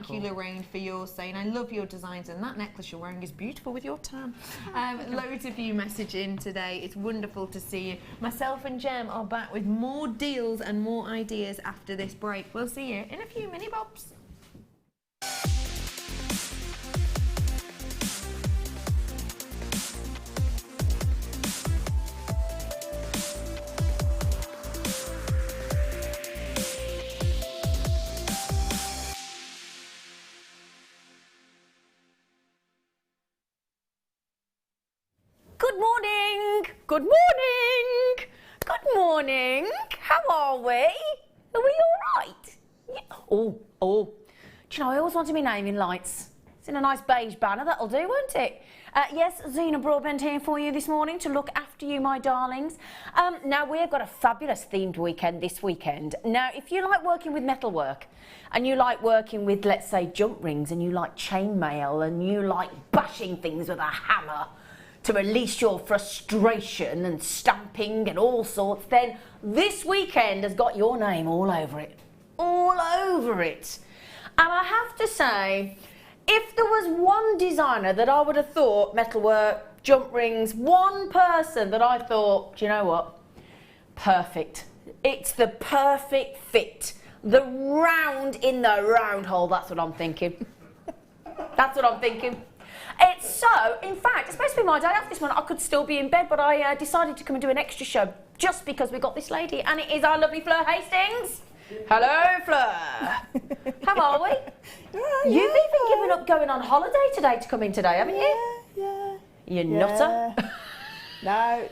Thank you, Lorraine, for yours, saying I love your designs and that necklace you're wearing is beautiful with your tan. Loads of you messaging today. It's wonderful to see you. Myself and Jem are back with more deals and more ideas after this break. We'll see you in a few mini-bobs. Good morning, good morning, good morning. How are we? Are we all right? Yeah. Oh. Do you know, I always wanted my name in lights. It's in a nice beige banner, that'll do, won't it? Yes, Zena Broadbent here for you this morning to look after you, my darlings. Now, we've got a fabulous themed weekend this weekend. Now, if you like working with metalwork and you like working with, let's say, jump rings and you like chainmail and you like bashing things with a hammer to release your frustration and stamping and all sorts, then this weekend has got your name all over it. All over it. And I have to say, if there was one designer that I would have thought, metalwork, jump rings, one person that I thought, do you know what? Perfect. It's the perfect fit. The round in the round hole, that's what I'm thinking. That's what I'm thinking. It's so, in fact, it's supposed to be my day off this morning. I could still be in bed, but I decided to come and do an extra show just because we got this lady, and it is our lovely Fleur Hastings. Hello, Fleur. How are we? You've even given up going on holiday today to come in today, haven't you? Yeah. You nutter. No,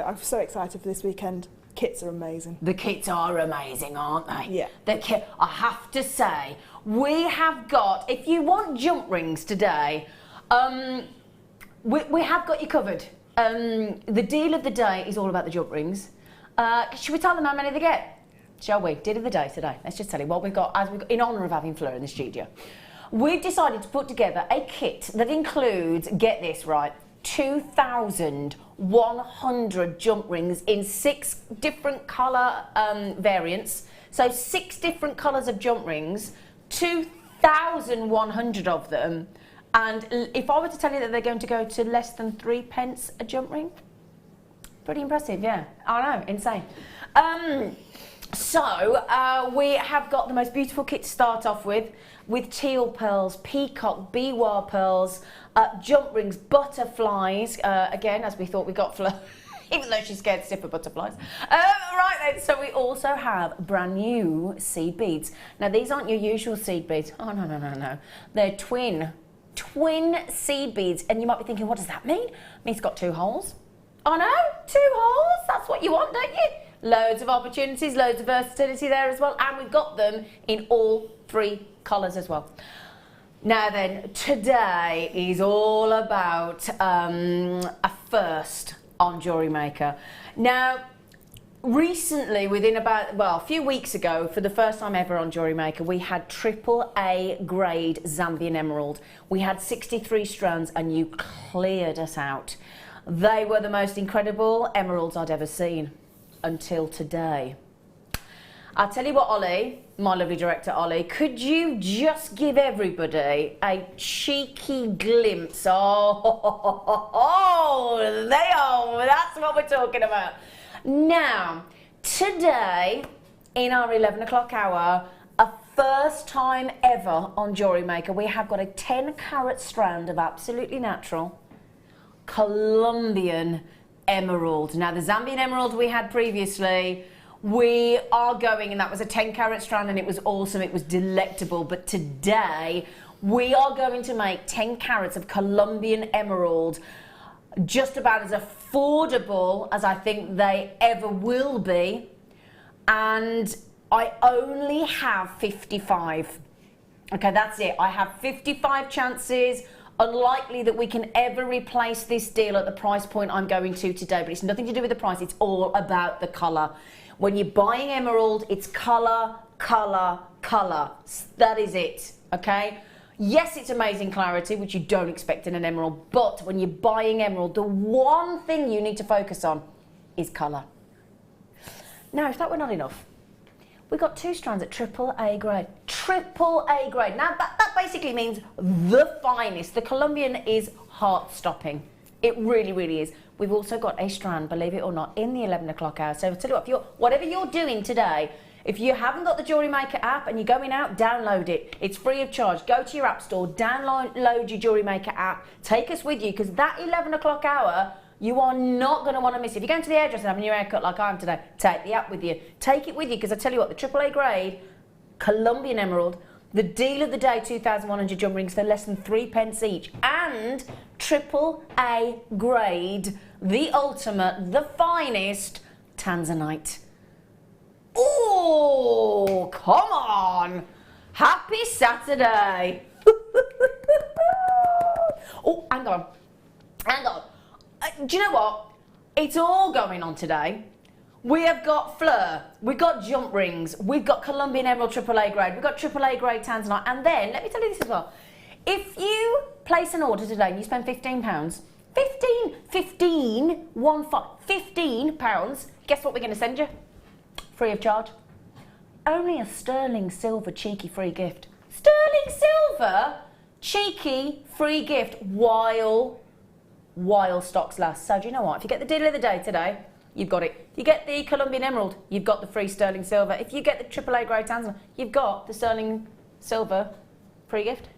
I'm so excited for this weekend. Kits are amazing. The kits are amazing, aren't they? Yeah. The kit, I have to say, we have got, if you want jump rings today, we have got you covered. The deal of the day is all about the jump rings. Should we tell them how many they get? Shall we? Deal of the day today. Let's just tell you what we've got, in honour of having Fleur in the studio. We've decided to put together a kit that includes, get this right, 2,100 jump rings in 6 different colour variants. So 6 different colours of jump rings, 2,100 of them. And if I were to tell you that they're going to go to less than 3p a jump ring, pretty impressive, yeah. I know, insane. So we have got the most beautiful kit to start off with teal pearls, peacock, biwa pearls, jump rings, butterflies, again, as we thought we got Fleur, even though she's scared stiff of butterflies. Right then, so we also have brand new seed beads. Now, these aren't your usual seed beads. Oh, no. They're twin seed beads, and you might be thinking, what does that mean? It means it's got 2 holes. Oh no, 2 holes, that's what you want, don't you? Loads of opportunities, loads of versatility there as well, and we've got them in all 3 colours as well. Now then, today is all about a first on JewelleryMaker. Now, recently, within about, well, a few weeks ago, for the first time ever on JewelleryMaker, we had AAA grade Zambian emerald. We had 63 strands, and you cleared us out. They were the most incredible emeralds I'd ever seen until today. I'll tell you what, Ollie, my lovely director Ollie, could you just give everybody a cheeky glimpse? Oh, they are, that's what we're talking about. Now, today, in our 11 o'clock hour, a first time ever on JewelleryMaker, we have got a 10-carat strand of absolutely natural Colombian emerald. Now, the Zambian emerald we had previously, we are going, and that was a 10-carat strand, and it was awesome, it was delectable, but today we are going to make 10 carats of Colombian emerald just about as affordable as I think they ever will be, and I only have 55. Okay, that's it. I have 55 chances. Unlikely that we can ever replace this deal at the price point I'm going to today, but it's nothing to do with the price, it's all about the colour. When you're buying emerald, it's colour, colour, colour. That is it, okay? Yes, it's amazing clarity, which you don't expect in an emerald, but when you're buying emerald, the one thing you need to focus on is colour. Now, if that were not enough, We got 2 strands at AAA grade. AAA grade. Now that basically means the finest. The Colombian is heart-stopping. It really, really is. We've also got a strand, believe it or not, in the 11 o'clock hour. So tell you what, whatever you're doing today, if you haven't got the JewelleryMaker app and you're going out, download it. It's free of charge. Go to your app store, download your JewelleryMaker app. Take us with you, because that 11 o'clock hour, you are not going to want to miss it. If you're going to the hairdresser having your haircut like I am today, take the app with you. Take it with you, because I tell you what, the AAA grade, Colombian Emerald, the deal of the day, 2,100 jump rings for less than 3 pence each. And AAA grade, the ultimate, the finest, Tanzanite. Oh, come on. Happy Saturday. Oh, hang on. Do you know what? It's all going on today. We have got Fleur, we've got jump rings, we've got Colombian Emerald AAA grade, we've got AAA grade Tanzanite, and then, let me tell you this as well, if you place an order today and you spend £15, 15 pounds, guess what we're going to send you? Free of charge. Only a sterling silver cheeky free gift. Sterling silver cheeky free gift while stocks last. So do you know what? If you get the deal of the day today, you've got it. If you get the Colombian Emerald, you've got the free sterling silver. If you get the AAA grade Tanzanite, you've got the sterling silver free gift.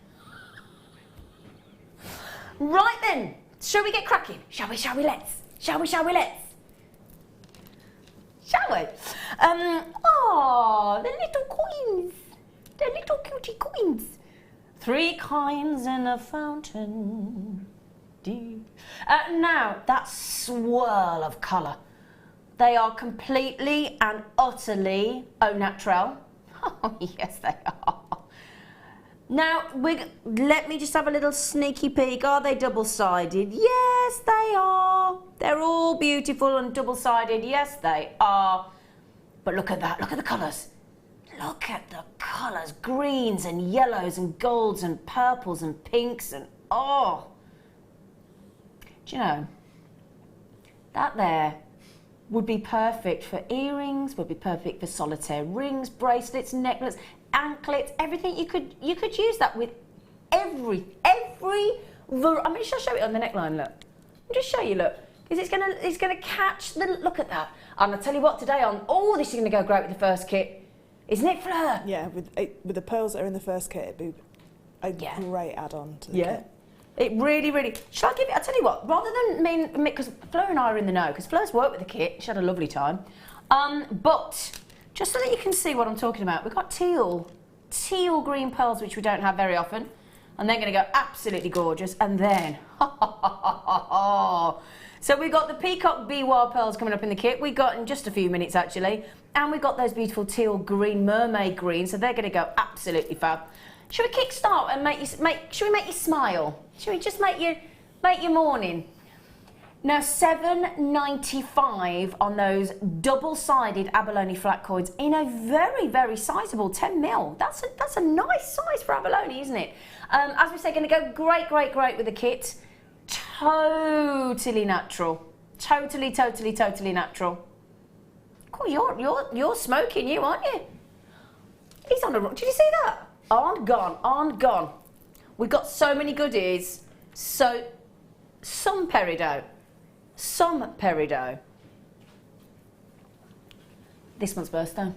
Right then, shall we get cracking? Shall we, let's? Shall we? Shall we? Oh, the little coins. The little cutie coins. 3 coins in a fountain. Now, that swirl of colour. They are completely and utterly au naturel. Oh, yes, they are. Now, let me just have a little sneaky peek. Are they double-sided? Yes, they are. They're all beautiful and double-sided. Yes, they are. But look at that. Look at the colours. Look at the colours. Greens and yellows and golds and purples and pinks and... oh. Do you know, that there would be perfect for earrings, would be perfect for solitaire rings, bracelets, necklaces, anklets, everything. You could use that with every I'm going to show it on the neckline, look. I'll just show you, look. Because it's gonna catch the, look at that. And I'll tell you what, today this is going to go great with the first kit. Isn't it, Fleur? Yeah, with the pearls that are in the first kit, it'd be a great add-on to the kit. It really, really... Shall I give it... I'll tell you what, rather than... because Fleur and I are in the know, because Fleur's worked with the kit. She had a lovely time. But, just so that you can see what I'm talking about, we've got teal green pearls, which we don't have very often. And they're going to go absolutely gorgeous. And then... So we've got the peacock BY pearls coming up in the kit. We got in just a few minutes, actually. And we've got those beautiful teal green, mermaid green. So they're going to go absolutely fab. Should we kickstart and should we make you smile? Should we just make your morning? Now, £7.95 on those double-sided abalone flat coins in a very, very sizable 10mm. That's a nice size for abalone, isn't it? As we say, going to go great with the kit. Totally natural. Totally natural. Cool, you're smoking, you aren't you? He's on the rock. Did you see that? On gone. We've got so many goodies. So, some peridot. This month's birthday,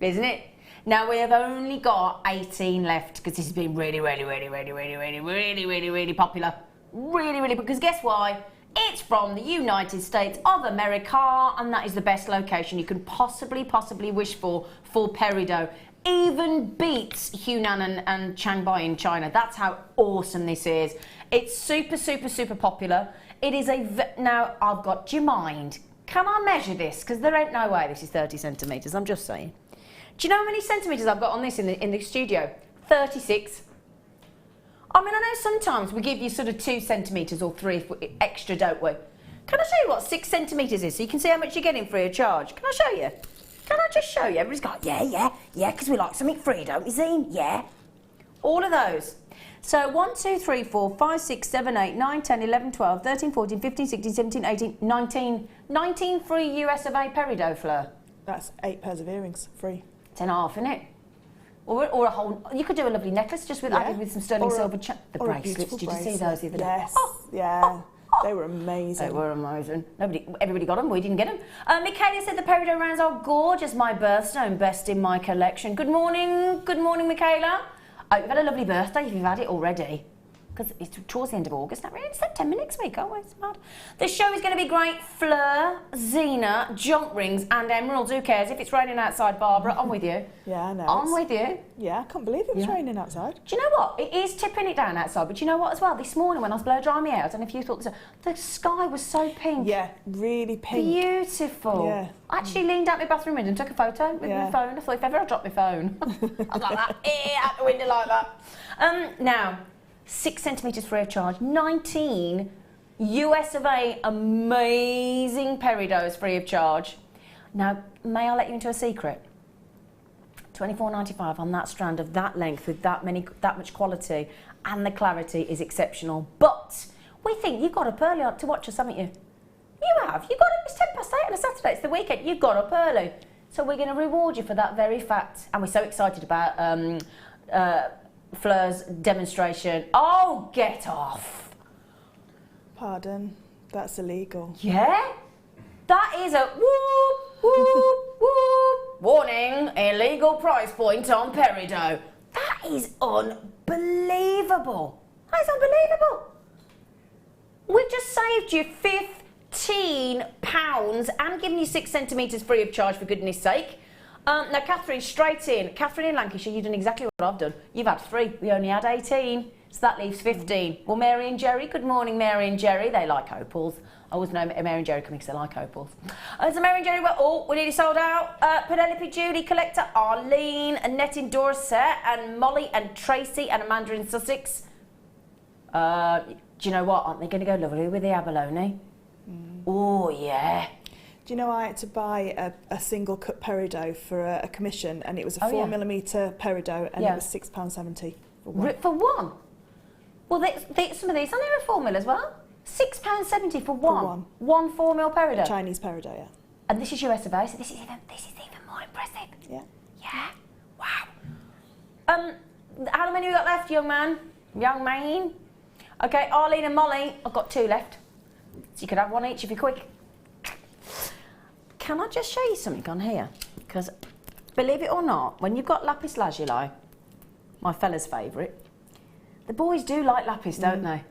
isn't it? Now we have only got 18 left because this has been really popular. Really, because guess why? It's from the United States of America, and that is the best location you can possibly wish for peridot. Even beats Hunan and Shanghai in China. That's how awesome this is. It's super popular. It is now I've got, do you mind? Can I measure this? Because there ain't no way this is 30 centimetres, I'm just saying. Do you know how many centimetres I've got on this in the studio? 36. I mean, I know sometimes we give you sort of 2 centimetres or 3 extra, don't we? Can I show you what 6 centimetres is so you can see how much you're getting free of charge? Can I show you? Can I just show you? Everybody's got, yeah, because we like something free, don't we, Zena? Yeah. All of those. So 1, 2, 3, 4, 5, 6, 7, 8, 9, 10, 11, 12, 13, 14, 15, 16, 17, 18, 19 free US of A peridot, Fleur. That's 8 pairs of earrings, free. 10.5, isn't it? Or a whole. You could do a lovely necklace just with added with some sterling silver. The bracelets. Did you see those the other day? Yes. Yeah. They were amazing. They were amazing. Everybody got them. We didn't get them. Michaela said the peridot rounds are gorgeous. My birthstone, best in my collection. Good morning. Good morning, Michaela. Oh, you've had a lovely birthday if you've had it already. Because it's towards the end of August, not really. It's September next week, aren't we? It's mad. This show is going to be great. Fleur, Zena, junk rings and emeralds. Who cares? If it's raining outside, Barbara, I'm with you. Yeah, I know. I'm with you. Yeah, I can't believe it was raining outside. Do you know what? It is tipping it down outside, but do you know what as well? This morning when I was blow drying me out, I don't know if you thought this, the sky was so pink. Yeah, really pink. Beautiful. Yeah. I actually leaned out my bathroom window and took a photo with my phone. I thought if ever I dropped my phone, I was like that, out the window like that. Now, 6 centimetres free of charge, 19 US of A amazing peridots free of charge. Now, may I let you into a secret? $24.95 on that strand of that length with that much quality, and the clarity is exceptional. But we think you've got up early to watch us, haven't you? You have. You got up. It's 8:10 on a Saturday. It's the weekend. You got up early, so we're going to reward you for that very fact. And we're so excited about Fleur's demonstration. Oh, get off. Pardon, that's illegal. Yeah? That is a whoop, whoop, whoop. Warning, illegal price point on peridot. That is unbelievable. That is unbelievable. We've just saved you £15 and given you 6 centimetres free of charge, for goodness sake. Now, Catherine, straight in. Catherine in Lancashire, you've done exactly what I've done. You've had 3. We only had 18. So that leaves 15. Well, Mary and Jerry, good morning, Mary and Jerry. They like opals. I always know Mary and Jerry coming because they like opals. So Mary and Jerry were, we're nearly sold out. Penelope, Julie, Collector, Arlene, Annette in Dorset, and Molly and Tracy and Amanda in Sussex. Do you know what? Aren't they going to go lovely with the abalone? Oh, yeah. Do you know I had to buy a single cut peridot for a commission, and it was a 4mm peridot, and it was £6.70 for one. For one? Well, some of these, aren't they a 4mm as well? £6.70 for one. One 4mm peridot. Chinese peridot, yeah. And this is US of A, so this is even more impressive. Yeah. Yeah. Wow. How many have we got left, young man? Young man? Okay, Arlene and Molly, I've got 2 left. So you could have one each if you're quick. Can I just show you something on here? Because, believe it or not, when you've got lapis lazuli, my fella's favourite, the boys do like lapis, don't they?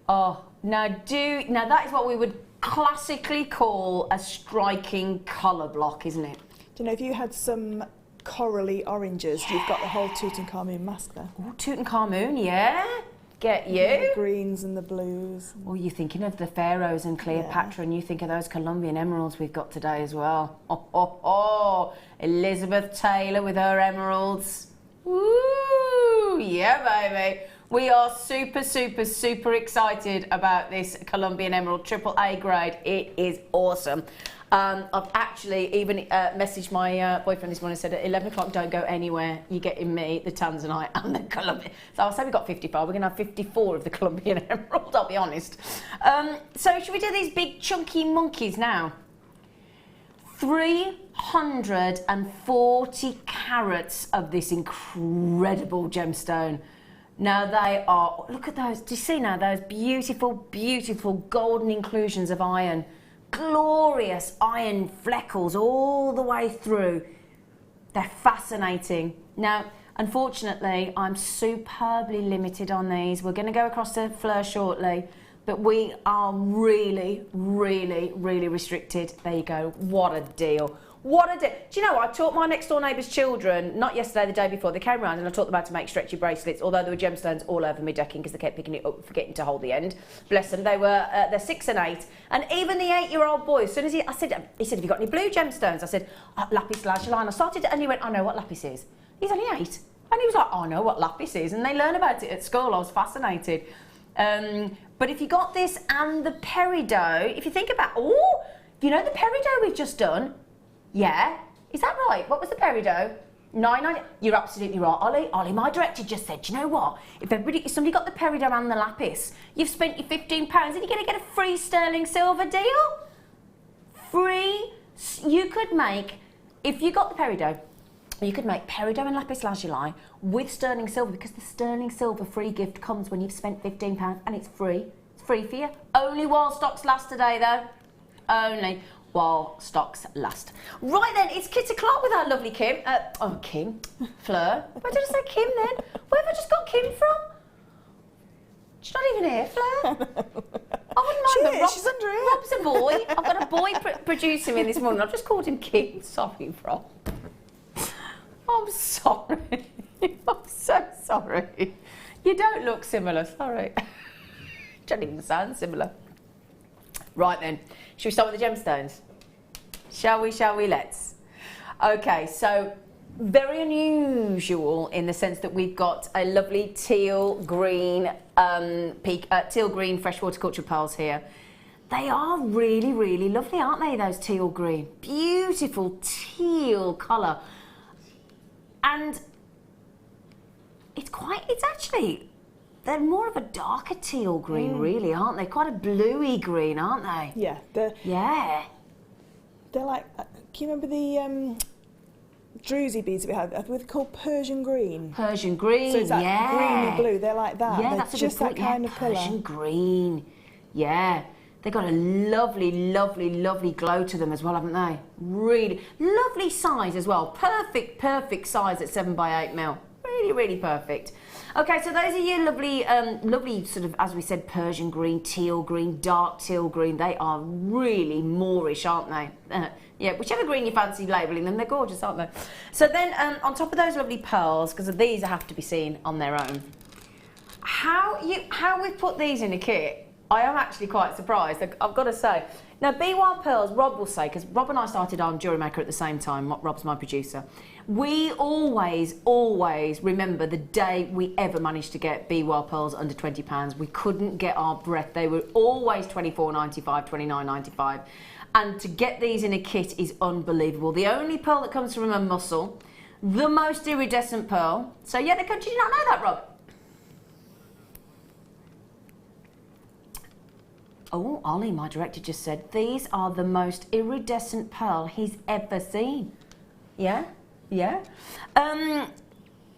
Oh, now that is what we would classically call a striking colour block, isn't it? Do you know, if you had some corally oranges, you've got the whole Tutankhamun mask there. Oh, Tutankhamun, yeah. Get you. The greens and the blues. Oh, you're thinking of the pharaohs and Cleopatra, and you think of those Colombian emeralds we've got today as well. Oh, Elizabeth Taylor with her emeralds. Woo, yeah, baby. We are super, super, super excited about this Colombian emerald, AAA grade. It is awesome. I've actually even messaged my boyfriend this morning and said at 11 o'clock, don't go anywhere. You're getting me, the Tanzanite and the Colombian. So I'll say we've got 55. We're going to have 54 of the Colombian emerald, I'll be honest. So should we do these big chunky monkeys now? 340 carats of this incredible gemstone. Now they are, look at those, do you see now those beautiful, beautiful golden inclusions of iron? Glorious iron fleckles all the way through. They're fascinating. Now, unfortunately, I'm superbly limited on these. We're going to go across to Fleur shortly, but we are really, really, really restricted. There you go. What a deal. What a deal. Do you know, I taught my next door neighbour's children, not yesterday, the day before, they came around and I taught them how to make stretchy bracelets, although there were gemstones all over my decking because they kept picking it up, forgetting to hold the end. Bless them. They're 6 and 8. And even the 8-year-old boy, as soon as he said, have you got any blue gemstones? I said, lapis lazuli. And I started, and he went, I know what lapis is. He's only 8. And he was like, I know what lapis is. And they learn about it at school. I was fascinated. But if you got this and the peridot, if you think about, you know the peridot we've just done? Yeah, is that right? What was the peridot? $9.90. You're absolutely right, Ollie. Ollie, my director just said, do you know what? If somebody got the peridot and the lapis, you've spent your £15 and you're going to get a free sterling silver deal. Free You could make, if you got the peridot, you could make peridot and lapis lazuli with sterling silver, because the sterling silver free gift comes when you've spent £15 and it's free. It's free for you. Only while stocks last today, though. Only while stocks last. Right then, it's Kit o'clock with our lovely Kim. Fleur. Where did I say Kim then? Where have I just got Kim from? She's not even here, Fleur. I wouldn't mind. She's under here. Rob's a boy. I've got a boy producing me this morning. I've just called him Kim. Sorry, Rob. I'm sorry. I'm so sorry. You don't look similar. Sorry. Don't even sound similar. Right then. Should we start with the gemstones? Shall we? Let's. Okay, so very unusual in the sense that we've got a lovely teal green freshwater culture pearls here. They are really, really lovely, aren't they, those teal green? Beautiful teal colour. And it's actually, they're more of a darker teal green, really, aren't they? Quite a bluey green, aren't they? Yeah. They're like, can you remember the druzy beads that we had? They're called Persian green. Persian green, so it's that green and blue. They're like that. Yeah, they're that's just that kind of colour. Persian green. Yeah. They've got a lovely, lovely, lovely glow to them as well, haven't they? Really lovely size as well. Perfect size at 7x8 mil. Really, really perfect. Okay, so those are your lovely, lovely sort of, as we said, Persian green, teal green, dark teal green. They are really Moorish, aren't they? Yeah, whichever green you fancy labelling them, they're gorgeous, aren't they? So then, on top of those lovely pearls, because these have to be seen on their own, how we've put these in a kit, I am actually quite surprised, I've got to say. Now, Be Wild Pearls, Rob will say, because Rob and I started on JewelleryMaker at the same time, Rob's my producer, we always remember the day we ever managed to get Be Wild Pearls under £20. We couldn't get our breath. They were always £24.95, £29.95. And to get these in a kit is unbelievable. The only pearl that comes from a mussel, the most iridescent pearl. So yeah, did you not know that, Rob? Oh, Ollie, my director, just said, these are the most iridescent pearl he's ever seen. Yeah? Yeah.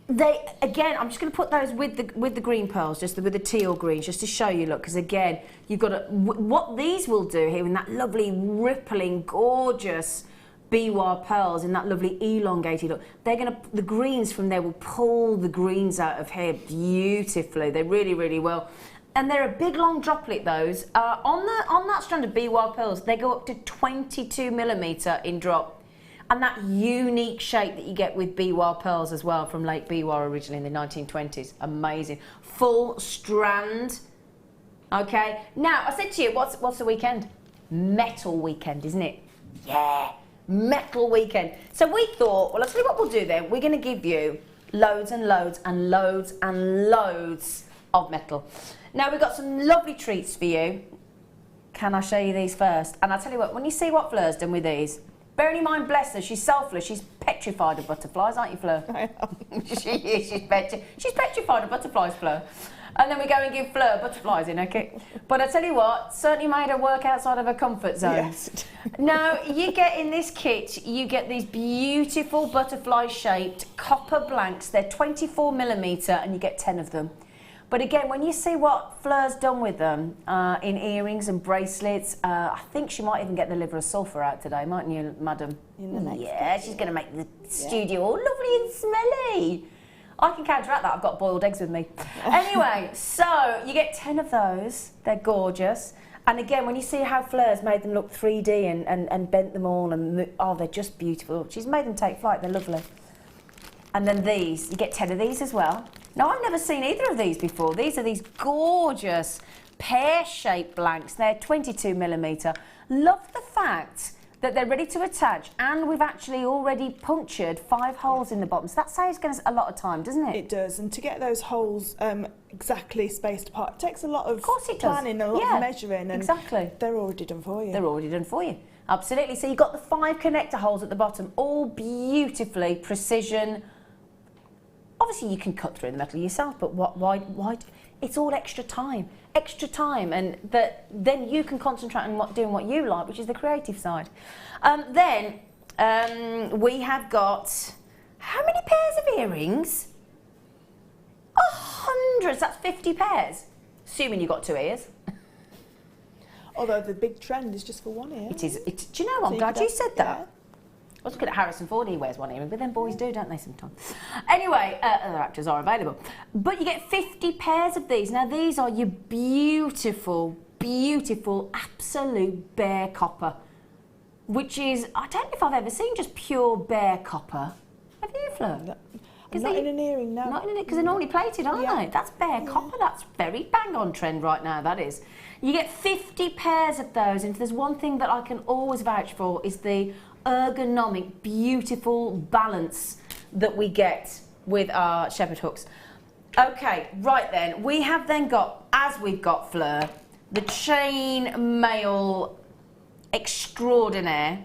They, again, I'm just going to put those with the green pearls, just with the teal greens, just to show you, look, because again, you've got to, what these will do here in that lovely, rippling, gorgeous Be Wild pearls in that lovely elongated look, they're going to, the greens from there will pull the greens out of here beautifully. They really, really will. And they're a big long droplet, those. On that strand of Be Wild pearls, they go up to 22mm in drop. And that unique shape that you get with Be Wild pearls as well from Lake Biwa originally in the 1920s. Amazing. Full strand. Okay. Now, I said to you, what's the weekend? Metal weekend, isn't it? Yeah. Metal weekend. So we thought, well, I'll tell you what we'll do then. We're going to give you loads and loads and loads and loads of metal. Now, we've got some lovely treats for you. Can I show you these first? And I'll tell you what, when you see what Fleur's done with these, bearing in mind, bless her, she's selfless. She's petrified of butterflies, aren't you, Fleur? I am. She is. She's petrified of butterflies, Fleur. And then we go and give Fleur butterflies in, okay? But I tell you what, certainly made her work outside of her comfort zone. Yes. Now, you get in this kit, you get these beautiful butterfly-shaped copper blanks. They're 24mm, and you get 10 of them. But again, when you see what Fleur's done with them in earrings and bracelets, I think she might even get the liver of sulphur out today, mightn't you, madam? In the next she's going to make the studio all lovely and smelly. I can counteract that. I've got boiled eggs with me. Anyway, so you get 10 of those. They're gorgeous. And again, when you see how Fleur's made them look 3D and bent them all, and oh, they're just beautiful. She's made them take flight. They're lovely. And then these, you get 10 of these as well. Now, I've never seen either of these before. These are these gorgeous pear-shaped blanks. They're 22mm. Love the fact that they're ready to attach, and we've actually already punctured 5 holes in the bottom. So that saves a lot of time, doesn't it? It does, and to get those holes exactly spaced apart, it takes a lot of planning, a lot of measuring, and exactly. They're already done for you. They're already done for you. Absolutely. So you've got the 5 connector holes at the bottom, all beautifully precision. obviously you can cut through the metal yourself, but why? It's all extra time, and that then you can concentrate on doing what you like, which is the creative side. Then we have got, how many pairs of earrings? 100, that's 50 pairs, assuming you've got 2 ears. Although the big trend is just for 1 ear. It is. Do you know, I'm glad you said that. I was looking at Harrison Ford, he wears 1 earring, but then boys do, don't they, sometimes? Anyway, other actors are available. But you get 50 pairs of these. Now, these are your beautiful, beautiful, absolute bare copper, which is, I don't know if I've ever seen just pure bare copper. Have you, Fleur? No. Not in an earring, no. Not in it, because they're normally plated, aren't they? That's bare copper. That's very bang on trend right now, that is. You get 50 pairs of those, and if there's one thing that I can always vouch for is the ergonomic, beautiful balance that we get with our shepherd hooks. Okay, right then, we have then got, as we've got Fleur, the chain mail extraordinaire.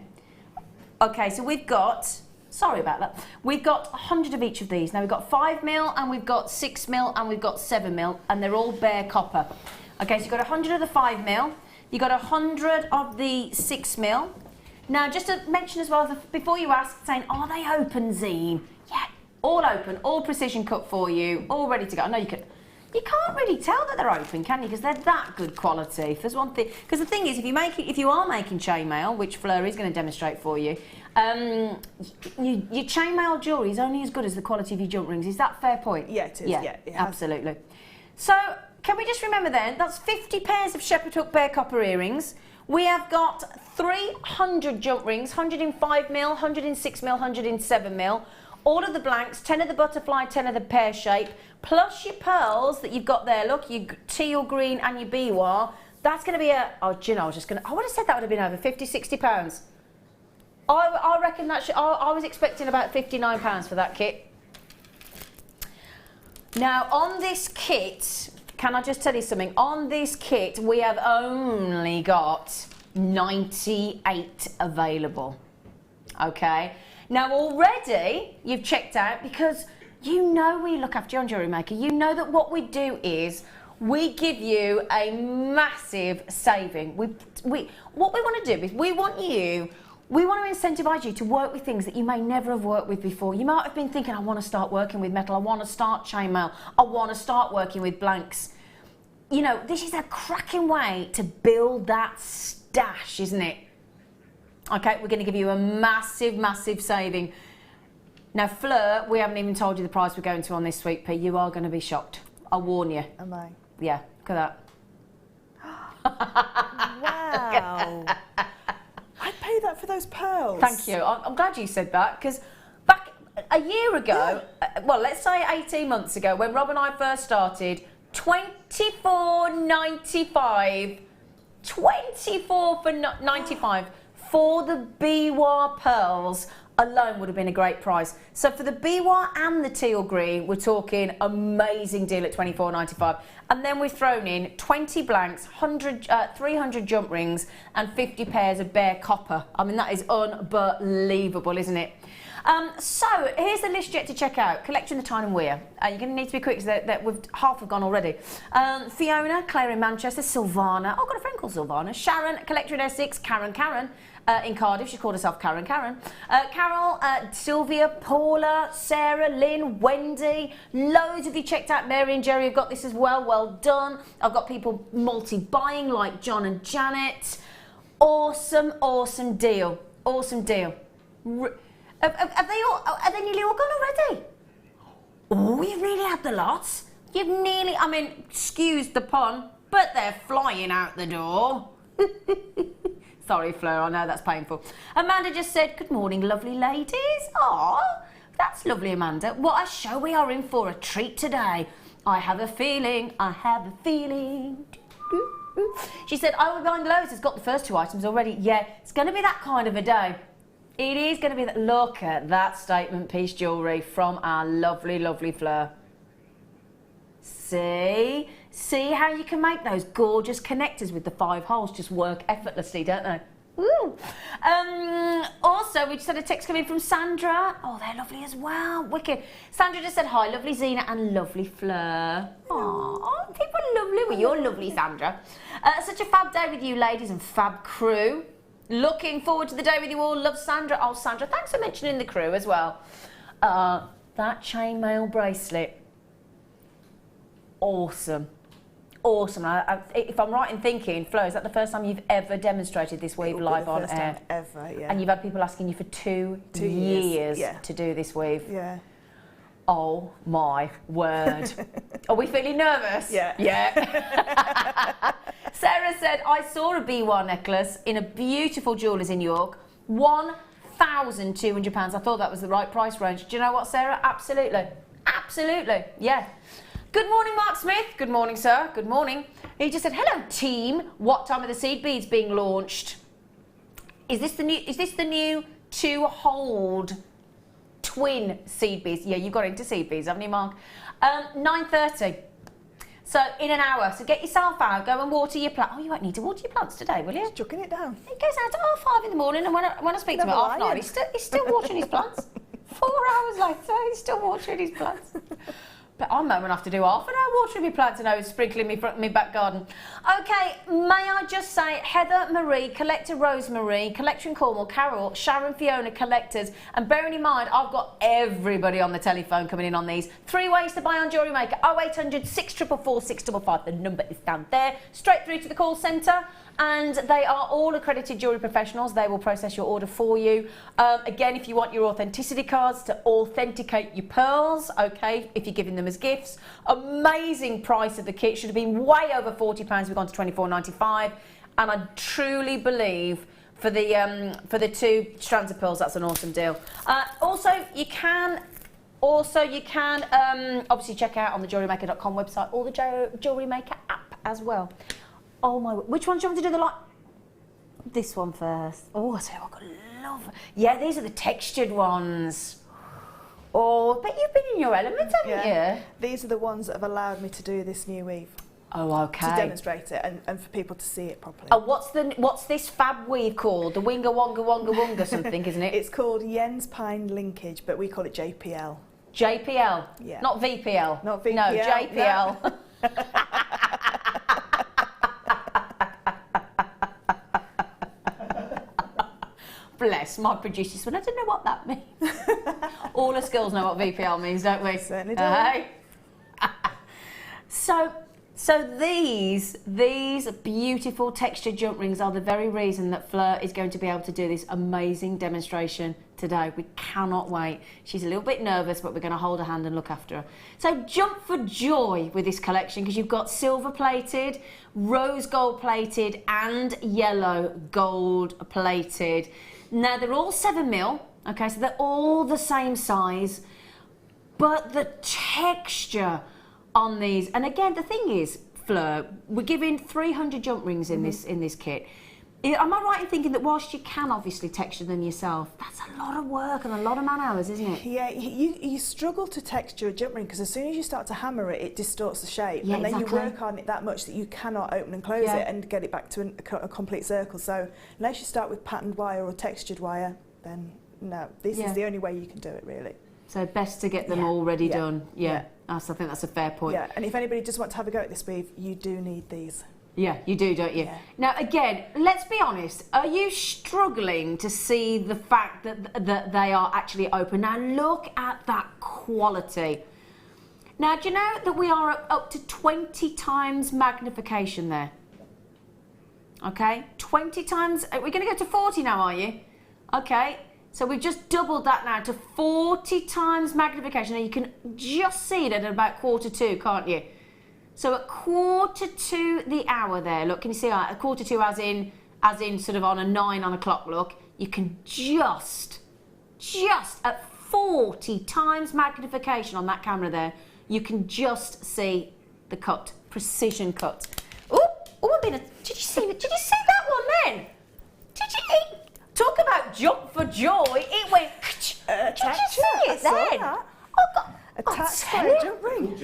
Okay, so we've got, sorry about that, we've got 100 of each of these. Now we've got 5mm, and we've got 6mm, and we've got 7mm, and they're all bare copper. Okay, so you've got 100 of the 5mm, you've got 100 of the 6mm. Now, just to mention as well, before you ask, saying, are they open, Zine? Yeah, all open, all precision cut for you, all ready to go. I know you can't really tell that they're open, can you? Because they're that good quality. If there's one thing, because the thing is, if you are making chainmail, which Fleur is going to demonstrate for you, your chainmail jewellery is only as good as the quality of your jump rings. Is that a fair point? Yeah, it is. Yeah, it absolutely. So, can we just remember then, that's 50 pairs of shepherd hook bare copper earrings. We have got 300 jump rings, 100 in 5mm, 100 in 6mm, 100 in 7mm. All of the blanks, 10 of the butterfly, 10 of the pear shape, plus your pearls that you've got there. Look, your teal green and your biwa. That's going to be a, oh, do you know, I would have said that would have been over 50, 60 pounds. I reckon that I was expecting about 59 pounds for that kit. Now, on this kit, can I just tell you something? On this kit, we have only got 98 available. Okay? Now, already, you've checked out, because you know we look after you on JewelleryMaker. You know that what we do is we give you a massive saving. What we want to do is we want to incentivise you to work with things that you may never have worked with before. You might have been thinking, I want to start working with metal, I want to start chainmail, I want to start working with blanks. You know, this is a cracking way to build that stash, isn't it? Okay, we're going to give you a massive, massive saving. Now, Fleur, we haven't even told you the price we're going to on this sweet pea. You are going to be shocked. I'll warn you. Am I? Yeah, look at that. Wow. I'd pay that for those pearls. Thank you. I'm glad you said that, because back a year ago, well, let's say 18 months ago, when Rob and I first started, $24.95, $24.95 for the biwa pearls alone would have been a great price. So for the biwa and the teal green, we're talking amazing deal at $24.95. And then we've thrown in 20 blanks, 300 jump rings, and 50 pairs of bare copper. I mean, that is unbelievable, isn't it? So here's the list yet to check out. Collection the Tyne and Weir. You're going to need to be quick, because half have gone already. Fiona, Claire in Manchester, Sylvana. Oh, I've got a friend called Sylvana. Sharon, collector in Essex. Karen in Cardiff. She called herself Karen. Carol, Sylvia, Paula, Sarah, Lynn, Wendy. Loads of you checked out. Mary and Jerry have got this as well. Well done. I've got people multi-buying like John and Janet. Awesome, awesome deal. Awesome deal. Are they nearly all gone already? Oh, you've nearly had the lots. You've nearly, I mean, excuse the pun, but they're flying out the door. Sorry, Fleur, I know that's painful. Amanda just said, good morning, lovely ladies. Oh, that's lovely, Amanda. What a show we are in for, a treat today. I have a feeling. She said, I will go behind Lowe's has got the first 2 items already. Yeah, it's going to be that kind of a day. It is going to be that. Look at that statement piece jewellery from our lovely, lovely Fleur. See? See how you can make those gorgeous connectors with the 5 holes just work effortlessly, don't they? Ooh. Also, we just had a text coming from Sandra. Oh, they're lovely as well. Wicked. Sandra just said, hi, lovely Zena and lovely Fleur. Oh, people are lovely. Well, you're lovely, Sandra. Such a fab day with you ladies and fab crew. Looking forward to the day with you all. Love, Sandra. Oh, Sandra, thanks for mentioning the crew as well. That chainmail bracelet. Awesome. Awesome. If I'm right in thinking, Flo, is that the first time you've ever demonstrated this weave live on air? Time ever, yeah. And you've had people asking you for two years to do this weave? Yeah. Oh my word. Are we feeling nervous? Yeah. Yeah. Sarah said, I saw a B1 necklace in a beautiful jewellers in York. £1,200. I thought that was the right price range. Do you know what, Sarah? Absolutely. Absolutely. Yeah. Good morning, Mark Smith. Good morning, sir. Good morning. He just said, hello, team. What time are the seed beads being launched? Is this the new two-hold twin seed beads? Yeah, you got into seed beads, haven't you, Mark? 9:30. So in an hour. So get yourself out. Go and water your plant. Oh, you won't need to water your plants today, will you? Just chucking it down. He goes out at 5:30 in the morning, and when I speak to him at 9:30, he's still watering his plants. 4 hours later, he's still watering his plants. But I'm going to have to do half an hour watering my plants and I was sprinkling my back garden. Okay, may I just say, Heather Marie, Collector Rosemary, Collector in Cornwall, Carol, Sharon, Fiona, Collectors, and bearing in mind, I've got everybody on the telephone coming in on these. 3 ways to buy on JewelleryMaker, 0800 644 655. The number is down there, straight through to the call centre. And they are all accredited jewellery professionals. They will process your order for you. Again, if you want your authenticity cards to authenticate your pearls, okay, if you're giving them as gifts. Amazing price of the kit. Should have been way over £40. We've gone to £24.95. And I truly believe for the 2 strands of pearls, that's an awesome deal. Also, you can obviously check out on the JewelleryMaker.com website or the JewelleryMaker app as well. Oh my, which one do you want me to do the light? This one first. Oh, I tell you what, I love. Yeah, these are the textured ones. Oh, but you've been in your element, haven't you? These are the ones that have allowed me to do this new weave. Oh, okay. To demonstrate it and for people to see it properly. Oh, what's this fab weave called? The Winga Wonga Wonga Wonga something, isn't it? It's called Yen's Pine Linkage, but we call it JPL. JPL? Yeah. Not VPL? Not VPL. No, JPL. No. Bless my producers, when I don't know what that means. All us girls know what VPL means, don't we? Certainly do. Hey? So these beautiful textured jump rings are the very reason that Fleur is going to be able to do this amazing demonstration today. We cannot wait. She's a little bit nervous, but we're going to hold her hand and look after her. So jump for joy with this collection because you've got silver plated, rose gold plated and yellow gold plated. Now they're all 7mm, okay, so they're all the same size, but the texture on these, and again the thing is, Fleur, we're giving 300 jump rings in this kit. Am I right in thinking that whilst you can obviously texture them yourself, that's a lot of work and a lot of man hours, isn't it? Yeah, you struggle to texture a jump ring because as soon as you start to hammer it, it distorts the shape. Yeah, and then exactly. you work on it that much that you cannot open and close it and get it back to a complete circle. So unless you start with patterned wire or textured wire, then no, this is the only way you can do it, really. So best to get them already done. Yeah. I think that's a fair point. Yeah, and if anybody does want to have a go at this weave, you do need these. Yeah, you do, don't you? Yeah. Now, again, let's be honest. Are you struggling to see the fact that they are actually open? Now, look at that quality. Now, do you know that we are up to 20 times magnification there? Okay, 20 times. We're going to go to 40 now, are you? Okay, so we've just doubled that now to 40 times magnification. Now, you can just see it at about 1:45, can't you? So at 1:45 the hour there, look, can you see that? At 1:45 as in sort of on a 9 on a clock look, you can just at 40 times magnification on that camera there, you can just see the cut, precision cut. Did you see that one then? Did you talk about jump for joy? It went, did you see it then? Oh God, attached by a jump ring.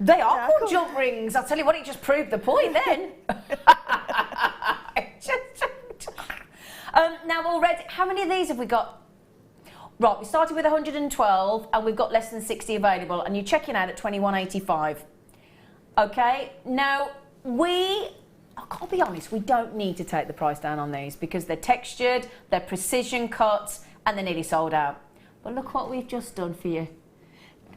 They are called jump rings. I'll tell you what, it just proved the point then. now already, how many of these have we got? Right, we started with 112 and we've got less than 60 available, and you're checking out at 21.85. Okay, now I'll be honest, we don't need to take the price down on these because they're textured, they're precision cuts, and they're nearly sold out. But look what we've just done for you.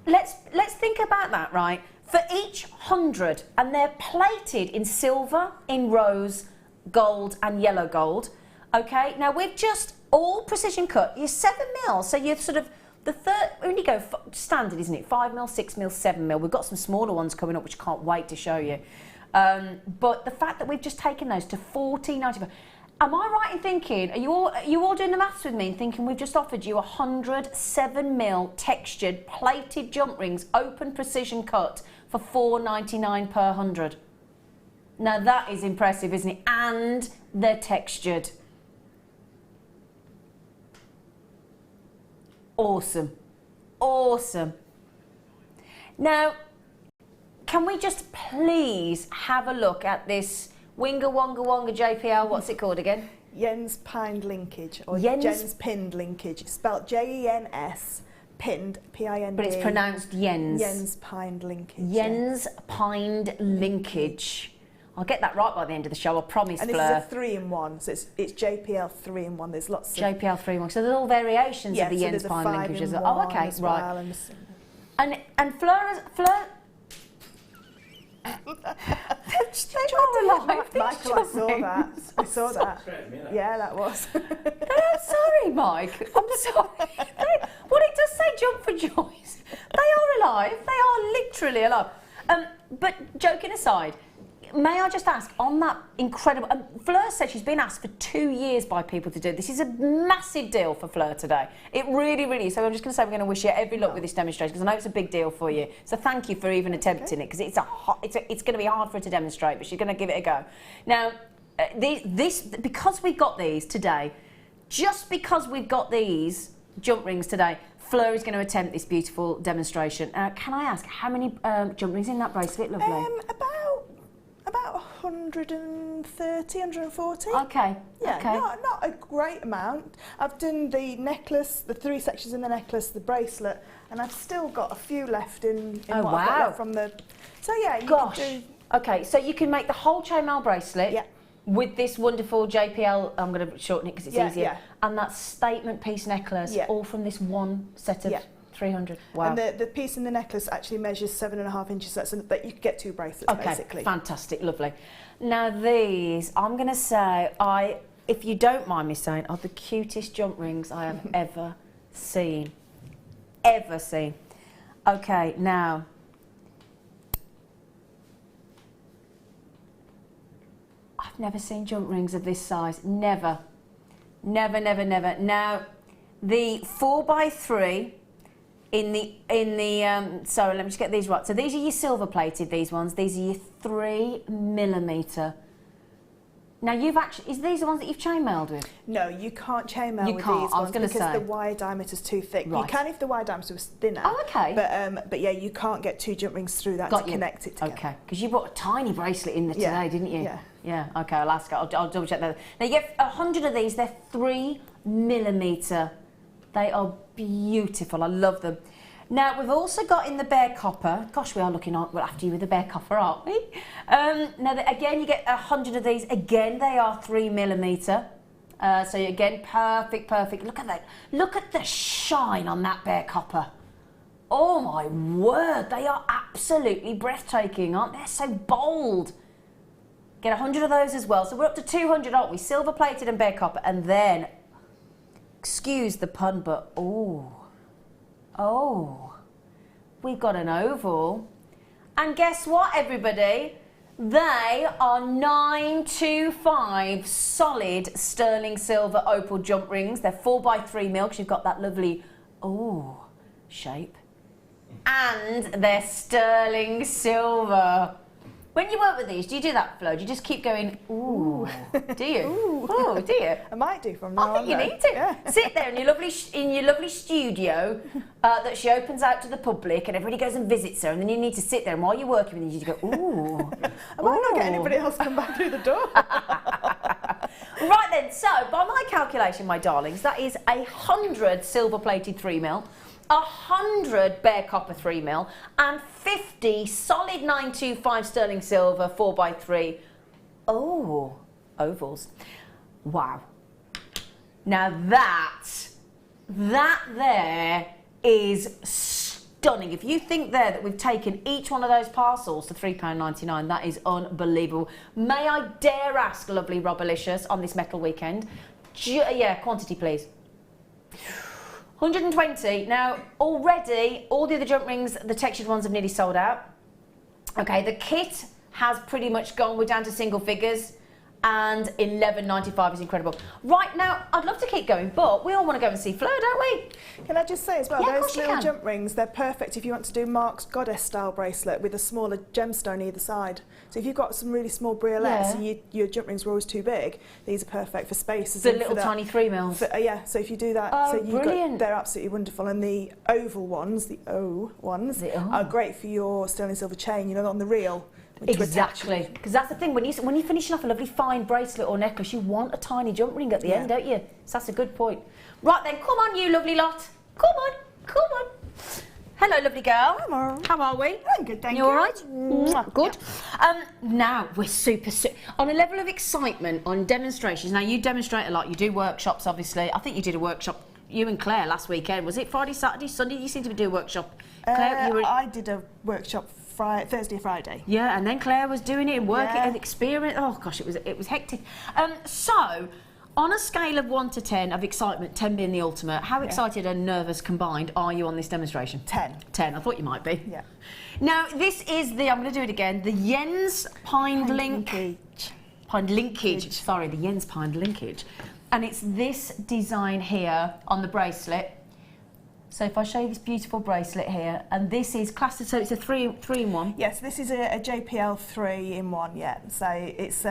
Let's think about that, right? For each 100, and they're plated in silver, in rose, gold, and yellow gold. Okay, now we've just all precision cut. You're 7mm, so you're sort of the third. Only go standard, isn't it? 5mm, 6mm, 7mm. We've got some smaller ones coming up, which I can't wait to show you. But the fact that we've just taken those to $14.95. Am I right in thinking, are you all doing the maths with me and thinking we've just offered you 100 7mm textured plated jump rings, open precision cut for $4.99 per 100? Now that is impressive, isn't it? And they're textured. Awesome. Awesome. Now, can we just please have a look at this Winga Wonga Wonga JPL, what's it called again? Jens Pinned Linkage, or Jens Pinned Linkage. It's spelled Jens, pinned, P-I-N-D. But it's pronounced Jens. Jens Pinned Linkage. Jens Pinned Linkage. I'll get that right by the end of the show, I promise, and Fleur. And this is a 3-in-1, so it's JPL 3-in-1. There's lots of... JPL 3-in-1, so there's all variations of the Jens Pinned Linkage as well. Oh, okay, right. Well, and Fleur... They are alive, Michael, I saw that. I saw that. Yeah, that was. I'm sorry, Mike. I'm sorry. Well, it does say jump for joys. They are alive. They are literally alive. But joking aside, may I just ask, on that incredible... Fleur said she's been asked for 2 years by people to do it. This is a massive deal for Fleur today. It really, really is. So I'm just going to say we're going to wish you every luck with this demonstration, because I know it's a big deal for you. So thank you for even attempting it, because it's going to be hard for her to demonstrate, but she's going to give it a go. Now, because we've got these today, just because we've got these jump rings today, Fleur is going to attempt this beautiful demonstration. Can I ask, how many jump rings in that bracelet, lovely? About 130, 140. Okay. Yeah, okay. Not a great amount. I've done the necklace, the 3 sections in the necklace, the bracelet, and I've still got a few left in what I've got left from the... So yeah, you Gosh. can do... Okay, so you can make the whole chainmail bracelet with this wonderful JPL, I'm going to shorten it because it's easier, and that statement piece necklace, all from this one set of 300. Wow. And the piece in the necklace actually measures 7.5 inches, so that you could get 2 bracelets basically. Fantastic, lovely. Now these, I'm going to say, if you don't mind me saying, are the cutest jump rings I have ever seen. Ever seen. Okay, now, I've never seen jump rings of this size. Never. Never, never, never. Now, the 4x3 sorry, let me just get these right. So these are your silver plated, these ones. These are your 3mm. Now you've actually, these the ones that you've chainmailed with? No, you can't chainmail with these ones because the wire diameter is too thick. Right. You can if the wire diameter was thinner. Oh, okay. But yeah, you can't get 2 jump rings through that to connect it together. Okay, because you bought a tiny bracelet in there today, didn't you? Yeah. Yeah, okay, I'll ask her. I'll double check that. Now you get 100 of these, they're 3mm. They are beautiful, I love them. Now, we've also got in the bare copper, gosh, we are looking after you with the bare copper, aren't we? Now, again, you get 100 of these. Again, they are 3mm. So, again, perfect, perfect. Look at that. Look at the shine on that bare copper. Oh, my word. They are absolutely breathtaking, aren't they? They're so bold. Get 100 of those as well. So, we're up to 200, aren't we? Silver plated and bare copper. And then, excuse the pun, but, oh, we've got an oval. And guess what, everybody? They are 925 solid sterling silver opal jump rings. They're 4x3mm because you've got that lovely, shape. And they're sterling silver. When you work with these, do you do that, Flo? Do you just keep going, ooh? Do you? Ooh, do you? I might do from now on. I think you need to. Yeah. Sit there in your lovely studio that she opens out to the public, and everybody goes and visits her, and then you need to sit there, and while you're working with her, you need to go, ooh. I might not get anybody else come back through the door. Right then, so by my calculation, my darlings, that is 100 silver-plated 3mm, 100 bare copper 3mm, and 50 solid 925 sterling silver 4x3. Oh, ovals. Wow. Now that there is stunning. If you think there that we've taken each one of those parcels to £3.99, that is unbelievable. May I dare ask, lovely Robalicious, on this metal weekend? Yeah, quantity, please. 120. Now, already, all the other jump rings, the textured ones have nearly sold out. Okay, the kit has pretty much gone. We're down to single figures. And £11.95 is incredible. Right now, I'd love to keep going, but we all want to go and see Fleur, don't we? Can I just say as well, yeah, those little jump rings, they're perfect if you want to do Mark's goddess style bracelet with a smaller gemstone either side. So if you've got some really small briolets and your jump rings were always too big, these are perfect for spaces. The little tiny 3mm. Yeah, so if you do that, oh, so brilliant. They're absolutely wonderful. And the oval ones, the O ones, are great for your sterling silver chain, you know, on the reel. Exactly, because that's the thing, when you're finishing off a lovely fine bracelet or necklace, you want a tiny jump ring at the end, don't you? So that's a good point. Right then, come on you lovely lot. Come on, come on. Hello lovely girl. Hello. How are we? I'm good, thank you. You all right? Good. Yeah. Now, we're super, on a level of excitement on demonstrations. Now, you demonstrate a lot, you do workshops, obviously. I think you did a workshop, you and Claire, last weekend. Was it Friday, Saturday, Sunday? You seem to do a workshop. Claire, I did a workshop Thursday, Friday. Yeah, and then Claire was doing it and working and experience. Oh gosh, it was hectic. So, on a scale of 1 to 10 of excitement, 10 being the ultimate, how excited and nervous combined are you on this demonstration? 10. 10. I thought you might be. Yeah. Now this is the. I'm going to do it again. The Jens Pined linkage. Sorry, the Jens Pined linkage, and it's this design here on the bracelet. So if I show you this beautiful bracelet here, and this is classed, so it's a three in one. Yes, this is a JPL 3 in 1. Yeah. So it's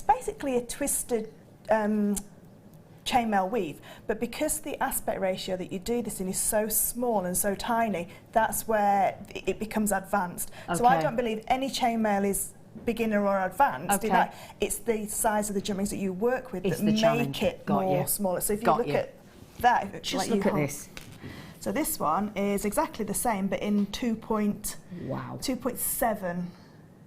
basically a twisted chainmail weave, but because the aspect ratio that you do this in is so small and so tiny, that's where it becomes advanced. Okay. So I don't believe any chainmail is beginner or advanced. Okay. It's the size of the jump rings that you work with that make it more smaller. So if you look at that, just look at this. So this one is exactly the same, but in 2.7.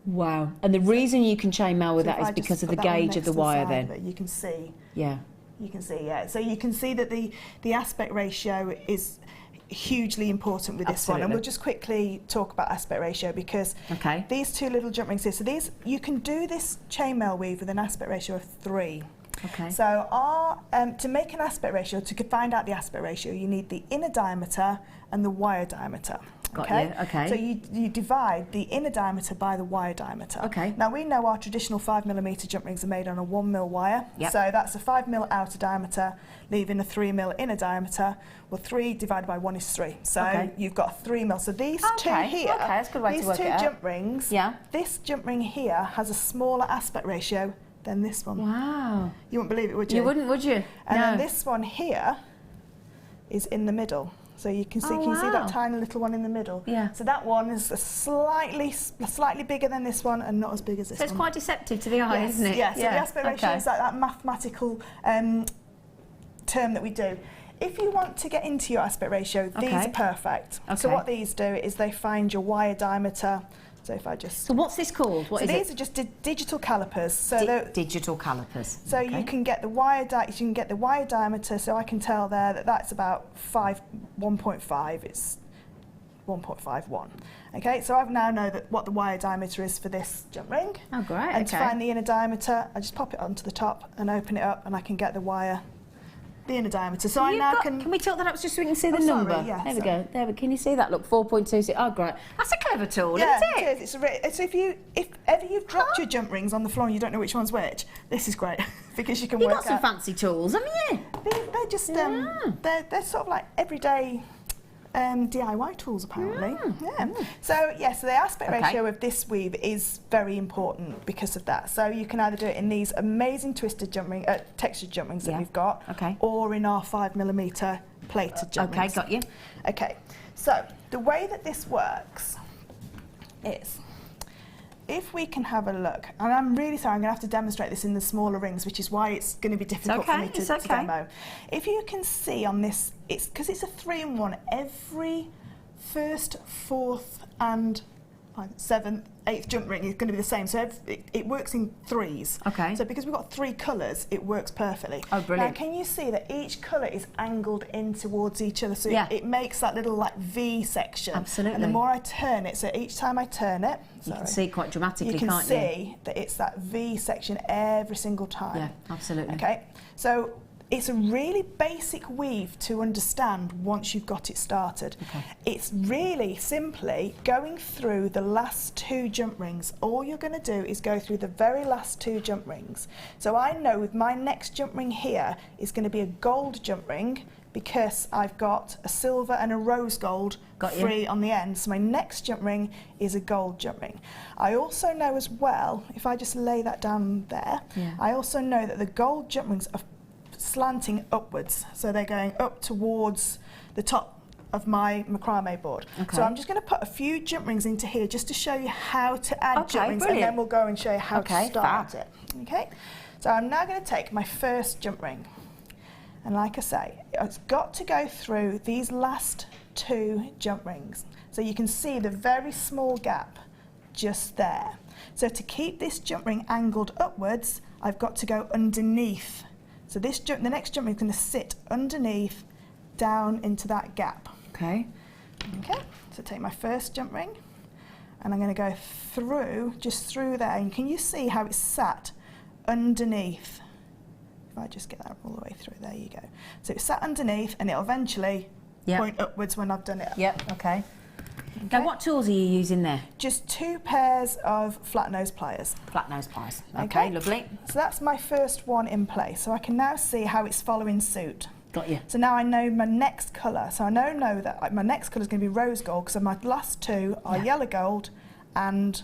Wow. And the reason you can chainmail with that is because of the gauge of the wire then? You can see. Yeah. You can see, yeah. So you can see that the aspect ratio is hugely important with this one. And we'll just quickly talk about aspect ratio because these two little jump rings here, so these, you can do this chainmail weave with an aspect ratio of 3. Okay. So to make an aspect ratio, to find out the aspect ratio, you need the inner diameter and the wire diameter. Got you. Okay. So you divide the inner diameter by the wire diameter. Okay. Now we know our traditional 5mm jump rings are made on a 1mm wire. Yep. So that's a 5mm outer diameter, leaving a 3mm inner diameter. Well, 3 divided by 1 is 3. So you've got 3mm. So these two here, that's a good way to work it out. These two jump rings, this jump ring here has a smaller aspect ratio than this one. Wow. You wouldn't believe it, would you? You wouldn't, would you? And then this one here is in the middle. So you can see, you see that tiny little one in the middle? Yeah. So that one is slightly bigger than this one and not as big as this one. So it's quite deceptive to the eye, isn't it? Yeah, so the aspect ratio is like that mathematical term that we do. If you want to get into your aspect ratio, these are perfect. Okay. So what these do is they find your wire diameter. So if I just... So what's this called? What is it? So these are just digital calipers. So digital calipers. So you can get the wire diameter. So I can tell there that that's about 1.5. It's 1.51. Okay. So I now know what the wire diameter is for this jump ring. Oh great. And to find the inner diameter, I just pop it onto the top and open it up, and I can get the wire. The inner diameter. So I now can we tilt that up just so we can see the number? Sorry, yeah, there we go. There we can you see that? Look, 4.26. Oh great. That's a clever tool, yeah, isn't it? It is. So if ever you've dropped your jump rings on the floor and you don't know which one's which, this is great because you can work out. You've got some fancy tools, haven't you? They're just they're sort of like everyday DIY tools apparently. So so the aspect ratio of this weave is very important because of that. So you can either do it in these amazing twisted jump ring, textured jump rings that we've got, or in our 5mm plated jump rings. Got you. Okay, so the way that this works is if we can have a look, and I'm really sorry, I'm going to have to demonstrate this in the smaller rings, which is why it's going to be difficult for me to demo. If you can see on this, it's because it's a 3-in-1, every 1st, 4th and 7th, 8th jump ring is going to be the same, so it works in 3s. Okay. So because we've got 3 colours, it works perfectly. Oh, brilliant. Now can you see that each colour is angled in towards each other, so it makes that little like V section. Absolutely. And the more I turn it, so each time I turn it, you can see quite dramatically, you can can't see that it's that V section every single time. Yeah, absolutely. Okay, so it's a really basic weave to understand once you've got it started. Okay. It's really simply going through the last 2 jump rings. All you're going to do is go through the very last 2 jump rings. So I know with my next jump ring here is going to be a gold jump ring because I've got a silver and a rose gold free on the end. So my next jump ring is a gold jump ring. I also know as well, if I just lay that down there, I also know that the gold jump rings are slanting upwards, so they're going up towards the top of my macrame board. Okay. So I'm just going to put a few jump rings into here just to show you how to add jump rings, brilliant. and then we'll go and show you how to start it. Okay, so I'm now going to take my first jump ring, and like I say, it's got to go through these last 2 jump rings, so you can see the very small gap just there. So to keep this jump ring angled upwards, I've got to go underneath. So this the next jump ring is going to sit underneath, down into that gap. Okay. Okay, so take my first jump ring, and I'm going to go through, just through there. And can you see how it's sat underneath? If I just get that all the way through, there you go. So it's sat underneath, and it'll eventually point upwards when I've done it. Yep, okay. Now, what tools are you using there? Just 2 pairs of flat nose pliers. Flat nose pliers. Okay, lovely. So that's my first one in place. So I can now see how it's following suit. Got you. So now I know my next colour. So I know that my next colour is going to be rose gold because my last 2 are yellow gold and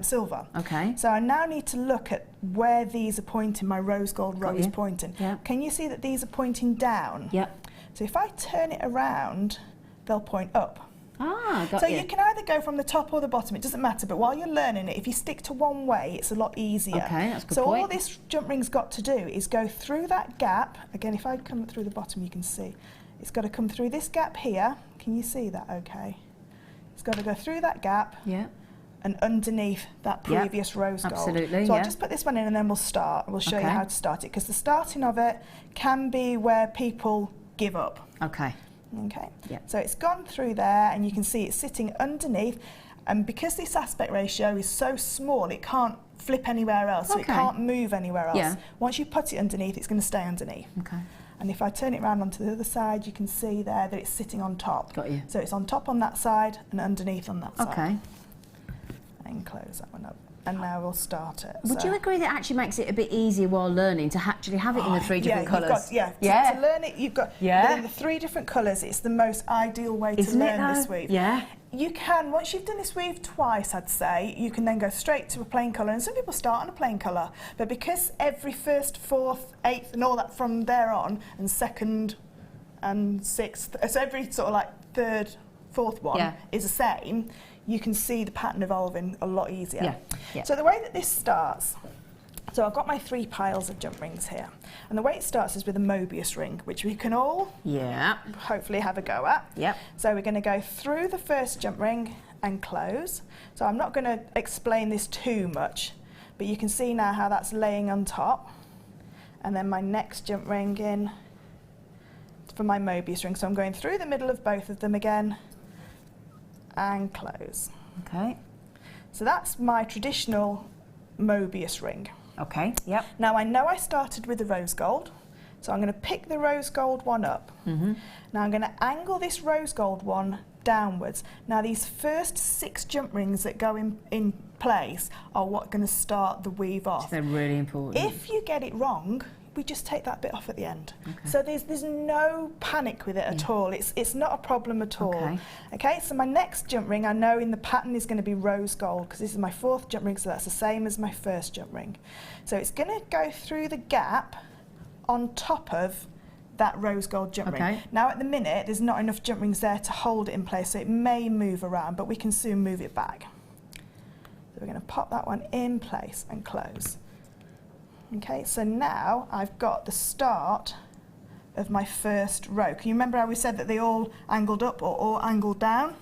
silver. Okay. So I now need to look at where these are pointing. My rose gold row is pointing. Yep. Can you see that these are pointing down? Yep. So if I turn it around, they'll point up. Ah, got so you. you can either go from the top or the bottom, it doesn't matter, but while you're learning it, if you stick to one way, it's a lot easier. Okay, that's a good point. So point. all this jump ring's got to do is go through that gap. Again, if I come through the bottom, you can see. It's got to come through this gap here. Can you see that okay? It's got to go through that gap and underneath that previous rose gold. Absolutely, So I'll just put this one in and then we'll start. We'll show you how to start it, because the starting of it can be where people give up. Okay. Okay, so it's gone through there, and you can see it's sitting underneath, and because this aspect ratio is so small, it can't flip anywhere else, so it can't move anywhere else. Once you put it underneath, it's going to stay underneath. Okay. And if I turn it around onto the other side, you can see there that it's sitting on top. Got you. So it's on top on that side and underneath on that side. Okay. And close that one up. And now we'll start it. Would you agree that actually makes it a bit easier while learning to actually have it in the 3 different colours? To learn it, you've got in the 3 different colours. It's the most ideal way to learn this weave. Yeah. You can, once you've done this weave twice, I'd say, you can then go straight to a plain colour. And some people start on a plain colour, but because every 1st, 4th, 8th, and all that from there on, and 2nd and 6th, so every sort of like 3rd, 4th one is the same, you can see the pattern evolving a lot easier. So the way that this starts, so I've got my 3 piles of jump rings here, and the way it starts is with a Mobius ring, which we can all hopefully have a go at. So we're going to go through the first jump ring and close. So I'm not going to explain this too much, but you can see now how that's laying on top, and then my next jump ring in for my Mobius ring. So I'm going through the middle of both of them again and close. Okay. So that's my traditional Mobius ring. Okay, yep. Now I know I started with the rose gold, so I'm going to pick the rose gold one up. Now I'm going to angle this rose gold one downwards. Now these first 6 jump rings that go in place are what are going to start the weave off. They're really important. If you get it wrong, we just take that bit off at the end. So there's no panic with it at all. It's not a problem at all. Okay, so my next jump ring, I know in the pattern is going to be rose gold, because this is my 4th jump ring, so that's the same as my first jump ring. So it's going to go through the gap on top of that rose gold jump ring. Now at the minute, there's not enough jump rings there to hold it in place, so it may move around, but we can soon move it back. So we're going to pop that one in place and close. Okay, so now I've got the start of my first row. Can you remember how we said that they all angled up or all angled down?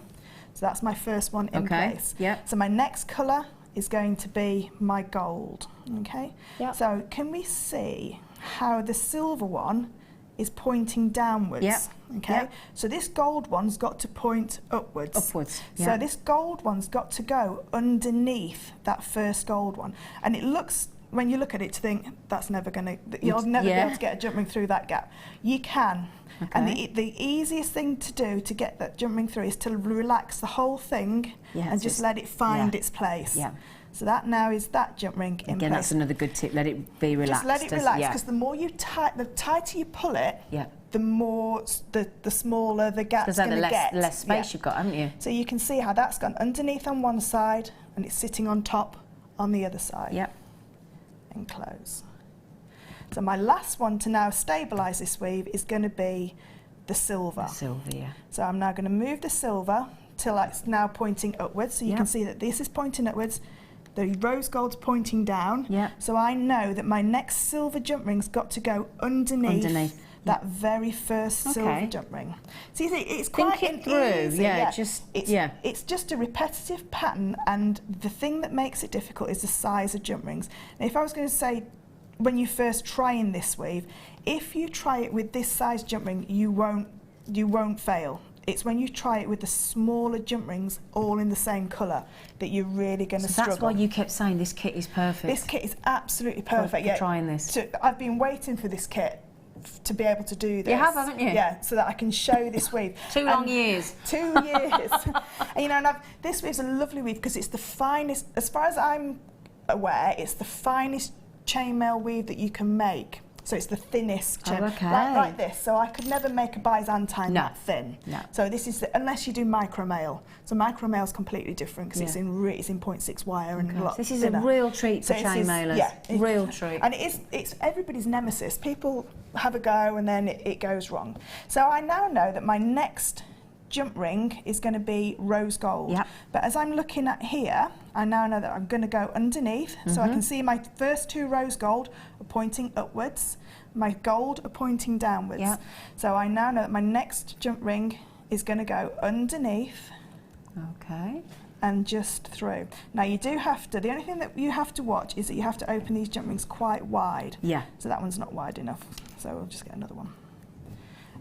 So that's my first one in place. Yep. So my next colour is going to be my gold. Okay. Yep. So can we see how the silver one is pointing downwards? Yep. Okay. Yep. So this gold one's got to point upwards. Upwards. So Yep. this gold one's got to go underneath that first gold one, and it looks, when you look at it, to think that's never going to, you'll never be able to get a jump ring through that gap. You can. Okay. And the easiest thing to do to get that jump ring through is to relax the whole thing and just let it find its place. Yeah. So that now is that jump ring in place. Again, that's another good tip. Let it be relaxed. Just let it relax, because the more you the tighter you pull it, the more the smaller the gap's going to get. The less space you've got, haven't you? So you can see how that's gone underneath on one side and it's sitting on top on the other side. Yep. And close. So my last one to now stabilise this weave is going to be the silver. The silver, yeah. So I'm now going to move the silver till it's now pointing upwards. So you can see that this is pointing upwards. The rose gold's pointing down. Yeah. So I know that my next silver jump ring's got to go underneath that very first silver jump ring. So you see, it's quite easy. It's just a repetitive pattern, and the thing that makes it difficult is the size of jump rings. Now, if I was going to say, when you first trying this weave, if you try it with this size jump ring, you won't fail. It's when you try it with the smaller jump rings all in the same colour that you're really going to struggle. That's why you kept saying this kit is perfect. This kit is absolutely perfect. For trying this. So I've been waiting for this kit to be able to do this. You have, haven't you? Yeah, so that I can show this weave. 2 long years. 2 years. And, you know, and this weave's a lovely weave because it's the finest, as far as I'm aware, it's the finest chainmail weave that you can make. So it's the thinnest chain, like this. So I could never make a Byzantine that thin. No. So this is unless you do micromail. So micromail is completely different because it's in 0.6 wire and a lot This is thinner. a real treat for chainmailers. Real treat. And it's everybody's nemesis. People have a go and then it goes wrong. So I now know that my next jump ring is going to be rose gold. Yep. But as I'm looking at here, I now know that I'm going to go underneath. So I can see my first 2 rose gold are pointing upwards. My gold are pointing downwards. Yep. So I now know that my next jump ring is going to go underneath. Okay. And just through. Now you do have to, the only thing that you have to watch is that you have to open these jump rings quite wide. Yeah. So that one's not wide enough. So we'll just get another one.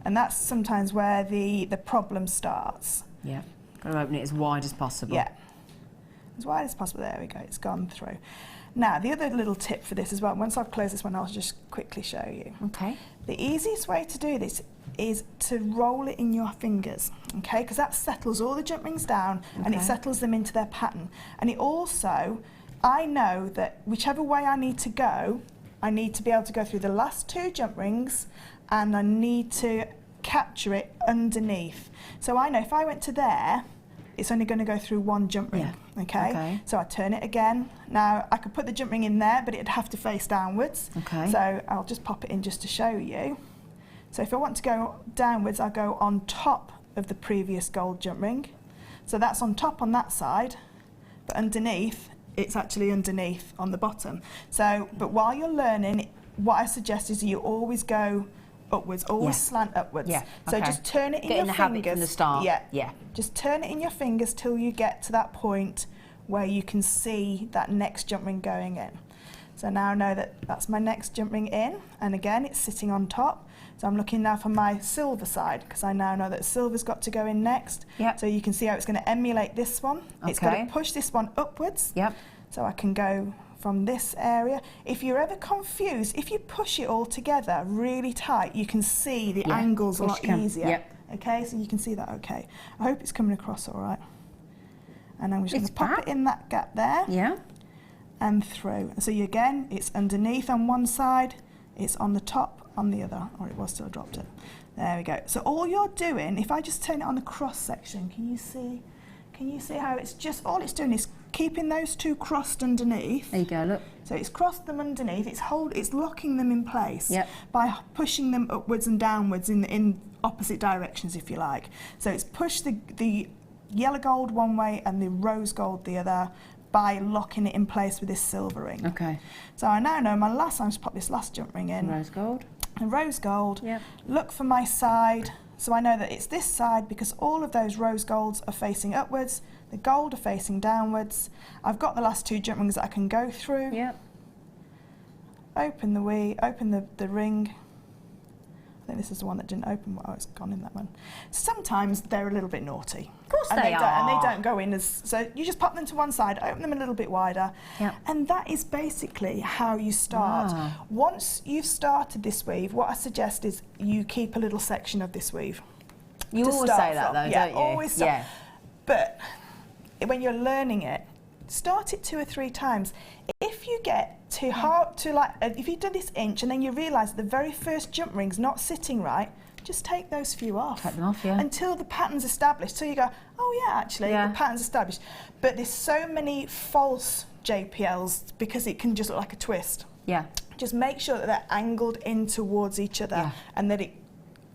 And that's sometimes where the problem starts. Yeah, got to open it as wide as possible. Yeah, as wide as possible. There we go, it's gone through. Now, the other little tip for this as well, once I've closed this one, I'll just quickly show you. Okay. The easiest way to do this is to roll it in your fingers, okay? Because that settles all the jump rings down and it settles them into their pattern. And it also, I know that whichever way I need to go, I need to be able to go through the last 2 jump rings and I need to capture it underneath. So I know if I went to there, it's only going to go through 1 jump ring, okay? So I turn it again. Now, I could put the jump ring in there, but it'd have to face downwards. Okay. So I'll just pop it in just to show you. So if I want to go downwards, I'll go on top of the previous gold jump ring. So that's on top on that side, but underneath, it's actually underneath on the bottom. So, but while you're learning, what I suggest is you always go upwards, always slant upwards. Yeah. So just turn it in your fingers. Get in the habit from the start. Yeah. Just turn it in your fingers till you get to that point where you can see that next jump ring going in. So now I know that that's my next jump ring in, and again it's sitting on top. So I'm looking now for my silver side because I now know that silver's got to go in next. Yep. So you can see how it's going to emulate this one. It's going to push this one upwards. Yep. So I can go from this area. If you're ever confused, if you push it all together really tight, you can see the angles a lot easier. Yep. Okay, so you can see that okay. I hope it's coming across all right. And I'm just going to pop it in that gap there. Yeah. And through. So again, it's underneath on one side, it's on the top on the other, or it was till I dropped it. There we go. So all you're doing, if I just turn it on the cross section, can you see how it's just, all it's doing is keeping those 2 crossed underneath. There you go, look. So it's crossed them underneath, it's locking them in place by pushing them upwards and downwards in opposite directions, if you like. So it's pushed the yellow gold one way and the rose gold the other, by locking it in place with this silver ring. Okay. So I now know my last, I'm just pop this last jump ring in. Rose gold. And rose gold. Yep. Look for my side. So I know that it's this side because all of those rose golds are facing upwards, the gold are facing downwards. I've got the last 2 jump rings that I can go through. Yep. Open the ring. I think this is the one that didn't open. Oh, it's gone in that one. Sometimes they're a little bit naughty. Of course they are. And they don't go in as... So you just pop them to one side, open them a little bit wider. Yep. And that is basically how you start. Wow. Once you've started this weave, what I suggest is you keep a little section of this weave. You always say that though, don't you? Always start. Yeah. But when you're learning it, start it 2 or 3 times. If you get too hard to like, if you do this inch and then you realise the very first jump ring's not sitting right, just take those few off. Take them off, yeah. Until the pattern's established. So you go, oh yeah, actually, the pattern's established. But there's so many false JPLs because it can just look like a twist. Yeah. Just make sure that they're angled in towards each other and that it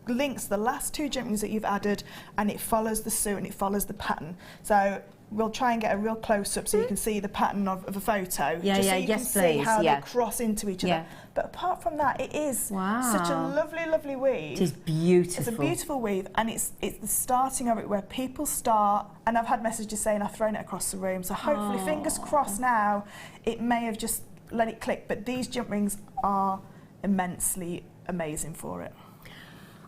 links the last 2 jump rings that you've added and it follows the suit and it follows the pattern. So we'll try and get a real close-up so you can see the pattern of a photo. Yeah, just so you can see how they cross into each other. Yeah. But apart from that, it is such a lovely, lovely weave. It is beautiful. It's a beautiful weave, and it's the starting of it where people start, and I've had messages saying I've thrown it across the room, so hopefully, fingers crossed now, it may have just let it click, but these jump rings are immensely amazing for it.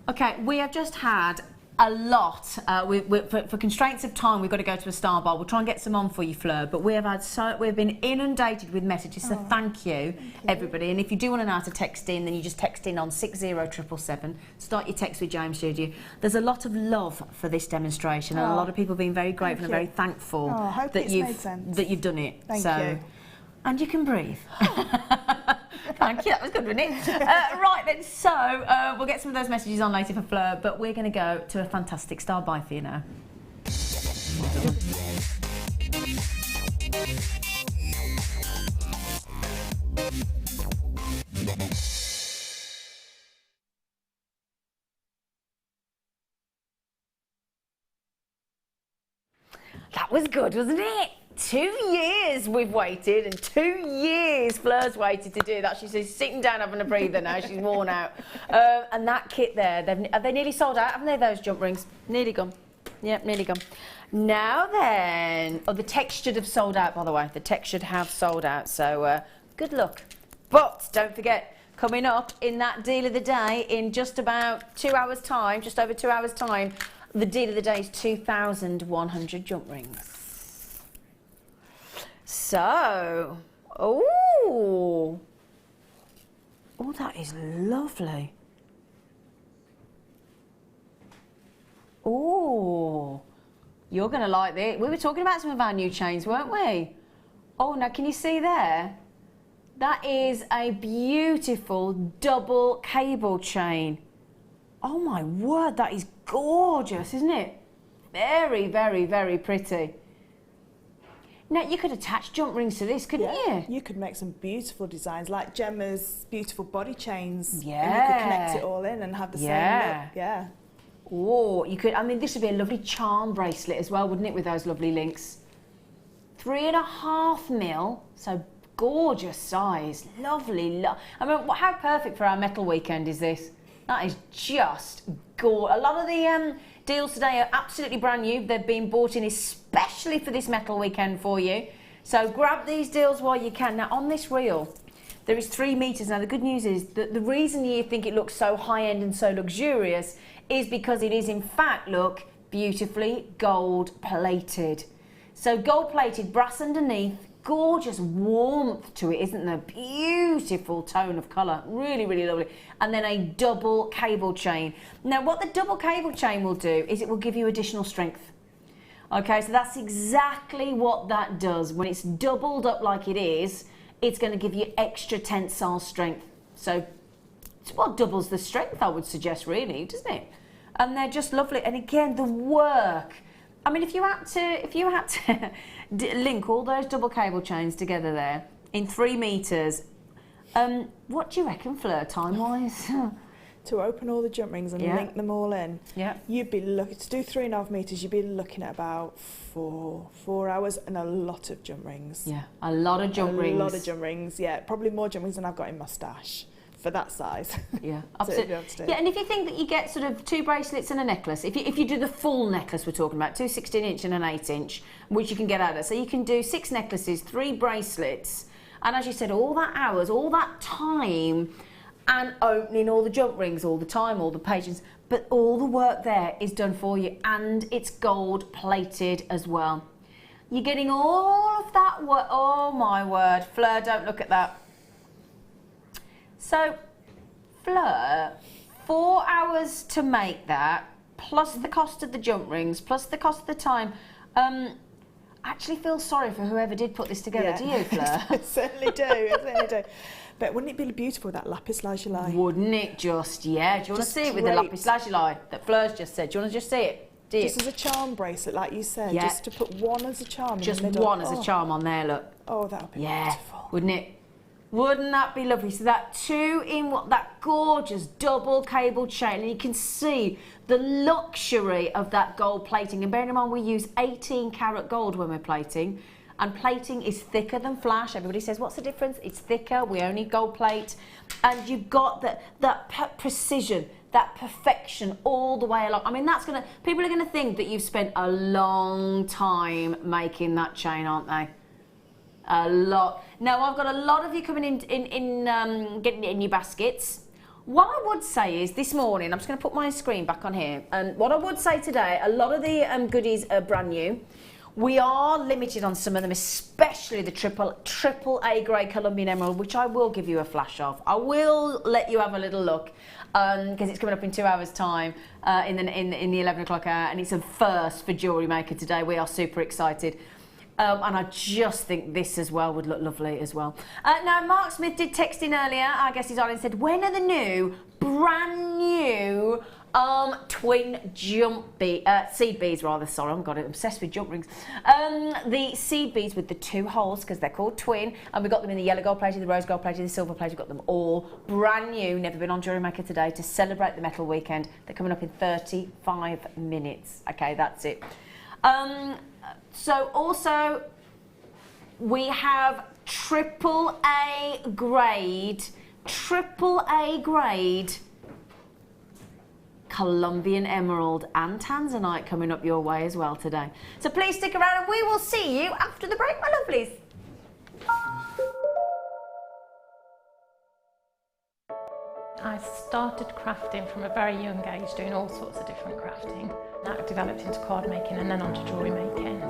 Okay, we have just had a lot. For constraints of time, we've got to go to a star bar. We'll try and get some on for you, Fleur. But we've been inundated with messages. So thank you, everybody. And if you do want to know how to text in, then you just text in on 60777. Start your text with James Studio. There's a lot of love for this demonstration, and a lot of people being very grateful and very thankful that you've done it. Thank you. And you can breathe. Thank you, that was good, wasn't it? Right then, so we'll get some of those messages on later for Fleur, but we're going to go to a fantastic star by for you now. That was good, wasn't it? 2 years we've waited, and 2 years Fleur's waited to do that. She's sitting down having a breather now. She's worn out. And that kit there, are they nearly sold out, haven't they, those jump rings? Nearly gone. Yep, nearly gone. Now then, the textured have sold out, by the way. The textured have sold out, so good luck. But don't forget, coming up in that deal of the day in just about 2 hours' time, just over 2 hours' time, the deal of the day is 2,100 jump rings. So, oh, that is lovely. Oh, you're going to like this. We were talking about some of our new chains, weren't we? Oh, now can you see there? That is a beautiful double cable chain. Oh my word, that is gorgeous, isn't it? Very, very, very pretty. Now, you could attach jump rings to this, couldn't you? You could make some beautiful designs, like Gemma's beautiful body chains. Yeah. And you could connect it all in and have the same look. Yeah. Oh, you could, I mean, this would be a lovely charm bracelet as well, wouldn't it, with those lovely links? 3.5 mil, so gorgeous size. Lovely. I mean, how perfect for our metal weekend is this? That is just gorgeous. A lot of the deals today are absolutely brand new. They've been bought in especially for this metal weekend for you. So grab these deals while you can. Now on this reel, there is 3 meters. Now the good news is that the reason you think it looks so high-end and so luxurious is because it is in fact, look, beautifully gold plated. So gold plated, brass underneath, gorgeous warmth to it, isn't there? Beautiful tone of colour, really, really lovely. And then a double cable chain. Now what the double cable chain will do is it will give you additional strength. Okay, so that's exactly what that does. When it's doubled up like it is, it's going to give you extra tensile strength. So it's what doubles the strength, I would suggest, really, doesn't it? And they're just lovely. And again, the work. I mean, if you had to link all those double cable chains together there in 3 meters, what do you reckon, Fleur, time-wise? to open all the jump rings and link them all in, you'd be looking to do 3.5 meters. You'd be looking at about 4 hours and a lot of jump rings. Yeah, a lot of jump rings. A lot of jump rings. Yeah, probably more jump rings than I've got in my stash for that size. Yeah, absolutely. Yeah, and if you think that you get sort of 2 bracelets and a necklace, if you do the full necklace we're talking about, 2 16-inch and an 8-inch, which you can get out of, so you can do 6 necklaces, 3 bracelets, and as you said, all that hours, all that time, and opening all the jump rings all the time, all the patience, but all the work there is done for you, and it's gold plated as well. You're getting all of that work. Oh my word, Fleur, don't look at that. So, Fleur, 4 hours to make that, plus the cost of the jump rings, plus the cost of the time. I actually feel sorry for whoever did put this together. Do you, Fleur? I certainly do. I certainly do. But wouldn't it be beautiful, that lapis lazuli? Wouldn't it just? Yeah. Do you want to see it with the lapis lazuli that Fleur's just said? Do you want to just see it? Just as a charm bracelet, like you said. Yeah. Just to put one as a charm. Just one as a charm on there. Look. Oh, that would be beautiful. Wouldn't it? Wouldn't that be lovely? So that 2-in-1, that gorgeous double cable chain, and you can see the luxury of that gold plating. And bearing in mind, we use 18-carat gold when we're plating, and plating is thicker than flash. Everybody says, what's the difference? It's thicker. We only gold plate, and you've got that precision, that perfection all the way along. I mean, people are gonna think that you've spent a long time making that chain, aren't they? A lot. Now, I've got a lot of you coming in getting it in your baskets. What I would say is this morning, I'm just going to put my screen back on here, and what I would say today, a lot of the goodies are brand new. We are limited on some of them, especially the triple A grade Colombian emerald, which I will give you a flash of. I will let you have a little look because it's coming up in 2 hours' time in the 11 o'clock hour, and it's a first for JewelleryMaker today. We are super excited. And I just think this as well would look lovely as well. Now, Mark Smith did text in earlier, I guess he's on, and said, when are the new, brand new twin seed beads, rather, sorry, I've got obsessed with jump rings. The seed beads with the 2 holes, because they're called twin, and we've got them in the yellow gold plated, the rose gold plated, the silver plated, we've got them all brand new, never been on JewelleryMaker today, to celebrate the metal weekend. They're coming up in 35 minutes. Okay, that's it. So also we have triple A grade Colombian emerald and tanzanite coming up your way as well today. So please stick around and we will see you after the break, my lovelies. I started crafting from a very young age, doing all sorts of different crafting. That developed into card making and then onto jewellery making.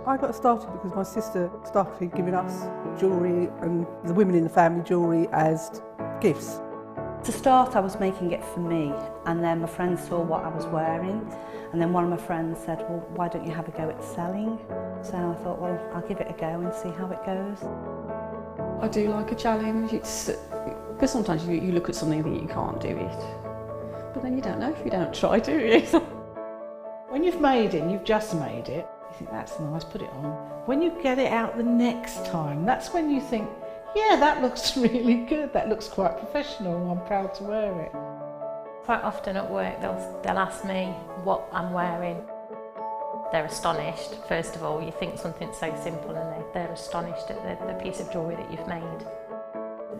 I got started because my sister started giving us jewellery and the women in the family jewellery as gifts. To start, I was making it for me, and then my friends saw what I was wearing, and then one of my friends said, well, why don't you have a go at selling? So I thought, well, I'll give it a go and see how it goes. I do like a challenge. Because sometimes you look at something and think you can't do it, but then you don't know if you don't try, do you? When you've made it and you've just made it, you think that's nice, put it on. When you get it out the next time, that's when you think, yeah, that looks really good, that looks quite professional, I'm proud to wear it. Quite often at work they'll ask me what I'm wearing. They're astonished. First of all, you think something so simple and they're astonished at the piece of jewellery that you've made.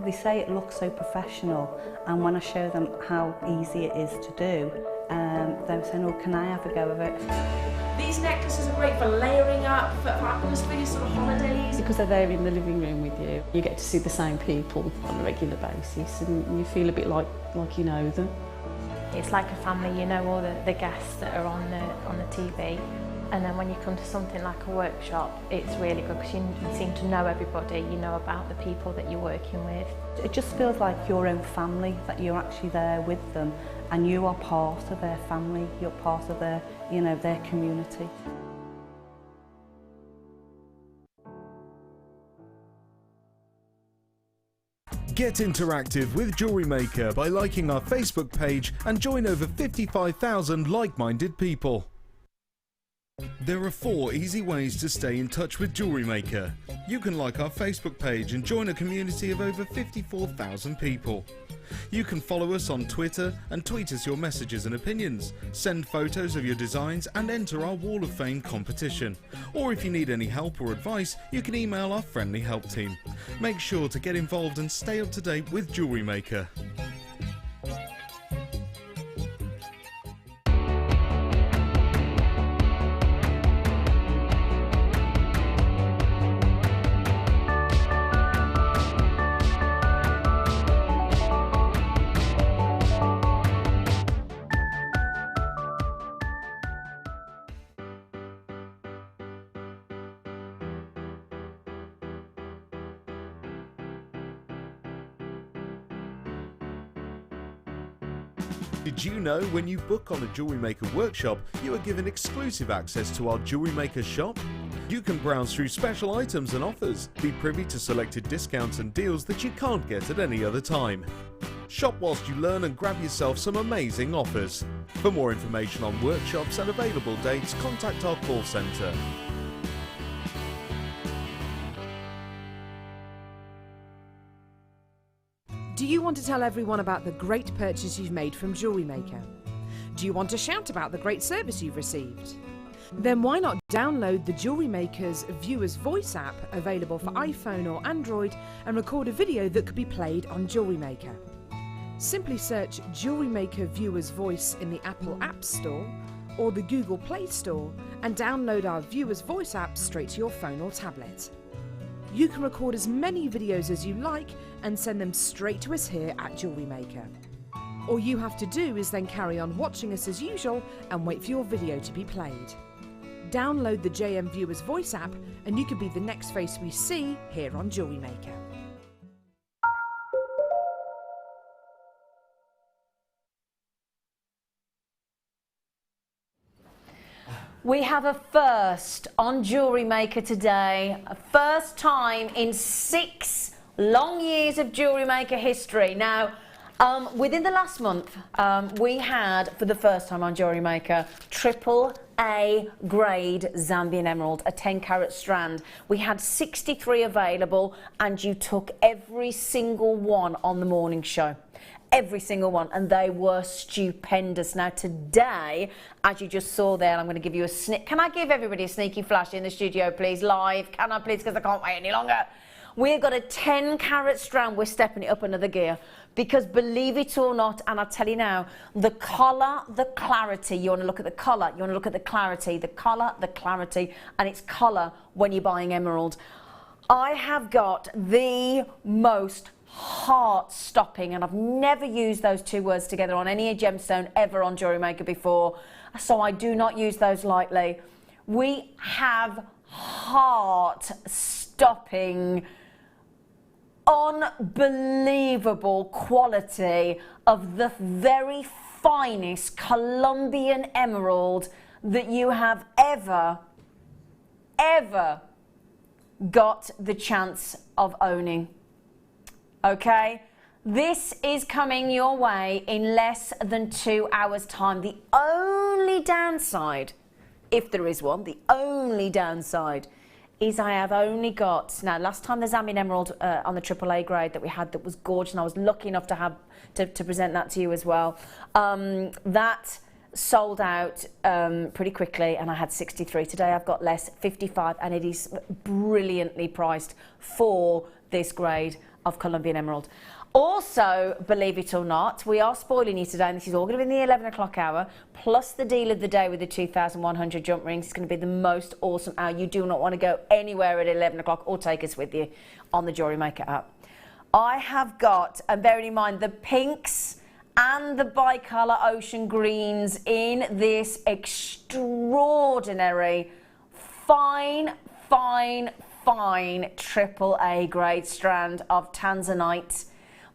They say it looks so professional, and when I show them how easy it is to do, they're saying, oh, can I have a go of it? These necklaces are great for layering up, for atmosphere, sort of holidays. Because they're there in the living room with you. You get to see the same people on a regular basis and you feel a bit like you know them. It's like a family, you know all the guests that are on the TV. And then when you come to something like a workshop, it's really good because you seem to know everybody, you know about the people that you're working with. It just feels like your own family, that you're actually there with them and you are part of their family, you're part of their, their community. Get interactive with JewelleryMaker by liking our Facebook page and join over 55,000 like-minded people. There are 4 easy ways to stay in touch with JewelleryMaker. You can like our Facebook page and join a community of over 54,000 people. You can follow us on Twitter and tweet us your messages and opinions, send photos of your designs and enter our Wall of Fame competition. Or if you need any help or advice, you can email our friendly help team. Make sure to get involved and stay up to date with Jewellery Maker. Did you know when you book on a Jewellery Maker workshop, you are given exclusive access to our Jewellery Maker shop? You can browse through special items and offers, be privy to selected discounts and deals that you can't get at any other time. Shop whilst you learn and grab yourself some amazing offers. For more information on workshops and available dates, contact our call centre. Do you want to tell everyone about the great purchase you've made from Jewellery Maker? Do you want to shout about the great service you've received? Then why not download the Jewellery Maker's Viewer's Voice app, available for iPhone or Android, and record a video that could be played on Jewellery Maker. Simply search Jewellery Maker Viewer's Voice in the Apple App Store or the Google Play Store and download our Viewer's Voice app straight to your phone or tablet. You can record as many videos as you like and send them straight to us here at Jewellery Maker. All you have to do is then carry on watching us as usual and wait for your video to be played. Download the JM Viewer's Voice app and you could be the next face we see here on Jewellery Maker. We have a first on Jewellery Maker today, a first time in 6 long years of Jewellery Maker history. Now, within the last month, we had, for the first time on Jewellery Maker, AAA grade Zambian emerald, a 10-carat strand. We had 63 available and you took every single one on the morning show. Every single one, and they were stupendous. Now today, as you just saw there, I'm going to give you a sneak. Can I give everybody a sneaky flash in the studio, please, live? Can I, please, because I can't wait any longer. We've got a 10-carat strand. We're stepping it up another gear because, believe it or not, and I tell you now, the colour, the clarity. You want to look at the colour. You want to look at the clarity. The colour, the clarity, and it's colour when you're buying emerald. I have got the most heart-stopping, and I've never used those two words together on any gemstone ever on Jewellery Maker before, so I do not use those lightly. We have heart-stopping, unbelievable quality of the very finest Colombian emerald that you have ever got the chance of owning. Okay, this is coming your way in less than 2 hours' time. The only downside, if there is one, the only downside is I have only got, now last time the Zambian emerald on the AAA grade that we had that was gorgeous, and I was lucky enough to have to present that to you as well, that sold out pretty quickly, and I had 63. Today I've got less, 55, and it is brilliantly priced for this grade of Colombian emerald. Also, believe it or not, we are spoiling you today, and this is all going to be in the 11 o'clock hour, plus the deal of the day with the 2,100 jump rings. It's going to be the most awesome hour. You do not want to go anywhere at 11 o'clock or take us with you on the Jewellery Maker app. I have got, and bearing in mind, the pinks and the bicolour ocean greens in this extraordinary, fine AAA grade strand of tanzanite.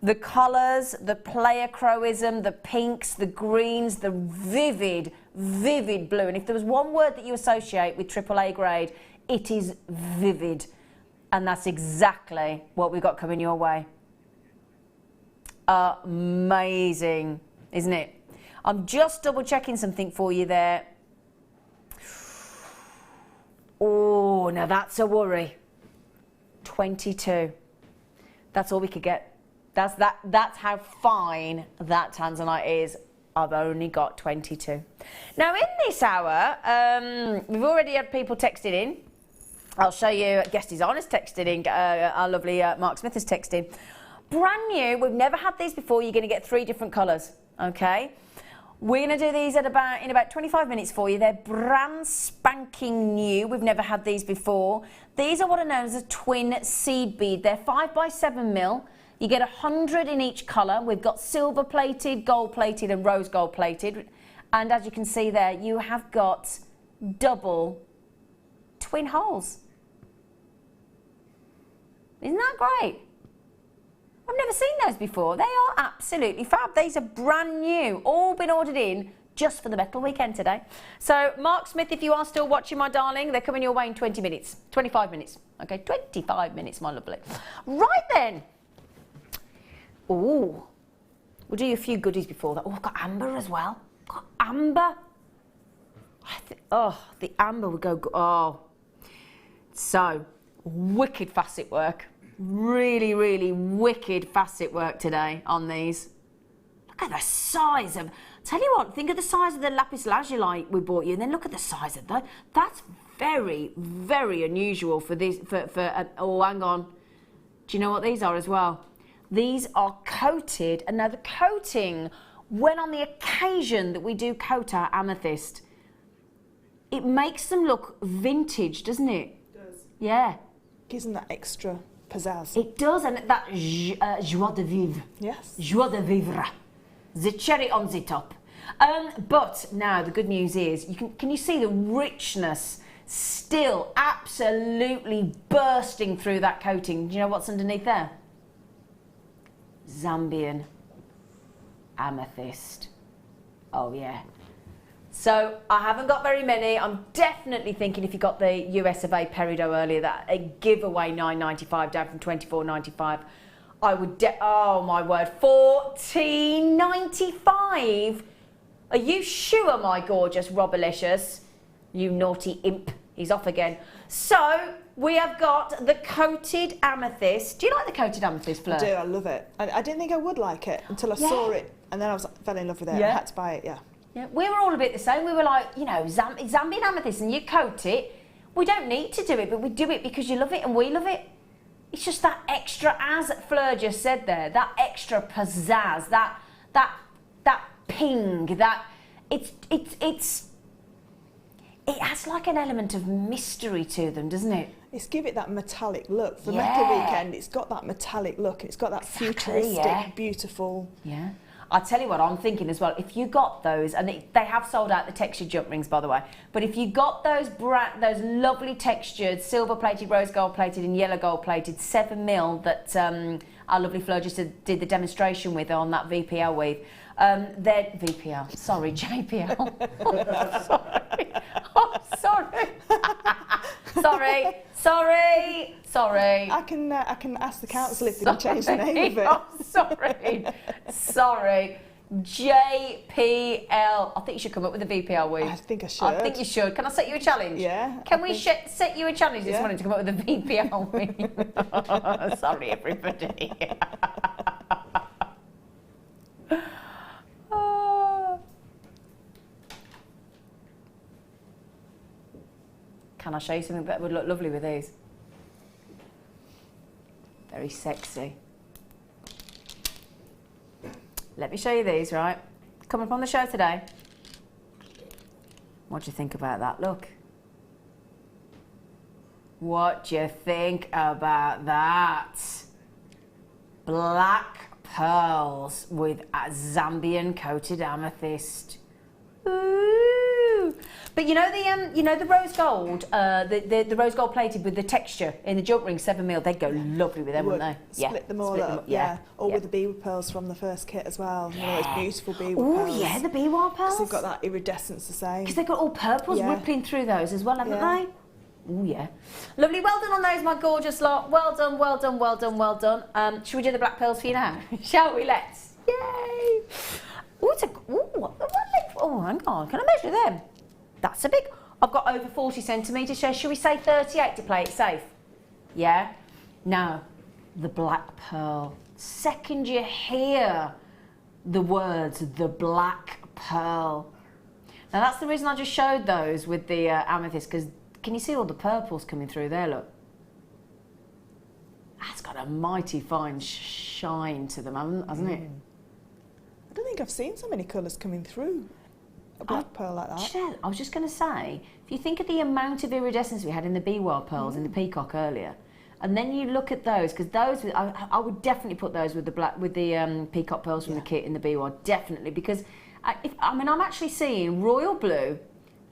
The colours, the pleochroism, the pinks, the greens, the vivid blue. And if there was one word that you associate with AAA grade, it is vivid. And that's exactly what we've got coming your way. Amazing, isn't it? I'm just double checking something for you there. Oh, now that's a worry. 22. That's all we could get. That's how fine that tanzanite is. I've only got 22. Now in this hour, we've already had people texted in. I'll show you, guest designers texted in, our lovely Mark Smith has texted in. Brand new, we've never had these before. You're going to get 3 different colours, okay? We're going to do these in about 25 minutes for you. They're brand spanking new. We've never had these before. These are what are known as a twin seed bead. They're 5x7mm. You get 100 in each colour. We've got silver plated, gold plated and rose gold plated. And as you can see there, you have got double twin holes. Isn't that great? I've never seen those before. They are absolutely fab. These are brand new, all been ordered in just for the metal weekend today. So Mark Smith, if you are still watching, my darling, they're coming your way in 20 minutes, 25 minutes. Okay, 25 minutes, my lovely. Right then. Oh, we'll do you a few goodies before that. Oh, I've got amber as well. Got amber. Oh, the amber would go. Oh, so wicked facet work. Really, really wicked facet work today on these. Look at the size of. Tell you what, think of the size of the lapis lazuli we bought you, and then look at the size of that. That's very, very unusual for these. Oh, hang on. Do you know what these are as well? These are coated, and now the coating, when on the occasion that we do coat our amethyst, it makes them look vintage, doesn't it? It does. Yeah. Gives them that extra pizzazz. It does, and that joie de vivre. Yes. Joie de vivre. The cherry on the top. But now the good news is, can you see the richness still absolutely bursting through that coating? Do you know what's underneath there? Zambian amethyst. Oh yeah. So I haven't got very many. I'm definitely thinking if you got the US of A Peridot earlier, that a giveaway $9.95 down from $24.95. I would oh my word, $14.95. Are you sure, my gorgeous Robalicious? You naughty imp. He's off again. So we have got the coated amethyst. Do you like the coated amethyst, Fleur? I do. I love it. I didn't think I would like it until I saw it, and then I fell in love with it. Yeah. I had to buy it. Yeah. Yeah, we were all a bit the same. We were like, you know, Zambian amethyst, and you coat it. We don't need to do it, but we do it because you love it and we love it. It's just that extra, as Fleur just said there, that extra pizzazz, that ping, that it has like an element of mystery to them, doesn't it? It's give it that metallic look. For Metal Weekend, it's got that metallic look. It's got that futuristic, beautiful. Yeah. I'll tell you what I'm thinking as well. If you got those, and they have sold out the textured jump rings, by the way, but if you got those lovely textured, silver plated, rose gold plated, and yellow gold plated 7mm that our lovely Fleur just did the demonstration with on that VPL weave, they're VPL. Sorry, JPL. Oh, sorry. Sorry. I can ask the council if they can change the name of it. Oh, sorry. JPL. I think you should come up with a VPL weave. I think I should. I think you should. Can I set you a challenge? Yeah. Can we set you a challenge this morning to come up with a VPL weave? Sorry, everybody. Can I show you something that would look lovely with these? Very sexy. Let me show you these, right? Coming up on the show today. What do you think about that look? What do you think about that? Black pearls with a Zambian coated amethyst. Ooh. But you know the rose gold, the rose gold plated with the texture in the jump ring 7mm, they'd go lovely with them, wouldn't they? Split them all up, yeah. Or with the beewood pearls from the first kit as well. You know, those beautiful beewood pearls. Oh yeah, the beewood pearls. They've got that iridescence the same. Because they've got all purples rippling through those as well, haven't they? Oh yeah. Lovely, well done on those, my gorgeous lot. Well done. Should we do the black pearls for you now? Shall we? Let's. Yay! Oh, hang on. Can I measure them? That's a big. I've got over 40 centimetres. So should we say 38 to play it safe? Yeah. Now, the black pearl. Second you hear the words, the black pearl. Now that's the reason I just showed those with the amethyst, because can you see all the purples coming through there, look? That's got a mighty fine shine to them, hasn't it? I don't think I've seen so many colours coming through a black pearl like that. You know, I was just going to say, if you think of the amount of iridescence we had in the bee wild pearls in the peacock earlier, and then you look at those, because those, I would definitely put those with the peacock pearls from the kit in the bee wild, definitely, because I'm actually seeing royal blue,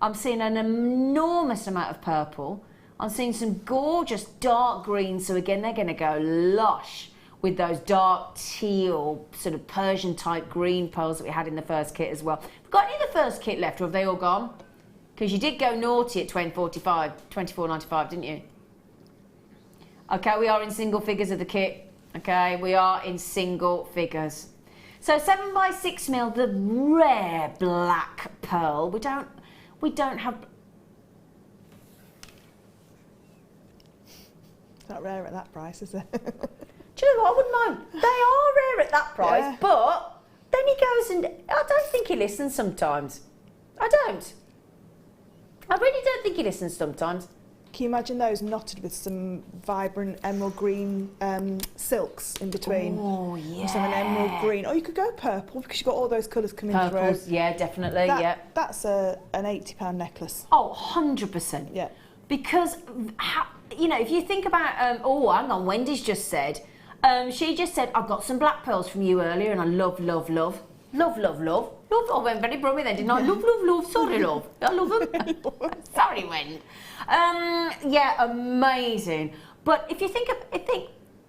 I'm seeing an enormous amount of purple, I'm seeing some gorgeous dark greens, so again they're going to go lush with those dark teal, sort of Persian type green pearls that we had in the first kit as well. Have you got any of the first kit left, or have they all gone? Because you did go naughty at $24.95, didn't you? Okay, we are in single figures of the kit. Okay, we are in single figures. So 7x6mm, the rare black pearl. We don't have. It's not rare at that price, is it? Do you know what? I wouldn't mind. They are rare at that price, but then he goes and I don't think he listens sometimes. I don't. I really don't think he listens sometimes. Can you imagine those knotted with some vibrant emerald green silks in between? Oh, yeah. Some emerald green. Or you could go purple because you've got all those colours coming through. Purples, yeah, definitely, yeah. That's an £80 necklace. Oh, 100%. Yeah. Because, you know, if you think about, oh, hang on, Wendy's just said, she just said, I got some black pearls from you earlier and I love, love, love. Love, love, love. Love, I went very brummy then, didn't I? Love, love, love. Sorry, love. I love them. Sorry, Wen. Yeah, amazing. But if you think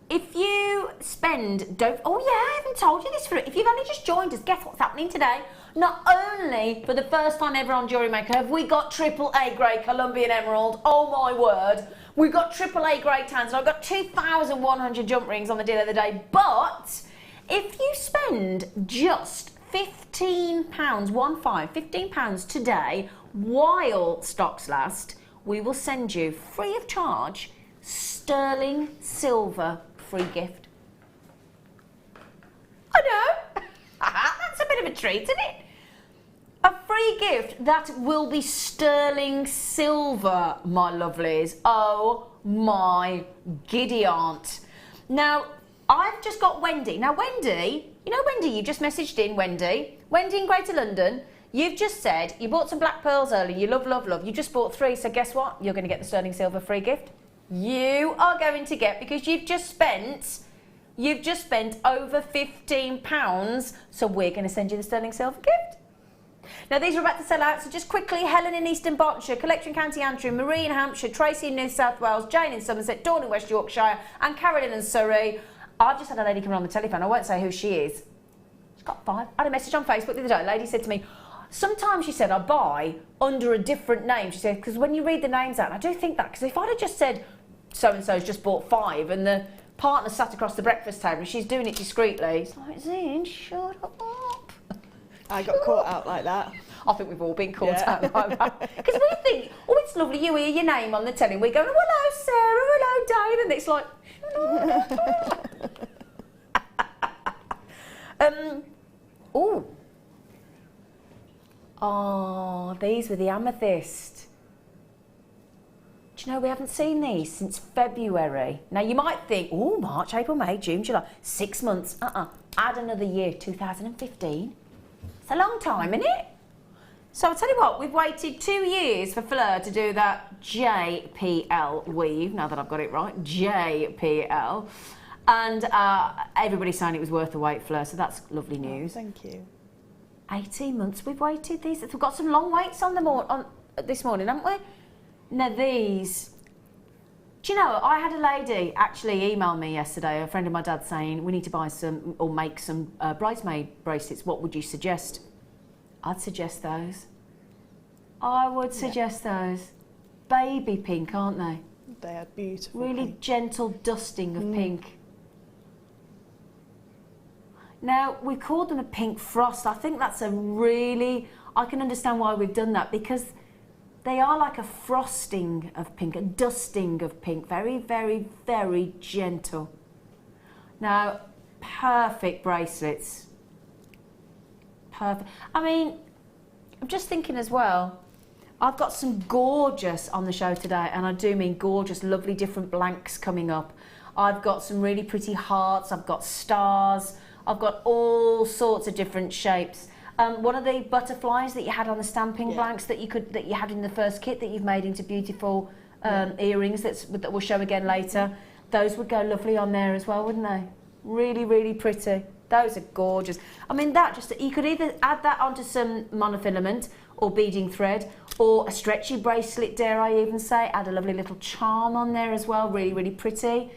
if you spend, oh yeah, I haven't told you this, if you've only just joined us, guess what's happening today? Not only for the first time ever on JewelleryMaker have we got AAA grade Colombian emerald, oh my word, we've got AAA grade tans, and I've got 2,100 jump rings on the deal of the day, but if you spend just £15, £15 today, while stocks last, we will send you, free of charge, sterling silver free gift. I know, that's a bit of a treat, isn't it? A free gift that will be sterling silver, my lovelies. Oh my giddy aunt. Now, I've just got Wendy. Now, Wendy, you know Wendy, you just messaged in, Wendy. Wendy in Greater London, you've just said you bought some black pearls earlier, you love, love, love. You just bought 3, so guess what? You're going to get the sterling silver free gift. You are going to get, because you've just spent over £15, so we're going to send you the sterling silver gift. Now, these are about to sell out, so just quickly, Helen in East Berkshire, Collection County Antrim, Marie in Hampshire, Tracy in New South Wales, Jane in Somerset, Dawn in West Yorkshire, and Carolyn in Surrey. I've just had a lady come on the telephone, I won't say who she is. She's got 5. I had a message on Facebook the other day, a lady said to me, sometimes, she said, I buy under a different name. She said, because when you read the names out, and I do think that, because if I'd have just said, so-and-so's just bought 5, and the partner sat across the breakfast table, and she's doing it discreetly, it's like, Zane, shut up. I got caught out like that. I think we've all been caught out like that. Because we think, oh, it's lovely, you hear your name on the telly, and we go, oh, hello, Sarah, hello, Dave, and it's like, oh, these were the amethyst. Do you know, we haven't seen these since February. Now, you might think, oh, March, April, May, June, July, 6 months. Add another year, 2015. It's a long time, isn't it? So I'll tell you what, we've waited 2 years for Fleur to do that JPL weave, now that I've got it right, JPL. And everybody's saying it was worth the wait, Fleur, so that's lovely news. Oh, thank you. 18 months we've waited these. We've got some long waits on this morning, haven't we? Now these, do you know, I had a lady actually email me yesterday, a friend of my dad's, saying we need to buy some or make some bridesmaid bracelets. What would you suggest? I'd suggest those. I would suggest those. Baby pink, aren't they? They are beautiful. Really pink. Gentle dusting of pink. Now, we called them a pink frost. I think that's a really, I can understand why we've done that, because they are like a frosting of pink, a dusting of pink. Very, very, very gentle. Now, perfect bracelets. Perfect. I mean, I'm just thinking as well, I've got some gorgeous on the show today, and I do mean gorgeous, lovely different blanks coming up. I've got some really pretty hearts, I've got stars, I've got all sorts of different shapes. One of the butterflies that you had on the stamping blanks that you had in the first kit that you've made into beautiful earrings that we'll show again later, those would go lovely on there as well, wouldn't they? Really, really pretty. Those are gorgeous. I mean, you could either add that onto some monofilament or beading thread, or a stretchy bracelet, dare I even say. Add a lovely little charm on there as well. Really, really pretty.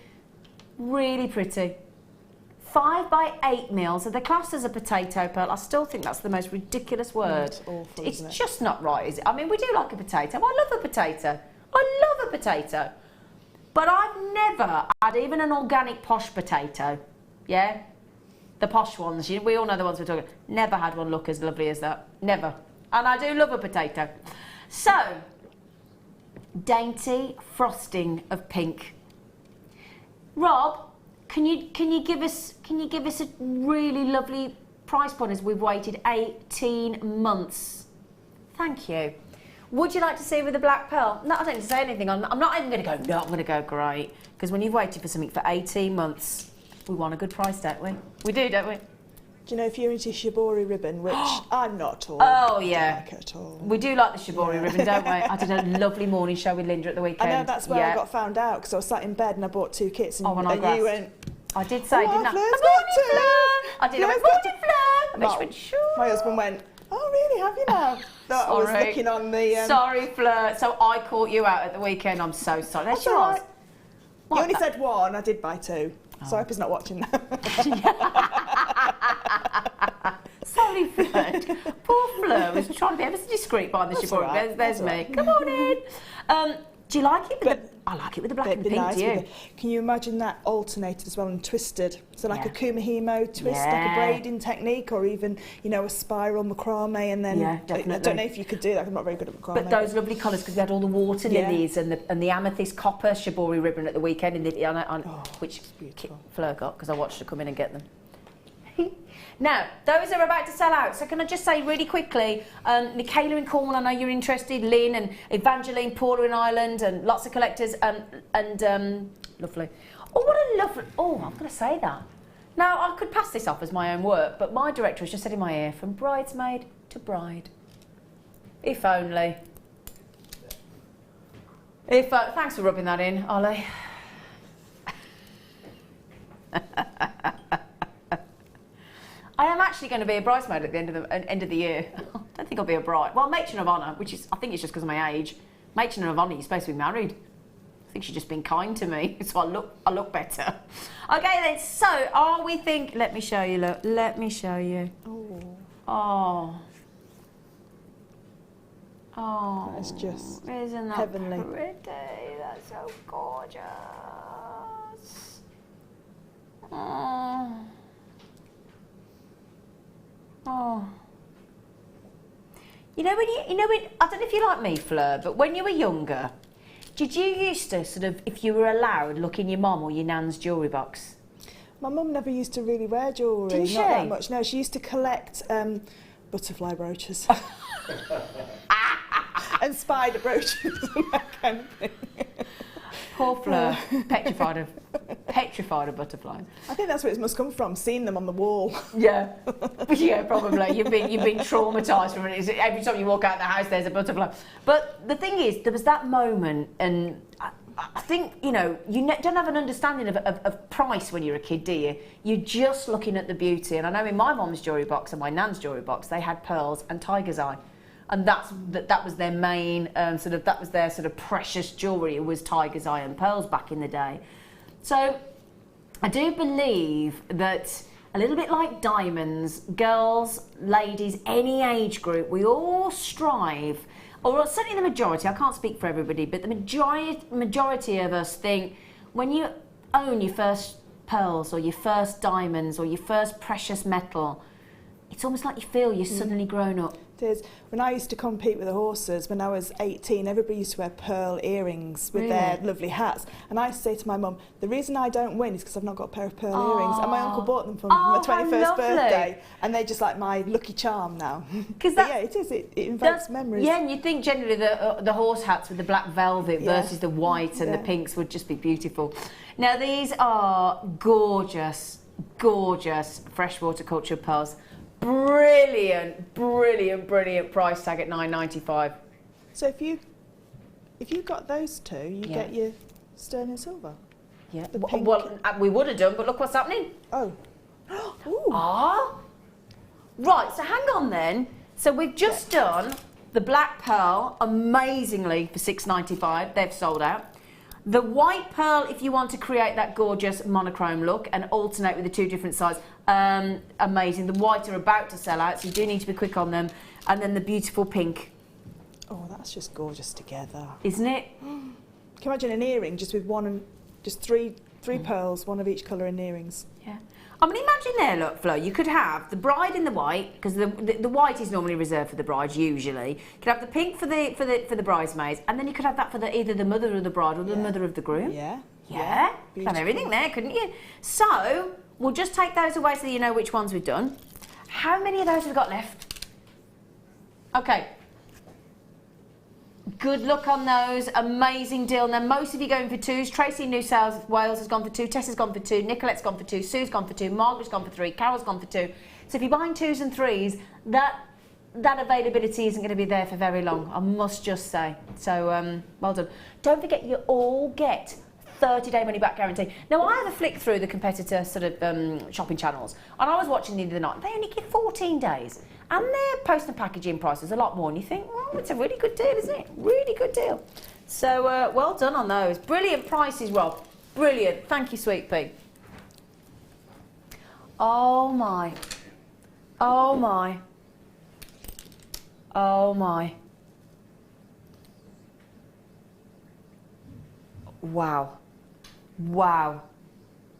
Really pretty. 5 by 8 mils. So they're classed as a potato pearl. I still think that's the most ridiculous word. It's awful, it's isn't it? just not right, is it? I mean, we do like a potato. I love a potato. I love a potato. But I've never had even an organic posh potato. Yeah? The posh ones. We all know the ones we're talking about. Never had one look as lovely as that. Never. And I do love a potato. So, dainty frosting of pink. Rob, can you give us a really lovely price point as we've waited 18 months? Thank you. Would you like to see with the black pearl? No, I don't need to say anything. I'm not even going to go, no, I'm going to go great. Because when you've waited for something for 18 months, we want a good price, don't we? We do, don't we? Do you know, if you're into shibori ribbon, which I'm not at all. Oh, yeah. Like it at all. We do like the shibori ribbon, don't we? I did a lovely morning show with Linda at the weekend. I know, that's where I got found out, because I was sat in bed and I bought 2 kits, and, you went... I did say, didn't I? Fleur's I did. I went, morning, Fleur. And she went, sure. My husband went, oh, really, have you now? I was looking on the... Sorry, Fleur. So I caught you out at the weekend. I'm so sorry. That's yours. Right. You only said 1, I did buy 2. So I hope he's not watching that. Sorry, Fleur. Poor Fleur was trying to be ever so discreet behind the shibori. Right. There's me. Right. Come on in. Do you like it? I like it with the black and pink, nice, do you? Can you imagine that alternated as well and twisted? So like a kumihimo twist, like a braiding technique, or even, you know, a spiral macrame, and then... Yeah, definitely. I don't know if you could do that. I'm not very good at macrame. But those lovely colours, because we had all the water lilies and the amethyst copper shibori ribbon at the weekend, which Fleur got, because I watched her come in and get them. Now, those are about to sell out, so can I just say really quickly, Michaela in Cornwall, I know you're interested, Lynn and Evangeline, Paula in Ireland, and lots of collectors, and lovely. Oh, what a lovely, I'm going to say that. Now, I could pass this off as my own work, but my director has just said in my ear, from bridesmaid to bride. If only. Thanks for rubbing that in, Ollie. I am actually going to be a bridesmaid at the end of the year. I don't think I'll be a bride. Well, matron of honour, which is, I think it's just because of my age. Matron of honour, you're supposed to be married. I think she's just been kind to me, so I look better. Okay then, so are we let me show you, look. Let me show you. Oh. That's just isn't that heavenly. Pretty? That's so gorgeous. Oh. You know when I don't know if you're like me, Fleur, but when you were younger, did you used to sort of, if you were allowed, look in your mum or your nan's jewellery box? My mum never used to really wear jewellery. Didn't she? Not that much. No, she used to collect butterfly brooches and spider brooches and that kind of thing. Poor Fleur, petrified of butterflies. I think that's where it must come from, seeing them on the wall. Yeah, yeah, probably. You've been traumatised from it. Every time you walk out the house, there's a butterfly. But the thing is, there was that moment, and I think, you know, you don't have an understanding of price when you're a kid, do you? You're just looking at the beauty. And I know in my mum's jewellery box and my nan's jewellery box, they had pearls and tiger's eye. And that was their main that was their sort of precious jewellery. It was tiger's eye and pearls back in the day. So I do believe that a little bit like diamonds, girls, ladies, any age group, we all strive, or certainly the majority, I can't speak for everybody, but the majority of us think when you own your first pearls or your first diamonds or your first precious metal, it's almost like you feel you're suddenly grown up. It is. When I used to compete with the horses, when I was 18, everybody used to wear pearl earrings with their lovely hats. And I used to say to my mum, the reason I don't win is because I've not got a pair of pearl earrings. And my uncle bought them for me for my 21st birthday. And they're just like my lucky charm now. Because yeah, it is. It invokes memories. Yeah, and you think generally the horse hats with the black velvet versus the white and the pinks would just be beautiful. Now these are gorgeous, gorgeous freshwater cultured pearls. Brilliant, brilliant, brilliant price tag at $9.95. So if you got those two, you get your sterling silver. Yeah. Well, we would have done, but look what's happening. Oh. Right. So hang on then. So we've just done the black pearl amazingly for $6.95. They've sold out. The white pearl, if you want to create that gorgeous monochrome look and alternate with the two different sides, amazing. The white are about to sell out, so you do need to be quick on them. And then the beautiful pink. Oh, that's just gorgeous together. Isn't it? Can you imagine an earring just with just three three pearls, one of each colour in earrings? Yeah. I mean, imagine there, look, Fleur, you could have the bride in the white, because the white is normally reserved for the bride, usually. You could have the pink for the bridesmaids, and then you could have that for either the mother of the bride or the mother of the groom. Yeah. Yeah. You could have everything there, couldn't you? So, we'll just take those away so you know which ones we've done. How many of those have we got left? Okay. Good luck on those. Amazing deal. Now, most of you going for twos. Tracy in New South Wales has gone for two. Tessa's gone for two. Nicolette's gone for two. Sue's gone for two. Margaret's gone for three. Carol's gone for two. So if you're buying twos and threes, that availability isn't going to be there for very long, I must just say. So, well done. Don't forget, you all get 30-day money-back guarantee. Now, I have a flick through the competitor sort of shopping channels, and I was watching the other night. They only give 14 days. And their post and packaging price is a lot more, and you think, well, it's a really good deal, isn't it? Really good deal. So, well done on those. Brilliant prices, Rob. Brilliant. Thank you, Sweet Pea. Oh, my. Oh, my. Oh, my. Wow. Wow.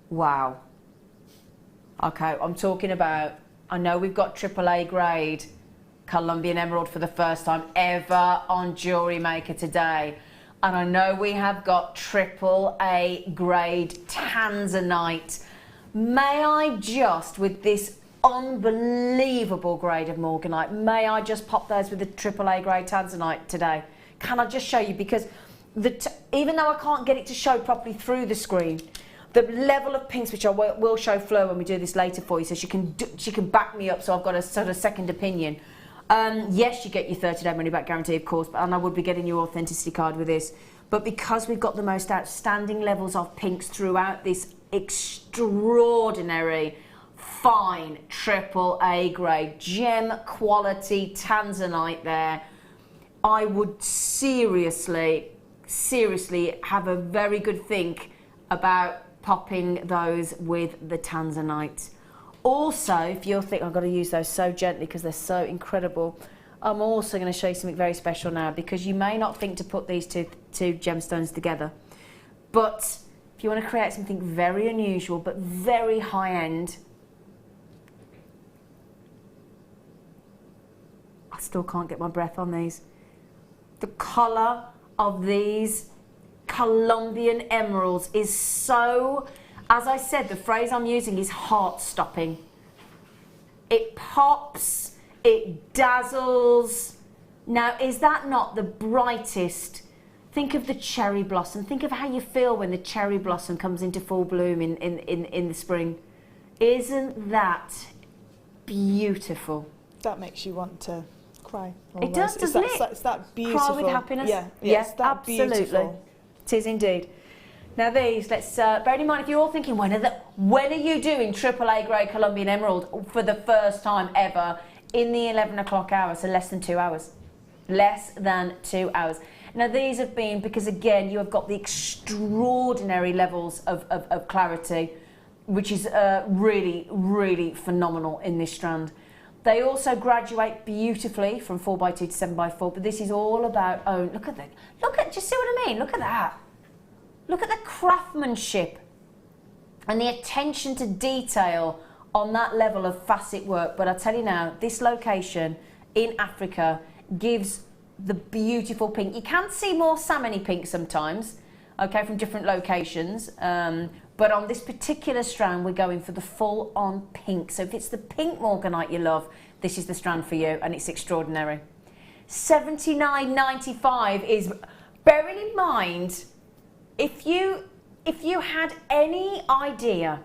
Wow. Okay, I'm talking about... I know we've got AAA grade Colombian emerald for the first time ever on JewelleryMaker today. And I know we have got AAA grade tanzanite. May I just, with this unbelievable grade of morganite, may I just pop those with the AAA grade tanzanite today? Can I just show you? Because even though I can't get it to show properly through the screen, the level of pinks, which I will show Fleur when we do this later for you, so she can back me up, so I've got a sort of second opinion. Yes, you get your 30-day money-back guarantee, of course, and I would be getting your authenticity card with this. But because we've got the most outstanding levels of pinks throughout this extraordinary, fine, AAA grade, gem quality tanzanite there, I would seriously have a very good think about popping those with the tanzanite. Also, if you're thinking, I've got to use those so gently because they're so incredible, I'm also going to show you something very special now, because you may not think to put these two gemstones together, but if you want to create something very unusual but very high-end, I still can't get my breath on these. The colour of these Colombian emeralds is so, as I said, the phrase I'm using is heart-stopping. It pops, it dazzles. Now, is that not the brightest? Think of the cherry blossom. Think of how you feel when the cherry blossom comes into full bloom in the spring. Isn't that beautiful? That makes you want to cry. Almost. It does, doesn't it? It's that beautiful. Cry with happiness? Yeah, yes, absolutely. Beautiful. It is indeed. Now these, let's bear in mind, if you're all thinking, when are you doing AAA grade Colombian emerald for the first time ever? In the 11 o'clock hour, so less than 2 hours. Less than 2 hours. Now these have been, because again, you have got the extraordinary levels of clarity, which is really, really phenomenal in this strand. They also graduate beautifully from 4x2 to 7x4, but this is all about, oh, look at, do you see what I mean? Look at that. Look at the craftsmanship and the attention to detail on that level of facet work. But I tell you now, this location in Africa gives the beautiful pink. You can see more salmony pink sometimes, okay, from different locations. But on this particular strand, we're going for the full-on pink. So if it's the pink morganite you love, this is the strand for you, and it's extraordinary. $79.95 is, bearing in mind, if you had any idea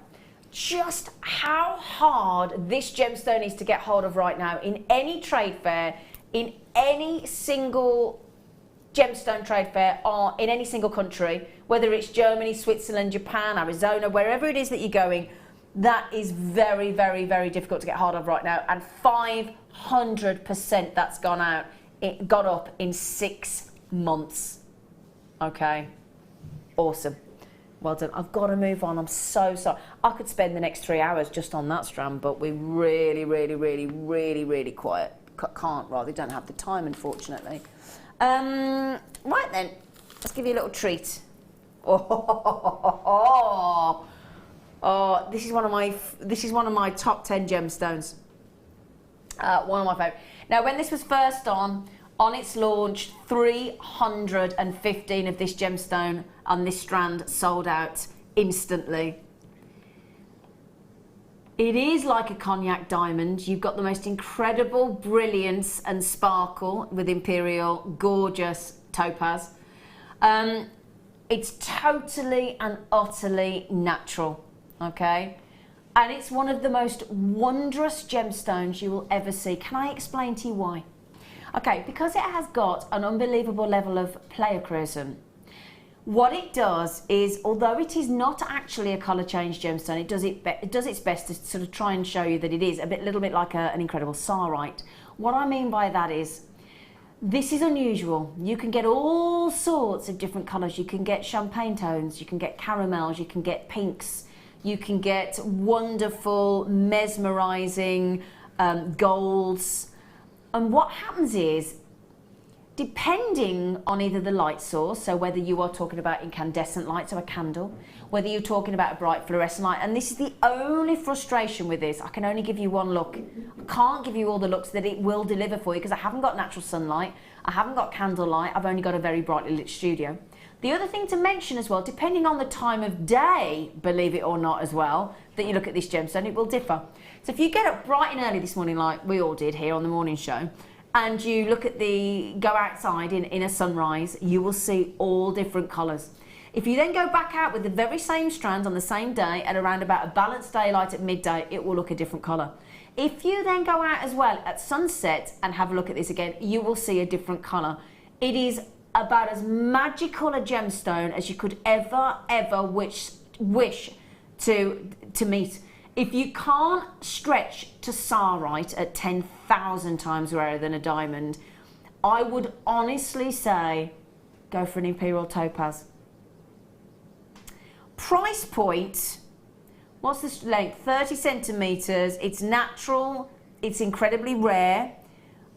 just how hard this gemstone is to get hold of right now in any trade fair, in any single gemstone trade fair, or in any single country, whether it's Germany, Switzerland, Japan, Arizona, wherever it is that you're going, that is very, very, very difficult to get hold of right now. And 500% that's gone out. It got up in 6 months. Okay, awesome. Well done. I've got to move on. I'm so sorry. I could spend the next 3 hours just on that strand, but we really, really, really, really, really quiet. Can't, rather, don't have the time, unfortunately. Right then, let's give you a little treat. Oh, this is one of my top 10 gemstones. One of my favourite. Now, when this was first on its launch, 315 of this gemstone and this strand sold out instantly. It is like a cognac diamond. You've got the most incredible brilliance and sparkle with imperial, gorgeous topaz. It's totally and utterly natural, okay? And it's one of the most wondrous gemstones you will ever see. Can I explain to you why? Okay, because it has got an unbelievable level of pleochrysm. What it does is, although it is not actually a colour change gemstone, it does its best to sort of try and show you that it is a little bit like an incredible sarite. What I mean by that is, this is unusual. You can get all sorts of different colours. You can get champagne tones, you can get caramels, you can get pinks, you can get wonderful, mesmerising golds. And what happens is, depending on either the light source, so whether you are talking about incandescent light, so a candle, whether you're talking about a bright fluorescent light, and this is the only frustration with this, I can only give you one look. I can't give you all the looks that it will deliver for you because I haven't got natural sunlight, I haven't got candlelight, I've only got a very brightly lit studio. The other thing to mention as well, depending on the time of day, believe it or not as well, that you look at this gemstone, it will differ. So if you get up bright and early this morning, like we all did here on the morning show, and you look at go outside in a sunrise, you will see all different colours. If you then go back out with the very same strand on the same day at around about a balanced daylight at midday, it will look a different colour. If you then go out as well at sunset and have a look at this again, you will see a different colour. It is about as magical a gemstone as you could ever wish to meet. If you can't stretch to sarite at 10,000 times rarer than a diamond, I would honestly say go for an imperial topaz. Price point, what's this length? 30 centimetres. It's natural, it's incredibly rare.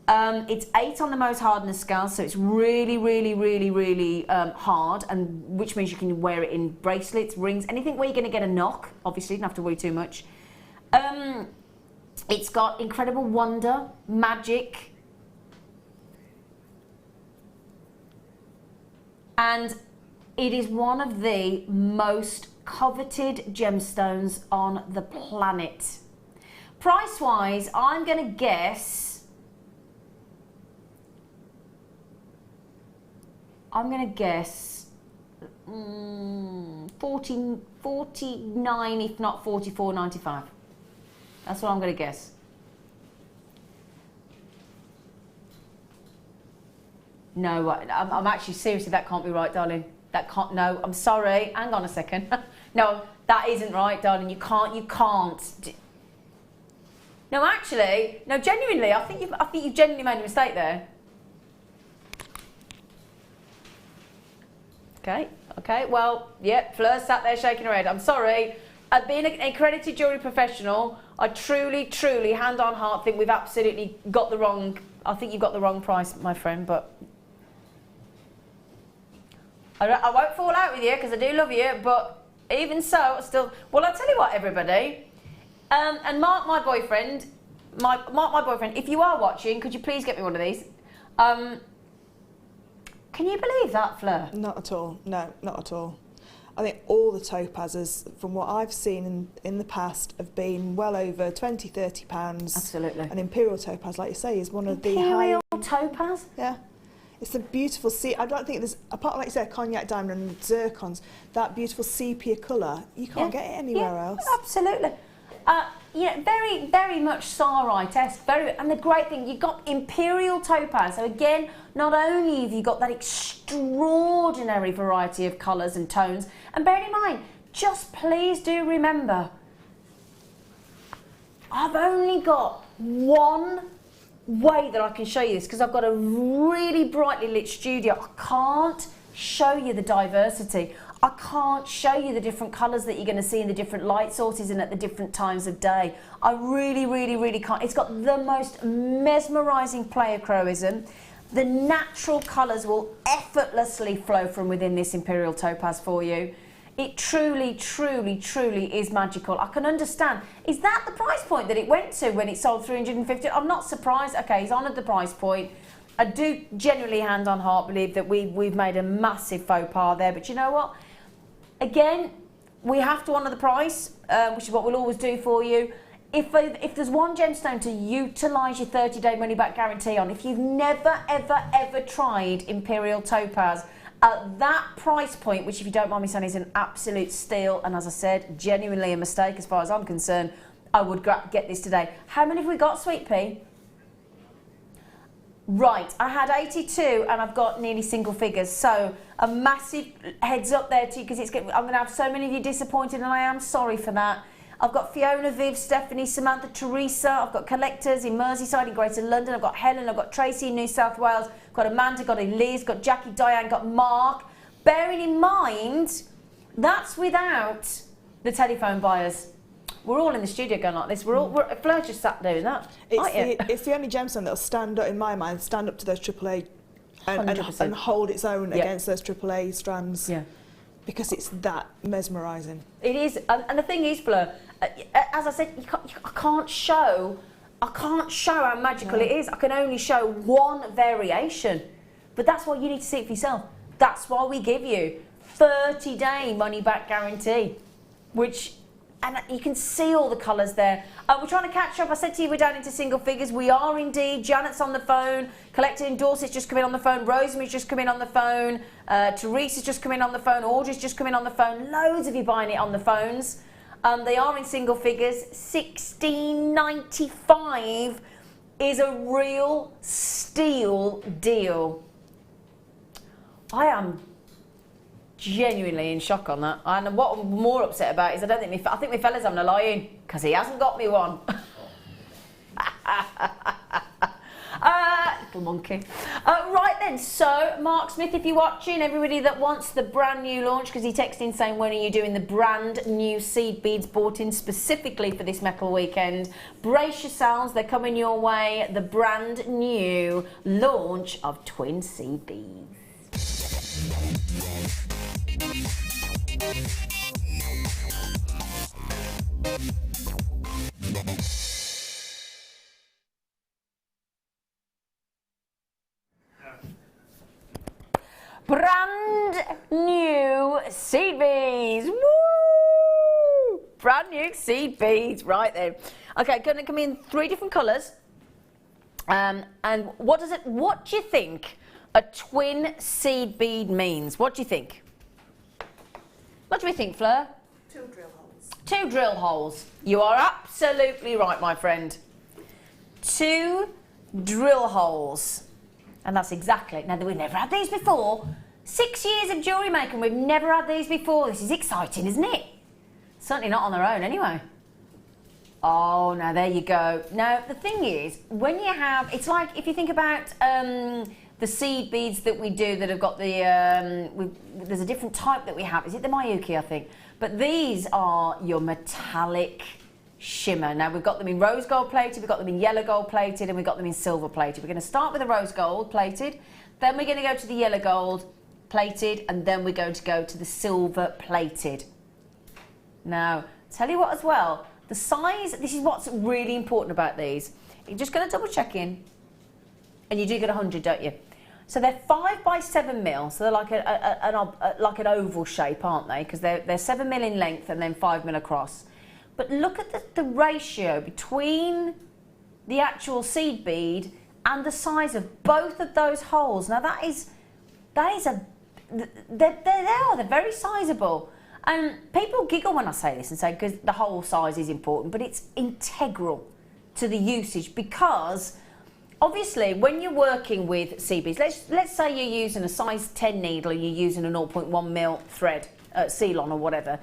It's 8 on the Mohs hardness scale, so it's really, really, really, really hard, and which means you can wear it in bracelets, rings, anything where you're going to get a knock. Obviously, you don't have to worry too much. It's got incredible wonder, magic, and it is one of the most coveted gemstones on the planet. Price-wise, I'm going to guess... $49, if not $44.95. That's what I'm going to guess. No, I'm actually seriously, that can't be right, darling. That can't, no, I'm sorry. Hang on a second. No, that isn't right, darling. You can't. No, actually, no, genuinely, I think you've genuinely made a mistake there. Okay, well, yeah, Fleur sat there shaking her head. I'm sorry. Being an accredited jewellery professional, I truly, hand on heart, think we've absolutely got the wrong... I think you've got the wrong price, my friend, but... I won't fall out with you, because I do love you, but even so, still... Well, I'll tell you what, everybody. And Mark, my boyfriend, my boyfriend, if you are watching, could you please get me one of these? Can you believe that, Fleur? Not at all. No, not at all. I think all the topazes, from what I've seen in the past, have been well over £20, £30. Absolutely. An imperial topaz, like you say, is one of the Imperial topaz? Yeah. It's a beautiful I don't think there's, apart from, like you say, cognac diamond and zircons, that beautiful sepia colour, you can't get it anywhere else. Absolutely. Very, very much Sarite-esque. And the great thing, you've got imperial topaz. So again, not only have you got that extraordinary variety of colours and tones, and bear in mind, just please do remember, I've only got one way that I can show you this, because I've got a really brightly lit studio. I can't show you the diversity. I can't show you the different colours that you're going to see in the different light sources and at the different times of day. I really, really, really can't. It's got the most mesmerising pleochroism. The natural colours will effortlessly flow from within this imperial topaz for you. It truly, truly, truly is magical. I can understand. Is that the price point that it went to when it sold 350? I'm not surprised. Okay, he's honoured the price point. I do genuinely, hand on heart, believe that we've made a massive faux pas there. But you know what? Again, we have to honour the price, which is what we'll always do for you. If there's one gemstone to utilise your 30-day money-back guarantee on, if you've never, ever, ever tried Imperial Topaz, at that price point, which if you don't mind me saying is an absolute steal, and as I said, genuinely a mistake as far as I'm concerned, I would get this today. How many have we got, Sweet Pea? Right, I had 82 and I've got nearly single figures, so a massive heads up there to you, because I'm going to have so many of you disappointed, and I am sorry for that. I've got Fiona, Viv, Stephanie, Samantha, Teresa, I've got collectors in Merseyside, in Greater London, I've got Helen, I've got Tracy in New South Wales, I've got Amanda, got Liz, got Jackie, Diane, got Mark. Bearing in mind, that's without the telephone buyers. We're all in the studio going like this. Fleur just sat doing that. It's the only gemstone that'll stand up, in my mind, stand up to those AAA and hold its own against those AAA strands. Yeah. Because it's that mesmerising. It is, and the thing is, Fleur, as I said, I can't show how magical it is. I can only show one variation, but that's why you need to see it for yourself. That's why we give you 30-day money-back guarantee, and you can see all the colours there. We're trying to catch up. I said to you we're down into single figures. We are indeed. Janet's on the phone. Collector in Dorset's just come in on the phone. Rosemary's just come in on the phone. Teresa's just come in on the phone. Audrey's just come in on the phone. Loads of you buying it on the phones. They are in single figures. $16.95 is a real steal deal. I am genuinely in shock on that, and what I'm more upset about is I think my fella's having a lie-in because he hasn't got me one. Little monkey. Right then, so Mark Smith, if you're watching, everybody that wants the brand new launch, because he texted in saying when are you doing the brand new seed beads bought in specifically for this metal weekend, brace yourselves, they're coming your way, the brand new launch of twin seed beads. Brand new seed beads. Woo! Brand new seed beads, right then. Okay, going to come in 3 different colours. And what do you think a twin seed bead means? What do you think? What do we think, Fleur? 2 drill holes. 2 drill holes. You are absolutely right, my friend. 2 drill holes. And that's exactly. Now, we've never had these before. 6 years of jewellery making, we've never had these before. This is exciting, isn't it? Certainly not on their own, anyway. Oh, now there you go. Now, the thing is, when you have, it's like if you think about the seed beads that we do that have got the, there's a different type that we have. Is it the Mayuki, I think? But these are your metallic shimmer. Now, we've got them in rose gold plated, we've got them in yellow gold plated, and we've got them in silver plated. We're going to start with the rose gold plated, then we're going to go to the yellow gold plated, and then we're going to go to the silver plated. Now, tell you what as well, the size, this is what's really important about these. You're just going to double check in. And you do get 100, don't you? So they're 5 by 7 mil, so they're like like an oval shape, aren't they? Because they're 7 mil in length and then 5 mil across. But look at the ratio between the actual seed bead and the size of both of those holes. Now they're very sizable. And people giggle when I say this and say because the hole size is important, but it's integral to the usage because obviously when you're working with seed beads, let's say you're using a size 10 needle and you're using a 0.1 mil thread, seal-on or whatever,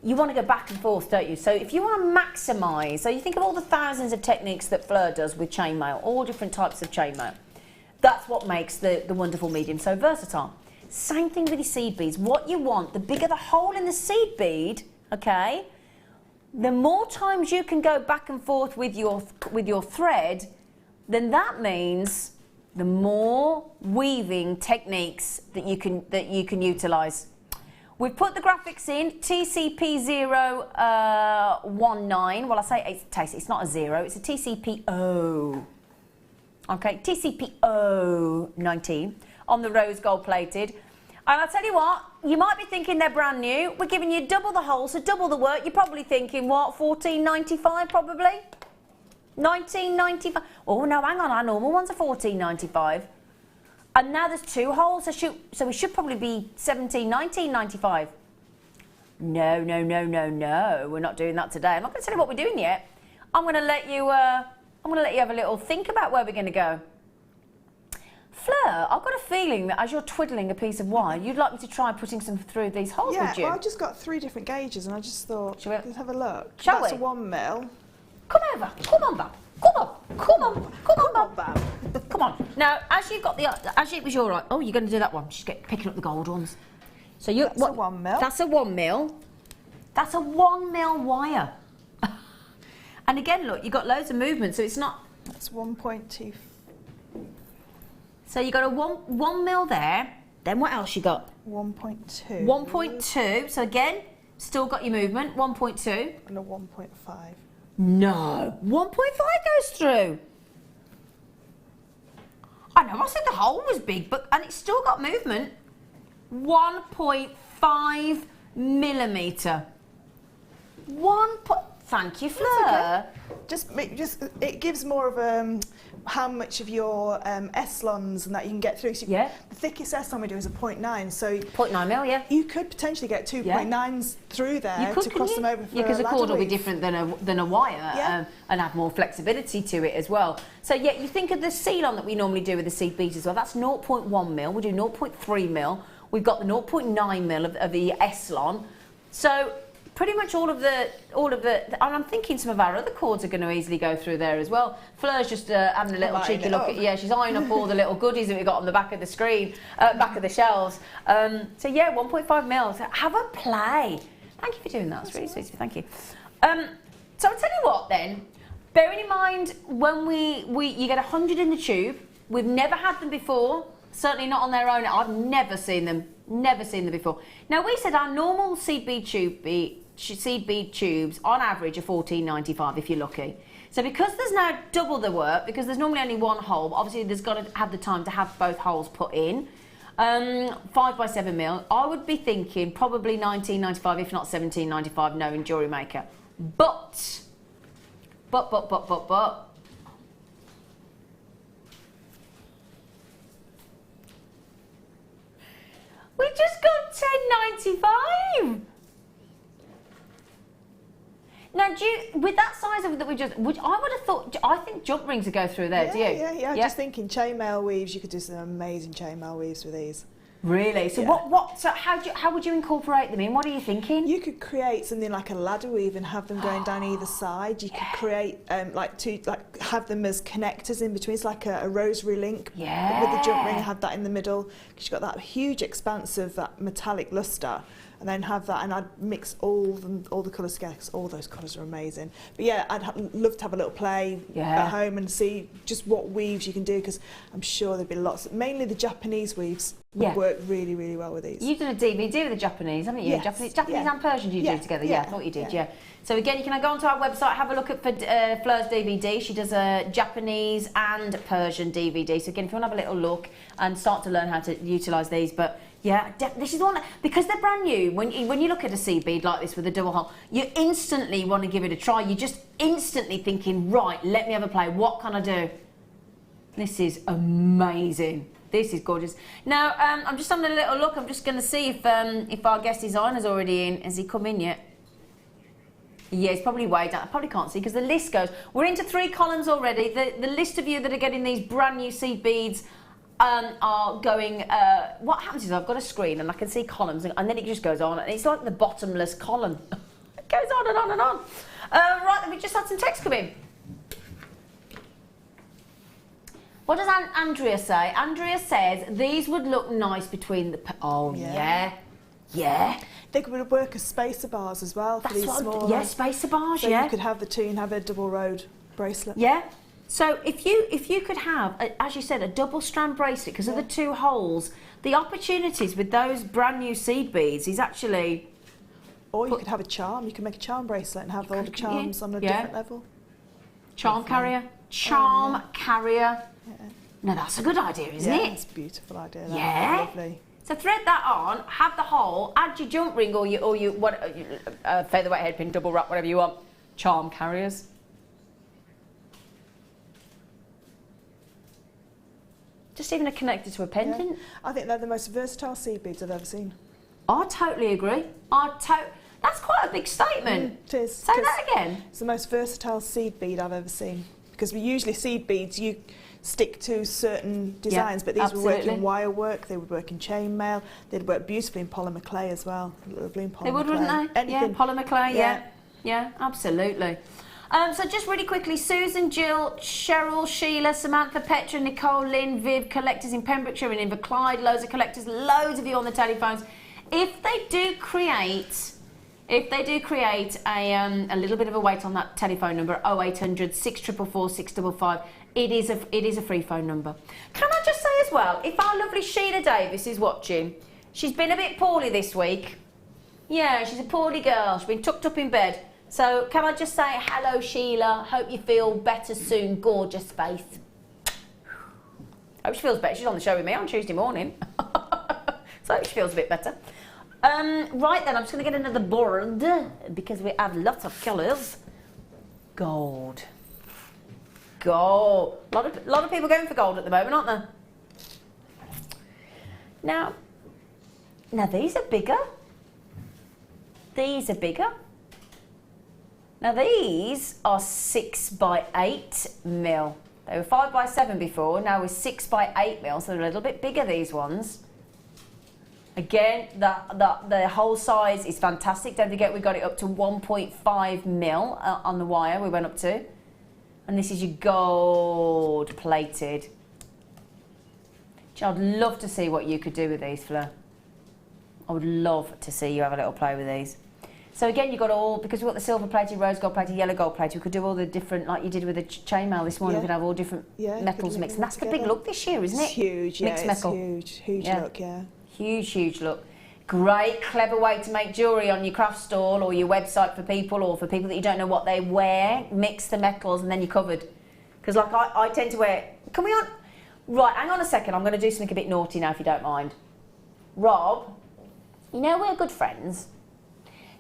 you want to go back and forth, don't you? So if you want to maximise, so you think of all the thousands of techniques that Fleur does with chainmail, all different types of chainmail, that's what makes the wonderful medium so versatile. Same thing with your seed beads. What you want, the bigger the hole in the seed bead, okay, the more times you can go back and forth with your thread, then that means the more weaving techniques that you can utilise. We've put the graphics in, TCP019. Well, I say it's not a 0, it's a TCP0. Okay, TCP019 on the rose gold plated. And I'll tell you what, you might be thinking they're brand new. We're giving you double the hole, so double the work. You're probably thinking, what, $14.95 probably? $19.95. Oh, no, hang on, our normal ones are $14.95. And now there's 2 holes, so we should probably be $19.95. No, we're not doing that today. I'm not going to tell you what we're doing yet. I'm going to let you have a little think about where we're going to go. Fleur, I've got a feeling that as you're twiddling a piece of wire, you'd like me to try putting some through these holes, would you? Yeah, well, I've just got 3 different gauges, and I just thought, let's have a look. Shall That's we? a 1 mil. Come over. Come on, Bab. Come on, Bab. Come on. Now, as it was your right. Oh, you're going to do that one. Just picking up the gold ones. So that's a 1 mil. That's a 1 mil. That's a 1 mil wire. And again, look, you've got loads of movement, so it's not. That's 1.2. So you got a 1 mil there. Then what else you got? 1.2. 1.2. So again, still got your movement. 1.2. And a 1.5. No, 1.5 goes through. I know, I said the hole was big, and it's still got movement. 1.5 millimetre. Thank you, Fleur. Okay. Just it gives more of how much of your S-lons and that you can get through. So the thickest S-lon we do is a 0.9. So 0.9 mil, yeah. You could potentially get 2.9s through there to cross them over for because a cord will be weave. different than a wire and have more flexibility to it as well. So yeah, you think of the seal-on that we normally do with the seed beads as well. That's 0.1 mil. We do 0.3 mil. We've got the 0.9 mil of the S-lon. So pretty much all of the, and I'm thinking some of our other cords are going to easily go through there as well. Fleur's just having a little cheeky look at, she's eyeing up all the little goodies that we got on the back of the screen, back of the shelves. So yeah, 1.5 mil. So have a play. Thank you for doing that. It's really sweet of you. Thank you. So I'll tell you what then. Bearing in mind when you get 100 in the tube. We've never had them before. Certainly not on their own. I've never seen them. Never seen them before. Now we said our normal seed bead tubes on average are $14.95 if you're lucky. So because there's now double the work, because there's normally only 1 hole, obviously there's got to have the time to have both holes put in. 5 by 7 mil, I would be thinking probably $19.95 if not $17.95 knowing JewelleryMaker. But we just got $10.95. Now, with that size of that I would have thought, I think jump rings would go through there, do you? Yeah. Just thinking chainmail weaves, you could do some amazing chainmail weaves with these. Really? So so how would you incorporate them in? What are you thinking? You could create something like a ladder weave and have them going down either side. You could create have them as connectors in between. It's like a rosary link. Yeah. With the jump ring, have that in the middle because you've got that huge expanse of that metallic luster. and then have that, and I'd mix all the colours together, because all those colours are amazing. But yeah, I'd love to have a little play at home and see just what weaves you can do, because I'm sure there'd be lots, mainly the Japanese weaves would work really, really well with these. You've done a DVD with the Japanese, haven't you? Yes. Japanese and Persian do together? Yeah, I thought you did, yeah. So again, you can go onto our website, have a look at Fleur's DVD. She does a Japanese and Persian DVD. So again, if you want to have a little look and start to learn how to utilise these, but yeah, this is one, because they're brand new. When you look at a seed bead like this with a double hole, you instantly want to give it a try. You're just instantly thinking, right, let me have a play. What can I do? This is amazing. This is gorgeous. Now, I'm just having a little look. I'm just going to see if our guest designer's already in. Has he come in yet? Yeah, it's probably way down. I probably can't see because the list goes. We're into 3 columns already. The list of you that are getting these brand new seed beads are going. What happens is I've got a screen and I can see columns, and then it just goes on. And it's like the bottomless column. It goes on and on and on. Right, then we just had some text come in. What does Andrea say? Andrea says these would look nice between the. Oh yeah. They could work as spacer bars as well for these small. Yeah, spacer bars. So you could have the 2 and have a double road bracelet. Yeah. So if you could have, as you said, a double strand bracelet because of the 2 holes, the opportunities with those brand new seed beads is actually. Or you could have a charm. You could make a charm bracelet and have all the charms on a different level. Charm carrier. Charm carrier. Yeah. No, that's a good idea, isn't it? Yeah, it's a beautiful idea. Yeah. Lovely. So thread that on, have the hole, add your jump ring or your featherweight headpin, double wrap, whatever you want. Charm carriers. Just even connected to a pendant. Yeah. I think they're the most versatile seed beads I've ever seen. I totally agree. That's quite a big statement. It is. Say that again. It's the most versatile seed bead I've ever seen. Because we usually seed beads, you stick to certain designs, but these would work in wire work, they would work in chainmail, they'd work beautifully in polymer clay as well. Lovely in polymer clay. They would, wouldn't they? Anything. Yeah, polymer clay, yeah, absolutely. So just really quickly, Susan, Jill, Cheryl, Sheila, Samantha, Petra, Nicole, Lynn, Viv, collectors in Pembrokeshire and Inverclyde, loads of collectors, loads of you on the telephones. If they do create a little bit of a wait on that telephone number, 0800 644 655, it is a free phone number. Can I just say as well, if our lovely Sheila Davis is watching, she's been a bit poorly this week. Yeah, she's a poorly girl. She's been tucked up in bed. So can I just say hello, Sheila? Hope you feel better soon. Gorgeous face. Hope she feels better. She's on the show with me on Tuesday morning. So I hope she feels a bit better. Right then, I'm just going to get another board because we have lots of colours. Gold. Gold. A lot of people going for gold at the moment, aren't there? Now these are bigger. These are bigger. Now these are 6x8 mil. They were 5x7 before. Now we're 6x8 mil, so they're a little bit bigger. These ones. Again, the whole size is fantastic. Don't forget we got it up to 1.5 mil on the wire we went up to. And this is your gold plated. I'd love to see what you could do with these, Fleur. I would love to see you have a little play with these. So again, you've got all, because we've got the silver plated, rose gold plated, yellow gold plated, we could do all the different, like you did with the chainmail this morning, we could have all different metals mixed. And that's the big look this year, isn't it? It's huge, yeah, mixed metal. Huge look, yeah. Huge look. Great, clever way to make jewellery on your craft stall or your website for people, or for people that you don't know what they wear. Mix the metals and then you're covered. Because like I tend to wear, can we on? Right, hang on a second, I'm going to do something a bit naughty now if you don't mind. Rob, you know we're good friends.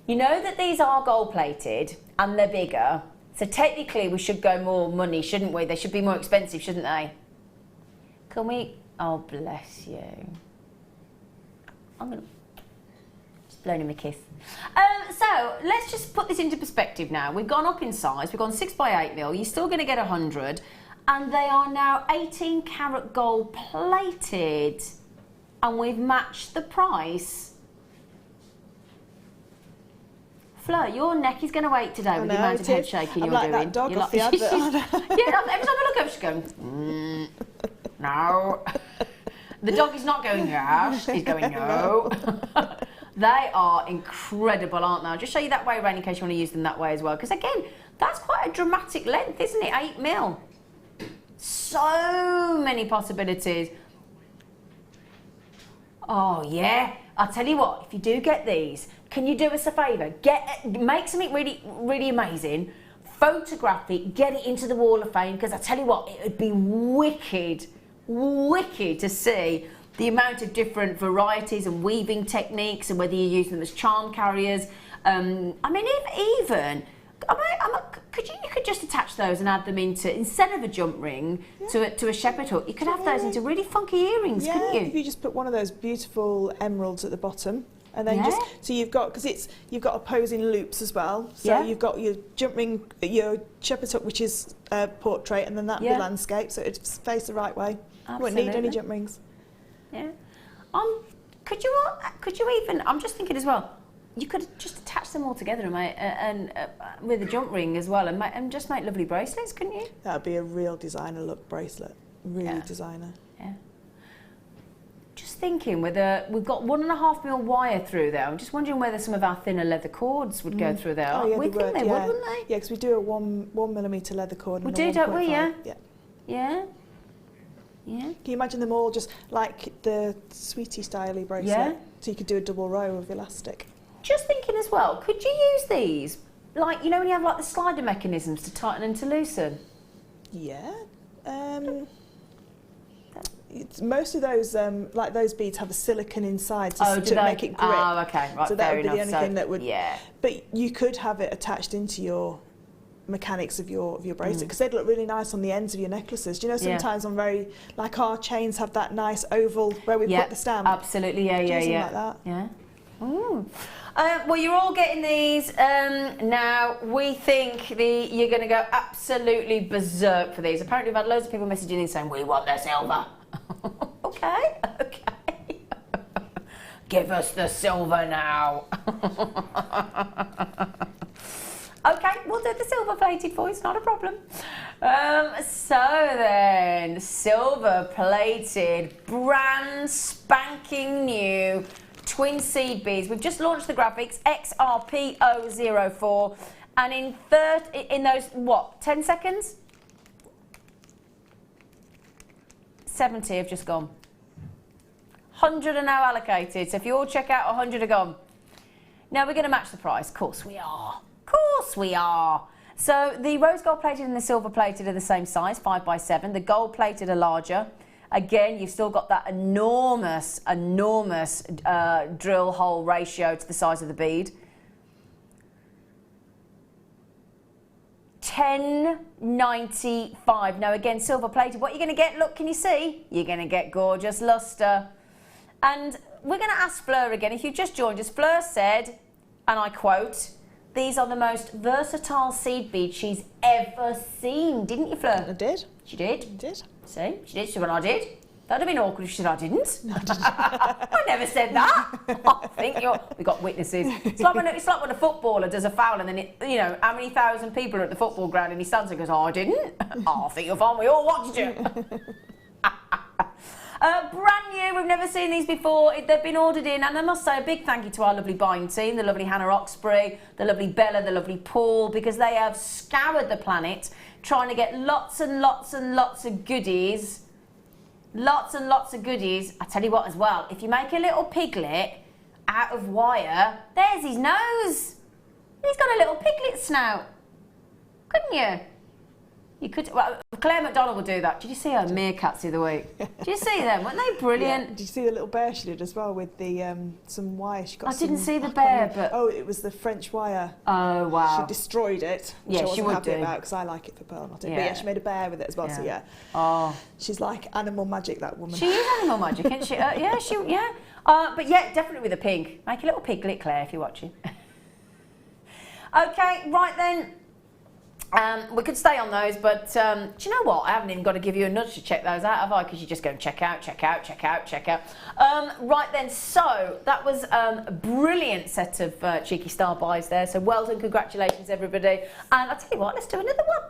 You know that these are gold plated and they're bigger, so technically we should go more money, shouldn't we? They should be more expensive, shouldn't they? Can we? Oh, bless you. I'm going to just blow him a kiss. So let's just put this into perspective now. We've gone up in size. We've gone 6x8 mil. You're still going to get 100, and they are now 18 karat gold plated, and we've matched the price. Fleur, your neck is going to ache today with the amount of head shaking you're like doing. That dog off the advert. Yeah, every time I look at her, she's going, no. The dog is not going, yes, he's going, no. They are incredible, aren't they? I'll just show you that way around in case you want to use them that way as well. Because again, that's quite a dramatic length, isn't it? 8mm. So many possibilities. Oh yeah, I'll tell you what, if you do get these, can you do us a favour? Make something really, really amazing, photograph it, get it into the Wall of Fame, because I tell you what, it would be wicked to see the amount of different varieties and weaving techniques, and whether you use them as charm carriers. I mean, you could just attach those and add them into, instead of a jump ring, to a shepherd hook, you could have those into really funky earrings, couldn't you? If you just put one of those beautiful emeralds at the bottom, and then so you've got, because you've got opposing loops as well. So you've got your jump ring, your shepherd hook, which is portrait, and then that'd be landscape, so it's faced the right way. Absolutely. You won't need any jump rings. Yeah. Could you even? I'm just thinking as well. You could just attach them all together and with a jump ring as well, and just make lovely bracelets, couldn't you? That would be a real designer look bracelet. Really designer. Yeah. Just thinking whether we've got 1.5mm wire through there. I'm just wondering whether some of our thinner leather cords would go through there. Oh, yeah, we think they would, wouldn't they? Yeah, because we do a 1mm leather cord. We do, don't we? Yeah. Yeah. Yeah. Yeah. Can you imagine them all just like the sweetie styley bracelet? Yeah. So you could do a double row of elastic. Just thinking as well, could you use these, like, you know, when you have like the slider mechanisms to tighten and to loosen? Yeah. Most of those, like those beads, have a silicone inside to make it grip. Oh, okay, right, so that would be the only enough. thing that would. Yeah. But you could have it attached into your mechanics of your bracelet, because they'd look really nice on the ends of your necklaces. Do you know, sometimes on like our chains have that nice oval where we put the stamp. Absolutely, yeah. Like that. Yeah. Ooh. Well, you're all getting these. Now, we think you're going to go absolutely berserk for these. Apparently, we've had loads of people messaging in saying, we want the silver. Okay. Give us the silver now. Okay, we'll do the silver plated for you, it's not a problem. So then, silver plated, brand spanking new twin seed beads. We've just launched the graphics, XRP004, and in those, 10 seconds? 70 have just gone. 100 are now allocated, so if you all check out, 100 are gone. Now we're going to match the price, of course we are. Of course we are. So the rose gold plated and the silver plated are the same size, 5x7. The gold plated are larger. Again, you've still got that enormous drill hole ratio to the size of the bead. 10.95. Now again, silver plated. What you're going to get, look, can you see? You're going to get gorgeous luster. And we're going to ask Fleur again. If you've just joined us, Fleur said, and I quote, "These are the most versatile seed beads she's ever seen." Didn't you, Fleur? I did. She did? I did. See, she did. She said, "Well, I did." That'd have been awkward if she said I didn't. No, I never said that. I think we got witnesses. It's like when a footballer does a foul and then how many thousand people are at the football ground and he stands and goes, "Oh, I didn't." "Oh, I think you're fine. We all watched you." Brand new, we've never seen these before. They've been ordered in, and I must say a big thank you to our lovely buying team, the lovely Hannah Oxbury, the lovely Bella, the lovely Paul, because they have scoured the planet trying to get lots and lots and lots of goodies. Lots and lots of goodies. I tell you what as well, if you make a little piglet out of wire, there's his nose. He's got a little piglet snout. Couldn't you? You could. Well, Claire McDonald will do that. Did you see her meerkats the other week? Did you see them? Weren't they brilliant? Yeah. Did you see the little bear she did as well with the some wire? She got. I didn't see the bear, but it was the French wire. Oh wow! She destroyed it. Which Yeah, I she wasn't would happy do. about because I like it for pearl knotting. Yeah. But yeah, she made a bear with it as well. Yeah. So yeah. Oh. She's like animal magic, that woman. She is animal magic, isn't she? Yeah. But yeah, definitely with a pig. Make a little piglet, Claire, if you're watching. Okay, right then. We could stay on those, but do you know what? I haven't even got to give you a nudge to check those out, have I? Because you just go and check out. Right then, so that was a brilliant set of cheeky star buys there. So well done, congratulations everybody. And I'll tell you what, let's do another one.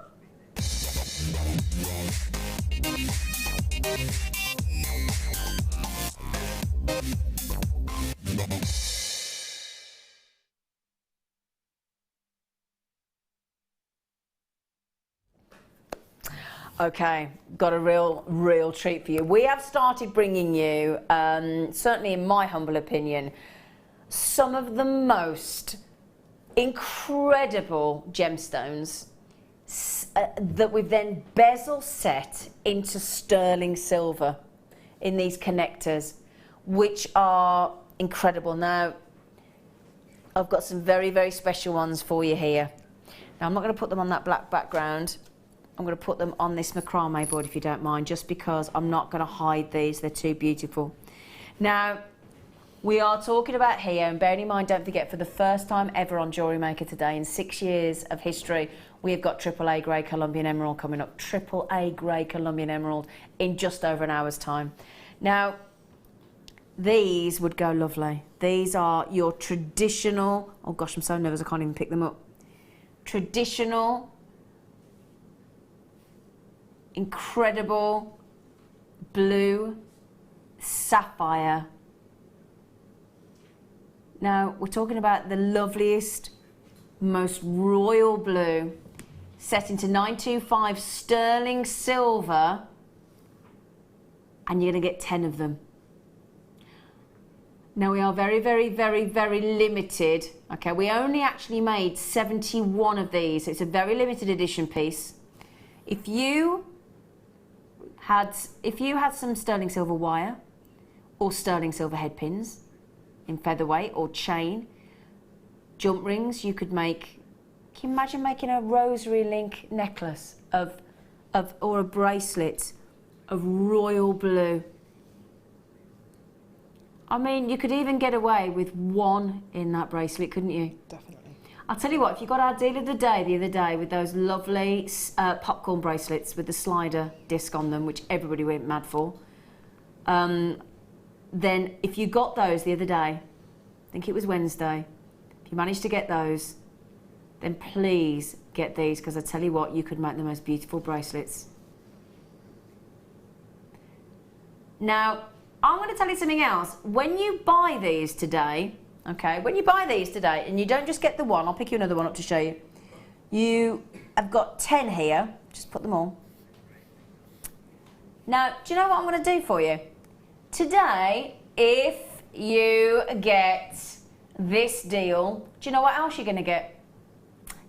Okay, got a real treat for you. We have started bringing you, certainly in my humble opinion, some of the most incredible gemstones that we've then bezel set into sterling silver in these connectors, which are incredible. Now, I've got some very special ones for you here. Now, I'm not going to put them on that black background. I'm going to put them on this macrame board, if you don't mind, just because I'm not going to hide these. They're too beautiful. Now, we are talking about here, and bearing in mind, don't forget, for the first time ever on Jewellery Maker today, in 6 years of history, we have got AAA grade Colombian emerald coming up. AAA grade Colombian emerald in just over an hour's time. Now, these would go lovely. These are your traditional, oh gosh, I'm so nervous I can't even pick them up. Traditional, incredible blue sapphire. Now, we're talking about the loveliest, most royal blue, set into 925 sterling silver, and you're going to get 10 of them. Now, we are very limited. Okay, we only actually made 71 of these. It's a very limited edition piece. If you had some sterling silver wire or sterling silver head pins in featherweight or chain, jump rings, you could make, can you imagine making a rosary link necklace or a bracelet of royal blue? I mean, you could even get away with one in that bracelet, couldn't you? Definitely. I'll tell you what, if you got our deal of the day the other day with those lovely popcorn bracelets with the slider disc on them, which everybody went mad for, then if you got those the other day, I think it was Wednesday, if you managed to get those, then please get these, because I tell you what, you could make the most beautiful bracelets. Now, I'm going to tell you something else. When you buy these today, okay, when you buy these today, and you don't just get the one, I'll pick you another one up to show you. You have got 10 here, just put them all. Now, do you know what I'm going to do for you? Today, if you get this deal, do you know what else you're going to get?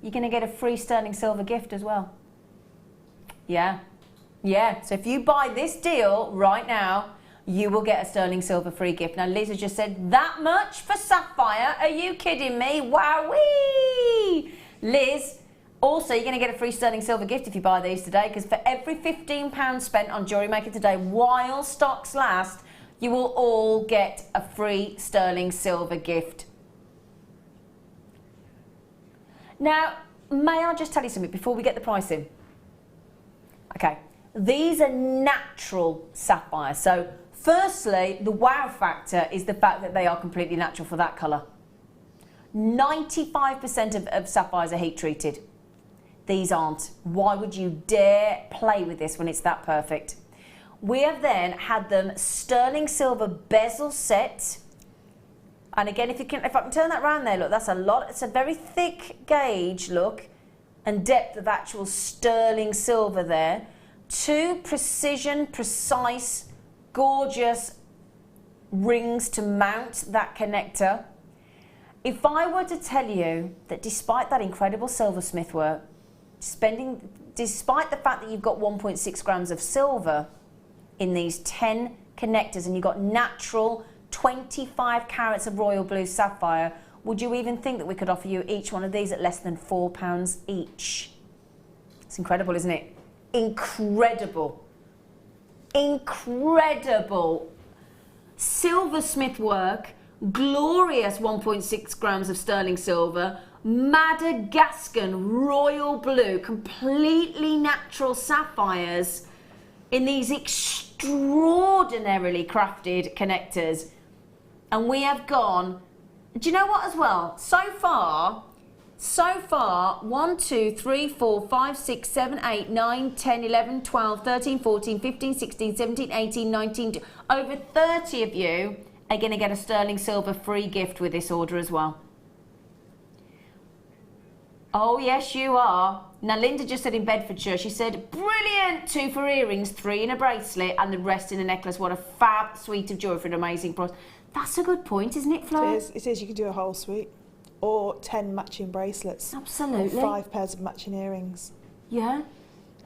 You're going to get a free sterling silver gift as well. Yeah, so if you buy this deal right now, you will get a sterling silver free gift. Now, Liz has just said, that much for sapphire? Are you kidding me? Wowee! Liz, also, you're going to get a free sterling silver gift if you buy these today, because for every £15 spent on Jewellery Maker today, while stocks last, you will all get a free sterling silver gift. Now, may I just tell you something before we get the price in? Okay, these are natural sapphires, so firstly, the wow factor is the fact that they are completely natural for that colour. 95% of sapphires are heat treated. These aren't. Why would you dare play with this when it's that perfect? We have then had them sterling silver bezel set. And again, if I can turn that round there, look, that's a lot. It's a very thick gauge, look, and depth of actual sterling silver there. 2 precision, precise, gorgeous rings to mount that connector. If I were to tell you that despite that incredible silversmith work, despite the fact that you've got 1.6 grams of silver in these 10 connectors and you've got natural 25 carats of royal blue sapphire, would you even think that we could offer you each one of these at less than £4 each? It's incredible, isn't it? Incredible. Incredible. Silversmith work, glorious 1.6 grams of sterling silver, Madagascan royal blue, completely natural sapphires in these extraordinarily crafted connectors. And we have gone, do you know what as well? So far, 1, 2, 3, 4, 5, 6, 7, 8, 9, 10, 11, 12, 13, 14, 15, 16, 17, 18, 19, over 30 of you are going to get a sterling silver free gift with this order as well. Oh, yes, you are. Now, Linda just said in Bedfordshire, she said, brilliant, 2 for earrings, 3 in a bracelet, and the rest in a necklace. What a fab suite of jewellery for an amazing price. That's a good point, isn't it, Fleur? It is. You can do a whole suite. Or 10 matching bracelets. Absolutely. Or 5 pairs of matching earrings. Yeah.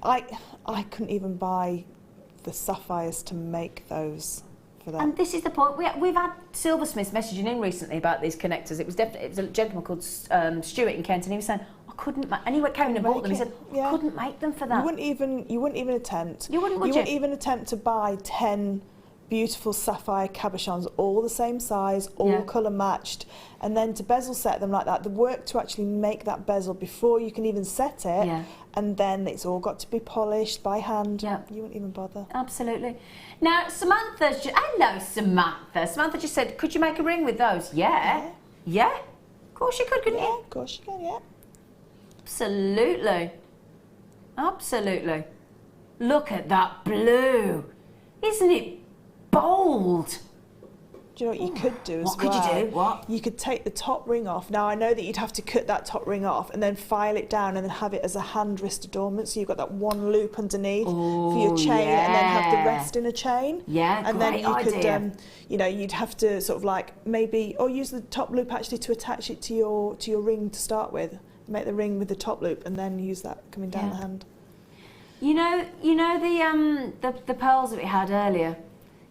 I couldn't even buy the sapphires to make those. And this is the point. We've had silversmiths messaging in recently about these connectors. It was a gentleman called Stuart in Kent, and he was saying, I couldn't. And he came in and bought them. He said, I couldn't make them for that. You wouldn't even attempt. You wouldn't, would you? You wouldn't even attempt to buy 10 beautiful sapphire cabochons, all the same size, all colour matched, and then to bezel set them like that. The work to actually make that bezel before you can even set it, and then it's all got to be polished by hand. You wouldn't even bother. Absolutely. Now, hello, Samantha. Samantha just said, could you make a ring with those? Yeah. Of course you could, couldn't you? Of course you can, Absolutely. Absolutely. Look at that blue. Isn't it bold? Do you know what you could do as well? What could you do? What? You could take the top ring off. Now, I know that you'd have to cut that top ring off and then file it down and then have it as a hand wrist adornment. So you've got that one loop underneath for your chain and then have the rest in a chain. Yeah, and great then you idea. could, you'd have to sort of like maybe, or use the top loop actually to attach it to your ring to start with. Make the ring with the top loop and then use that coming down the hand. You know the pearls that we had earlier?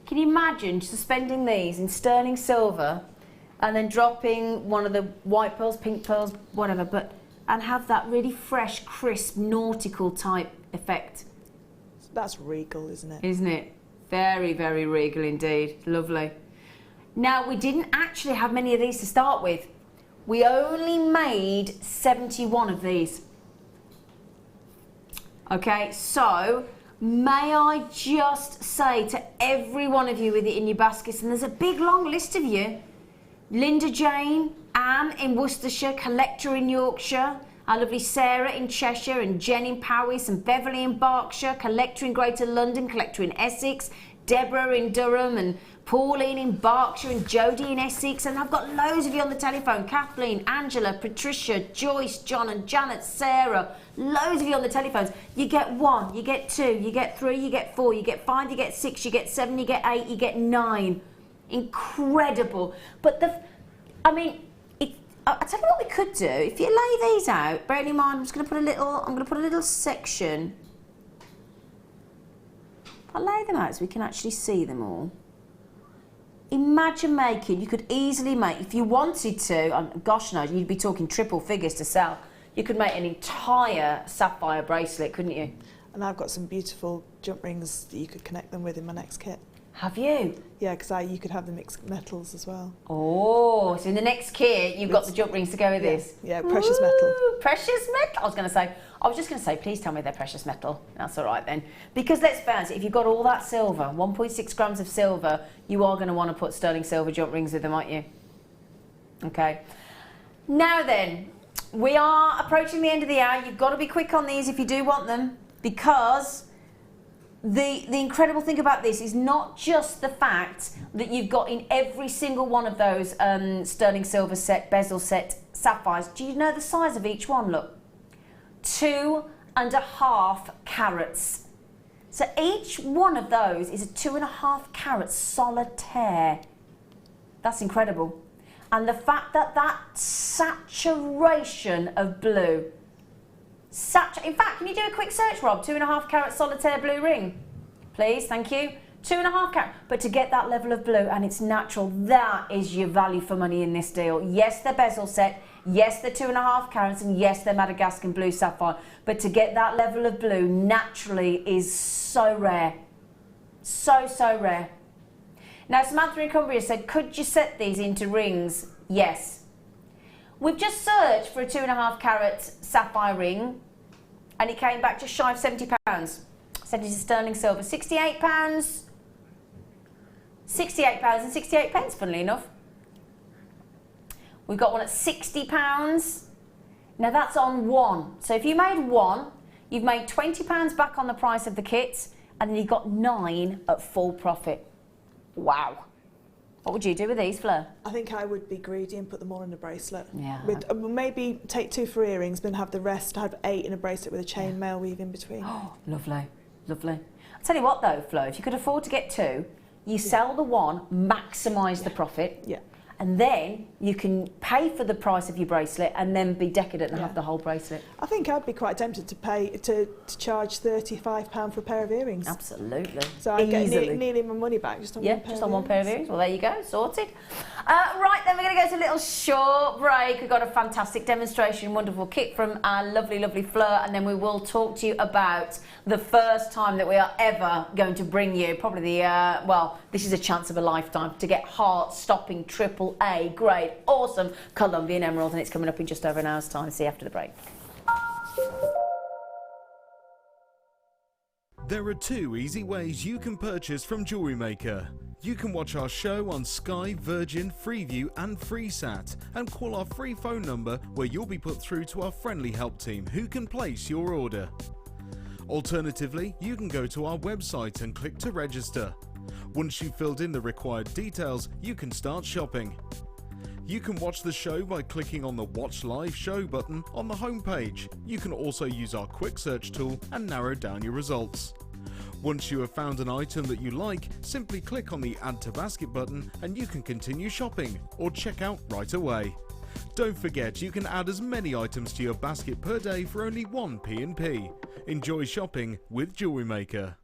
Can you imagine suspending these in sterling silver and then dropping one of the white pearls, pink pearls, whatever, and have that really fresh, crisp, nautical type effect? That's regal, isn't it? Isn't it? Very, very regal indeed. Lovely. Now, we didn't actually have many of these to start with. We only made 71 of these. Okay, so may I just say to every one of you with it in your baskets, and there's a big long list of you, Linda Jane, Anne in Worcestershire, Collector in Yorkshire, our lovely Sarah in Cheshire, and Jen in Powys, and Beverly in Berkshire, Collector in Greater London, Collector in Essex, Deborah in Durham, and Pauline in Berkshire, and Jodie in Essex, and I've got loads of you on the telephone, Kathleen, Angela, Patricia, Joyce, John and Janet, Sarah, loads of you on the telephones. You get 1, you get 2, you get 3, you get 4, you get 5, you get 6, you get 7, you get 8, you get 9. Incredible. But I'll tell you what we could do. If you lay these out, bearing in mind, I'm going to put a little section. I'll lay them out so we can actually see them all. Imagine you could easily make, if you wanted to, gosh no, you'd be talking triple figures to sell. You could make an entire sapphire bracelet, couldn't you? And I've got some beautiful jump rings that you could connect them with in my next kit. Have you? Yeah, because you could have the mixed metals as well. Oh, so in the next kit, you've got the jump rings to go with this? Yeah, precious metal. Precious metal? I was just going to say, please tell me they're precious metal. That's all right then. Because let's face it, if you've got all that silver, 1.6 grams of silver, you are going to want to put sterling silver jump rings with them, aren't you? Okay. Now then, we are approaching the end of the hour. You've got to be quick on these if you do want them, because the incredible thing about this is not just the fact that you've got in every single one of those sterling silver set, bezel set, sapphires. Do you know the size of each one? Look. 2.5 carats. So each one of those is a 2.5 carat solitaire. That's incredible. And the fact that saturation of blue. In fact, can you do a quick search, Rob? 2.5 carat solitaire blue ring. Please, thank you. 2.5 carat. But to get that level of blue, and it's natural, that is your value for money in this deal. Yes, they're bezel set. Yes, they're 2.5 carats, and yes, they're Madagascan blue sapphire. But to get that level of blue naturally is so rare. So, so rare. Now, Samantha in Cumbria said, could you set these into rings? Yes. We've just searched for a 2.5 carat sapphire ring, and it came back just shy of £70. Said it's sterling silver. £68. £68 and 68 pence, funnily enough. We've got one at £60. Now that's on one. So if you made one, you've made £20 back on the price of the kit, and then you got 9 at full profit. Wow. What would you do with these, Fleur? I think I would be greedy and put them all in a bracelet. Yeah. With maybe take 2 for earrings, but have the rest, have 8 in a bracelet with a chainmail weave in between. Oh, lovely, lovely. I'll tell you what though, Fleur, if you could afford to get 2, you sell the one, maximise the profit. Yeah. And then you can pay for the price of your bracelet and then be decadent and have the whole bracelet. I think I'd be quite tempted to pay to charge £35 for a pair of earrings. Absolutely. So I get nearly my money back just on one pair. Just on one pair of earrings. Well, there you go, sorted. Right, then we're going to go to a little short break. We've got a fantastic demonstration, wonderful kit from our lovely, lovely Fleur, and then we will talk to you about the first time that we are ever going to bring you, probably the, well, this is a chance of a lifetime, to get heart-stopping AAA grade, awesome Colombian emerald, and it's coming up in just over an hour's time. See you after the break. There are 2 easy ways you can purchase from JewelleryMaker. You can watch our show on Sky, Virgin, Freeview and FreeSat and call our free phone number where you'll be put through to our friendly help team who can place your order. Alternatively, you can go to our website and click to register. Once you've filled in the required details, you can start shopping. You can watch the show by clicking on the Watch Live Show button on the homepage. You can also use our quick search tool and narrow down your results. Once you have found an item that you like, simply click on the Add to Basket button and you can continue shopping or check out right away. Don't forget, you can add as many items to your basket per day for only 1 P&P. Enjoy shopping with JewelleryMaker.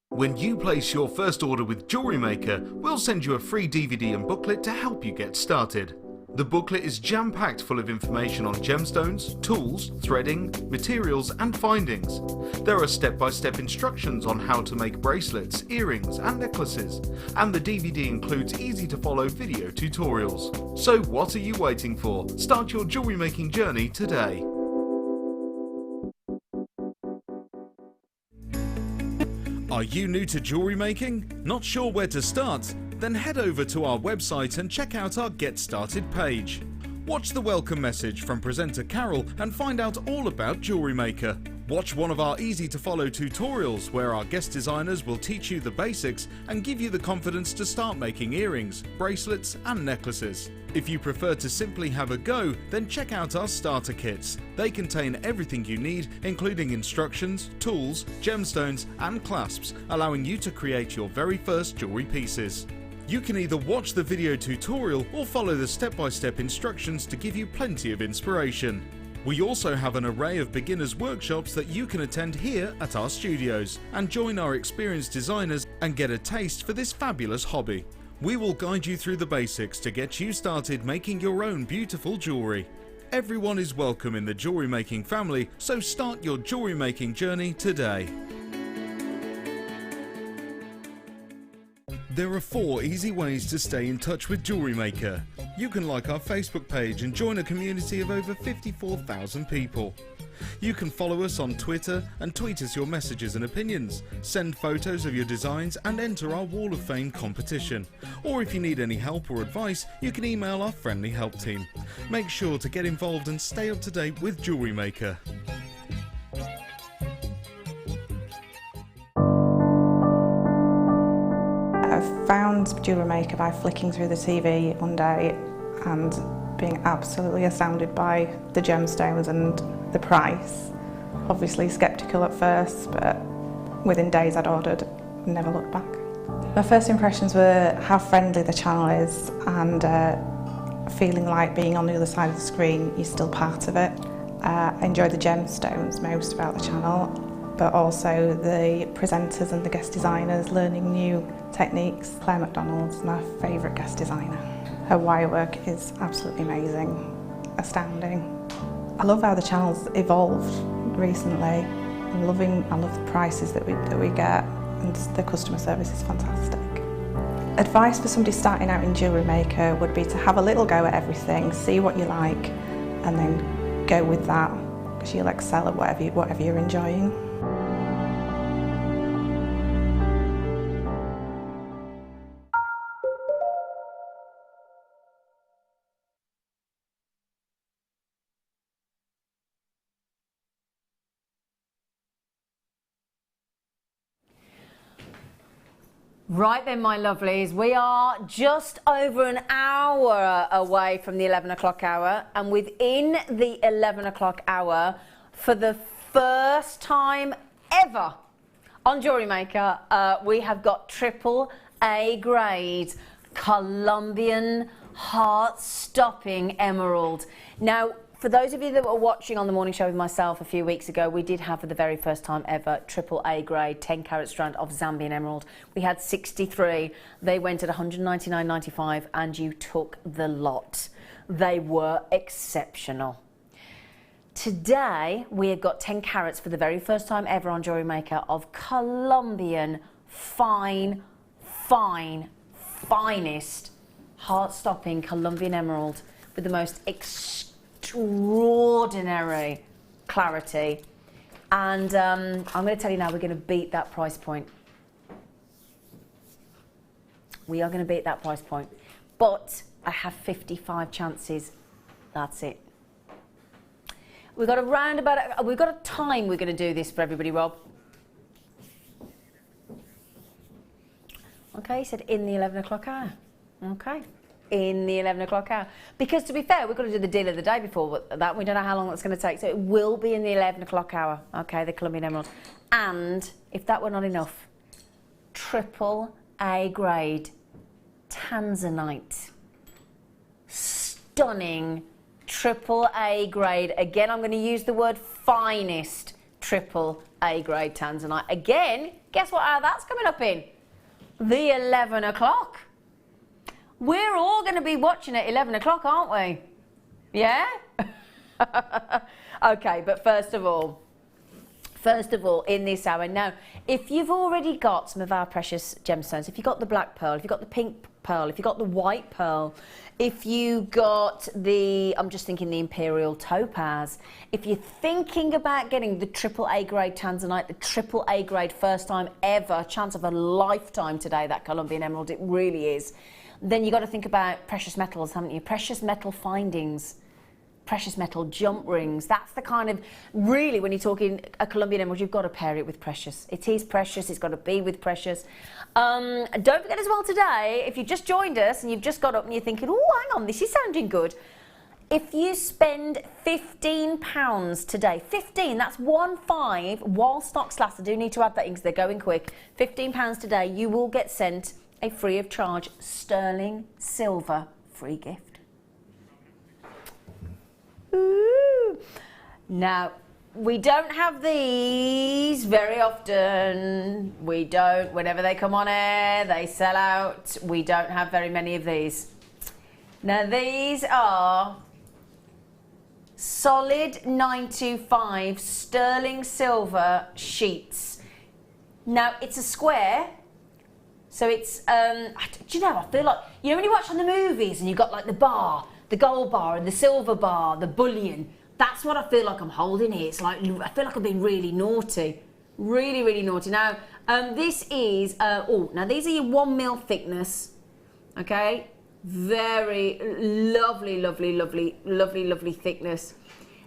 When you place your first order with JewelleryMaker, we'll send you a free DVD and booklet to help you get started. The booklet is jam-packed full of information on gemstones, tools, threading, materials and findings. There are step-by-step instructions on how to make bracelets, earrings and necklaces, and the DVD includes easy-to-follow video tutorials. So what are you waiting for? Start your jewellery making journey today. Are you new to jewellery making? Not sure where to start? Then head over to our website and check out our Get Started page. Watch the welcome message from presenter Carol and find out all about JewelleryMaker. Watch one of our easy to follow tutorials where our guest designers will teach you the basics and give you the confidence to start making earrings, bracelets and necklaces. If you prefer to simply have a go, then check out our starter kits. They contain everything you need, including instructions, tools, gemstones and clasps, allowing you to create your very first jewellery pieces. You can either watch the video tutorial or follow the step-by-step instructions to give you plenty of inspiration. We also have an array of beginners workshops that you can attend here at our studios and join our experienced designers and get a taste for this fabulous hobby. We will guide you through the basics to get you started making your own beautiful jewellery. Everyone is welcome in the jewellery making family, so start your jewellery making journey today. There are 4 easy ways to stay in touch with JewelleryMaker. You can like our Facebook page and join a community of over 54,000 people. You can follow us on Twitter and tweet us your messages and opinions, send photos of your designs and enter our Wall of Fame competition. Or if you need any help or advice, you can email our friendly help team. Make sure to get involved and stay up to date with JewelleryMaker. I found JewelleryMaker by flicking through the TV one day and being absolutely astounded by the gemstones and the price. Obviously sceptical at first, but within days I'd ordered, never looked back. My first impressions were how friendly the channel is and feeling like being on the other side of the screen, you're still part of it. I enjoy the gemstones most about the channel, but also the presenters and the guest designers learning new techniques. Claire McDonald's my favourite guest designer. Her wire work is absolutely amazing, astounding. I love how the channel's evolved recently. I love the prices that we get, and the customer service is fantastic. Advice for somebody starting out in JewelleryMaker would be to have a little go at everything, see what you like, and then go with that, because you'll excel at whatever you're enjoying. Right then, my lovelies, we are just over an hour away from the 11 o'clock hour, and within the 11 o'clock hour, for the first time ever on Jewellery Maker, we have got AAA grade Colombian heart-stopping emerald. Now, for those of you that were watching on the morning show with myself a few weeks ago, we did have for the very first time ever AAA grade 10 carat strand of Zambian emerald. We had 63. They went at $199.95 and you took the lot. They were exceptional. Today, we have got 10 carats for the very first time ever on Jewellery Maker of Colombian finest heart-stopping Colombian emerald with the most extraordinary clarity. And I'm going to tell you now, we're going to beat that price point. We are going to beat that price point. But I have 55 chances. That's it. We've got a roundabout, we've got a time we're going to do this for everybody, Rob. Okay, he said in the 11 o'clock hour. Okay, in the 11 o'clock hour. Because to be fair, we've got to do the deal of the day before that. We don't know how long that's going to take. So it will be in the 11 o'clock hour. Okay, the Colombian emerald. And if that were not enough, AAA grade Tanzanite. Stunning AAA grade. Again, I'm going to use the word finest AAA grade Tanzanite. Again, guess what hour that's coming up in? The 11 o'clock. We're all going to be watching at 11 o'clock, aren't we? Yeah? Okay, but first of all, in this hour, now, if you've already got some of our precious gemstones, if you've got the black pearl, if you've got the pink pearl, if you've got the white pearl, if you got the, I'm just thinking the imperial topaz, if you're thinking about getting the AAA grade Tanzanite, the AAA grade first time ever, chance of a lifetime today, that Colombian emerald, it really is, then you've got to think about precious metals, haven't you? Precious metal findings, precious metal jump rings. That's the kind of, really, when you're talking a Colombian emerald, you've got to pair it with precious. It is precious, it's got to be with precious. Don't forget as well today, if you just joined us and you've just got up and you're thinking, oh, hang on, this is sounding good. If you spend £15 today, 15, that's 1-5, while stocks last, I do need to add that in because they're going quick, £15 today, you will get sent a free of charge sterling silver free gift. Ooh. Now, we don't have these very often. We don't, whenever they come on air, they sell out. We don't have very many of these. Now, these are solid 925 sterling silver sheets. Now, it's a square. So it's, do you know, I feel like, you know when you watch on the movies and you've got like the bar, the gold bar and the silver bar, the bullion, that's what I feel like I'm holding here. It's like, I feel like I'm being really naughty. Really, really naughty. Now, this is, now these are your 1 mil thickness, okay? Very lovely, lovely, lovely, lovely, lovely thickness.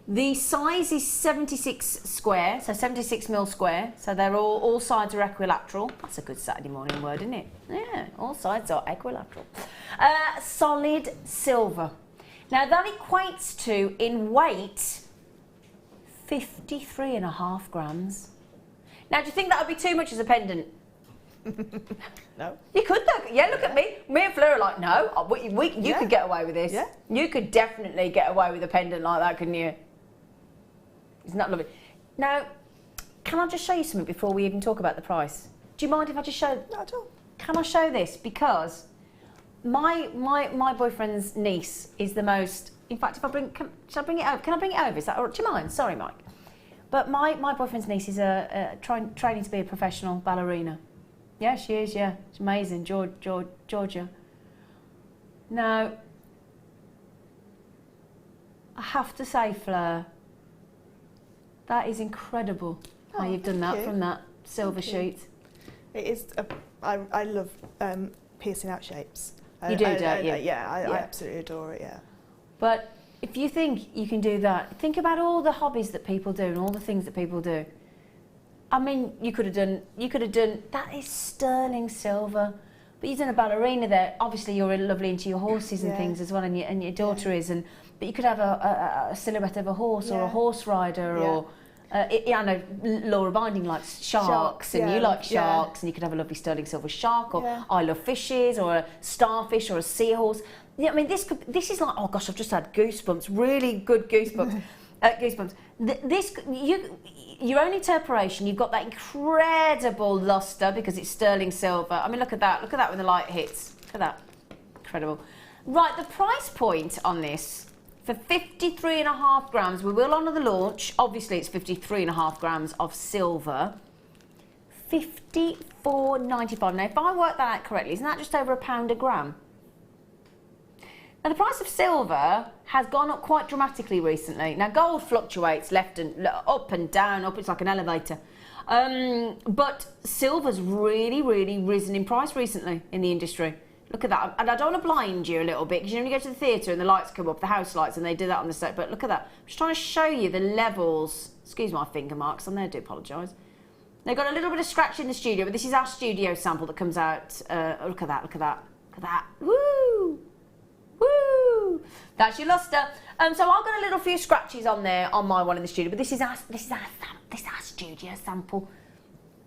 The size is 76 square, so 76 mil square. So they're all sides are equilateral. That's a good Saturday morning word, isn't it? Yeah, all sides are equilateral. Solid silver. Now that equates to, in weight, 53.5 grams. Now, do you think that would be too much as a pendant? No. You could though. Yeah, look at me. Me and Fleur are like, no, you could get away with this. Yeah. You could definitely get away with a pendant like that, couldn't you? Isn't that lovely? Now, can I just show you something before we even talk about the price? Do you mind if I just show? Not at all. Can I show this? Because my boyfriend's niece is the most. In fact, if I bring, shall I bring it over? Can I bring it over? Is that all right? Do you mind? Sorry, Mike. But my boyfriend's niece is training to be a professional ballerina. Yeah, she is. Yeah, it's amazing. Georgia. Now, I have to say, Fleur, that is incredible how you've done that from that silver sheet. It is. I love piercing out shapes. You do, don't you? Yeah, I absolutely adore it. Yeah. But if you think you can do that, think about all the hobbies that people do and all the things that people do. I mean, you could have done, that is sterling silver. But you've done a ballerina there. Obviously, you're lovely into your horses and things as well, and your daughter is. But you could have a silhouette of a horse or a horse rider or... I know Laura Binding likes sharks and you like sharks, and you could have a lovely sterling silver shark, or I love fishes, or a starfish, or a seahorse. Yeah, I mean, this is like, oh gosh, I've just had goosebumps, really good goosebumps. Your only interpretation, you've got that incredible lustre because it's sterling silver. I mean, look at that when the light hits. Look at that, incredible. Right, the price point on this, for 53.5 grams, we will honour the launch. Obviously, it's 53.5 grams of silver. $54.95. Now, if I work that out correctly, isn't that just over £1 a gram? Now, the price of silver has gone up quite dramatically recently. Now, gold fluctuates up and down, it's like an elevator. But silver's really, really risen in price recently in the industry. Look at that. And I don't want to blind you a little bit, because you know when you go to the theatre and the lights come up, the house lights, and they do that on the set. But look at that. I'm just trying to show you the levels. Excuse my finger marks on there, I do apologise. They've got a little bit of scratch in the studio, but this is our studio sample that comes out. Look at that, look at that, look at that. Woo! Woo! That's your lustre. So I've got a little few scratches on there on my one in the studio, but this is our studio sample.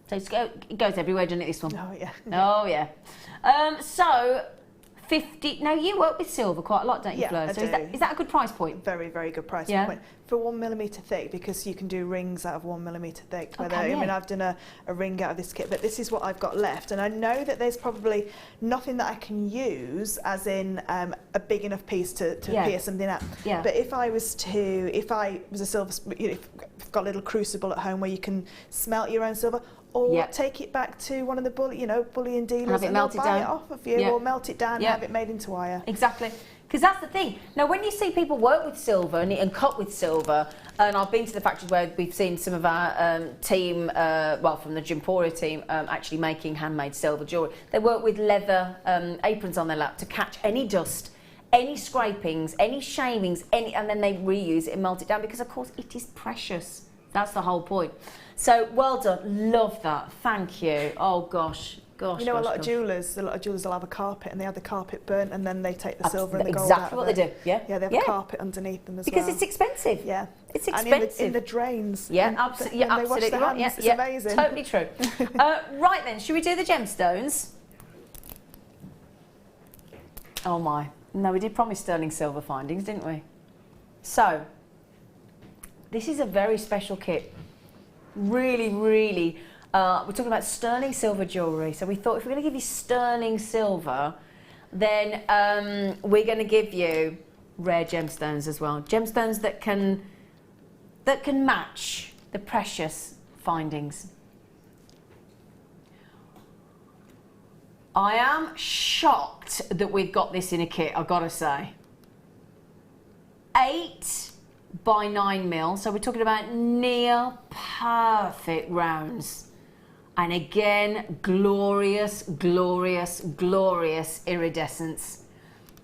So it goes everywhere, doesn't it, this one? Oh, yeah. Oh, yeah. So, 50... Now, you work with silver quite a lot, don't you, Fleur? I so do. Is that a good price point? Very, very good price point. For 1mm thick, because you can do rings out of 1mm thick. I mean, I've done a ring out of this kit, but this is what I've got left. And I know that there's probably nothing that I can use, as in a big enough piece to pierce something out. Yeah. But if I was a silver... You know, if you've got a little crucible at home where you can smelt your own silver, or take it back to one of the bullion dealers and they'll buy it off of you, or melt it down and have it made into wire. Exactly. Because that's the thing. Now, when you see people work with silver and cut with silver, and I've been to the factories where we've seen some of our team, from the Jimporia team, actually making handmade silver jewellery. They work with leather aprons on their lap to catch any dust, any scrapings, any shavings, and then they reuse it and melt it down, because, of course, it is precious. That's the whole point. So, well done. Love that. Thank you. Oh, gosh. You know, a lot of jewellers will have a carpet, and they have the carpet burnt, and then they take the silver and the gold out Exactly what they do, Yeah, they have a carpet underneath them as well. Because it's expensive. Yeah. It's expensive. And in the drains. Yeah, absolutely. They wash their hands. It's amazing. Totally true. Right then, should we do the gemstones? Oh my. No, we did promise sterling silver findings, didn't we? So, this is a very special kit. Really, really... we're talking about sterling silver jewellery. So we thought if we're going to give you sterling silver, then we're going to give you rare gemstones as well. Gemstones that can match the precious findings. I am shocked that we've got this in a kit, I've got to say. 8 by 9mm, so we're talking about near perfect rounds. And again, glorious, glorious, glorious iridescence.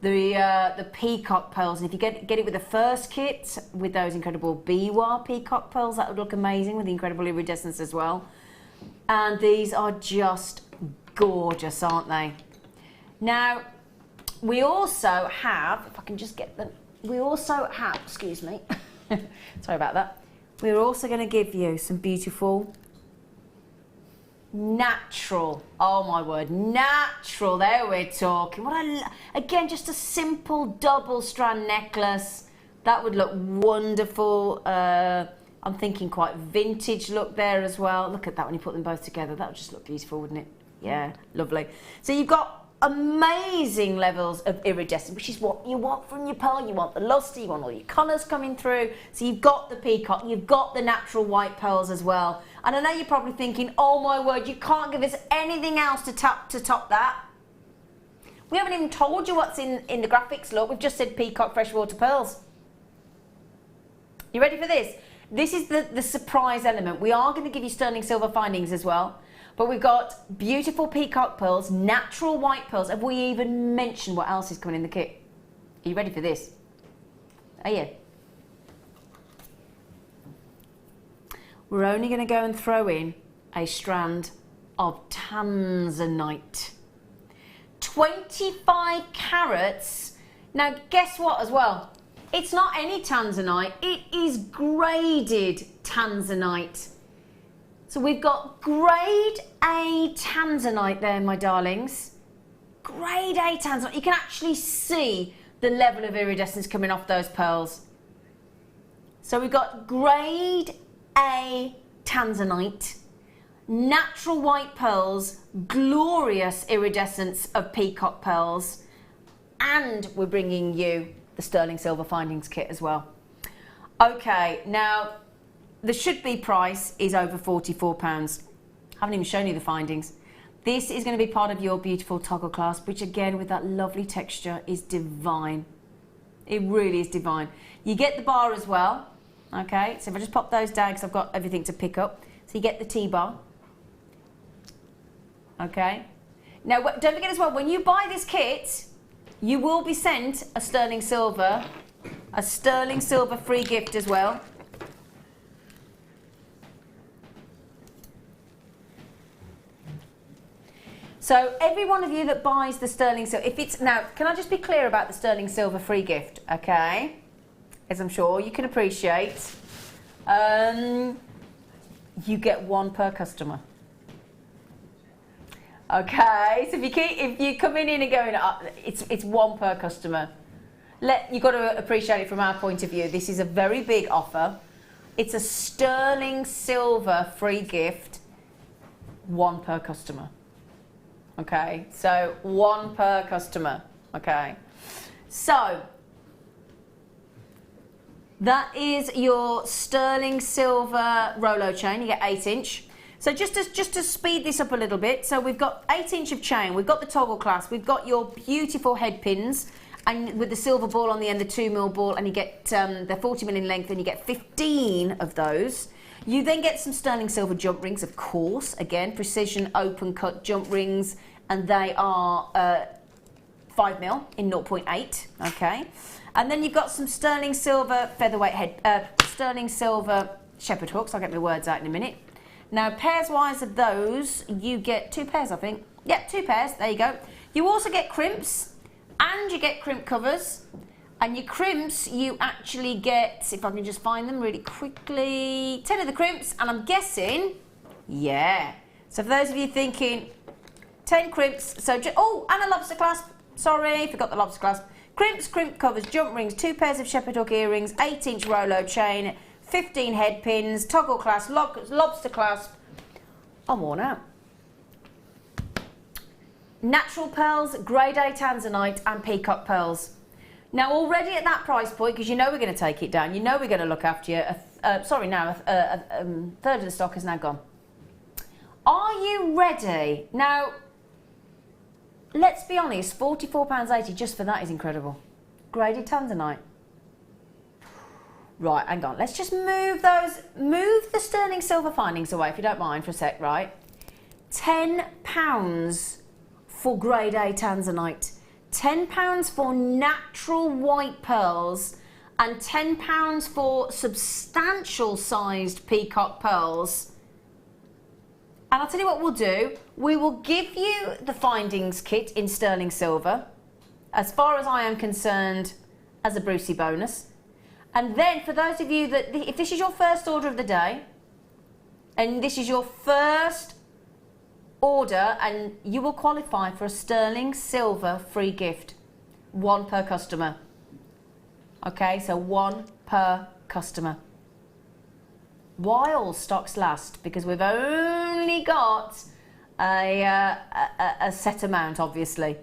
The peacock pearls, and if you get it with the first kit, with those incredible biwa peacock pearls, that would look amazing with the incredible iridescence as well. And these are just gorgeous, aren't they? Now, we also have, if I can just get them, we also have, excuse me, sorry about that. We're also going to give you some beautiful natural, oh my word, natural, there we're talking. Again, just a simple double strand necklace. That would look wonderful. I'm thinking quite vintage look there as well. Look at that when you put them both together. That would just look beautiful, wouldn't it? Yeah, lovely. So you've got amazing levels of iridescence, which is what you want from your pearl. You want the lustre, you want all your colours coming through. So you've got the peacock, you've got the natural white pearls as well. And I know you're probably thinking, oh my word, you can't give us anything else to top that. We haven't even told you what's in the graphics, look. We've just said peacock freshwater pearls. You ready for this? This is the surprise element. We are going to give you sterling silver findings as well. But we've got beautiful peacock pearls, natural white pearls. Have we even mentioned what else is coming in the kit? Are you ready for this? Are you? We're only going to go and throw in a strand of tanzanite. 25 carats. Now guess what as well? It's not any tanzanite, it is graded tanzanite. So we've got grade A tanzanite there, my darlings. Grade A tanzanite. You can actually see the level of iridescence coming off those pearls. So we've got grade A tanzanite, natural white pearls, glorious iridescence of peacock pearls, and we're bringing you the sterling silver findings kit as well. Okay, now the should-be price is over £44. Haven't even shown you the findings. This is going to be part of your beautiful toggle clasp, which again with that lovely texture is divine. It really is divine. You get the bar as well. Okay, so if I just pop those down because I've got everything to pick up. So you get the T-bar. Okay. Now don't forget as well, when you buy this kit, you will be sent a sterling silver free gift as well. So every one of you that buys the sterling silver, if it's, now can I just be clear about the sterling silver free gift, okay? As I'm sure you can appreciate, you get one per customer. Okay, so if you coming in and going, it's one per customer. You've got to appreciate it from our point of view. This is a very big offer. It's a sterling silver free gift, one per customer. Okay, so one per customer. Okay, so that is your sterling silver Rolo chain. You get 8-inch. So just to speed this up a little bit, so we've got 8-inch of chain, we've got the toggle clasp, we've got your beautiful head pins, and with the silver ball on the end, the 2mm ball, and you get the 40mm in length, and you get 15 of those. You then get some sterling silver jump rings, of course, again, precision open cut jump rings, and they are 5mm in 0.8, okay? And then you've got some sterling silver featherweight sterling silver shepherd hooks. I'll get my words out in a minute. Now, pairs-wise of those, you get 2 pairs, I think. Yep, 2 pairs, there you go. You also get crimps, and you get crimp covers. And your crimps, you actually get, if I can just find them really quickly, 10 of the crimps, and I'm guessing, yeah. So for those of you thinking, 10 crimps, so, oh, and a lobster clasp. Sorry, forgot the lobster clasp. Crimps, crimp covers, jump rings, 2 pairs of shepherd hook earrings, 8-inch Rolo chain, 15 head pins, toggle clasp, lobster clasp. I'm worn out. Natural pearls, grade A tanzanite, and peacock pearls. Now already at that price point, because you know we're going to take it down, you know we're going to look after you, sorry now, a third of the stock is now gone. Are you ready? Now, let's be honest, £44.80 just for that is incredible. Graded tanzanite. Right, hang on, let's just move the sterling silver findings away if you don't mind for a sec, right? £10 for grade A tanzanite. £10 for natural white pearls, and £10 for substantial sized peacock pearls. And I'll tell you what we'll do. We will give you the findings kit in sterling silver, as far as I am concerned, as a Brucey bonus. And then for those of you that, if this is your first order of the day, and this is your first order, and you will qualify for a sterling silver free gift, 1 per customer. Okay, so 1 per customer. While stocks last, because we've only got a set amount, obviously.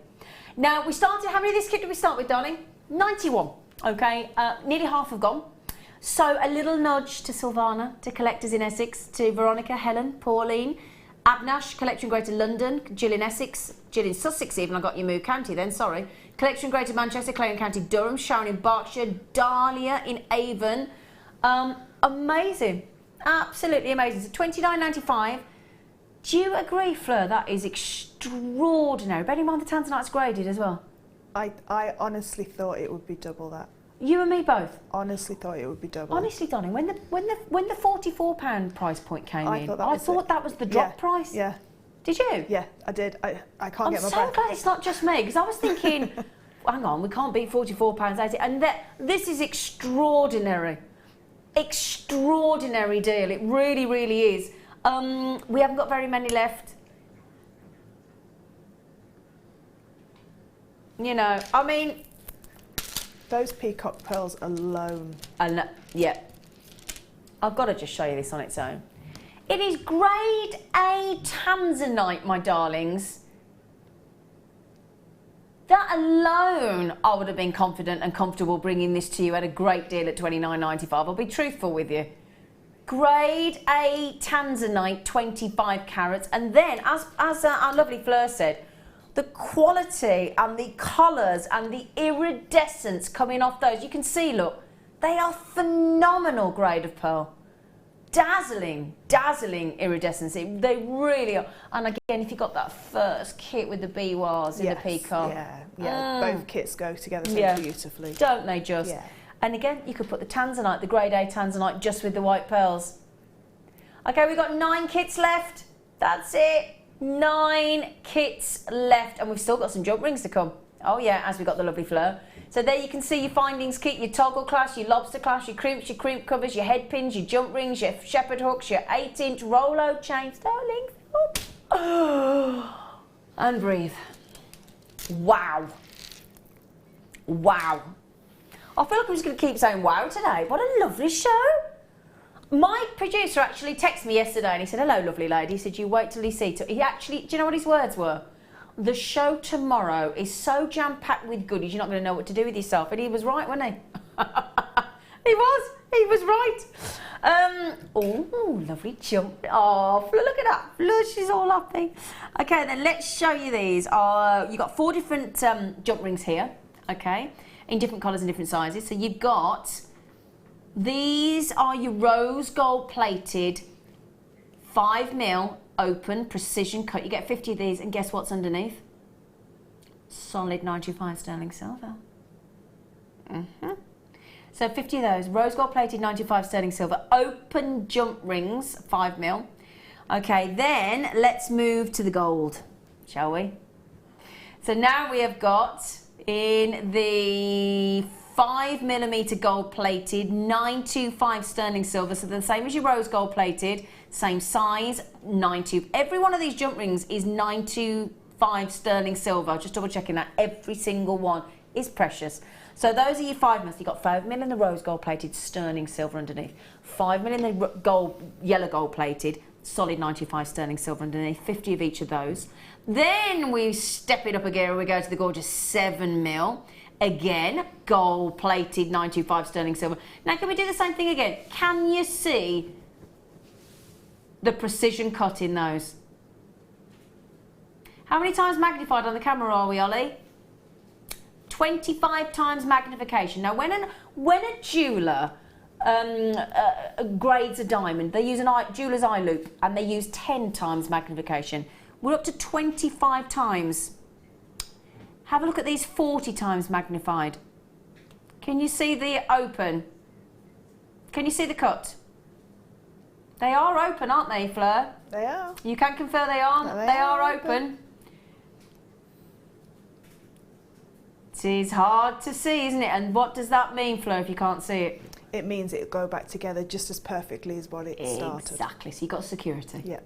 Now we started, how many of this kit did we start with, darling? 91. Okay, nearly half have gone. So a little nudge to Silvana, to Collectors in Essex, to Veronica, Helen, Pauline, Abnash, Collection Greater London, Jill in Essex, Jill in Sussex even, I got your Moo County then, sorry. Collection Greater Manchester, Clarion County, Durham, Sharon in Berkshire, Dahlia in Avon. Amazing, absolutely amazing. So $29.95. Do you agree, Fleur? That is extraordinary. Bearing in mind the tanzanite's graded as well. I honestly thought it would be double that. You and me both. Honestly thought it would be double. Honestly, darling, when the £44 price point came in, I thought that was the drop price. Yeah. Did you? Yeah, I did. I can't get my I'm so breath. glad it's not just me, because I was thinking, hang on, we can't beat £44.80, and this is extraordinary. Extraordinary deal. It really, really is. We haven't got very many left. You know, I mean, those peacock pearls alone. Yeah. I've got to just show you this on its own. It is grade A tanzanite, my darlings. That alone, I would have been confident and comfortable bringing this to you at a great deal at $29.95. I'll be truthful with you. Grade A tanzanite, 25 carats. And then, as our lovely Fleur said, the quality and the colours and the iridescence coming off those, you can see, look, they are phenomenal grade of pearl. Dazzling, dazzling iridescence. They really are. And again, if you got that first kit with the biwas in the peacock. Yeah. Both kits go together so beautifully. Don't they just? Yeah. And again, you could put the tanzanite, the grade A tanzanite, just with the white pearls. Okay, we've got 9 kits left. That's it. 9 kits left, and we've still got some jump rings to come. Oh yeah, as we got the lovely Fleur. So there you can see your findings kit, your toggle clasp, your lobster clasp, your crimp covers, your head pins, your jump rings, your shepherd hooks, your 8-inch Rolo chains, darlings. And breathe. Wow. Wow. I feel like I'm just going to keep saying wow today. What a lovely show. My producer actually texted me yesterday and he said, hello, lovely lady. He said, you wait till you see. He actually, do you know what his words were? The show tomorrow is so jam-packed with goodies, you're not going to know what to do with yourself. And he was right, wasn't he? He was right. Oh, lovely jump. Oh, Fleur, look at that. Fleur, she's all happy. Okay, then let's show you these. You've got 4 different jump rings here, okay, in different colours and different sizes. So you've got, these are your rose gold plated 5mm open precision cut. You get 50 of these, and guess what's underneath? Solid 95 sterling silver. So 50 of those, rose gold plated 95 sterling silver, open jump rings, 5mm. Okay, then let's move to the gold, shall we? So now we have got in the 5mm gold plated 925 sterling silver, so they're the same as your rose gold plated, same size, 92. Every one of these jump rings is 925 sterling silver. Just double checking that. Every single one is precious. So those are your 5mm. You've got 5mm in the rose gold plated sterling silver underneath, 5mm in the yellow gold plated solid 95 sterling silver underneath, 50 of each of those. Then we step it up again and we go to the gorgeous 7mm. Again, gold plated 925 sterling silver. Now can we do the same thing again? Can you see the precision cut in those? How many times magnified on the camera are we, Ollie? 25 times magnification. Now when a jeweller grades a diamond, they use a jeweller's eye loupe and they use 10 times magnification. We're up to 25 times. Have a look at these 40 times magnified. Can you see the open? Can you see the cut? They are open, aren't they, Fleur? They are. You can confirm they are. No, they are open. It is hard to see, isn't it? And what does that mean, Fleur, if you can't see it? It means it'll go back together just as perfectly as what it started. Exactly, so you've got security. Yeah.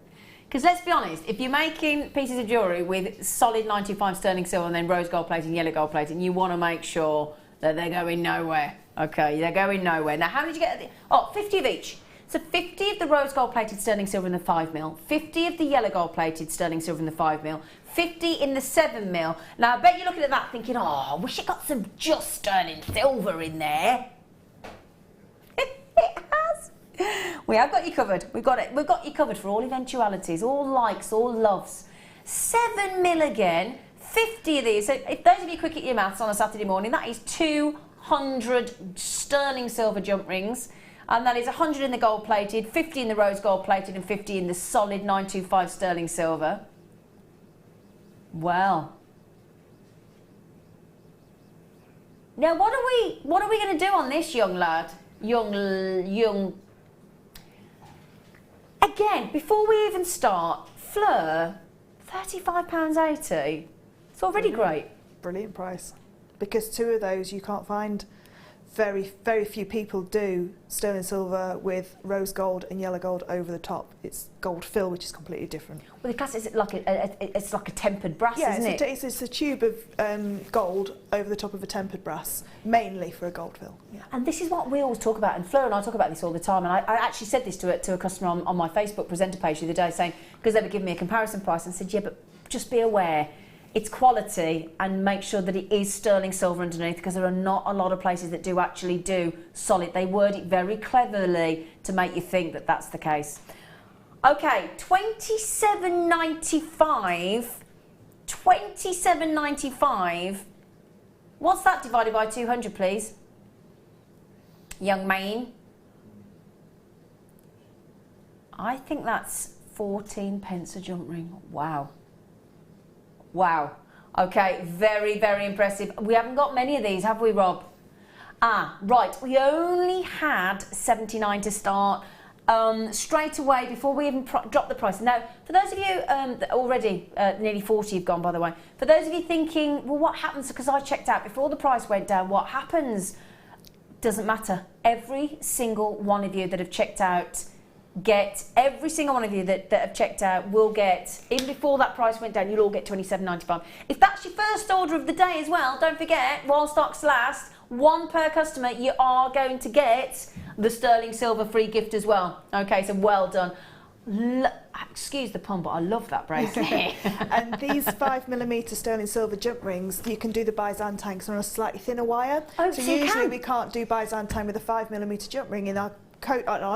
Because let's be honest, if you're making pieces of jewellery with solid 95 sterling silver and then rose gold plating, yellow gold plating, you want to make sure that they're going nowhere. Okay, they're going nowhere. Now, how did you get? 50 of each. So 50 of the rose gold plated sterling silver in the 5mm, 50 of the yellow gold plated sterling silver in the 5mm, 50 in the 7mm. Now I bet you're looking at that thinking, oh, I wish it got some just sterling silver in there. It has. We have got you covered. We've got you covered for all eventualities, all likes, all loves. 7mm again, 50 of these. So if those of you quick at your maths on a Saturday morning, that is 200 sterling silver jump rings. And that is 100 in the gold plated, 50 in the rose gold plated, and 50 in the solid 925 sterling silver. Well, Now, what are we going to do on this, young lad? Young. Again, before we even start, Fleur, £35.80. It's already great. Brilliant price. Because 2 of those you can't find. Very, very few people do sterling silver with rose gold and yellow gold over the top. It's gold fill, which is completely different. Well, the class is like it's like a tempered brass, isn't it? It's a tube of gold over the top of a tempered brass, mainly for a gold fill. Yeah. And this is what we always talk about, and Fleur and I talk about this all the time. And I actually said this to a customer on my Facebook presenter page the other day, saying, because they were giving me a comparison price, and said, yeah, but just be aware. It's quality, and make sure that it is sterling silver underneath, because there are not a lot of places that do actually do solid. They word it very cleverly to make you think that that's the case. Okay, £27.95. £27.95. What's that divided by 200, please? Young man. I think that's 14 pence a jump ring. Wow. Wow. Okay, very, very impressive. We haven't got many of these, have we, Rob? Ah, right. We only had 79 to start. Straight away, before we even drop the price. Now, for those of you already, nearly 40 have gone, by the way. For those of you thinking, well, what happens? Because I checked out before the price went down, what happens? Doesn't matter. Every single one of you that have checked out every single one of you that have checked out will get, even before that price went down, you'll all get £27.95. If that's your first order of the day as well, don't forget, while stocks last, 1 per customer, you are going to get the sterling silver free gift as well. Okay, so well done. Excuse the pun, but I love that bracelet. And these 5mm sterling silver jump rings, you can do the Byzantine on a slightly thinner wire. Oh, so usually we can't do Byzantine with a 5mm jump ring in our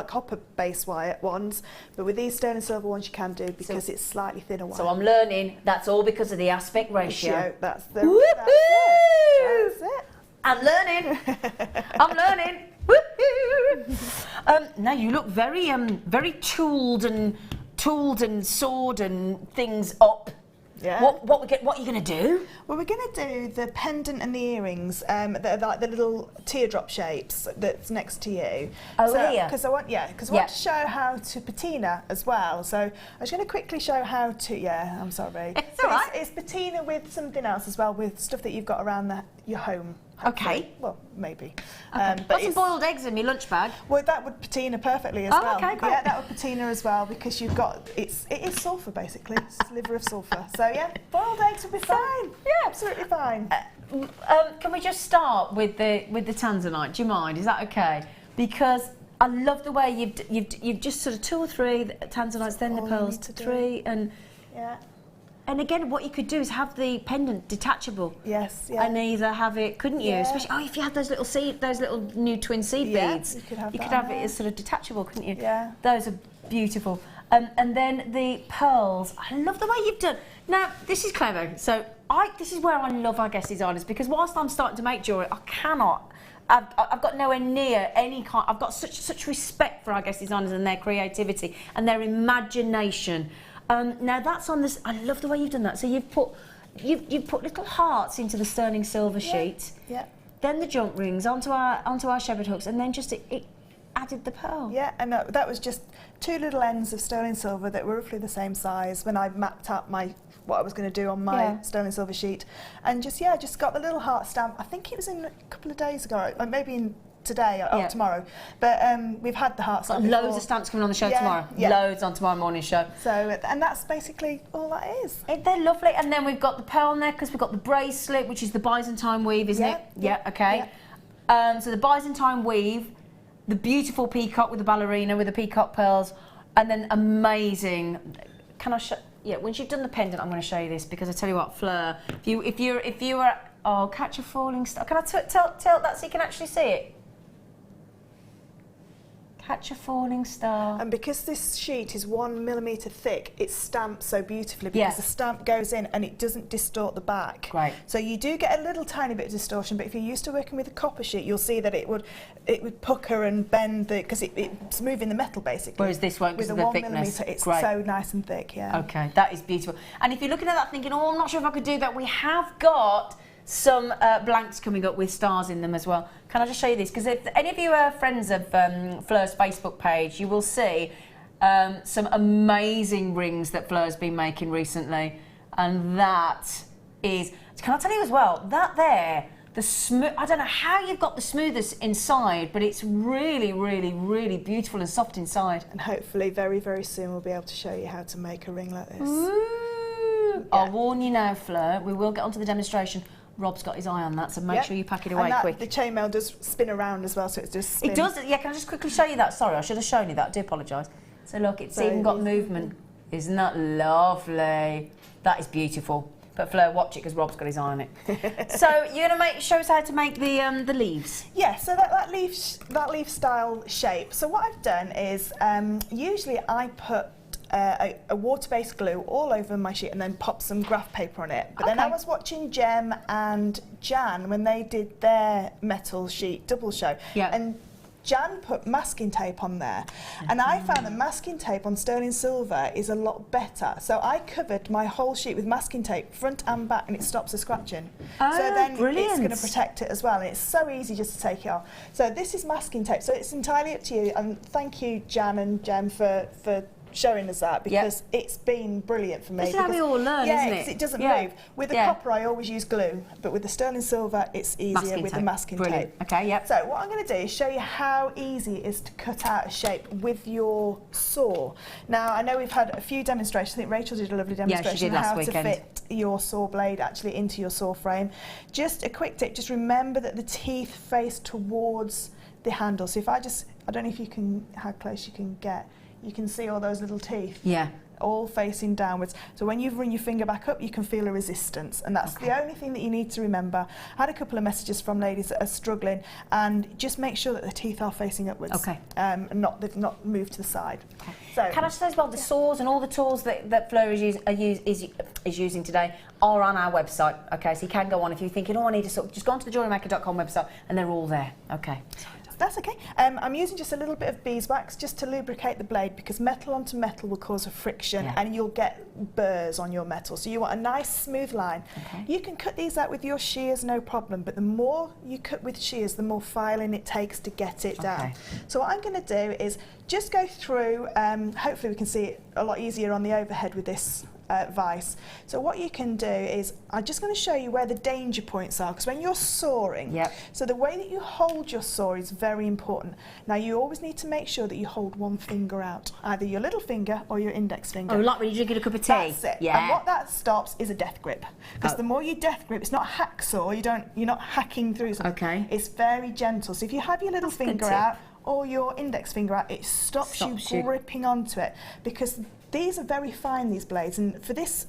copper base wire ones, but with these sterling silver ones you can do, because it's slightly thinner wire. So I'm learning that's all because of the aspect ratio. That's it. I'm learning. I'm learning. Now you look very very tooled and sword and things up. Yeah. What are you going to do? Well, we're going to do the pendant and the earrings. They're like the little teardrop shapes that's next to you. Oh, here. Because I want to show how to patina as well. So I was going to quickly show how to. Yeah, I'm sorry. It's all right. It's patina with something else as well, with stuff that you've got around your home. Hopefully. Okay. Well, maybe. Okay. Got some boiled eggs in my lunch bag. Well, that would patina perfectly as well. Okay, great. Yeah, that would patina as well, because you've got it is sulphur basically, sliver of sulphur. So yeah, boiled eggs would be fine. Yeah, absolutely fine. Can we just start with the tanzanite? Do you mind? Is that okay? Because I love the way you've just sort of 2 or 3 tanzanites, then the pearls to 3, and yeah. And again, what you could do is have the pendant detachable. Yes, yeah. And either have it, couldn't you? Yeah. Especially, if you had those little new twin seed beads. You could have it as sort of detachable, couldn't you? Yeah. Those are beautiful. And then the pearls. I love the way you've done. Now, this is clever. So this is where I love our guest designers, because whilst I'm starting to make jewellery, I cannot. I've got nowhere near any kind. I've got such respect for our guest designers and their creativity and their imagination. Now that's on this. I love the way you've done that. So you've put little hearts into the sterling silver sheet. Yeah. Then the jump rings onto our shepherd hooks, and then just it added the pearl. Yeah, and that was just 2 little ends of sterling silver that were roughly the same size when I mapped out what I was going to do on my sterling silver sheet, and just got the little heart stamp. I think it was in a couple of days ago, like maybe in today or tomorrow, but we've had the heart stamp loads of stamps coming on the show tomorrow. Loads on tomorrow morning show. So and that's basically all that is. They're lovely. And then we've got the pearl necklace, we've got the bracelet, which is the Byzantine weave, isn't it? Yeah, okay. Yeah. So the Byzantine weave, the beautiful peacock with the ballerina with the peacock pearls, and then amazing. Can I show? Yeah, once you've done the pendant, I'm going to show you this, because I tell you what, Fleur, if you were catch a falling star. Can I tilt that so you can actually see it? Catch a falling star. And because this sheet is 1mm thick, it's stamped so beautifully, because the stamp goes in and it doesn't distort the back. Right. So you do get a little tiny bit of distortion, but if you're used to working with a copper sheet, you'll see that it would pucker and bend because it's moving the metal basically. Whereas this won't, because of the thickness. It's so nice and thick. Yeah. Okay, that is beautiful. And if you're looking at that thinking, oh, I'm not sure if I could do that, we have got some blanks coming up with stars in them as well. Can I just show you this? Because if any of you are friends of Fleur's Facebook page, you will see some amazing rings that Fleur's been making recently. And that is, can I tell you as well, that there, the smooth, I don't know how you've got the smoothest inside, but it's really, really, really beautiful and soft inside. And hopefully very, very soon we'll be able to show you how to make a ring like this. Ooh. Yeah. I'll warn you now, Fleur, we will get onto the demonstration. Rob's got his eye on that, so make sure you pack it away quick. The chainmail does spin around as well, so it just spins. It does, yeah, can I just quickly show you that? Sorry, I should have shown you that, I do apologise. So look, it's even got movement. Isn't that lovely? That is beautiful. But Fleur, watch it because Rob's got his eye on it. So you're going to show us how to make the leaves? Yeah, so that leaf style shape. So what I've done is usually I put a water-based glue all over my sheet and then pop some graph paper on it. But then I was watching Jem and Jan when they did their metal sheet double show. Yeah. And Jan put masking tape on there, and I found that masking tape on sterling silver is a lot better. So I covered my whole sheet with masking tape, front and back, and it stops the scratching. So then it's going to protect it as well, and it's so easy just to take it off. So this is masking tape, so it's entirely up to you, and thank you, Jan and Jem, for showing us that, because it's been brilliant for me. This is how we all learn, isn't it? It doesn't move. With the copper, I always use glue, but with the sterling silver, it's easier with the masking tape. Okay, yep. So what I'm going to do is show you how easy it is to cut out a shape with your saw. Now, I know we've had a few demonstrations. I think Rachel did a lovely demonstration on how to fit your saw blade actually into your saw frame. Just a quick tip, just remember that the teeth face towards the handle. So if I don't know if you can, how close you can get, you can see all those little teeth. Yeah. All facing downwards. So when you run your finger back up, you can feel a resistance, and that's the only thing that you need to remember. I had a couple of messages from ladies that are struggling, and just make sure that the teeth are facing upwards. Okay. And they've not moved to the side. Okay. So can I say as well, the saws and all the tools that Fleur is using today are on our website. Okay, so you can go on if you're thinking, oh, I need to just go onto the JewelleryMaker.com website, and they're all there. Okay. That's okay. I'm using just a little bit of beeswax just to lubricate the blade, because metal onto metal will cause a friction and you'll get burrs on your metal. So you want a nice smooth line. Okay. You can cut these out with your shears, no problem, but the more you cut with shears, the more filing it takes to get it down. So what I'm going to do is just go through, hopefully we can see it a lot easier on the overhead with this vise. So what you can do is, I'm just going to show you where the danger points are, because when you're sawing, so the way that you hold your saw is very important. Now you always need to make sure that you hold one finger out, either your little finger or your index finger. Oh, like when you drink a cup of tea. That's it. Yeah. And what that stops is a death grip, because the more you death grip, it's not a hacksaw. You're not hacking through something. Okay. It's very gentle. So if you have your little finger out or your index finger out, it stops you gripping onto it, because these are very fine, these blades, and for this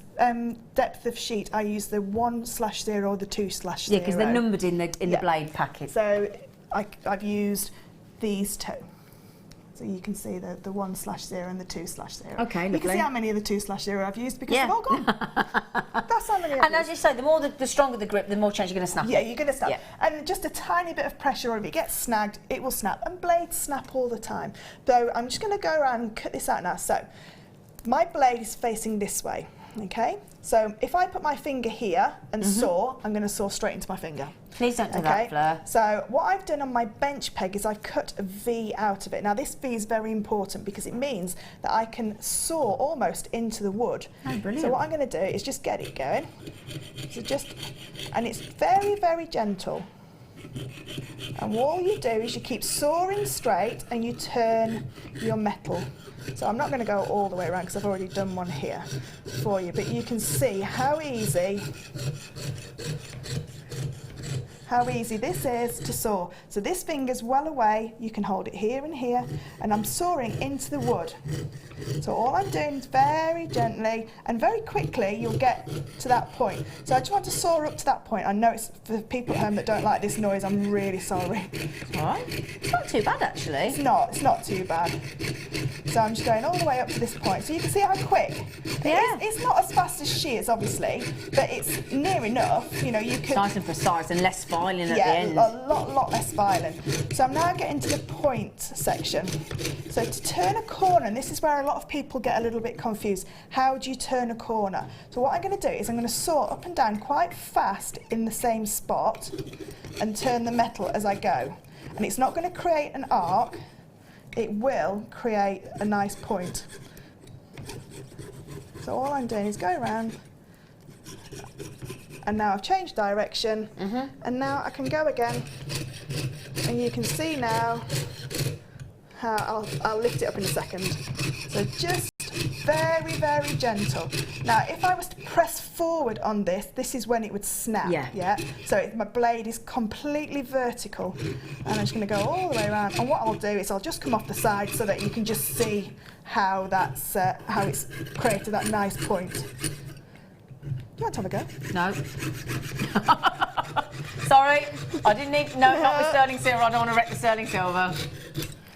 depth of sheet, I use the 1/0 or the 2/0. Yeah, because they're numbered in the blade packet. So I've used these two. So you can see the 1/0 and the 2/0. Okay, lovely. You can see how many of the 2/0 I've used, because they've all gone. That's how many I've used. As you say, the more the stronger the grip, the more chance you're going to snap it. Yeah, you're going to snap. Yeah. And just a tiny bit of pressure, or if it gets snagged, it will snap. And blades snap all the time. So I'm just going to go around and cut this out now. So my blade is facing this way, okay? So if I put my finger here and saw, I'm going to saw straight into my finger. Please don't do that, Fleur. So what I've done on my bench peg is I've cut a V out of it. Now this V is very important, because it means that I can saw almost into the wood. Oh, brilliant. So what I'm going to do is just get it going. So and it's very, very gentle. And all you do is you keep sawing straight and you turn your metal. So I'm not going to go all the way around, because I've already done one here for you, but you can see how easy this is to saw. So this finger's well away, you can hold it here and here, and I'm sawing into the wood. So all I'm doing is very gently and very quickly you'll get to that point. So I just want to saw up to that point. I know it's for people at home that don't like this noise, I'm really sorry. It's all right. It's not too bad, actually. It's not too bad. So I'm just going all the way up to this point. So you can see how quick. It's not as fast as shears, obviously, but it's near enough. You know, you could. Nice and precise and less fine. filing at the end. Yeah, a lot less filing. So I'm now getting to the point section. So to turn a corner, and this is where a lot of people get a little bit confused, how do you turn a corner? So what I'm going to do is I'm going to saw up and down quite fast in the same spot and turn the metal as I go. And it's not going to create an arc, it will create a nice point. So all I'm doing is go around, and now I've changed direction, and now I can go again, and you can see now how I'll lift it up in a second. So just very, very gentle. Now, if I was to press forward on this, this is when it would snap. Yeah. So my blade is completely vertical, and I'm just going to go all the way around. And what I'll do is I'll just come off the side so that you can just see how that's how it's created that nice point. Do you want to have a go? No. Sorry, I didn't need. No, not with sterling silver. I don't want to wreck the sterling silver.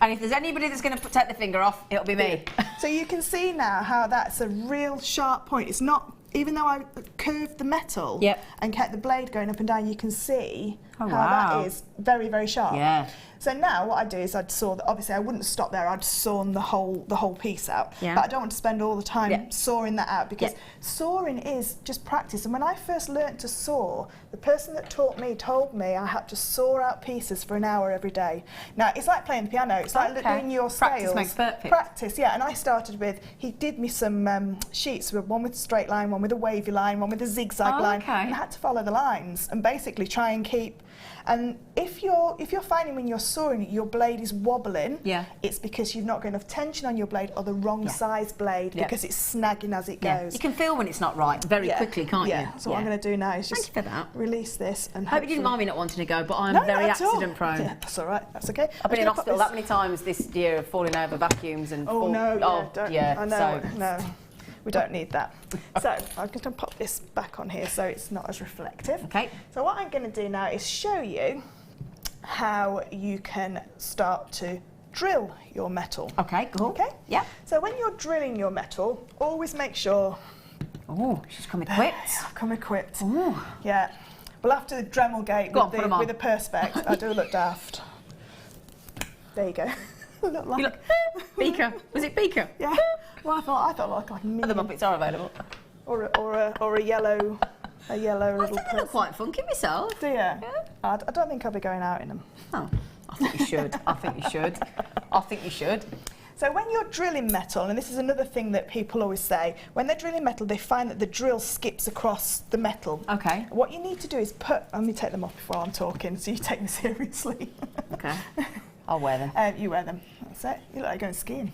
And if there's anybody that's going to take the finger off, it'll be me. So you can see now how that's a real sharp point. It's not, even though I curved the metal and kept the blade going up and down, you can see how that is very, very sharp. Yeah. So now what I do is I'd saw, obviously I wouldn't stop there, I'd sawn the whole piece out. Yeah. But I don't want to spend all the time sawing that out, because sawing is just practice. And when I first learnt to saw, the person that taught me told me I had to saw out pieces for an hour every day. Now it's like playing the piano, it's like doing your scales. Practice makes perfect. Practice, yeah. And I started with, he did me some sheets, with one with a straight line, one with a wavy line, one with a zigzag line. And I had to follow the lines and basically try and keep. And if you're finding when you're sawing your blade is wobbling, it's because you've not got enough tension on your blade, or the wrong size blade, because it's snagging as it goes. You can feel when it's not right very quickly, can't you? So what I'm going to do now is just release this. And I hope you didn't mind me not wanting to go, but I'm very accident prone. Yeah, that's all right. That's okay. I've been in hospital that many times this year, falling over vacuums and. Oh no! I know. No. We don't need that. So I'm going to pop this back on here so it's not as reflective. Okay. So what I'm going to do now is show you how you can start to drill your metal. Okay, cool. Okay? Yeah. So when you're drilling your metal, always make sure... Oh, she's come equipped. I've come equipped. Ooh. Yeah. Well, after the Dremel gate with the Perspex, I do look daft. There you go. Look like... You look... Beaker. Was it Beaker? Yeah. Well, I thought like a other Muppets are available. Or a yellow little. They look quite funky myself. Do you? Yeah. I don't think I'll be going out in them. Oh, I think you should. I think you should. I think you should. So when you're drilling metal, and this is another thing that people always say, when they're drilling metal, they find that the drill skips across the metal. Okay. What you need to do is let me take them off before I'm talking, so you take me seriously. Okay. I'll wear them. You wear them. That's it. You look like going skiing.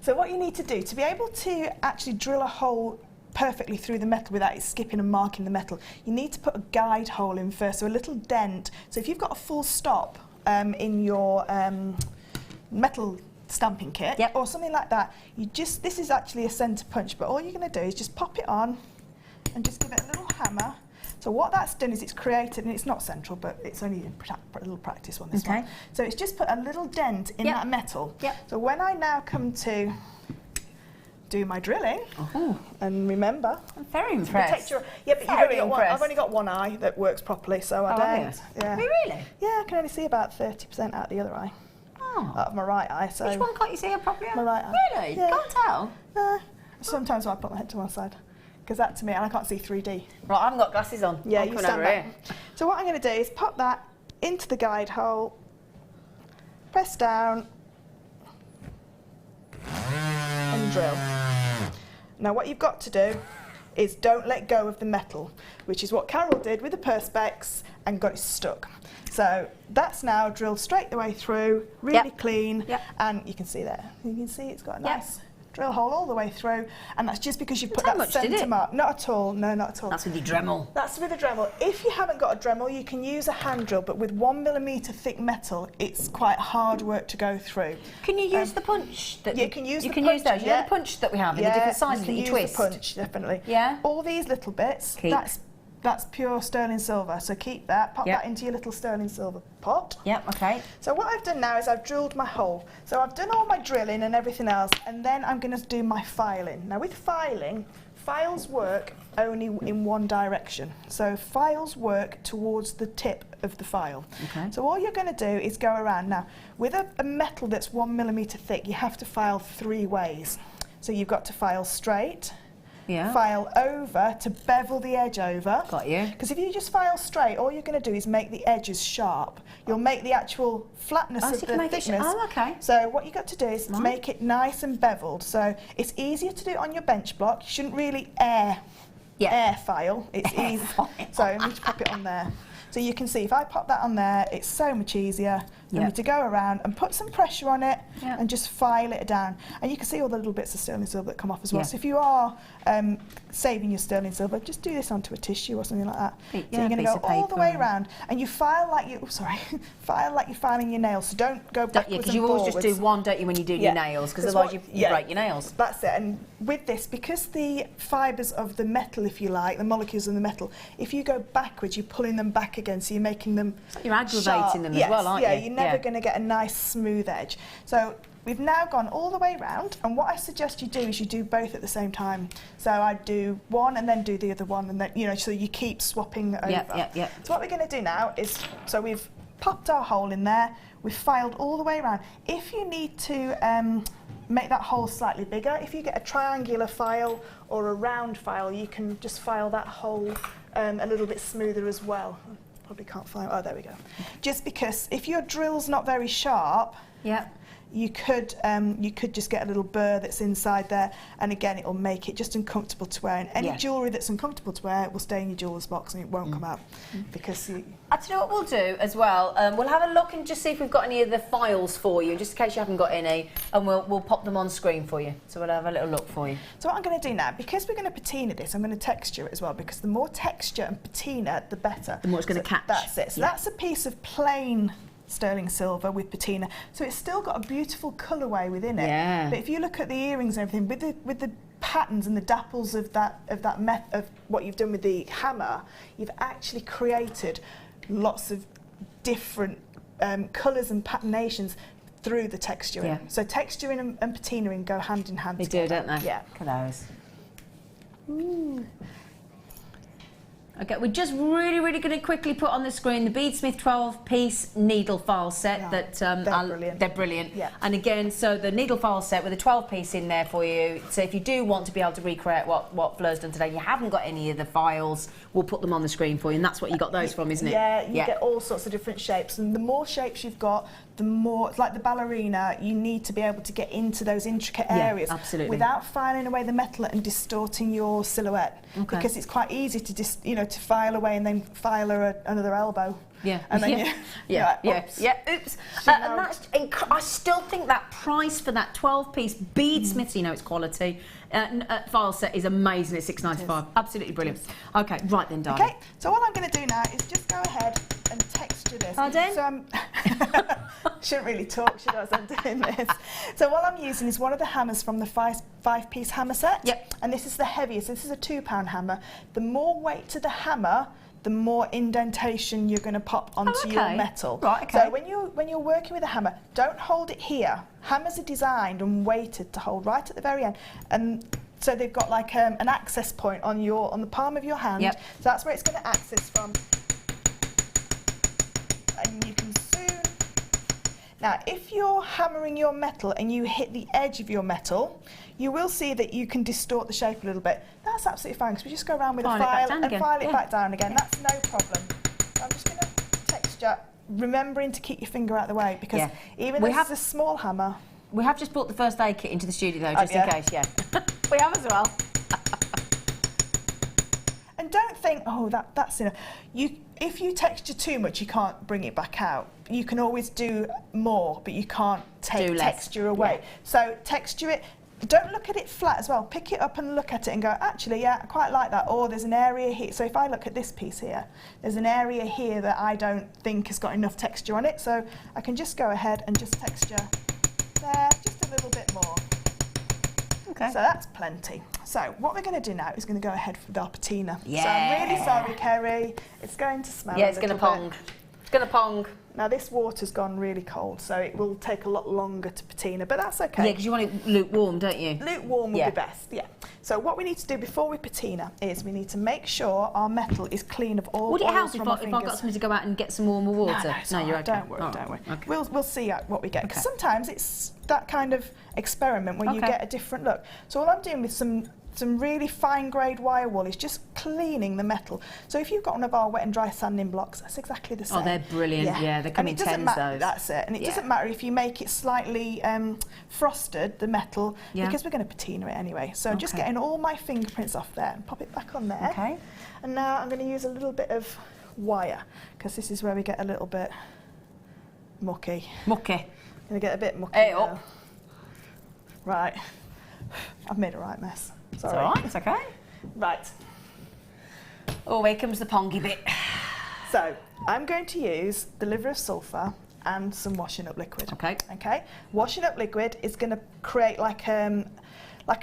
So what you need to do, to be able to actually drill a hole perfectly through the metal without it skipping and marking the metal, you need to put a guide hole in first, so a little dent. So if you've got a full stop in your metal stamping kit or something like that, this is actually a centre punch, but all you're going to do is just pop it on and just give it a little hammer. So what that's done is it's created, and it's not central, but it's only a little practice on this one. So it's just put a little dent in that metal. So when I now come to do my drilling, and remember, I'm very impressed. But I've only got one eye that works properly, so I don't. Yeah. Really? Yeah, I can only see about 30% out the other eye. Out of my right eye. So which one can't you see her properly? My right eye. Really? You can't tell? No. Sometimes I put my head to one side. Because that to me, and I can't see 3D. Right, I haven't got glasses on. Yeah, you stand back. So what I'm going to do is pop that into the guide hole, press down, and drill. Now what you've got to do is don't let go of the metal, which is what Carol did with the Perspex and got it stuck. So that's now drilled straight the way through, really clean, and you can see there. You can see it's got a nice drill hole all the way through, and that's just because you put that centre mark. Not at all, no, not at all. That's with your Dremel. That's with a Dremel. If you haven't got a Dremel, you can use a hand drill, but with 1 mm thick metal, it's quite hard work to go through. Can you use the punch? You can use the punch. You can use those. You know the punch that we have in the different sizes that you twist? The punch, definitely. Yeah. All these little bits, that's pure sterling silver, so keep that, pop that into your little sterling silver pot. Okay. So what I've done now is I've drilled my hole. So I've done all my drilling and everything else, and then I'm going to do my filing. Now with filing, files work only in one direction. So files work towards the tip of the file. Okay. So all you're going to do is go around. Now, with a metal that's 1 millimetre thick, you have to file 3 ways. So you've got to file straight, file over to bevel the edge over. Got you. Because if you just file straight, all you're going to do is make the edges sharp. You'll make the actual flatness of the thickness. Okay. So what you've got to do is to make it nice and beveled. So it's easier to do it on your bench block. You shouldn't really air file. It's easy. So I need to pop it on there. So you can see if I pop that on there, it's so much easier than me to go around and put some pressure on it and just file it down. And you can see all the little bits of sterling silver that come off as well. So if you are saving your sterling silver, just do this onto a tissue or something like that. So you're going to go all the way around, and you file like you file like you're filing your nails. So don't go backwards and forwards. Because you always just do one, don't you, when you do your nails? Because otherwise you break your nails. That's it. And with this, because the fibres of the metal, if you like, the molecules of the metal, if you go backwards, you're pulling them back again, so you're making them You're aggravating them as well, aren't you? Yeah, you're never going to get a nice smooth edge. So we've now gone all the way round, and what I suggest you do is you do both at the same time. So I do one and then do the other one, and then, you know, so you keep swapping over. So what we're going to do now is, so we've popped our hole in there, we've filed all the way around. If you need to make that hole slightly bigger, if you get a triangular file or a round file, you can just file that hole a little bit smoother as well. Probably can't find. Oh, there we go. Just because if your drill's not very sharp, you could just get a little burr that's inside there, and again it'll make it just uncomfortable to wear. And any jewellery that's uncomfortable to wear will stay in your jeweller's box and it won't come out because. I tell you what we'll do as well. We'll have a look and just see if we've got any of the files for you, just in case you haven't got any, and we'll pop them on screen for you. So we'll have a little look for you. So what I'm going to do now, because we're going to patina this, I'm going to texture it as well, because the more texture and patina, the better. The more it's going to catch. That's it. So that's a piece of plain sterling silver with patina, so it's still got a beautiful colourway within it. But if you look at the earrings and everything, with the patterns and the dapples of what you've done with the hammer, you've actually created lots of different colours and patinations through the texturing. So texturing and patinaing go hand in hand together. They do, don't they? Yeah. Look at those. Ooh. Okay, we're just really going to quickly put on the screen the Beadsmith 12-piece needle file set that they're brilliant. And again, so the needle file set with a 12-piece in there for you. So if you do want to be able to recreate what Fleur's done today, you haven't got any of the files, we'll put them on the screen for you, and that's what you got those from, isn't it? Yeah, you get all sorts of different shapes, and the more shapes you've got, the more, it's like the ballerina, you need to be able to get into those intricate areas without filing away the metal and distorting your silhouette. Because it's quite easy to to file away and then file another elbow. And then oops. And that's I still think that price for that 12-piece Beadsmith, you know, it's quality, file set is amazing at $6.95. Absolutely brilliant. Okay, right then, darling. Okay, so all I'm going to do now is just go ahead and texture this. Pardon? So I'm shouldn't really talk, should I, as I'm doing this? So what I'm using is one of the hammers from the five-piece hammer set. And this is the heaviest. This is a £2 hammer. The more weight to the hammer, the more indentation you're going to pop onto your metal. So when you're working with a hammer, don't hold it here. Hammers are designed and weighted to hold right at the very end, and so they've got like an access point on the palm of your hand. So that's where it's going to access from. And you can soon. Now, if you're hammering your metal and you hit the edge of your metal, you will see that you can distort the shape a little bit. That's absolutely fine, because we just go around with a file and file it back down again. That's no problem. So I'm just going to texture, remembering to keep your finger out of the way, because even though this is a small hammer. We have just brought the first aid kit into the studio, though, just in case, we have as well. And don't think, oh, that's enough. If you texture too much, you can't bring it back out. You can always do more, but you can't take texture away. So texture it. Don't look at it flat as well. Pick it up and look at it and go, actually, I quite like that. Or there's an area here. So if I look at this piece here, there's an area here that I don't think has got enough texture on it. So I can just go ahead and just texture there, just a little bit more. So that's plenty. So what we're going to do now is going to go ahead with our patina. So I'm really sorry, Kerry. It's going to smell it's going to pong. It's going to pong. Now this water's gone really cold, so it will take a lot longer to patina, but that's okay. Yeah, because you want it lukewarm, don't you? Lukewarm will be best, So what we need to do before we patina is we need to make sure our metal is clean of all. Would it help if I fingers. got somebody to go out and get some warmer water? No, you're okay. Don't worry, don't worry. Okay. We'll see what we get. Because sometimes it's that kind of experiment when you get a different look. So all I'm doing with some really fine grade wire wool is just cleaning the metal. So if you've got one of our wet and dry sanding blocks, that's exactly the same. Oh, they're brilliant. Yeah, they come in tens, those. That's it. And it doesn't matter if you make it slightly frosted, the metal, because we're going to patina it anyway. So I'm just getting all my fingerprints off there and pop it back on there. Okay. And now I'm going to use a little bit of wire, because this is where we get a little bit mucky. Mucky. Going to get a bit mucky. Hey, up. Right. I've made a right mess. Sorry. It's all right, it's okay. Right. Oh, here comes the pongy bit. So, I'm going to use the liver of sulphur and some washing up liquid. Okay. Okay. Washing up liquid is going to create like a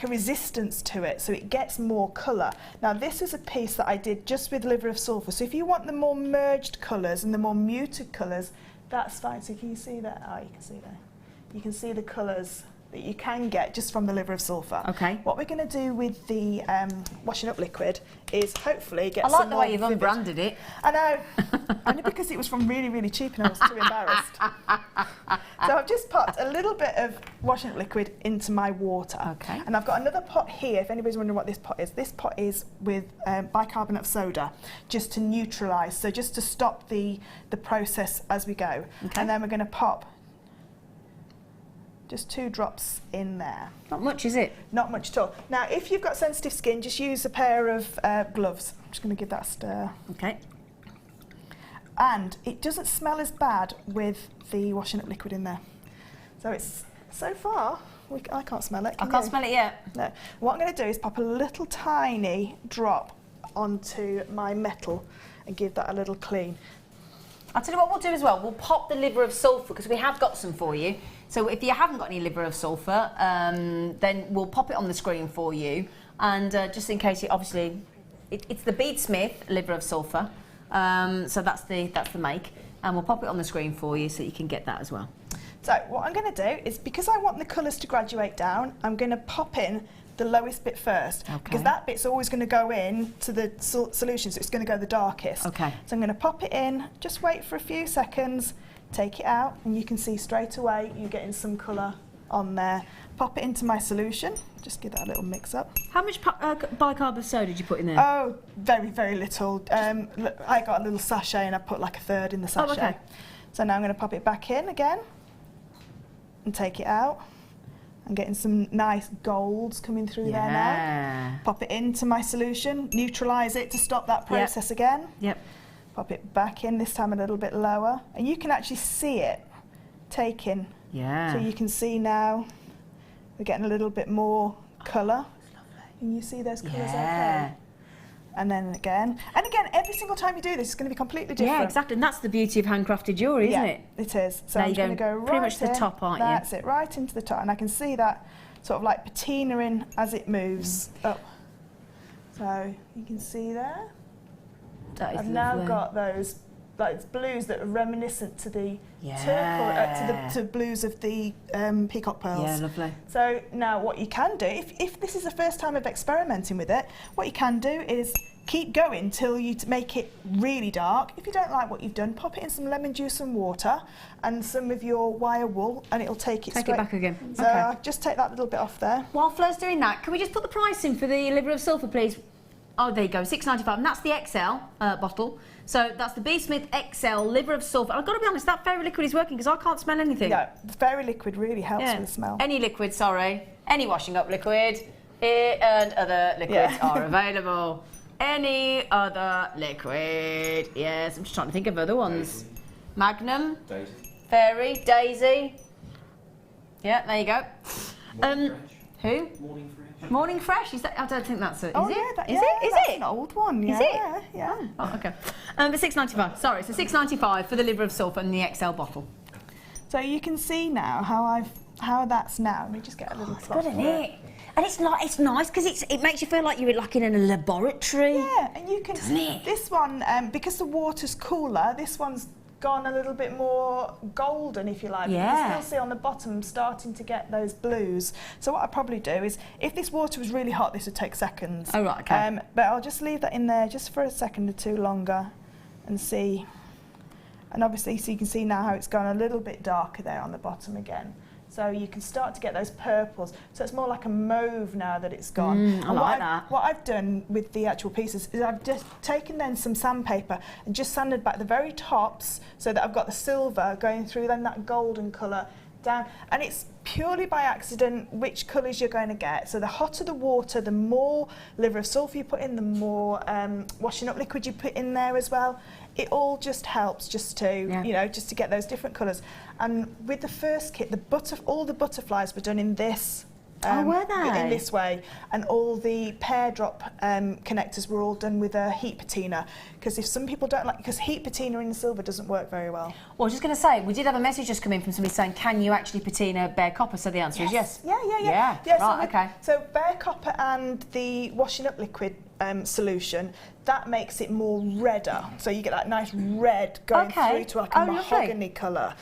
resistance to it, so it gets more colour. Now, this is a piece that I did just with liver of sulphur. So if you want the more merged colours and the more muted colours, that's fine. So can you see that? Oh, you can see there. You can see the colours that you can get just from the liver of sulphur. Okay. What we're going to do with the washing up liquid is hopefully get some I like the more way you've vivid. unbranded it. I know. Only because it was from really, really cheap and I was too embarrassed. So I've just popped a little bit of washing up liquid into my water. Okay. And I've got another pot here, if anybody's wondering what this pot is. This pot is with bicarbonate of soda, just to neutralise, so just to stop the process as we go. Okay. And then we're going to pop just 2 drops in there. Not much, is it? Not much at all. Now, if you've got sensitive skin, just use a pair of gloves. I'm just going to give that a stir. Okay. And it doesn't smell as bad with the washing up liquid in there. So it's, so far, I can't smell it. I can't smell it yet. No. What I'm going to do is pop a little tiny drop onto my metal and give that a little clean. I'll tell you what we'll do as well. We'll pop the liver of sulphur, because we have got some for you. So if you haven't got any liver of sulphur, then we'll pop it on the screen for you. And just in case, it's the Bead Smith liver of sulphur. So that's the make. And we'll pop it on the screen for you so you can get that as well. So what I'm going to do is, because I want the colours to graduate down, I'm going to pop in the lowest bit first, because that bit's always going to go in to the solution, so it's going to go the darkest. Okay. So I'm going to pop it in, just wait for a few seconds, take it out, and you can see straight away you're getting some colour on there. Pop it into my solution, just give that a little mix up. How much bicarb of soda did you put in there? Oh, very, very little. I got a little sachet and I put like 1/3 in the sachet. Oh, okay. So now I'm going to pop it back in again and take it out. I'm getting some nice golds coming through there now. Pop it into my solution, neutralise it to stop that process again. Yep. Pop it back in, this time a little bit lower. And you can actually see it taking. Yeah. So you can see now we're getting a little bit more colour. Can you see those colours okay? And then again. And again, every single time you do this, it's going to be completely different. Yeah, exactly. And that's the beauty of handcrafted jewellery, isn't it? It is. So now I'm going to go right pretty much to the top, aren't you? That's it, right into the top. And I can see that sort of like patinaing as it moves up. So you can see there. That is I've now got those like blues that are reminiscent to the turquoise, to blues of the peacock pearls. Yeah, lovely. So now what you can do, if this is the first time of experimenting with it, what you can do is keep going till you make it really dark. If you don't like what you've done, pop it in some lemon juice and water and some of your wire wool, and it'll take it straight. Take it back again. So I'll just take that little bit off there. While Fleur's doing that, can we just put the price in for the liver of sulphur, please? Oh, there you go, $6.95, and that's the XL bottle. So that's the B. Smith XL liver of sulphur. I've got to be honest, that fairy liquid is working because I can't smell anything. No, the fairy liquid really helps with the smell. Any liquid, sorry. Any washing up liquid and other liquids are available. Any other liquid. Yes, I'm just trying to think of other ones. Daisy. Magnum. Daisy. Fairy. Daisy. Yeah, there you go. Morning who? Morning Fresh. Morning Fresh. Is that? I don't think that's it. Oh, is yeah, it? that, Is yeah, it? Is that's it? an old one. Yeah, Is it? Yeah. Oh, okay. But $6.95. Sorry, so $6.95 for the liver of sulphur and the XL bottle. So you can see now how that's now. Let me just get a little. It's good, isn't it? And it's nice because it makes you feel like you're like in a laboratory. Yeah, and you can. Doesn't it? This one, because the water's cooler, this one's gone a little bit more golden, if you like. Yeah. You can still see on the bottom I'm starting to get those blues. So what I'd probably do is, if this water was really hot, this would take seconds. Oh, right, okay. But I'll just leave that in there just for a second or two longer and see. And obviously, so you can see now how it's gone a little bit darker there on the bottom again. So you can start to get those purples. So it's more like a mauve now that it's gone. I like that. What I've done with the actual pieces is I've just taken then some sandpaper and just sanded back the very tops so that I've got the silver going through then that golden colour down. And it's purely by accident which colours you're going to get. So the hotter the water, the more liver of sulphur you put in, the more washing up liquid you put in there as well. It all just helps just to, you know, just to get those different colours. And with the first kit, all the butterflies were done in this. Were they? In this way, and all the pear drop connectors were all done with a heat patina, because if some people don't like, because heat patina in the silver doesn't work very well. Well, I was just going to say, we did have a message just come in from somebody saying, can you actually patina bare copper? So the answer is yes. Yeah, right, okay. So bare copper and the washing up liquid solution, that makes it more redder. So you get that nice red going through to like a mahogany colour.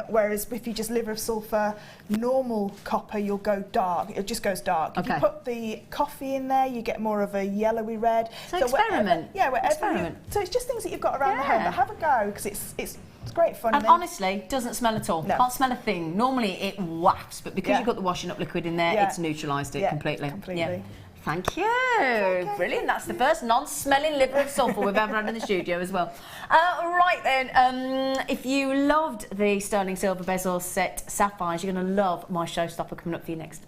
Whereas if you just liver of sulphur, normal copper, you'll go dark. It just goes dark. If you put the coffee in there, you get more of a yellowy red. So experiment. Wherever so it's just things that you've got around the home. But have a go, because it's great fun. And honestly, doesn't smell at all. No. Can't smell a thing. Normally it wafts, but because you've got the washing up liquid in there, it's neutralised it completely. Completely. Thank you. Okay. Brilliant. That's the first non-smelling liver of sulphur we've ever had in the studio as well. Right then, if you loved the sterling silver bezel set sapphires, you're going to love my showstopper coming up for you next.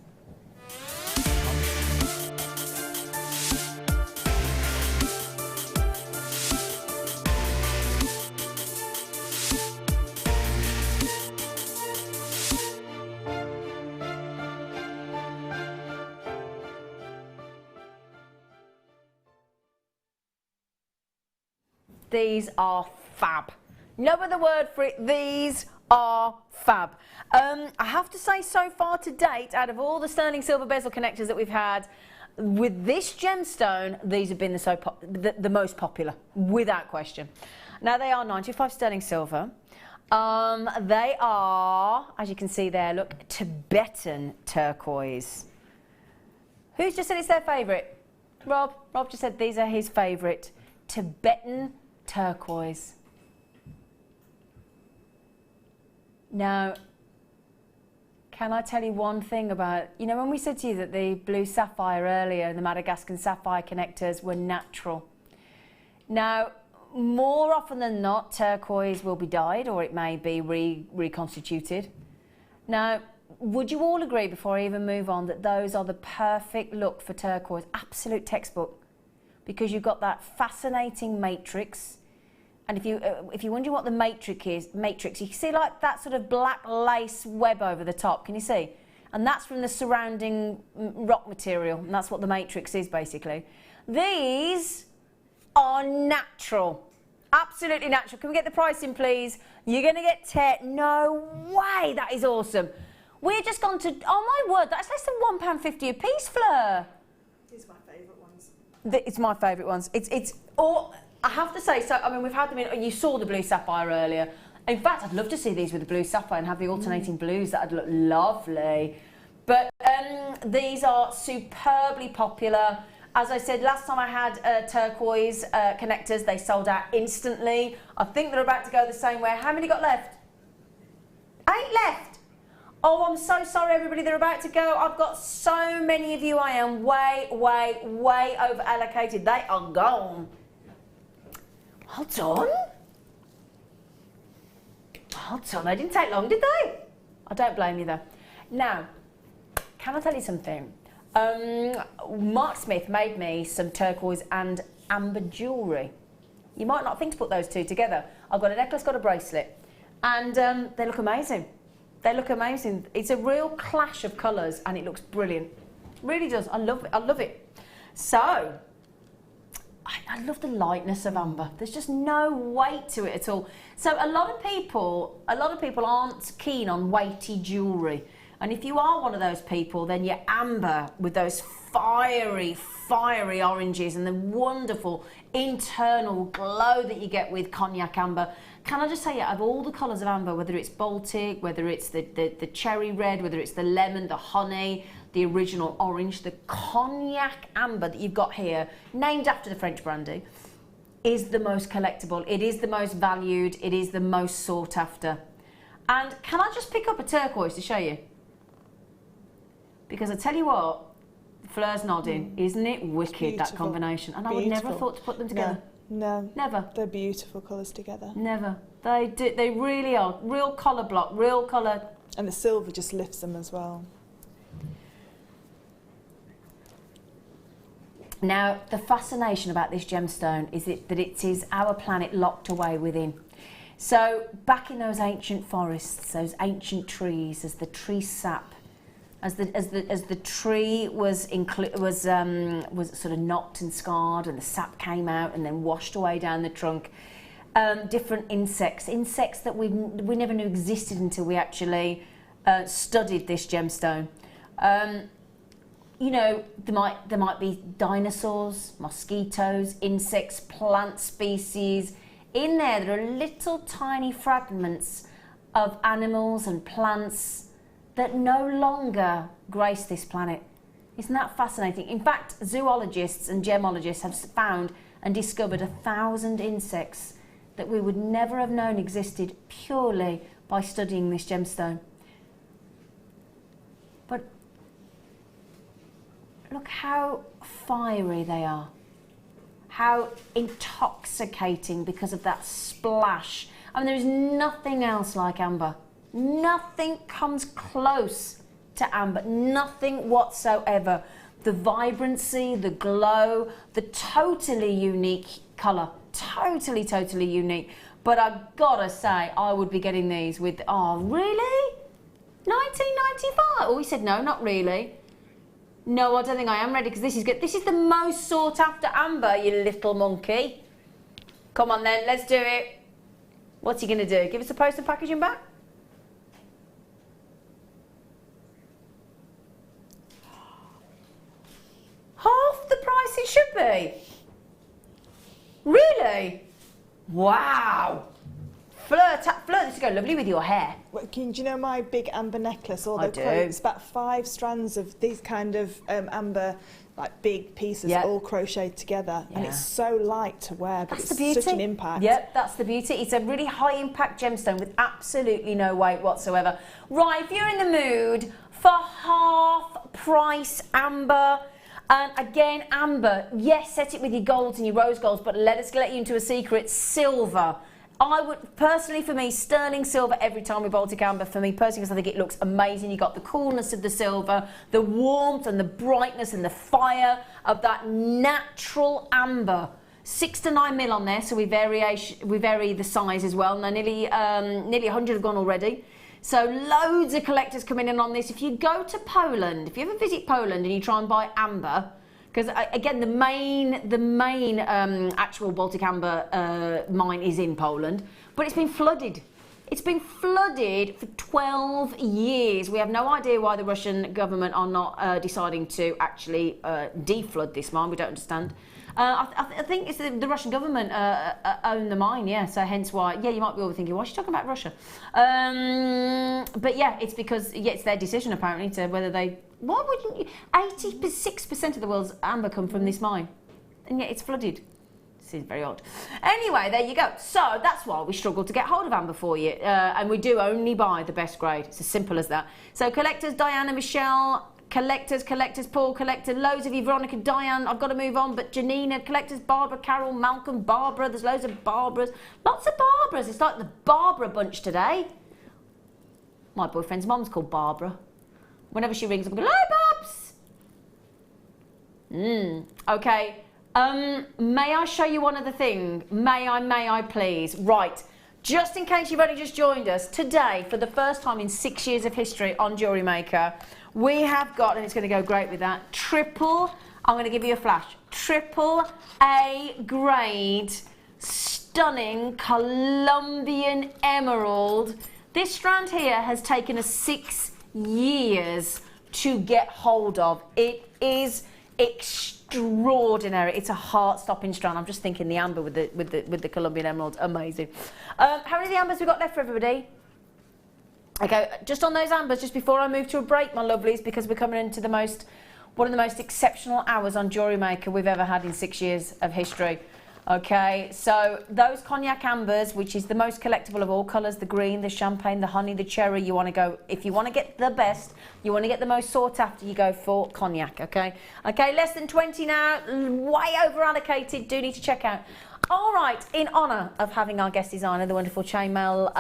These are fab. No other word for it. These are fab. I have to say, so far to date, out of all the sterling silver bezel connectors that we've had, with this gemstone, these have been the most popular, without question. Now, they are 95 sterling silver. They are, as you can see there, look, Tibetan turquoise. Who's just said it's their favourite? Rob. Rob just said these are his favourite. Tibetan turquoise. Now, can I tell you one thing about, you know, when we said to you that the blue sapphire earlier, the Madagascan sapphire connectors were natural. Now, more often than not, turquoise will be dyed or it may be reconstituted. Now, would you all agree, before I even move on, that those are the perfect look for turquoise? Absolute textbook. Because you've got that fascinating matrix, and if you wonder what the matrix is, you can see like that sort of black lace web over the top. Can you see? And that's from the surrounding rock material, and that's what the matrix is basically. These are natural, absolutely natural. Can we get the pricing, please? You're going to get 10. No way! That is awesome. We've just gone to, oh my word, that's less than £1.50 a piece, Fleur. These are my favourite ones. It's my favourite ones. It's all, I have to say, so I mean, we've had them in, you saw the blue sapphire earlier. In fact, I'd love to see these with the blue sapphire and have the alternating blues. That'd look lovely. But these are superbly popular. As I said, last time I had turquoise connectors, they sold out instantly. I think they're about to go the same way. How many got left? 8 left. Oh, I'm so sorry, everybody. They're about to go. I've got so many of you. I am way over allocated. They are gone. Well done. Well done. They didn't take long, did they? I don't blame you, though. Now, can I tell you something? Mark Smith made me some turquoise and amber jewellery. You might not think to put those two together. I've got a necklace, got a bracelet, and they look amazing. They look amazing. It's a real clash of colours, and it looks brilliant. It really does. I love it. I love it. So, I love the lightness of amber. There's just no weight to it at all. So a lot of people aren't keen on weighty jewellery. And if you are one of those people, then your amber with those fiery oranges and the wonderful internal glow that you get with cognac amber. Can I just say, out of all the colours of amber, whether it's Baltic, whether it's the cherry red, whether it's the lemon, the honey, the original orange, the cognac amber that you've got here, named after the French brandy, is the most collectible. It is the most valued. It is the most sought after. And can I just pick up a turquoise to show you? Because I tell you what, Fleur's nodding. Isn't it wicked, that combination? And I would never have thought to put them together. No. Never. They're beautiful colours together. Never. They really are. Real colour block, real colour. And the silver just lifts them as well. Now, the fascination about this gemstone is that it is our planet locked away within. So, back in those ancient forests, those ancient trees, as the tree sap, as the tree was sort of knocked and scarred, and the sap came out and then washed away down the trunk. Different insects that we never knew existed until we actually studied this gemstone. You know, there might be dinosaurs, mosquitoes, insects, plant species. In there are little tiny fragments of animals and plants that no longer grace this planet. Isn't that fascinating? In fact, zoologists and gemologists have found and discovered 1,000 insects that we would never have known existed purely by studying this gemstone. But look how fiery they are. How intoxicating because of that splash. I mean, there is nothing else like amber. Nothing comes close to amber. Nothing whatsoever. The vibrancy, the glow, the totally unique colour. Totally unique. But I've got to say, I would be getting these with, oh, really? 1995? Oh, he said no, not really. No, I don't think I am ready because this is good. This is the most sought after amber, you little monkey. Come on then, let's do it. What's he going to do? Give us a post and packaging back? Half the price it should be. Really? Wow. Fleur, this is going lovely with your hair. Well, do you know my big amber necklace? I do. It's about 5 strands of these kind of amber, like big pieces, all crocheted together, and it's so light to wear, but that's it's such an impact. Yep, that's the beauty. It's a really high impact gemstone with absolutely no weight whatsoever. Right, if you're in the mood for half price amber. And again, amber, yes, set it with your golds and your rose golds, but let you into a secret, silver. I would, personally for me, sterling silver every time with Baltic amber, for me personally, because I think it looks amazing. You've got the coolness of the silver, the warmth and the brightness and the fire of that natural amber. 6 to 9 mil on there, so we vary the size as well. Now nearly 100 have gone already. So loads of collectors coming in on this. If you go to Poland, if you ever visit Poland and you try and buy amber, because again the main actual Baltic amber mine is in Poland, but it's been flooded. It's been flooded for 12 years. We have no idea why the Russian government are not deciding to actually deflood this mine. We don't understand. I think it's the Russian government own the mine, yeah, so hence why, yeah, you might be overthinking, why is she talking about Russia? But yeah, it's because, yeah, it's their decision apparently to whether they, why wouldn't you, 86% of the world's amber come from this mine, and yet it's flooded. Seems very odd. Anyway, there you go. So that's why we struggle to get hold of amber for you, and we do only buy the best grade. It's as simple as that. So collectors, Diana, Michelle, collectors, Paul, collector, loads of you, Veronica, Diane, I've got to move on, but Janina, collectors, Barbara, Carol, Malcolm, Barbara, there's loads of Barbaras, lots of Barbaras, it's like the Barbara bunch today. My boyfriend's mum's called Barbara. Whenever she rings, I'm going to be, hello, Babs. Okay, may I show you one other thing? May I please? Right, just in case you've only just joined us, today, for the first time in 6 years of history on Jewellery Maker, we have got, and it's going to go great with that, I'm going to give you a flash, AAA grade, stunning Colombian emerald. This strand here has taken us 6 years to get hold of. It is extraordinary. It's a heart-stopping strand. I'm just thinking the amber with the Colombian emeralds, amazing. How many of the ambers we got left for everybody? Okay, just on those ambers, just before I move to a break, my lovelies, because we're coming into one of the most exceptional hours on Jewellery Maker we've ever had in 6 years of history. Okay, so those cognac ambers, which is the most collectible of all colours, the green, the champagne, the honey, the cherry, you want to go, if you want to get the best, you want to get the most sought after, you go for cognac, okay? Okay, less than 20 now, way over allocated, do need to check out. All right, in honour of having our guest designer, the wonderful chainmail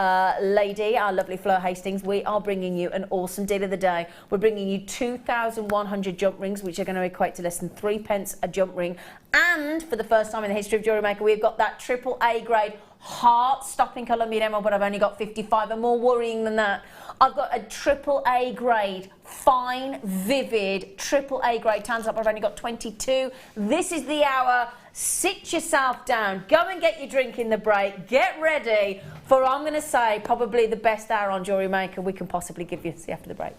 lady, our lovely Fleur Hastings, we are bringing you an awesome deal of the day. We're bringing you 2,100 jump rings, which are going to equate to less than 3p a jump ring. And for the first time in the history of Jewellery Maker, we've got that AAA grade heart-stopping Colombian emerald, but I've only got 55, and more worrying than that, I've got a AAA grade, fine, vivid, AAA grade Tanzap, but I've only got 22. This is the hour. Sit yourself down, go and get your drink in the break, get ready for, I'm going to say, probably the best hour on Jewellery Maker we can possibly give you. See you after the break.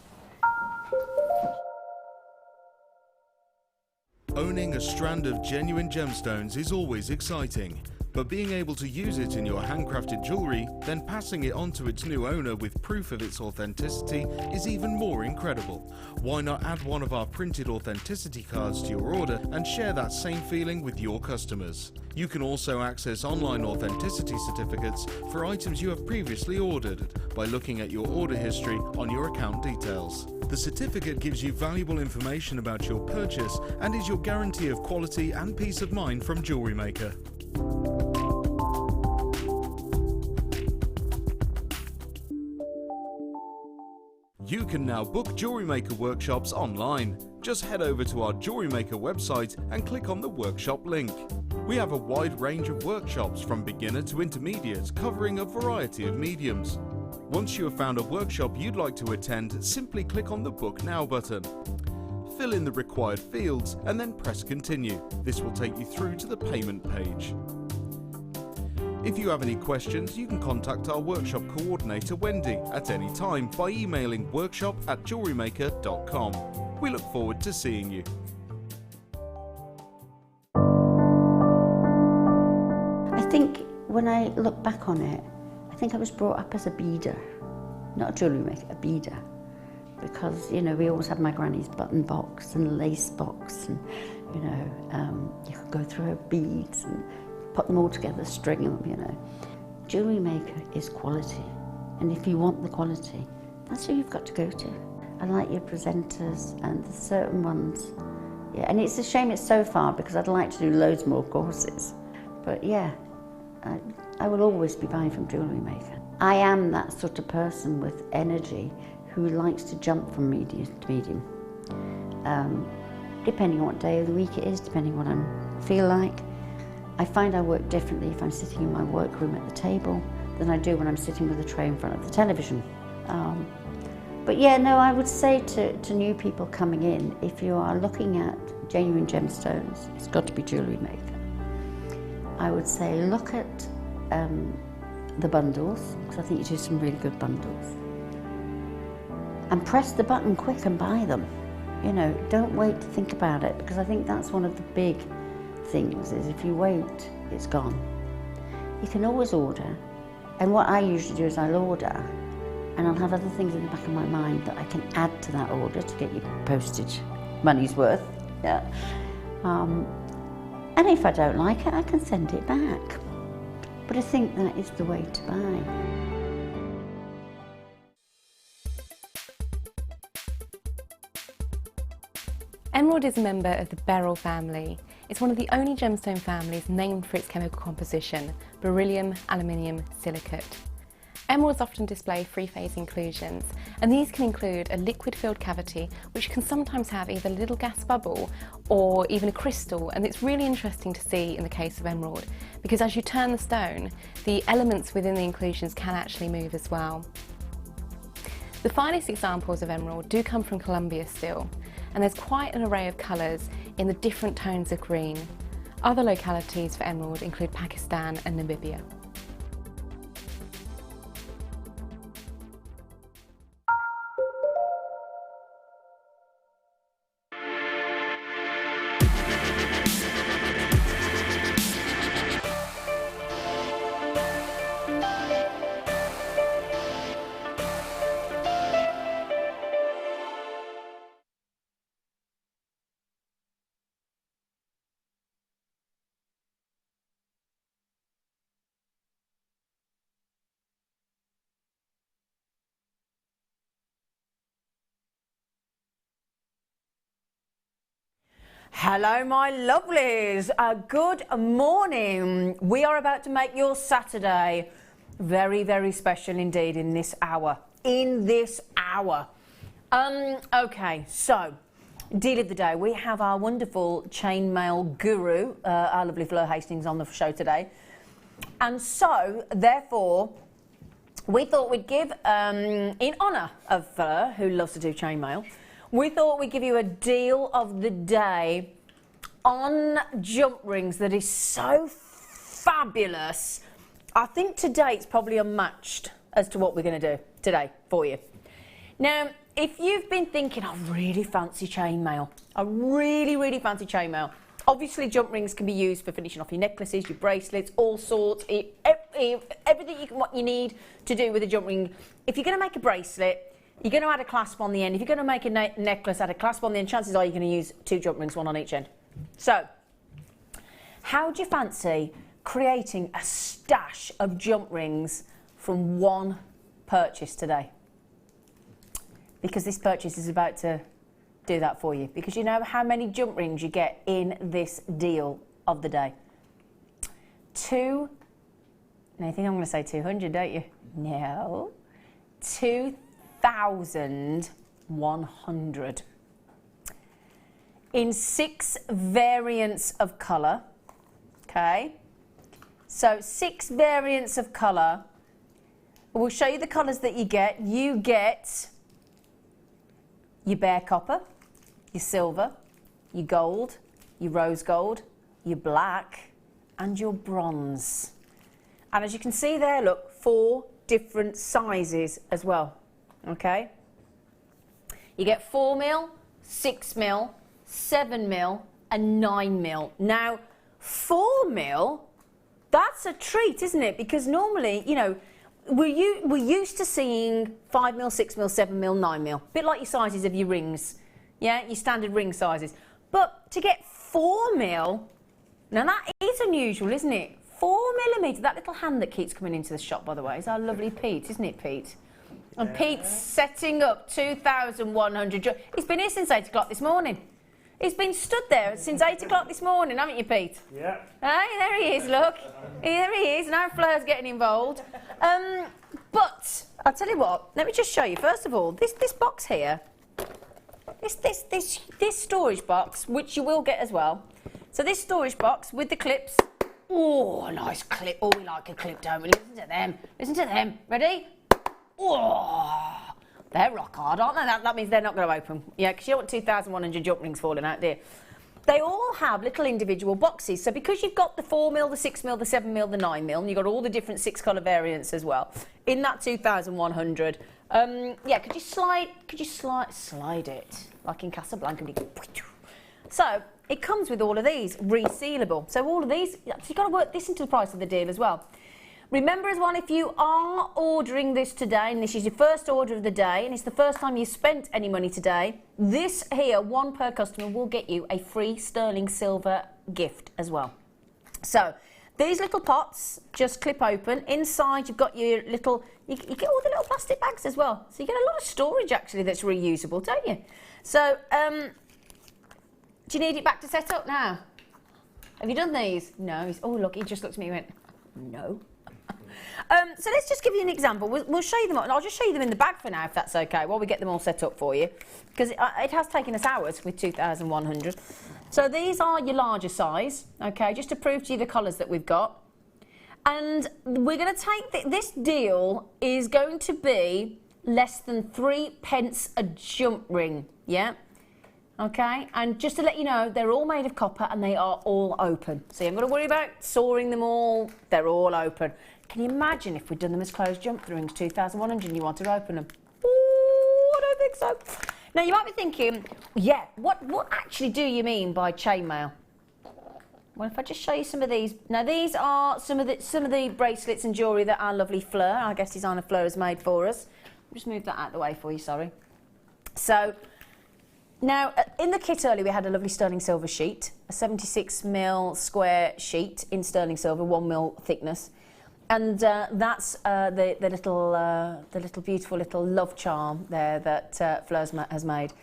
Owning a strand of genuine gemstones is always exciting, but being able to use it in your handcrafted jewellery, then passing it on to its new owner with proof of its authenticity is even more incredible. Why not add one of our printed authenticity cards to your order and share that same feeling with your customers? You can also access online authenticity certificates for items you have previously ordered by looking at your order history on your account details. The certificate gives you valuable information about your purchase and is your guarantee of quality and peace of mind from Jewellery Maker. You can now book Jewellery Maker workshops online. Just head over to our Jewellery Maker website and click on the workshop link. We have a wide range of workshops from beginner to intermediate, covering a variety of mediums. Once you have found a workshop you'd like to attend, simply click on the Book Now button. Fill in the required fields and then press Continue. This will take you through to the payment page. If you have any questions, you can contact our workshop coordinator Wendy at any time by emailing workshop@jewellerymaker.com. We look forward to seeing you. I think when I look back on it, I think I was brought up as a beader, not a jewellery maker, a beader. Because, you know, we always had my granny's button box and lace box, and, you know, you could go through her beads and put them all together, string them, you know. Jewellery Maker is quality, and if you want the quality, that's who you've got to go to. I like your presenters and the certain ones. Yeah, and it's a shame it's so far because I'd like to do loads more courses. But yeah, I will always be buying from Jewellery Maker. I am that sort of person with energy who likes to jump from medium to medium. Depending on what day of the week it is, depending on what I feel like. I find I work differently if I'm sitting in my workroom at the table than I do when I'm sitting with a tray in front of the television. But yeah, no, I would say to new people coming in, if you are looking at genuine gemstones, it's got to be Jewellery Maker. I would say look at the bundles, because I think you do some really good bundles. And press the button quick and buy them. You know, don't wait to think about it, because I think that's one of the big things, is if you wait, it's gone. You can always order, and what I usually do is I'll order, and I'll have other things in the back of my mind that I can add to that order to get your postage money's worth. Yeah. And if I don't like it, I can send it back. But I think that is the way to buy. Emerald is a member of the beryl family. It's one of the only gemstone families named for its chemical composition, beryllium, aluminium, silicate. Emeralds often display three-phase inclusions, and these can include a liquid-filled cavity, which can sometimes have either a little gas bubble or even a crystal, and it's really interesting to see in the case of emerald, because as you turn the stone, the elements within the inclusions can actually move as well. The finest examples of emerald do come from Colombia still, and there's quite an array of colours in the different tones of green. Other localities for emerald include Pakistan and Namibia. Hello, my lovelies. Good morning. We are about to make your Saturday very, very special indeed in this hour. Okay, so deal of the day. We have our wonderful chainmail guru, our lovely Fleur Hastings, on the show today. And so, therefore, we thought we'd give, in honour of Fleur, who loves to do chainmail, we thought we'd give you a deal of the day on jump rings that is so fabulous. I think today it's probably unmatched as to what we're going to do today for you. Now, if you've been thinking, I really fancy chainmail, I really, really fancy chainmail. Obviously, jump rings can be used for finishing off your necklaces, your bracelets, all sorts, everything what you need to do with a jump ring. If you're going to make a bracelet, you're going to add a clasp on the end. If you're going to make a necklace, add a clasp on the end. Chances are you're going to use 2 jump rings, 1 on each end. So, how do you fancy creating a stash of jump rings from one purchase today? Because this purchase is about to do that for you. Because you know how many jump rings you get in this deal of the day? Now you think I'm going to say 200, don't you? No. 2,100. In 6 variants of colour. Okay? So 6 variants of colour. We'll show you the colours that you get. You get your bare copper, your silver, your gold, your rose gold, your black, and your bronze. And as you can see there, look, 4 different sizes as well. Okay? You get 4mm, 6mm, 7mm, and 9mm. Now, 4mm, that's a treat, isn't it? Because normally, you know, we're used to seeing 5mm, 6mm, 7mm, 9mm. A bit like your sizes of your rings. Yeah, your standard ring sizes. But to get 4mm, now that is unusual, isn't it? 4mm, that little hand that keeps coming into the shop, by the way, is our lovely Pete, isn't it, Pete? And Pete's setting up 2,100. He's been here since 8 o'clock this morning. He's been stood there since 8 o'clock this morning, haven't you, Pete? Yeah. Hey, there he is, look. There he is. Now Fleur's getting involved. But I'll tell you what, let me just show you. First of all, this box here, this storage box, which you will get as well. So this storage box with the clips. Oh, a nice clip. Oh, we like a clip, don't we? Listen to them. Listen to them. Ready? Oh. They're rock hard, aren't they? That means they're not going to open. Yeah, because you don't want 2,100 jump rings falling out, do you? They all have little individual boxes. So because you've got the 4mm, the 6mm, the 7mm, the 9mm, and you've got all the different 6 colour variants as well, in that 2,100, yeah, could you slide it, like in Casablanca? So it comes with all of these, resealable. So all of these, you've got to work this into the price of the deal as well. Remember as well, if you are ordering this today, and this is your first order of the day, and it's the first time you've spent any money today, this here, 1 per customer, will get you a free sterling silver gift as well. So, these little pots just clip open. Inside, you've got your little, you get all the little plastic bags as well. So you get a lot of storage, actually, that's reusable, don't you? So, do you need it back to set up now? Have you done these? No. Oh, look, he just looked at me and went, no. So let's just give you an example. We'll show you them, and I'll just show you them in the bag for now, if that's okay, while we get them all set up for you, because it has taken us hours with 2,100. So these are your larger size, okay, just to prove to you the colours that we've got. And we're going to take, this deal is going to be less than 3p a jump ring, yeah? Okay, and just to let you know, they're all made of copper and they are all open. So you haven't got to worry about sawing them all, they're all open. Can you imagine if we'd done them as closed jump rings, 2,100, and you wanted to open them? Ooh, I don't think so. Now you might be thinking, yeah, what actually do you mean by chainmail? Well, if I just show you some of these. Now these are some of the bracelets and jewellery that our lovely Fleur, our guest designer Fleur, has made for us. I'll just move that out of the way for you, sorry. So, now, in the kit earlier, we had a lovely sterling silver sheet, a 76mm square sheet in sterling silver, 1mm thickness. And that's the little beautiful little love charm there that Fleur has made.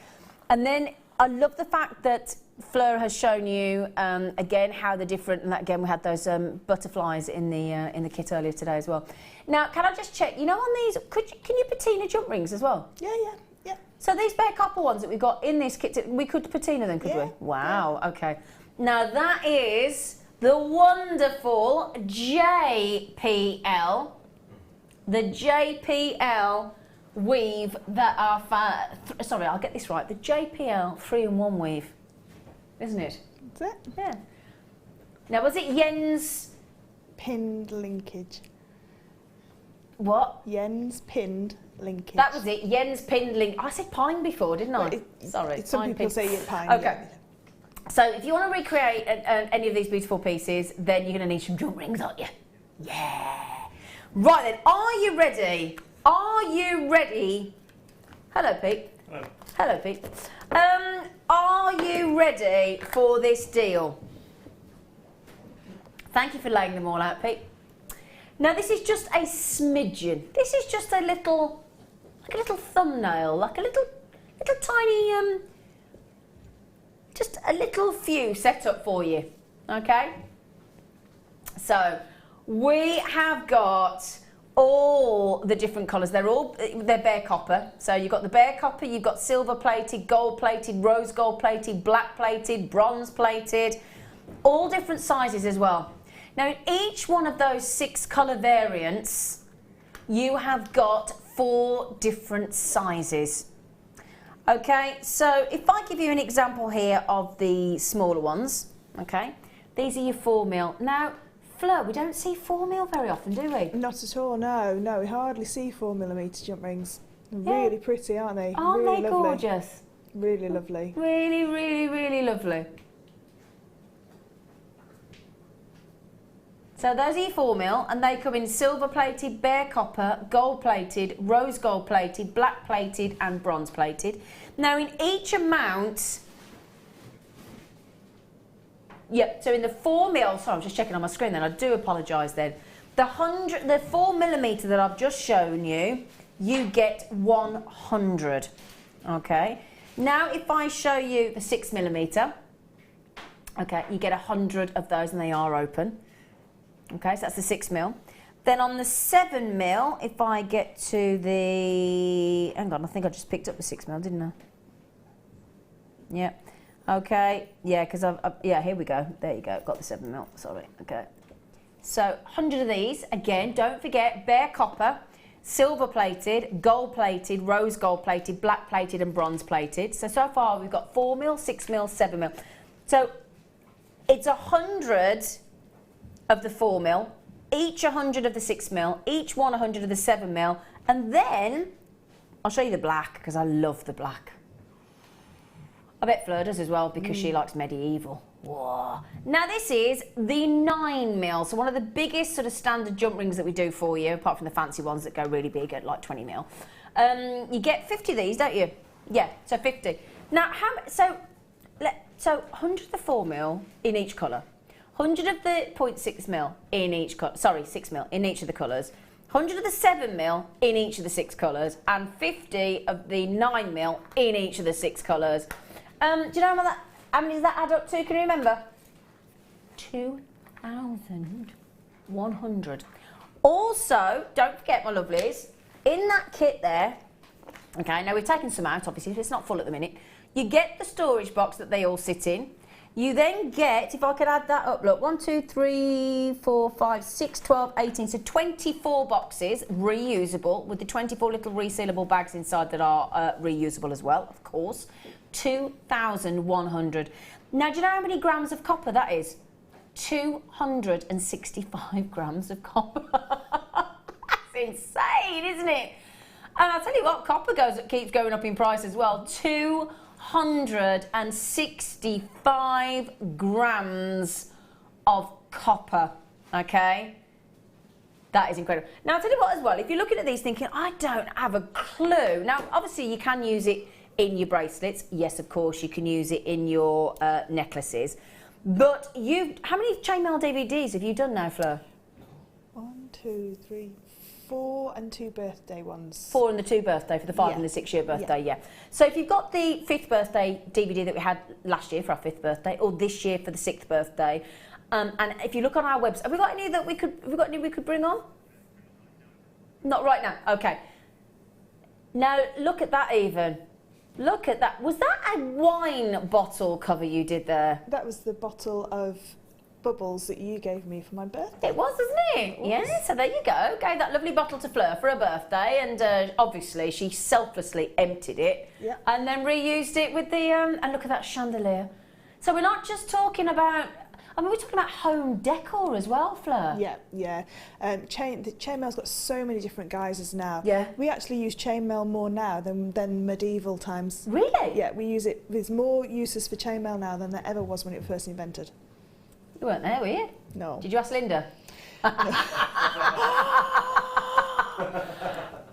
And then I love the fact that Fleur has shown you again how the different, and again we had those butterflies in the kit earlier today as well. Now, can I just check? You know, on these, can you patina jump rings as well? Yeah. So these bare copper ones that we've got in this kit, we could patina them, could we? Wow. Yeah. Okay. Now that is the wonderful JPL, the JPL weave that our sorry, I'll get this right. The JPL 3-in-1 weave, isn't it? That's it. Yeah. Now, was it Yen's pinned linkage? What? Yen's pinned linkage. That was it. Yen's pinned link. I said pine before, didn't I? Sorry. Some people say it pine. Okay. Yeah. So if you want to recreate any of these beautiful pieces, then you're going to need some jump rings, aren't you? Yeah. Right then, are you ready? Are you ready? Hello, Pete. Hello. Hello, Pete. Are you ready for this deal? Thank you for laying them all out, Pete. Now, this is just a smidgen. This is just a little, like a little thumbnail, like a little tiny, just a little few set up for you, okay? So, we have got all the different colours. They're bare copper. So you've got the bare copper, you've got silver plated, gold plated, rose gold plated, black plated, bronze plated, all different sizes as well. Now, in each one of those 6 colour variants, you have got 4 different sizes. Okay, so if I give you an example here of the smaller ones, okay, these are your 4mm. Now, Fleur, we don't see 4mm very often, do we? Not at all, no, we hardly see 4mm jump rings. They're really pretty, aren't they? Aren't really they lovely. gorgeous? Really lovely. Really, really, really lovely. So those are your 4mm, and they come in silver plated, bare copper, gold plated, rose gold plated, black plated and bronze plated. Now in each amount, so in the 4mm, sorry, I'm just checking on my screen then, I do apologise then. The 4mm that I've just shown you, you get 100, okay? Now if I show you the 6mm, okay, you get 100 of those and they are open. Okay, so that's the 6mm. Then on the 7mm, if I get to the... Hang on, I think I just picked up the 6mm, didn't I? Yeah. Okay, yeah, because yeah, here we go. There you go, got the 7mm, sorry, okay. So, 100 of these. Again, don't forget, bare copper, silver plated, gold plated, rose gold plated, black plated and bronze plated. So far we've got 4mm, 6mm, 7mm. So, it's 100... of the 4mm, each 100 of the 6mm, each one 100 of the 7mm, and then I'll show you the black because I love the black. I bet Fleur does as well because she likes medieval. Whoa. Now this is the 9mm, so one of the biggest sort of standard jump rings that we do for you, apart from the fancy ones that go really big at like 20mm. You get 50 of these, don't you? Yeah, so 50. Now, so 100 of the 4mm in each colour. 100 of the 0.6mm in each colour, sorry, 6mm in each of the colours, 100 of the 7mm in each of the 6 colours, and 50 of the 9mm in each of the 6 colours. Do you know how many does that add up to? Can you remember? 2,100. Also, don't forget, my lovelies, in that kit there, okay, now we've taken some out, obviously, it's not full at the minute, you get the storage box that they all sit in. You then get, if I could add that up, look, 1, 2, 3, 4, 5, 6, 12, 18, so 24 boxes, reusable, with the 24 little resealable bags inside that are reusable as well, of course. 2,100. Now, do you know how many grams of copper that is? 265 grams of copper. That's insane, isn't it? And I'll tell you what, copper keeps going up in price as well. 265 grams of copper, okay? That is incredible. Now, I'll tell you what as well, if you're looking at these thinking, I don't have a clue. Now, obviously, you can use it in your bracelets. Yes, of course, you can use it in your necklaces. But how many chainmail DVDs have you done now, Fleur? 1, 2, 3, 4 and 2 birthday ones. 4 and the 2 birthday for the 5 and the 6 year birthday, yeah. So if you've got the 5th birthday DVD that we had last year for our 5th birthday, or this year for the 6th birthday, and if you look on our website, have we got any that we could bring on? Not right now. Okay. Now look at that even. Look at that. Was that a wine bottle cover you did there? That was the bottle of bubbles that you gave me for my birthday. It was, wasn't it? Yeah, so there you go. Gave that lovely bottle to Fleur for her birthday, and obviously she selflessly emptied it and then reused it with the, and look at that chandelier. So we're not just talking about, I mean, we're talking about home decor as well, Fleur. Yeah, yeah. The chainmail's got so many different guises now. Yeah. We actually use chainmail more now than medieval times. Really? Yeah, we use it. There's more uses for chainmail now than there ever was when it was first invented. You weren't there, were you? No. Did you ask Linda?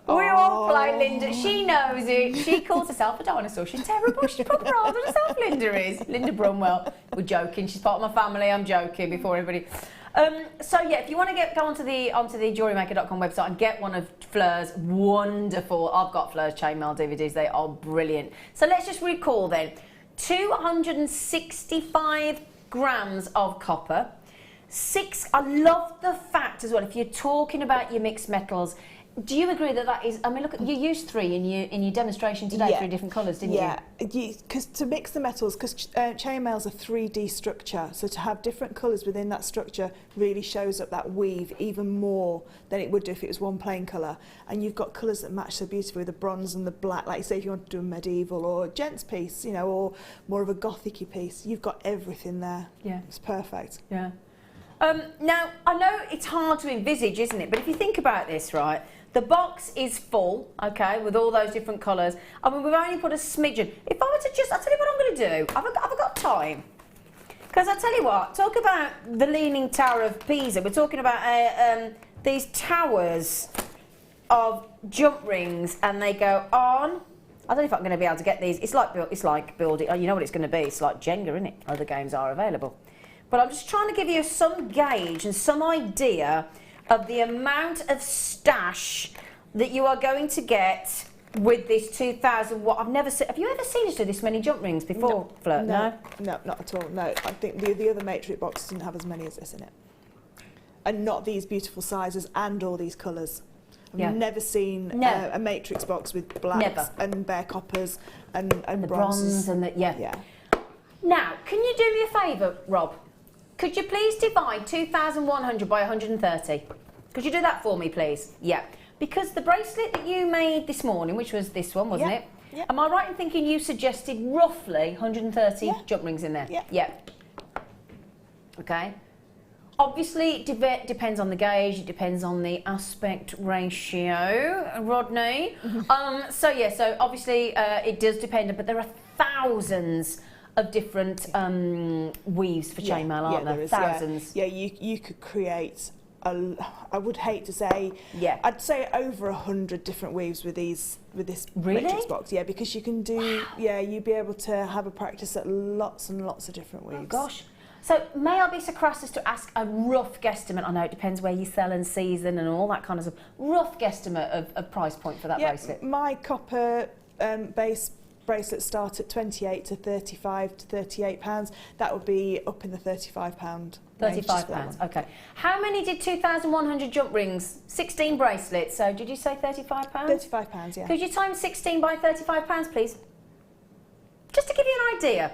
We all play Linda. She knows it. She calls herself a dinosaur. She's terrible. She's proper older herself, Linda is. Linda Brunwell. We're joking. She's part of my family. I'm joking before everybody. So yeah, if you want to go onto the JewelleryMaker.com website and get one of Fleur's wonderful, I've got Fleur's chainmail DVDs. They are brilliant. So let's just recall then. 265 grams of copper. I love the fact as well, if you're talking about your mixed metals, do you agree that is, I mean, look, you used 3 in your demonstration today, 3 different colours, didn't you? Yeah, because to mix the metals, because chainmail's a 3D structure, so to have different colours within that structure really shows up that weave even more than it would do if it was one plain colour. And you've got colours that match so beautifully, the bronze and the black, like say if you want to do a medieval or a gents piece, you know, or more of a gothic-y piece, you've got everything there. Yeah. It's perfect. Yeah. Now, I know it's hard to envisage, isn't it? But if you think about this, right, the box is full, okay, with all those different colours. I mean, we've only put a smidgen. If I were to just, I'll tell you what I'm going to do. Have I got time? Because I'll tell you what, talk about the Leaning Tower of Pisa. We're talking about these towers of jump rings, and they go on. I don't know if I'm going to be able to get these. It's like building, you know what it's going to be. It's like Jenga, isn't it? Other games are available. But I'm just trying to give you some gauge and some idea of the amount of stash that you are going to get with this 2,000 watt. I've never seen. Have you ever seen us do this many jump rings before, Fleur? No, not at all. No, I think the other matrix boxes didn't have as many as this in it, and not these beautiful sizes and all these colours. I've never seen a matrix box with blacks and bare coppers and the bronzes. bronze and the Now, can you do me a favour, Rob? Could you please divide 2,100 by 130? Could you do that for me, please? Yeah. Because the bracelet that you made this morning, which was this one, wasn't it? Yeah. Am I right in thinking you suggested roughly 130 jump rings in there? Yeah. Yeah. Okay. Obviously, it depends on the gauge, it depends on the aspect ratio, Rodney. So obviously it does depend, but there are thousands of different weaves for chainmail, aren't there? Thousands. Yeah, you could create, I would hate to say, I'd say over 100 different weaves with this matrix box. Yeah, because you can do, you'd be able to have a practice at lots and lots of different weaves. Oh gosh. So may I be so crass as to ask a rough guesstimate? I know it depends where you sell and season and all that kind of stuff. Rough guesstimate of price point for that bracelet. My copper base bracelets start at 28 to 35 to 38 pounds. That would be up in the 35 pound. 35 pounds. Okay. How many did 2,100 jump rings? 16 bracelets. So did you say 35 pounds? 35 pounds. Yeah. Could you times 16 by 35 pounds, please? Just to give you an idea.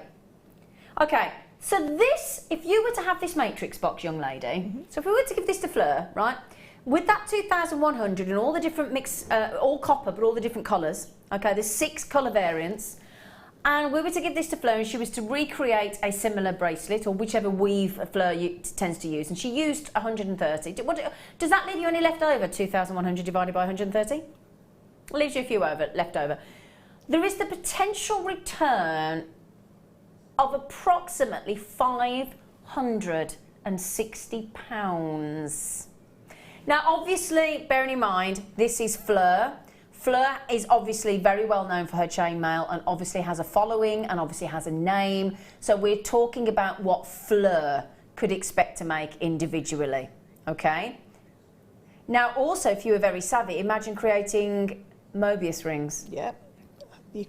Okay. So this, if you were to have this matrix box, young lady, so if we were to give this to Fleur, right, with that 2,100 and all the different mix, all copper, but all the different colours, okay, there's 6 colour variants, and we were to give this to Fleur and she was to recreate a similar bracelet, or whichever weave Fleur tends to use, and she used 130. Does that leave you any left over, 2,100 divided by 130? Leaves you a few left over. There is the potential return of approximately £560. Now, obviously, bearing in mind, this is Fleur. Fleur is obviously very well known for her chainmail and obviously has a following and obviously has a name. So we're talking about what Fleur could expect to make individually, okay? Now, also, if you were very savvy, imagine creating Mobius rings. Yeah.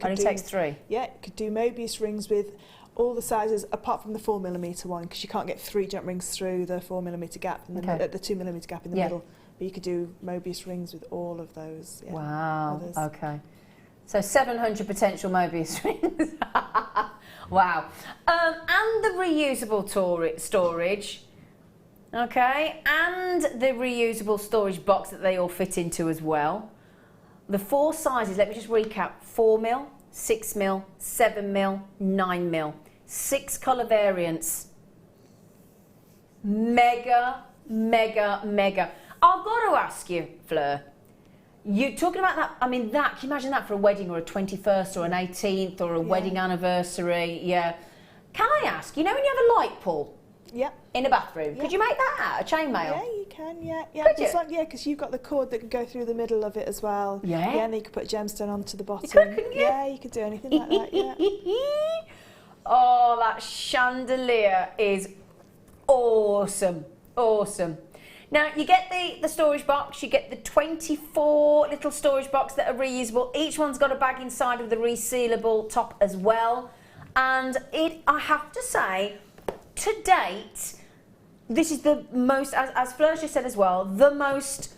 Only takes 3. Yeah, you could do Mobius rings with all the sizes apart from the 4mm one, because you can't get 3 jump rings through the 4mm gap, in the 2mm gap in the middle. But you could do Mobius rings with all of those. Yeah. Wow. Okay. So 700 potential Mobius rings. Wow. And the reusable storage. Okay. And the reusable storage box that they all fit into as well. The 4 sizes, let me just recap. 4mm, 6mm, 7mm, 9mm. 6 colour variants. Mega, mega, mega. I've got to ask you, Fleur, you're talking about that, I mean, can you imagine that for a wedding or a 21st or an 18th or a wedding anniversary? Yeah. Can I ask, you know when you have a light pull? Yeah. In a bathroom, could you make that out, a chainmail? Yeah, you can, yeah. Could you? Yeah, because you've got the cord that can go through the middle of it as well. Yeah. Yeah, and then you could put a gemstone onto the bottom. You could, couldn't you? Yeah, you could do anything like that, yeah. Oh, that chandelier is awesome, awesome. Now, you get the storage box, you get the 24 little storage box that are reusable. Each one's got a bag inside with the resealable top as well. And I have to say, to date, this is the most, as Fleur just said as well, the most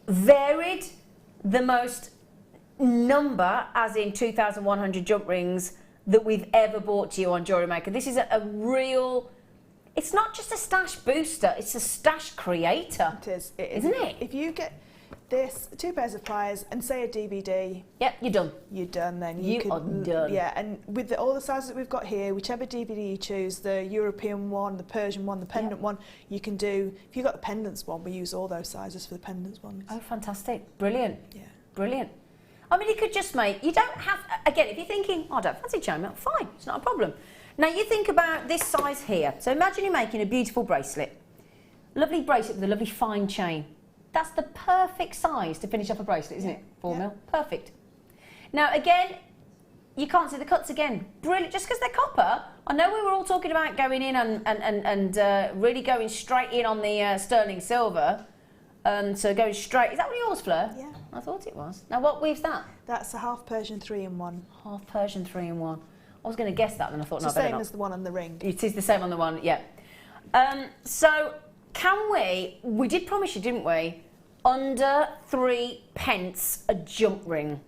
varied, the most number, as in 2,100 jump rings, that we've ever bought to you on JewelleryMaker. This is a real... It's not just a stash booster, it's a stash creator. It is. It is. Isn't it? If you get this, 2 pairs of pliers, and say a DVD... Yep, you're done. You're done then. You are done. Yeah, and with all the sizes that we've got here, whichever DVD you choose, the European one, the Persian one, the pendant one, you can do... If you've got the pendants one, we use all those sizes for the pendants ones. Oh, fantastic. Brilliant. Yeah. Brilliant. I mean, you could just make... You don't have... Again, if you're thinking, oh, I don't fancy chainmail, fine, it's not a problem. Now, you think about this size here. So imagine you're making a beautiful bracelet. Lovely bracelet with a lovely fine chain. That's the perfect size to finish off a bracelet, isn't it? 4mm. Perfect. Now, again, you can't see the cuts again. Brilliant. Just because they're copper. I know we were all talking about going in and really going straight in on the sterling silver. So going straight... Is that one of yours, Fleur? Yeah. I thought it was. Now, what weave's that? That's a half Persian 3-in-1. Half Persian 3-in-1. I was going to guess that, then I thought, it's no, the same as the one on the ring. It is the same on the one, yeah. So, can we did promise you, didn't we, under 3 pence a jump ring.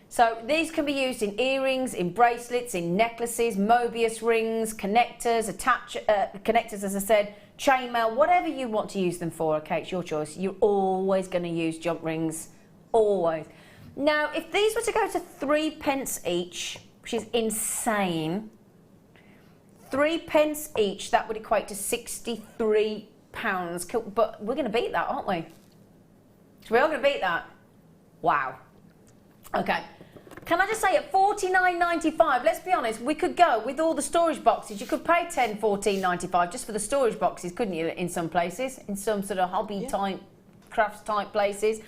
So, these can be used in earrings, in bracelets, in necklaces, Mobius rings, connectors, connectors, as I said, chainmail, whatever you want to use them for, okay, it's your choice. You're always going to use jump rings, always. Now, if these were to go to 3 pence each, which is insane. 3 pence each, that would equate to £63. But we're going to beat that, aren't we? So we are going to beat that. Wow. Okay. Can I just say, at $49.95, let's be honest, we could go with all the storage boxes. You could pay $10, $14.95 just for the storage boxes, couldn't you, in some places? In some sort of hobby-type, crafts-type places.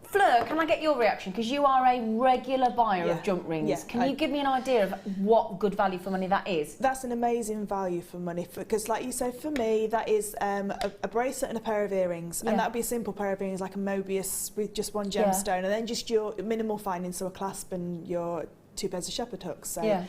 Fleur, can I get your reaction? Because you are a regular buyer of jump rings. Yeah, can you give me an idea of what good value for money that is? That's an amazing value for money, because like you said, for me, that is a bracelet and a pair of earrings. And that would be a simple pair of earrings, like a Mobius with just 1 gemstone, and then just your minimal findings, so a clasp and your 2 pairs of shepherd hooks. So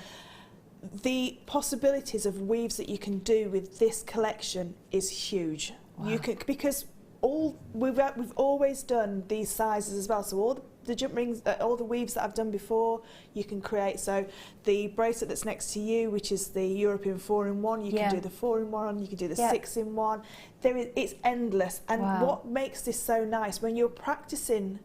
the possibilities of weaves that you can do with this collection is huge. Wow. You can, because we've always done these sizes as well, so all the jump rings, all the weaves that I've done before, you can create. So the bracelet that's next to you, which is the European 4-in-1, you can do the 4-in-1, you can do the 6-in-1. It's endless. And what makes this so nice, when you're practicing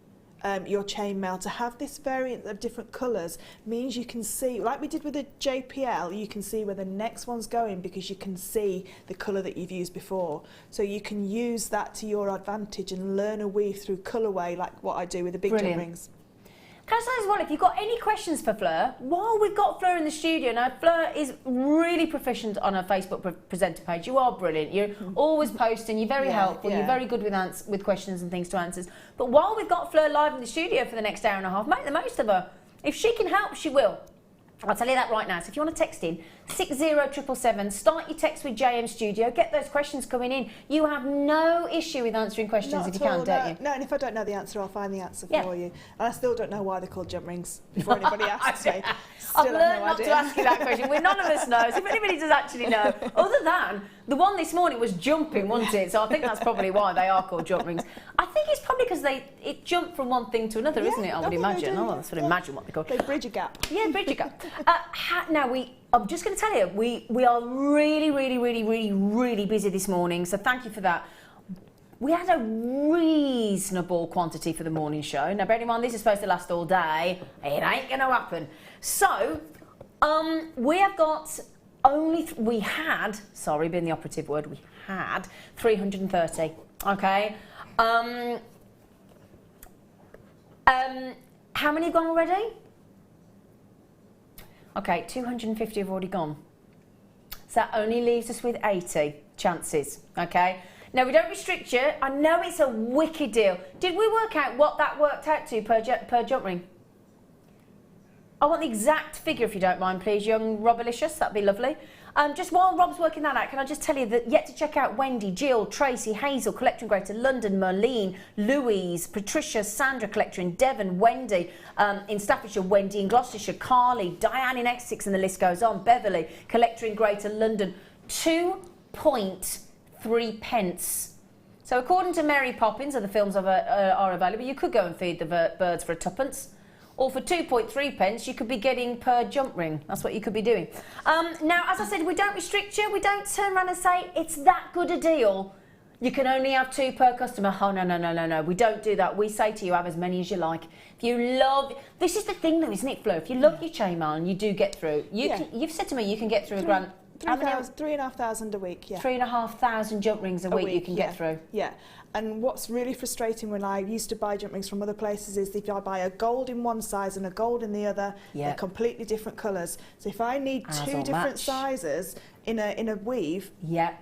your chainmail, to have this variant of different colours means you can see, like we did with the JPL, you can see where the next one's going because you can see the colour that you've used before. So you can use that to your advantage and learn a weave through colourway, like what I do with the big jump rings. Can I say as well, if you've got any questions for Fleur, while we've got Fleur in the studio, now Fleur is really proficient on her Facebook presenter page. You are brilliant. You're always posting. You're very helpful. You're very good with questions and things to answer. But while we've got Fleur live in the studio for the next hour and a half, make the most of her. If she can help, she will. I'll tell you that right now. So if you want to text in 60777, start your text with JM Studio, get those questions coming in. You have no issue with answering questions if you can, don't you? No, and if I don't know the answer, I'll find the answer for you. And I still don't know why they're called jump rings before anybody asks me. I've learned not to ask you that question. None of us knows. If anybody does actually know, other than the one this morning was jumping, wasn't it? So I think that's probably why they are called jump rings. I think it's probably because it jumped from one thing to another, isn't it? I would imagine. I sort of imagine what they're called. They bridge a gap. Yeah, bridge a gap. Now I'm just going to tell you, we are really busy this morning. So thank you for that. We had a reasonable quantity for the morning show. Now, bear in mind, this is supposed to last all day. It ain't going to happen. So, we have got we had 330, okay? How many have gone already? Okay, 250 have already gone. So that only leaves us with 80 chances, okay? Now, we don't restrict you. I know it's a wicked deal. Did we work out what that worked out to per jump ring? I want the exact figure, if you don't mind, please, young Robalicious. That'd be lovely. Just while Rob's working that out, can I just tell you that yet to check out Wendy, Jill, Tracy, Hazel, collector in Greater London, Marlene, Louise, Patricia, Sandra, collector in Devon, Wendy in Staffordshire, Wendy in Gloucestershire, Carly, Diane in Essex, and the list goes on, Beverly, collector in Greater London, 2.3 pence. So according to Mary Poppins, other films are available, you could go and feed the birds for a tuppence. Or for 2.3 pence, you could be getting per jump ring. That's what you could be doing. Now, as I said, we don't restrict you. We don't turn around and say, it's that good a deal. You can only have 2 per customer. Oh, no. We don't do that. We say to you, have as many as you like. If you love... This is the thing, though, isn't it, Fleur? If you love your chainmail and you do get through, you've said to me you can get through a grand... 3,500 a week, yeah. 3,500 jump rings a week you can get through. Yeah. And what's really frustrating when I used to buy jump rings from other places is if I buy a gold in one size and a gold in the other, they're completely different colours. So if I need 2 different sizes in a weave,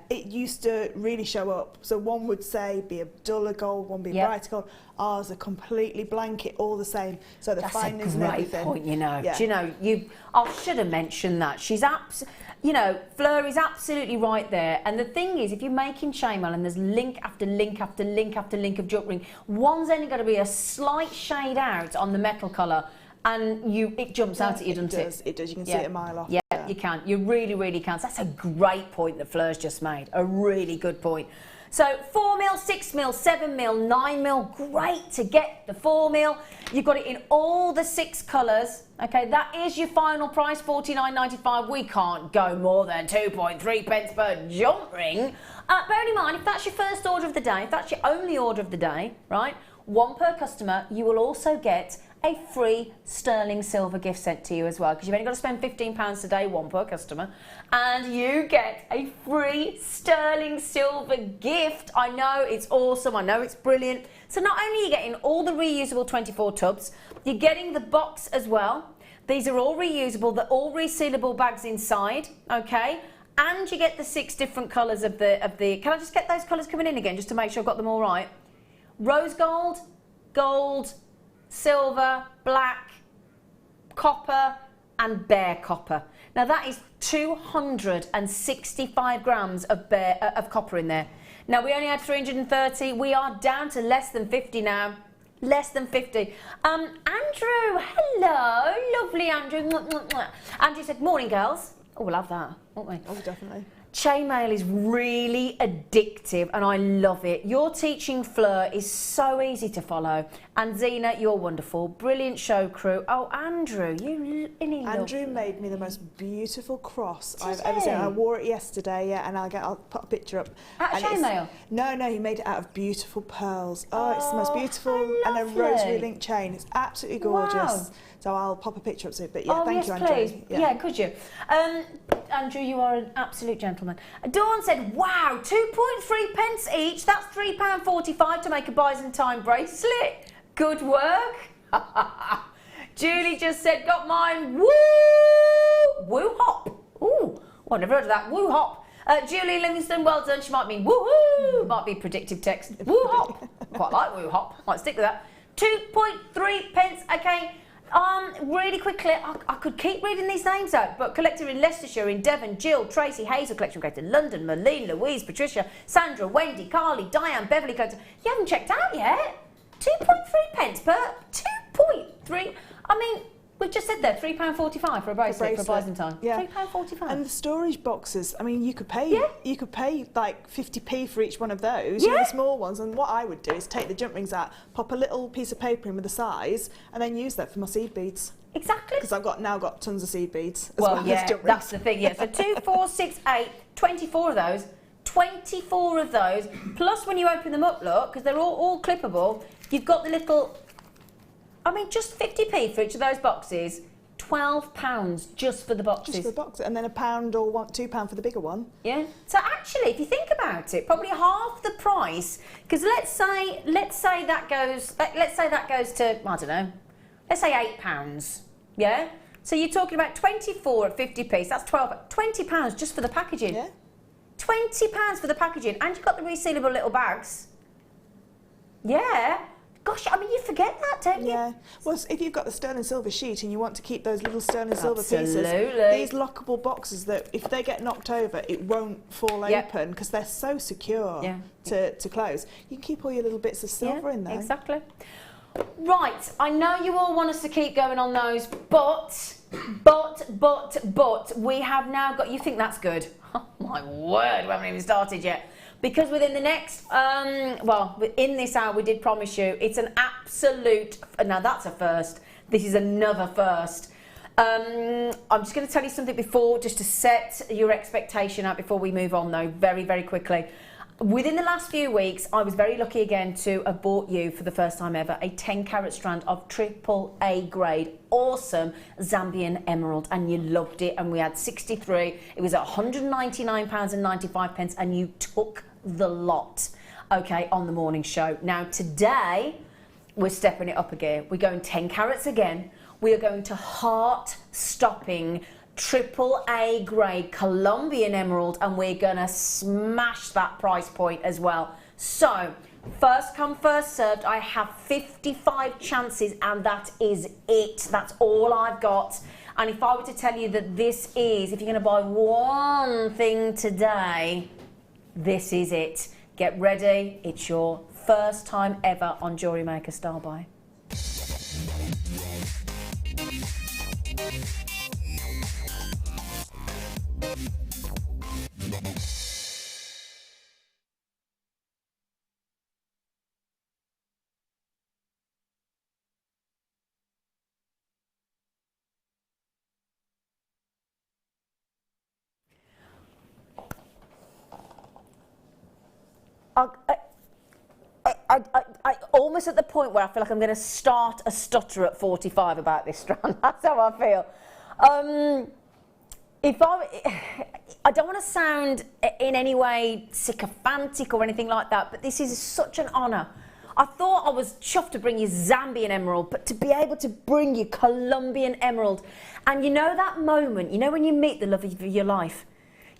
it used to really show up. So one would say be a duller gold, one be brighter gold. Ours are completely blanket, all the same. So the fineness and everything. That's a great point, you know. Yeah. Do you know, I should have mentioned that. You know, Fleur is absolutely right there. And the thing is, if you're making chainmail and there's link after link after link after link of jump ring, one's only got to be a slight shade out on the metal colour and it jumps out at you, doesn't it? It does. You can see it a mile off. Yeah, you can. You really can. So that's a great point that Fleur's just made. A really good point. So 4mm, 6mm, 7mm, 9mm, great to get the 4mm. You've got it in all the 6 colours. Okay, that is your final price, $49.95. We can't go more than 2.3 pence per jump ring. Bearing in mind, if that's your first order of the day, if that's your only order of the day, right, 1 per customer, you will also get a free sterling silver gift sent to you as well, because you've only got to spend £15 a day, 1 per customer, and you get a free sterling silver gift. I know it's awesome, I know it's brilliant. So not only are you getting all the reusable 24 tubs, you're getting the box as well. These are all reusable, they're all resealable bags inside, okay? And you get the 6 different colours of the, can I just get those colours coming in again, just to make sure I've got them all right? Rose gold, gold, silver, black, copper and bare copper. Now that is 265 grams of copper in there. Now we only had 330, we are down to less than 50 now. Less than 50. Andrew, hello, lovely Andrew. Andrew said, morning girls. Oh, we'll have that, won't we? Oh, definitely. Chainmail is really addictive and I love it. Your teaching, Fleur, is so easy to follow. And Zena, you're wonderful. Brilliant show crew. Oh, Andrew, Andrew made me the most beautiful cross I've ever seen. I wore it yesterday, and I'll put a picture up. Out of chainmail? No, he made it out of beautiful pearls. Oh, it's the most beautiful, and a rosary link chain. It's absolutely gorgeous. Wow. So I'll pop a picture up to it. But yeah, thank you, Andrew. Please. Yeah, could you? Andrew, you are an absolute gentleman. Dawn said, wow, 2.3 pence each. That's £3.45 to make a Byzantine bracelet. Good work. Julie just said, got mine. Woo! Woo hop. Ooh, I never heard of that. Woo hop. Julie Livingston, well done. She might mean woohoo. Might be predictive text. Woo hop. Quite like woo hop. Might stick with that. 2.3 pence. Okay. Really quickly, I could keep reading these names out, but collector in Leicestershire, in Devon, Jill, Tracy, Hazel, collection collector in London, Marlene, Louise, Patricia, Sandra, Wendy, Carly, Diane, Beverly, collector. You haven't checked out yet. 2.3 pence per 2.3. I mean, we just said there, £3.45 for a bracelet for Byzantine. Yeah. £3.45. And the storage boxes, I mean, you could pay like 50p for each one of those, the small ones. And what I would do is take the jump rings out, pop a little piece of paper in with the size, and then use that for my seed beads. Exactly. Because I've now got tons of seed beads as well as jump rings. That's the thing. Yeah. So 2, 4, 6, 8, 24 of those. 24 of those. Plus, when you open them up, look, because they're all clippable. You've got the little. I mean, just 50p for each of those boxes, £12 just for the boxes. Just for the box, and then £1 or £2 for the bigger one. Yeah. So actually, if you think about it, probably half the price. Because let's say that goes to, I don't know, let's say £8. Yeah. So you're talking about 24 at 50p. So that's £20 just for the packaging. Yeah. £20 for the packaging, and you've got the resealable little bags. Yeah. Gosh, I mean, you forget that, don't you? Yeah. Well, if you've got the sterling silver sheet and you want to keep those little sterling silver pieces, these lockable boxes that if they get knocked over, it won't fall open because they're so secure to close. You can keep all your little bits of silver in there. Exactly. Right, I know you all want us to keep going on those, but we have now got, you think that's good? Oh my word, we haven't even started yet. Because within the next, in this hour, we did promise you, it's an absolute, now that's a first, this is another first. I'm just going to tell you something before, just to set your expectation out before we move on though, very, very quickly. Within the last few weeks, I was very lucky again to have bought you, for the first time ever, a 10-carat strand of AAA grade, awesome Zambian emerald, and you loved it, and we had 63. It was at £199.95, and you took the lot, okay, on the morning show. Now, today, we're stepping it up again. We're going 10 carats again. We are going to heart-stopping AAA grade Colombian emerald, and we're gonna smash that price point as well. So first come, first served. I have 55 chances, and that is it. That's all I've got. And if I were to tell you that this is, if you're gonna buy one thing today, this is it. Get ready. It's your first time ever on Jewellery Maker Style Buy. I almost at the point where I feel like I'm going to start a stutter at 45 about this strand. That's how I feel. I don't want to sound in any way sycophantic or anything like that, but this is such an honour. I thought I was chuffed to bring you Zambian emerald, but to be able to bring you Colombian emerald. And you know that moment, you know when you meet the love of your life?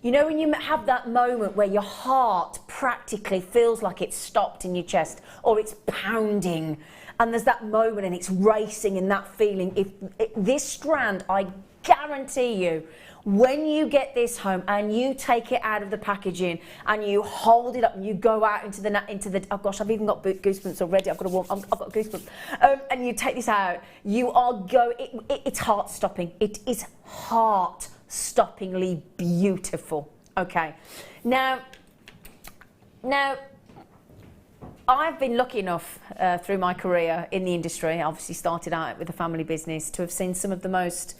You know when you have that moment where your heart practically feels like it's stopped in your chest or it's pounding, and there's that moment and it's racing and that feeling. This strand, I guarantee you, when you get this home and you take it out of the packaging and you hold it up and you go out into the oh gosh, I've even got goosebumps already. I've got goosebumps. And you take this out, you are it's heart stopping. It is heart-stoppingly beautiful. Okay, now I've been lucky enough through my career in the industry, I obviously started out with a family business, to have seen some of the most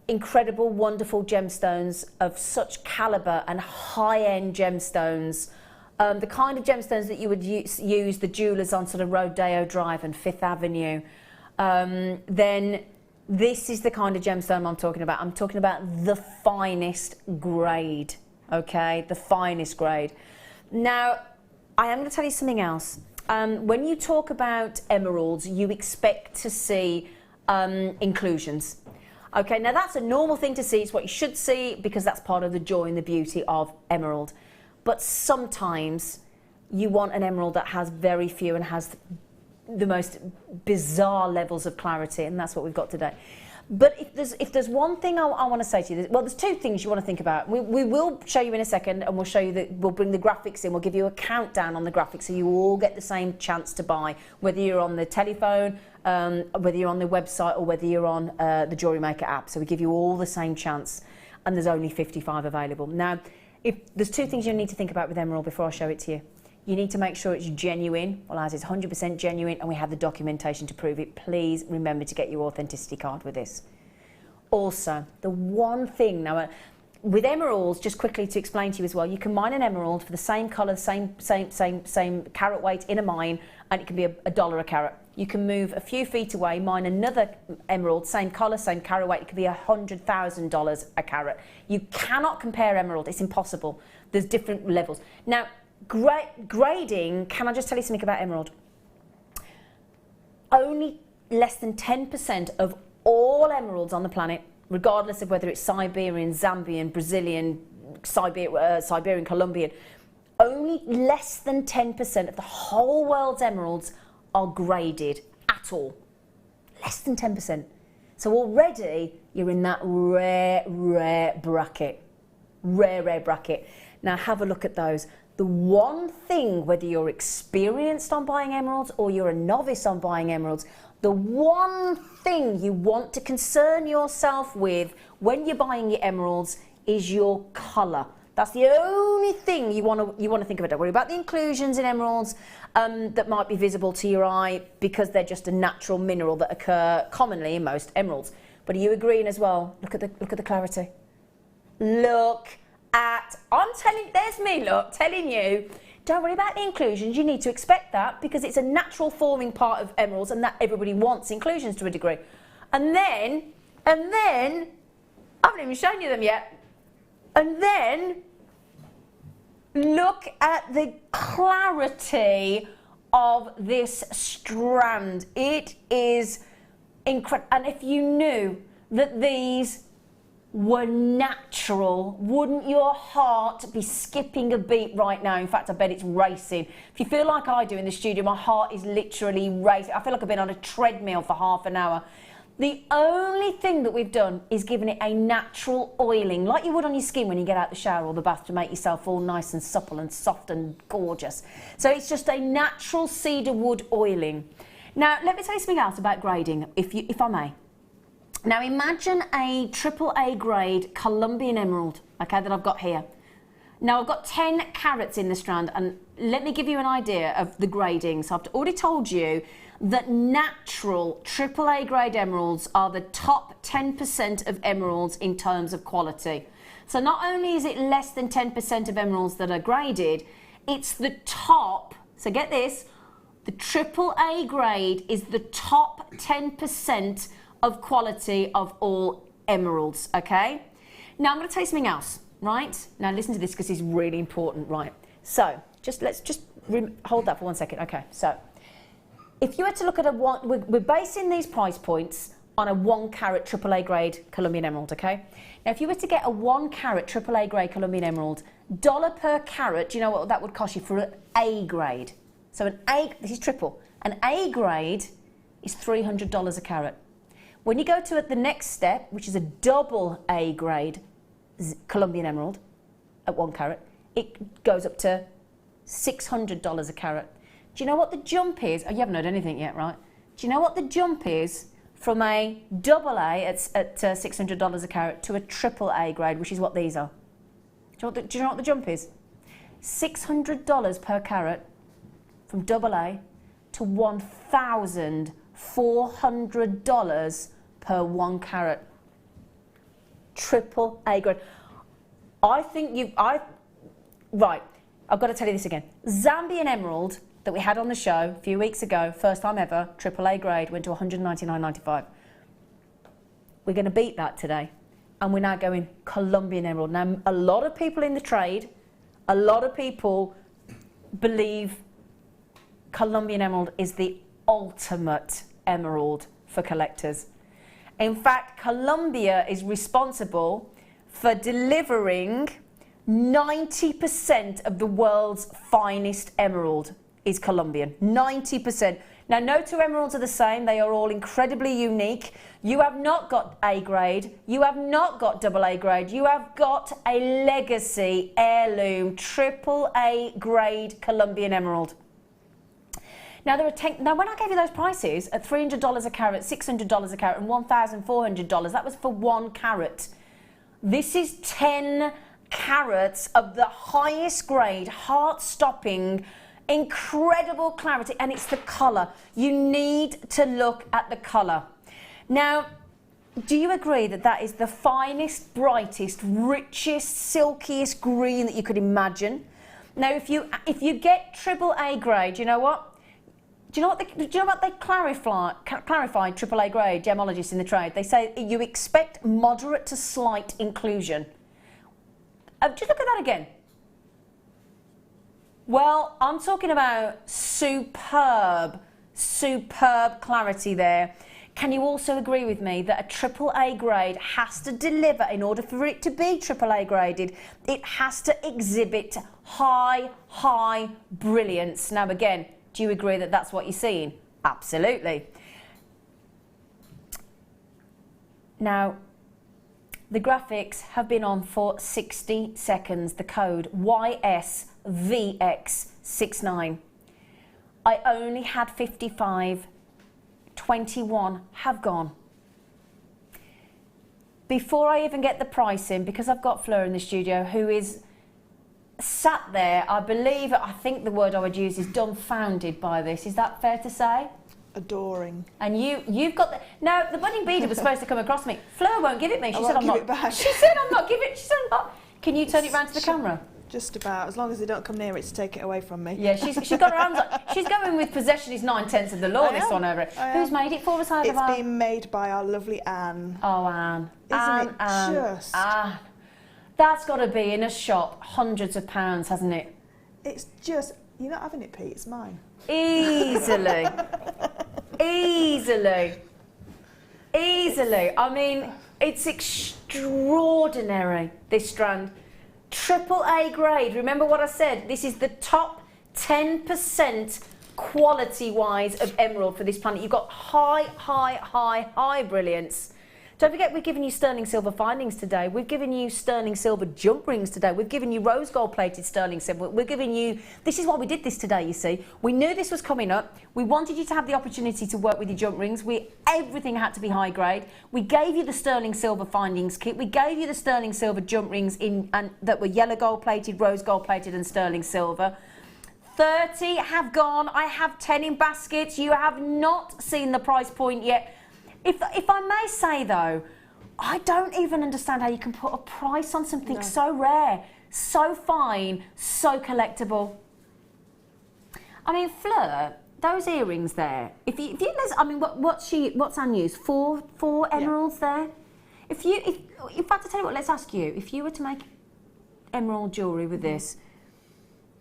incredible, wonderful gemstones of such calibre and high-end gemstones, the kind of gemstones that you would use the jewellers on sort of Rodeo Drive and Fifth Avenue. Then this is the kind of gemstone I'm talking about. I'm talking about the finest grade, okay? The finest grade. Now, I am going to tell you something else. When you talk about emeralds, you expect to see inclusions. Okay, now that's a normal thing to see. It's what you should see because that's part of the joy and the beauty of emerald. But sometimes you want an emerald that has very few and has bizarre levels of clarity, and that's what we've got today. But if there's one thing I want to say to you, well, there's two things you want to think about. We will show you in a second, and we'll show you that we'll bring the graphics in. We'll give you a countdown on the graphics, so you all get the same chance to buy, whether you're on the telephone, whether you're on the website, or whether you're on the JewelleryMaker app. So we give you all the same chance, and there's only 55 available. Now, if there's two things you need to think about with Emerald before I show it to you. You need to make sure it's genuine. Well, ours is 100% genuine, and we have the documentation to prove it. Please remember to get your authenticity card with this. Also, the one thing now, with emeralds, just quickly to explain to you as well, you can mine an emerald for the same colour, same carat weight in a mine, and it can be $1 a carat. You can move a few feet away, mine another emerald, same colour, same carat weight, it could be $100,000 a carat. You cannot compare emerald, it's impossible. There's different levels. Now, grading, can I just tell you something about emerald? Only less than 10% of all emeralds on the planet, regardless of whether it's Siberian, Zambian, Brazilian, Siberian, Colombian, only less than 10% of the whole world's emeralds are graded at all. Less than 10%. So already you're in that rare bracket. Rare bracket. Now have a look at those. The one thing, whether you're experienced on buying emeralds or you're a novice on buying emeralds, the one thing you want to concern yourself with when you're buying your emeralds is your colour. That's the only thing you want to think about. Don't worry about the inclusions in emeralds that might be visible to your eye, because they're just a natural mineral that occur commonly in most emeralds. But are you agreeing as well? Look at the clarity. Look at, there's me, look, telling you, don't worry about the inclusions. You need to expect that, because it's a natural forming part of emeralds, and that everybody wants inclusions to a degree. And then, I haven't even shown you them yet. And then, look at the clarity of this strand. It is incredible. And if you knew that these were natural, wouldn't your heart be skipping a beat right now? In fact, I bet it's racing. If you feel like I do in the studio, my heart is literally racing. I feel like I've been on a treadmill for half an hour. The only thing that we've done is given it a natural oiling, like you would on your skin when you get out the shower or the bath, to make yourself all nice and supple and soft and gorgeous. So it's just a natural cedar wood oiling. Now, let me tell you something else about grading, if I may. Now imagine a AAA grade Colombian emerald, okay, that I've got here. Now I've got 10 carats in the strand, and let me give you an idea of the grading. So I've already told you that natural AAA grade emeralds are the top 10% of emeralds in terms of quality. So not only is it less than 10% of emeralds that are graded, it's the top, so get this, the AAA grade is the top 10% of quality of all emeralds, okay? Now I'm going to tell you something else, right? Now listen to this, because it's really important, right? So let's hold that for 1 second. Okay, so if you were to look at we're basing these price points on a 1 carat AAA grade Colombian emerald, okay? Now if you were to get a 1 carat AAA grade Colombian emerald, $1 per carat, do you know what that would cost you for an A grade? So this is triple. An A grade is $300 a carat. When you go to the next step, which is a double A grade Colombian emerald at 1 carat, it goes up to $600 a carat. Do you know what the jump is? Oh, you haven't heard anything yet, right? Do you know what the jump is from a double A at $600 a carat to a triple A grade, which is what these are? Do you know what the jump is? $600 per carat from double A to $1,400 per 1 carat. Triple A grade. Right, I've got to tell you this again. Zambian emerald that we had on the show a few weeks ago, first time ever, AAA grade, went to $199.95. We're going to beat that today, and we're now going Colombian emerald. Now, a lot of people in the trade, a lot of people believe Colombian emerald is the ultimate emerald for collectors. In fact, Colombia is responsible for delivering 90% of the world's finest emerald is Colombian. 90%. Now, no two emeralds are the same. They are all incredibly unique. You have not got A grade. You have not got double A grade. You have got a legacy heirloom triple A grade Colombian emerald. Now, now, when I gave you those prices at $300 a carat, $600 a carat, and $1,400, that was for 1 carat. This is 10 carats of the highest grade, heart-stopping, incredible clarity, and it's the colour. You need to look at the colour. Now, do you agree that that is the finest, brightest, richest, silkiest green that you could imagine? Now, if you get triple A grade, you know what? Do you know what they clarify triple A grade gemologists in the trade? They say you expect moderate to slight inclusion. Just look at that again. Well, I'm talking about superb clarity there. Can you also agree with me that a triple A grade has to deliver, in order for it to be triple A graded, it has to exhibit high brilliance. Now again, do you agree that that's what you're seeing? Absolutely. Now, the graphics have been on for 60 seconds. The code YSVX69. I only had 55. 21 have gone. Before I even get the price in, because I've got Fleur in the studio, who is sat there, I think the word I would use is dumbfounded by this. Is that fair to say? Adoring. And you've got the... Now, the budding beader was supposed to come across me. Fleur won't give it me. She said I'm not... She said I'm not giving it. She said I'm not... Can you turn it round to the camera? Just about, as long as they don't come near it to take it away from me. Yeah, she's got her hands up. She's going with possession is 9/10 of the law, this one over it. Who's made it for us, Ivor? It's been made by our lovely Anne. Oh, Anne. Isn't it just? Anne. That's got to be in a shop, hundreds of pounds, hasn't it? It's just, you're not having it, Pete, it's mine. Easily. Easily. I mean, it's extraordinary, this strand. Triple A grade. Remember what I said? This is the top 10% quality-wise of emerald for this planet. You've got high brilliance. Don't forget, we're giving you sterling silver findings today. We've given you sterling silver jump rings today. We've given you rose gold plated sterling silver. We're giving you... This is why we did this today, you see. We knew this was coming up. We wanted you to have the opportunity to work with your jump rings. Everything had to be high grade. We gave you the sterling silver findings kit. We gave you the sterling silver jump rings that were yellow gold plated, rose gold plated and sterling silver. 30 have gone. I have 10 in baskets. You have not seen the price point yet. If I may say, though, I don't even understand how you can put a price on something so rare, so fine, so collectible. I mean, Fleur, those earrings there. If what's Anne used? Four emeralds there. If I had to tell you what, let's ask you. If you were to make emerald jewellery with this,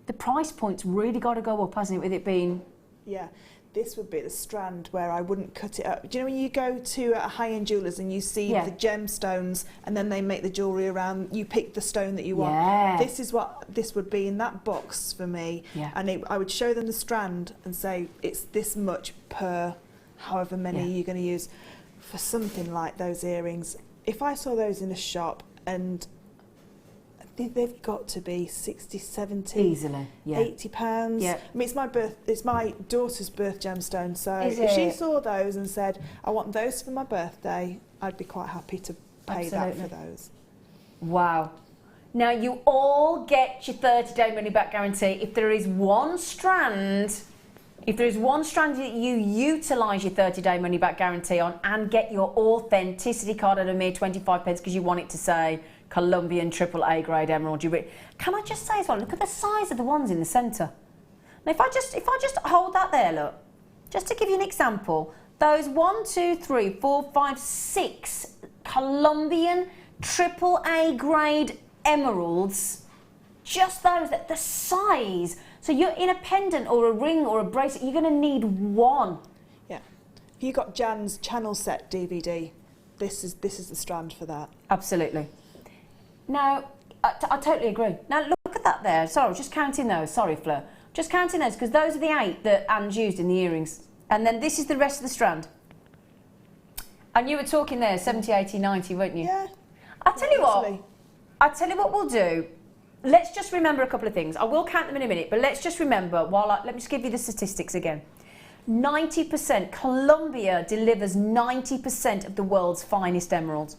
the price point's really got to go up, hasn't it? With it being... Yeah. This would be the strand where I wouldn't cut it up. Do you know when you go to a high-end jeweller's and you see the gemstones and then they make the jewellery around, you pick the stone that you want? Yeah. This is what this would be in that box for me. Yeah. And I would show them the strand and say, it's this much per however many you're going to use for something like those earrings. If I saw those in a shop, and they've got to be 60, 70, easily, £80. Yeah. I mean, it's my daughter's birth gemstone, so if she saw those and said, I want those for my birthday, I'd be quite happy to pay that for those. Wow. Now, you all get your 30-day money-back guarantee. If there is one strand that you utilise your 30-day money-back guarantee on and get your authenticity card at a mere 25 pence because you want it to say Colombian triple A grade emerald. Can I just say as well, look at the size of the ones in the centre. Now, if I just hold that there, look, just to give you an example, those 1, 2, 3, 4, 5, 6 Colombian triple A grade emeralds, just those, the size. So you're in a pendant or a ring or a bracelet, you're going to need one. Yeah. If you got Jan's channel set DVD, this is the strand for that. Absolutely. Now, I totally agree. Now, look at that there. Sorry, I was just counting those. Sorry, Fleur. Just counting those, because those are the 8 that Anne's used in the earrings. And then this is the rest of the strand. And you were talking there, 70, 80, 90, weren't you? Yeah. I'll tell you what we'll do. Let's just remember a couple of things. I will count them in a minute, but let's just remember, let me just give you the statistics again. 90%, Colombia delivers 90% of the world's finest emeralds.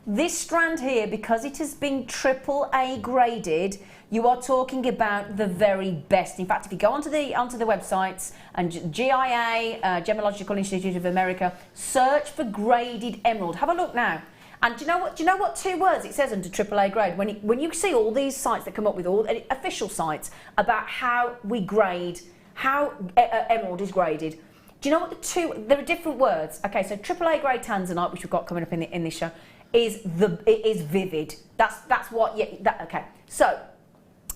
This strand here, because it has been AAA graded, you are talking about the very best. In fact, if you go onto the websites and GIA, Gemological Institute of America, search for graded emerald. Have a look now. And do you know what 2 words it says under AAA grade? When you see all these sites that come up with all official sites about how we grade, how emerald is graded. Do you know what there are different words. Okay, so AAA grade tanzanite, which we've got coming up in this show, it is vivid. That's what. Okay, so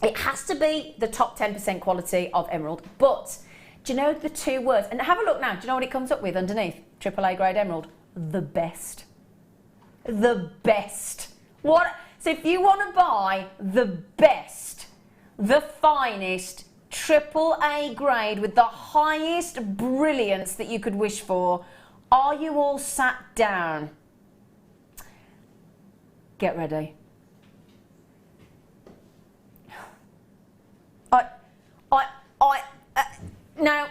it has to be the top 10% quality of emerald. But do you know the 2 words? And have a look now. Do you know what it comes up with underneath AAA grade emerald? The best. The best. What? So if you want to buy the best, the finest, AAA grade with the highest brilliance that you could wish for, are you all sat down? Get ready. Now,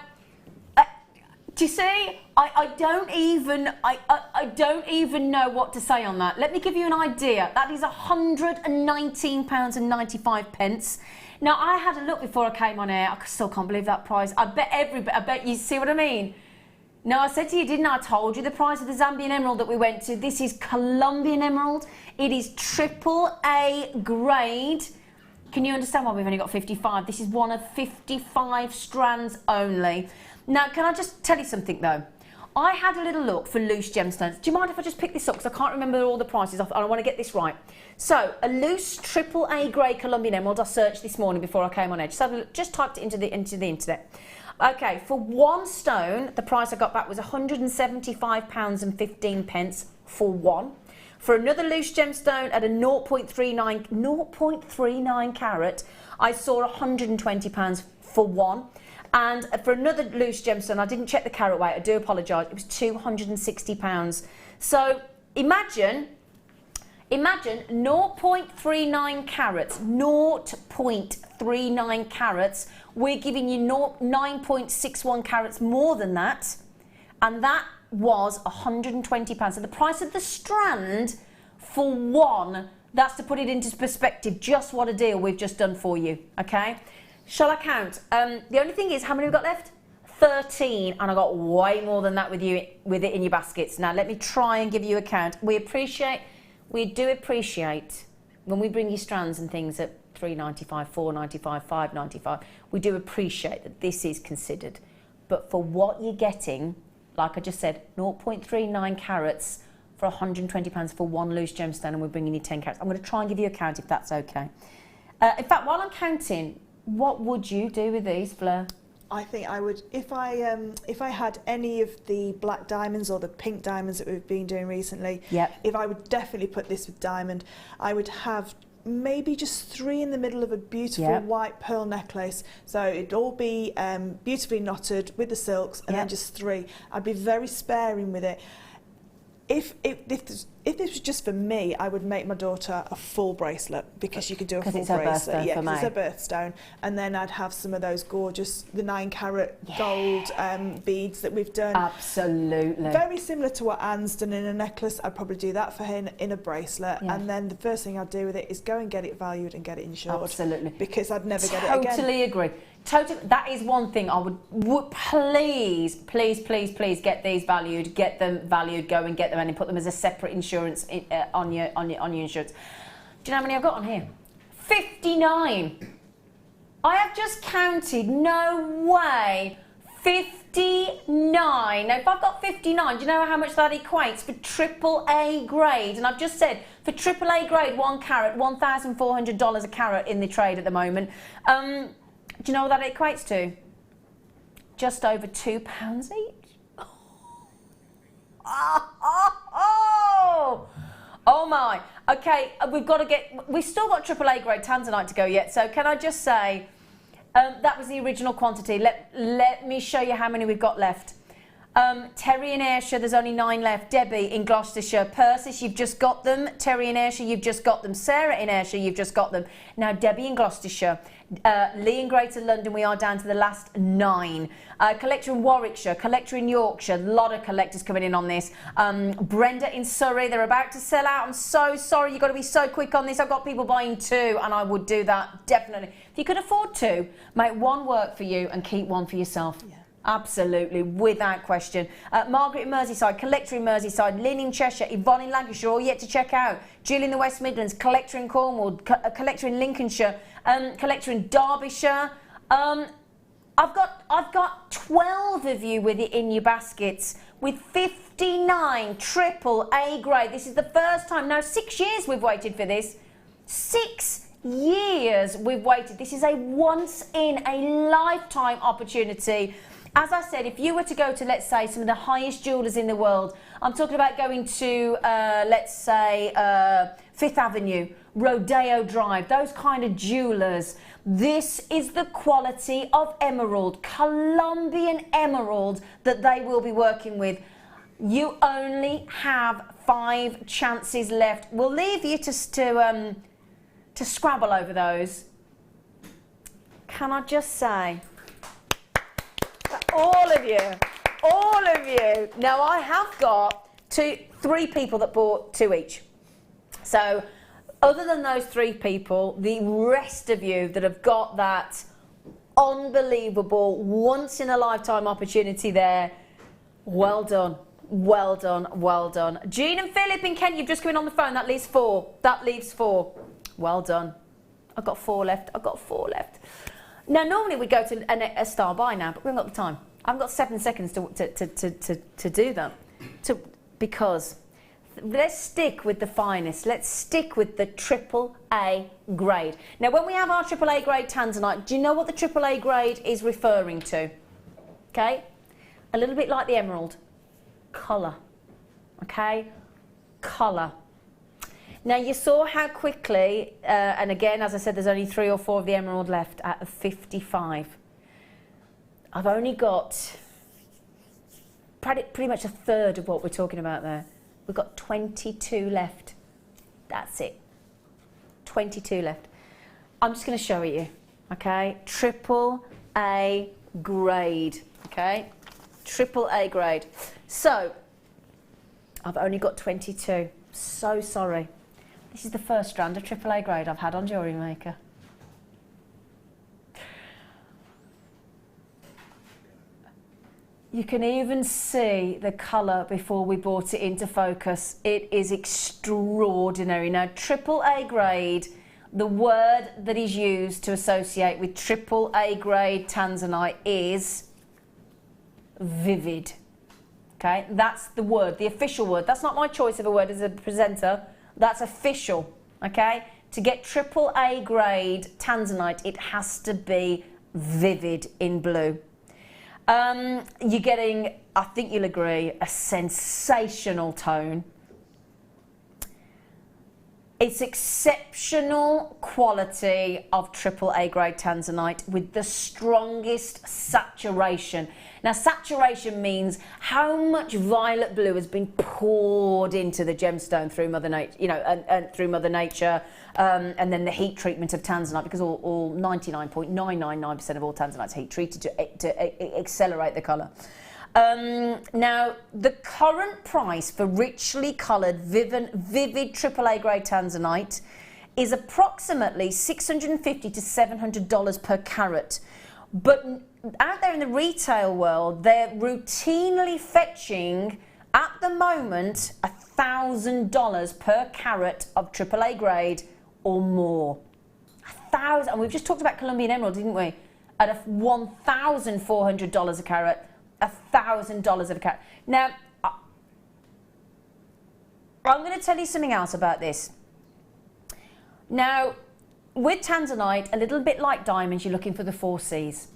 do you see? I don't even know what to say on that. Let me give you an idea. That is £119.95. Now, I had a look before I came on air. I still can't believe that price. I bet you see what I mean. No, I said to you, didn't I? I told you the price of the Zambian emerald that we went to. This is Colombian emerald. It is AAA grade. Can you understand why we've only got 55? This is one of 55 strands only. Now, can I just tell you something though? I had a little look for loose gemstones. Do you mind if I just pick this up? Because I can't remember all the prices off. I want to get this right. So, a loose AAA grade Colombian emerald I searched this morning before I came on edge. So, just typed it into the internet. Okay, for 1 stone, the price I got back was £175.15 for 1. For another loose gemstone at a 0.39 carat, I saw £120 for 1. And for another loose gemstone, I didn't check the carat weight, I do apologise, it was £260. So imagine 0.39 carats, 0.39 carats, we're giving you 9.61 carats more than that, and that was £120. So the price of the strand for 1, that's to put it into perspective, just what a deal we've just done for you, okay? Shall I count? The only thing is, how many have we got left? 13, and I got way more than that with it in your baskets. Now, let me try and give you a count. We do appreciate when we bring you strands and things at £3.95, £4.95, £5.95. We do appreciate that this is considered. But for what you're getting, like I just said, 0.39 carats for £120 for 1 loose gemstone, and we're bringing you 10 carats. I'm going to try and give you a count if that's okay. In fact, while I'm counting, what would you do with these, Fleur? I think I would, if I had any of the black diamonds or the pink diamonds that we've been doing recently, if I would definitely put this with diamond, I would have maybe just 3 in the middle of a beautiful white pearl necklace. So it'd all be beautifully knotted with the silks, and then just 3. I'd be very sparing with it. If this was just for me, I would make my daughter a full bracelet, because you could do a full bracelet. Yeah, because it's her birthstone. And then I'd have some of those gorgeous, the 9 carat gold beads that we've done. Absolutely. Very similar to what Anne's done in a necklace. I'd probably do that for her in a bracelet. And then the first thing I'd do with it is go and get it valued and get it insured. Absolutely. Because I'd never get it again. Totally agree. Totally. That is one thing I would please get these valued, go and get them and put them as a separate insurance on your insurance. Do you know how many I've got on here? 59. I have just counted. No way. 59. Now, if I've got 59, do you know how much that equates for AAA grade? And I've just said for AAA grade 1 carat, $1,400 a carat in the trade at the moment. Do you know what that equates to? Just over £2 each. Oh my. Okay, we've still got AAA grade tanzanite to go yet. So can I just say, that was the original quantity. Let me show you how many we've got left. Terry in Ayrshire, there's only 9 left. Debbie in Gloucestershire. Persis, you've just got them. Terry in Ayrshire, you've just got them. Sarah in Ayrshire, you've just got them. Now, Debbie in Gloucestershire. Lee in Greater London, we are down to the last 9. Collector in Warwickshire, collector in Yorkshire, a lot of collectors coming in on this. Brenda in Surrey, they're about to sell out. I'm so sorry, you've got to be so quick on this. I've got people buying 2, and I would do that, definitely. If you could afford 2, make 1 work for you and keep 1 for yourself. Yeah. Absolutely, without question. Margaret in Merseyside, collector in Merseyside, Lynn in Cheshire, Yvonne in Lancashire, all yet to check out. Jill in the West Midlands, collector in Cornwall, collector in Lincolnshire, collector in Derbyshire. I've got 12 of you with it in your baskets with 59 triple A grade. This is the first time. Now, 6 years we've waited for this. 6 years we've waited. This is a once in a lifetime opportunity. As I said, if you were to go to, let's say, some of the highest jewellers in the world, I'm talking about going to, let's say, 5th Avenue, Rodeo Drive, those kind of jewellers, this is the quality of emerald, Colombian emerald, that they will be working with. You only have 5 chances left. We'll leave you to scrabble over those. Can I just say, all of you. Now, I have got 3 people that bought 2 each. So, other than those 3 people, the rest of you that have got that unbelievable, once-in-a-lifetime opportunity there, well done. Well done, well done. Jean and Philip in Kent, you've just come in on the phone. That leaves 4. That leaves 4. Well done. I've got 4 left. Now, normally we go to a star buy now, but we haven't got the time. I've got 7 seconds to do that. Because let's stick with the finest. Let's stick with the triple A grade. Now, when we have our triple A grade tanzanite, do you know what the triple A grade is referring to? Okay? A little bit like the emerald. Colour. Okay? Colour. Now, you saw how quickly, and again, as I said, there's only 3 or 4 of the emerald left out of 55. I've only got pretty much a third of what we're talking about there. We've got 22 left. That's it. 22 left. I'm just going to show it you, okay? Triple A grade, okay? Triple A grade. So, I've only got 22. So sorry. This is the first strand of AAA grade I've had on JewelleryMaker. You can even see the colour before we brought it into focus. It is extraordinary. Now, AAA grade, the word that is used to associate with AAA grade tanzanite is vivid. Okay, that's the word, the official word. That's not my choice of a word as a presenter. That's official, okay? To get AAA grade tanzanite, it has to be vivid in blue. You're getting, I think you'll agree, a sensational tone. It's exceptional quality of AAA grade tanzanite with the strongest saturation. Now, saturation means how much violet blue has been poured into the gemstone through Mother Nature, and through Mother Nature, and then the heat treatment of tanzanite, because all 99.999% of all tanzanite is heat treated to accelerate the colour. Now, the current price for richly coloured, vivid AAA grade tanzanite is approximately $650 to $700 per carat. But out there in the retail world, they're routinely fetching, at the moment, $1,000 per carat of AAA grade or more. 1,000, and we've just talked about Colombian emerald, didn't we? At $1,400 a carat. $1,000 a carat. Now, I'm going to tell you something else about this. Now, with tanzanite, a little bit like diamonds, you're looking for the 4 C's.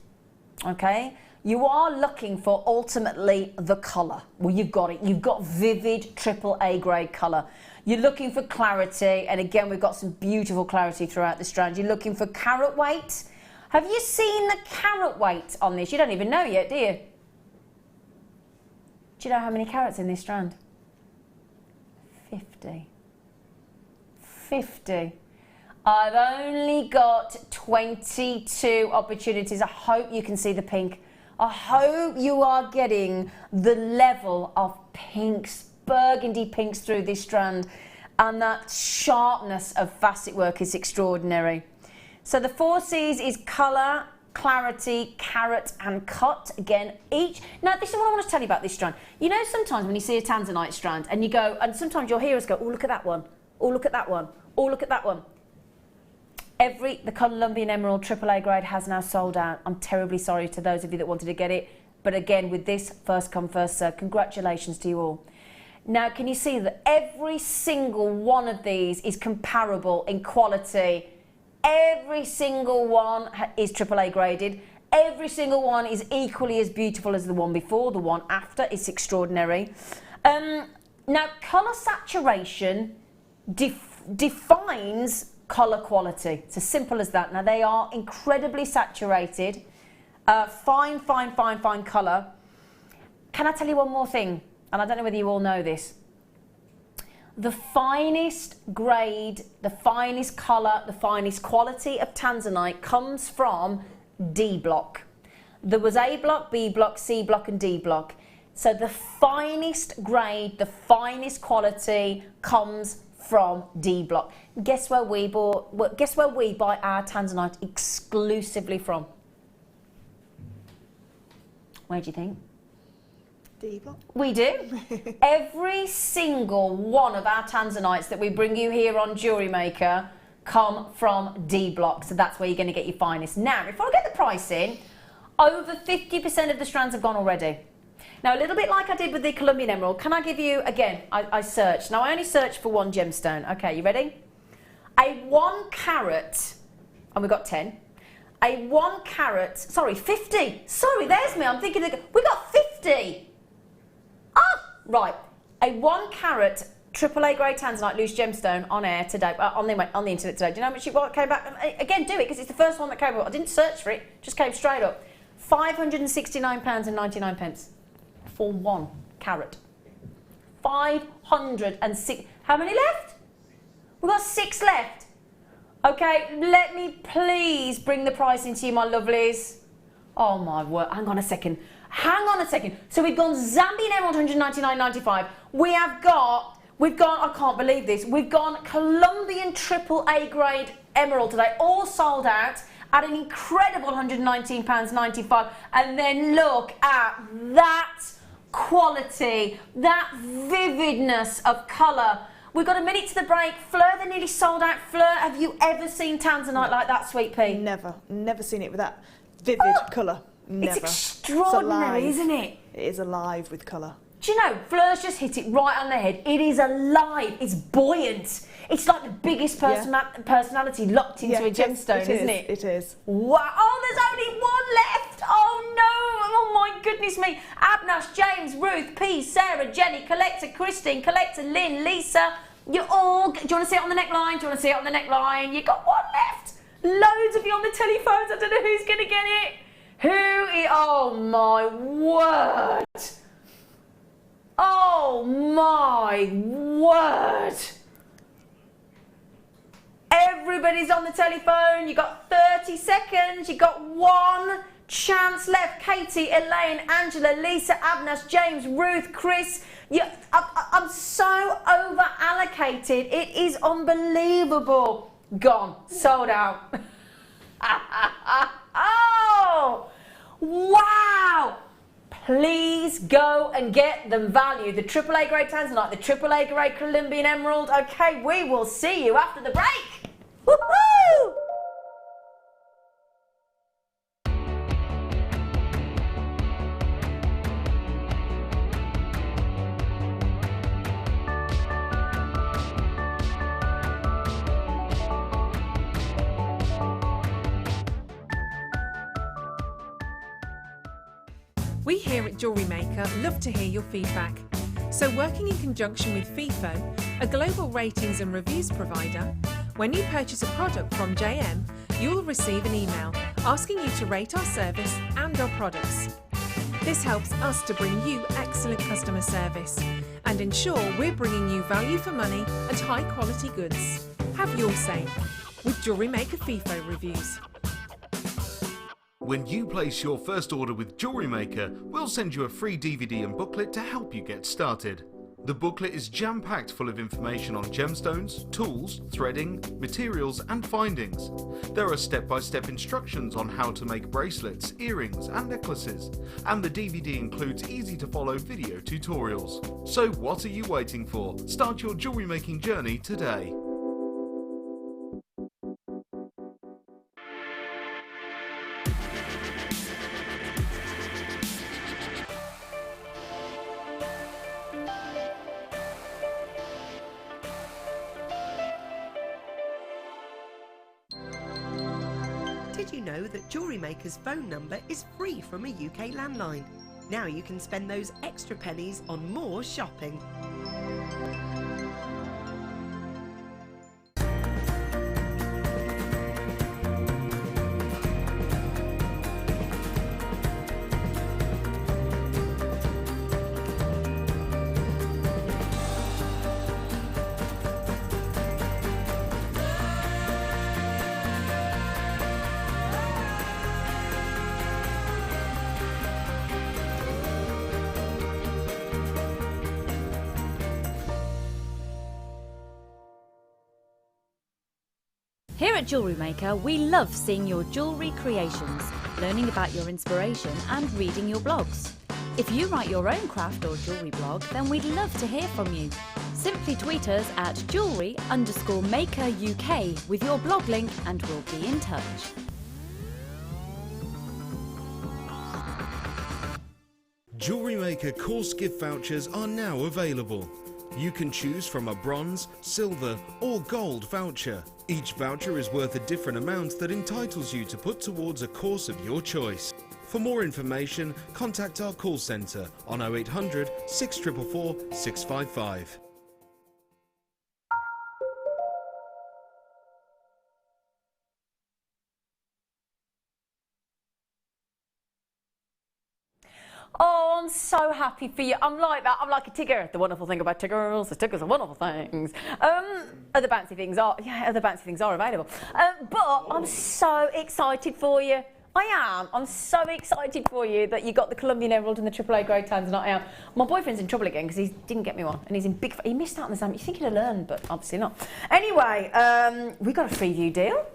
Okay? You are looking for ultimately the colour. Well, you've got it. You've got vivid AAA grade colour. You're looking for clarity, and again, we've got some beautiful clarity throughout the strand. You're looking for carat weight. Have you seen the carat weight on this? You don't even know yet, do you? Do you know how many carats in this strand? 50. 50. I've only got 22 opportunities. I hope you can see the pink. I hope you are getting the level of pinks, burgundy pinks through this strand, and that sharpness of facet work is extraordinary. So the 4 C's is colour, clarity, carat and cut. Again, each. Now this is what I want to tell you about this strand. You know, sometimes when you see a tanzanite strand and you go, and sometimes your hearers go, oh, look at that one, oh, look at that one, oh, look at that one. The Colombian Emerald AAA grade has now sold out. I'm terribly sorry to those of you that wanted to get it. But again, with this, first come, first serve. Congratulations to you all. Now, can you see that every single one of these is comparable in quality? Every single one is AAA graded. Every single one is equally as beautiful as the one before. The one after is extraordinary. Now, colour saturation defines colour quality. It's as simple as that. Now, they are incredibly saturated. Fine colour. Can I tell you one more thing? And I don't know whether you all know this. The finest grade, the finest colour, the finest quality of tanzanite comes from D block. There was A block, B block, C block and D block. So the finest grade, the finest quality comes from D block. Guess where we buy our tanzanite exclusively from? Where do you think? D block. We do. Every single one of our tanzanites that we bring you here on JewelleryMaker come from D block. So that's where you're going to get your finest. Now, before I get the price in, over 50% of the strands have gone already. Now, a little bit like I did with the Colombian Emerald, can I give you, again, I searched. Now, I only searched for one gemstone. Okay, you ready? A 1 carat, and we've got 10. A 1 carat, sorry, 50. Sorry, there's me. I'm thinking, we got 50. Ah, right. A 1 carat AAA grade tanzanite loose gemstone on air today, on the internet today. Do you know how much it came back? Again, do it, because it's the first one that came up. I didn't search for it, just came straight up. £569.99 for 1 carat. 506. How many left? We've got 6 left. Okay, let me please bring the price into you, my lovelies. Oh my word, hang on a second. Hang on a second. So we've gone Zambian Emerald, £199.95. We've gone, I can't believe this, we've gone Colombian AAA grade emerald today, all sold out at an incredible £119.95. And then look at that quality, that vividness of colour. We've got a minute to the break. Fleur, they're nearly sold out. Fleur, have you ever seen tanzanite like that, Sweet Pea? Never seen it with that vivid colour. Never. It's extraordinary, isn't it? It is alive with colour. Do you know, Fleur's just hit it right on the head. It is alive. It's buoyant. It's like the biggest personality locked into a gemstone, isn't it? It is. Wow. Oh, there's only 1 left. Oh, no. Oh, my goodness me. Abnash, James, Ruth, P, Sarah, Jenny, Collector, Christine, Collector, Lynn, Lisa. You're all... Do you want to see it on the neckline? Do you want to see it on the neckline? You got 1 left. Loads of you on the telephones. I don't know who's going to get it. Oh, my word. Oh my word! Everybody's on the telephone. You got 30 seconds. You got 1 chance left. Katie, Elaine, Angela, Lisa, Abnas, James, Ruth, Chris. I'm so over allocated. It is unbelievable. Gone. Sold out. Oh! Wow! Please go and get them value. The AAA grade tanzanite, the AAA grade Colombian Emerald. Okay, we will see you after the break. Woohoo! We here at JewelleryMaker love to hear your feedback. So working in conjunction with FIFO, a global ratings and reviews provider, when you purchase a product from JM, you'll receive an email asking you to rate our service and our products. This helps us to bring you excellent customer service and ensure we're bringing you value for money and high quality goods. Have your say with JewelleryMaker FIFO reviews. When you place your first order with JewelleryMaker, we'll send you a free DVD and booklet to help you get started. The booklet is jam-packed full of information on gemstones, tools, threading, materials and findings. There are step-by-step instructions on how to make bracelets, earrings and necklaces. And the DVD includes easy-to-follow video tutorials. So what are you waiting for? Start your jewellery making journey today. Did you know that JewelleryMaker's phone number is free from a UK landline? Now you can spend those extra pennies on more shopping. Here at JewelleryMaker, we love seeing your jewellery creations, learning about your inspiration and reading your blogs. If you write your own craft or jewellery blog, then we'd love to hear from you. Simply tweet us at jewellery_maker UK with your blog link and we'll be in touch. JewelleryMaker course gift vouchers are now available. You can choose from a bronze, silver or gold voucher. Each voucher is worth a different amount that entitles you to put towards a course of your choice. For more information, contact our call centre on 0800 644 655. Oh, I'm so happy for you. I'm like that. I'm like a Tigger. The wonderful thing about Tiggers is Tiggers are wonderful things. Other bouncy things are available. But I'm so excited for you. I am. I'm so excited for you that you got the Colombian Emerald and the AAA grade Tanzanite out. My boyfriend's in trouble again because he didn't get me one, and he's in big. He missed out on the exam. You think he'd have learned, but obviously not. Anyway, we got a Freeview deal.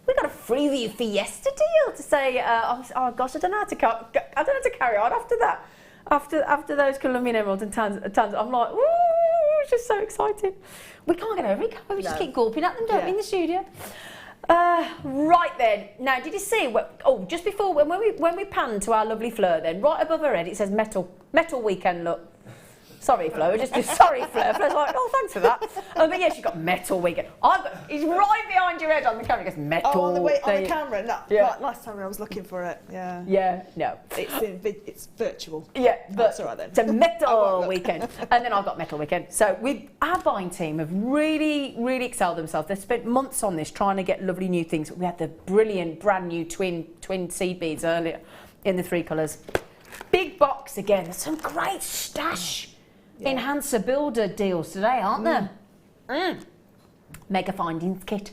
We got a Freeview Fiesta deal to say, oh gosh, I don't know how to carry on after that. After those Colombian Emeralds and Tans, I'm like, ooh, it's just so excited. We can't get over it, can we? We just keep gulping at them, don't we, in the studio? Right then. Now, did you see? Just before when we panned to our lovely Fleur, then right above her head it says metal weekend. Look. Sorry, Fleur. Just sorry, Fleur. Fleur's like, oh, thanks for that. But yeah, she's got metal weekend. It's right behind your head on the camera. It goes metal. Oh, on the camera. No, yeah. Last time I was looking for it. Yeah. Yeah. No. It's virtual. Yeah, but that's all right then. It's a metal weekend, and then I've got metal weekend. So our buying team have really, really excelled themselves. They've spent months on this trying to get lovely new things. We had the brilliant, brand new twin seed beads earlier in the 3 colours. Big box again. There's some great stash. Enhancer builder deals today, aren't there? Mega findings kit.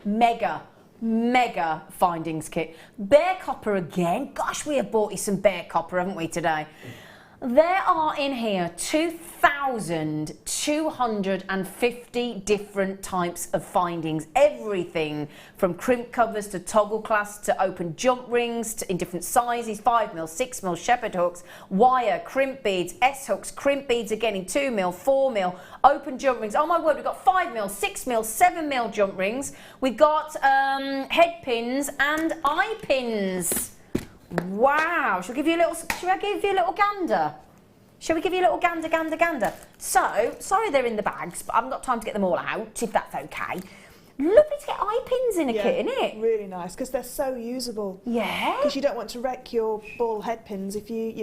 Mega findings kit. Bear copper again. Gosh, we have bought you some bear copper, haven't we, today? There are in here 2,250 different types of findings. Everything from crimp covers to toggle clasps to open jump rings in different sizes, 5mm, 6mm, shepherd hooks, wire, crimp beads, S-hooks, crimp beads again in 2mm, 4mm, open jump rings. Oh my word, we've got 5mm, 6mm, 7mm jump rings. We've got head pins and eye pins. Wow, shall I give you a little gander? Shall we give you a little gander? So, sorry they're in the bags, but I haven't got time to get them all out, if that's okay. Lovely to get eye pins in a kit, isn't it? Really nice, because they're so usable. Yeah. Because you don't want to wreck your ball head pins if you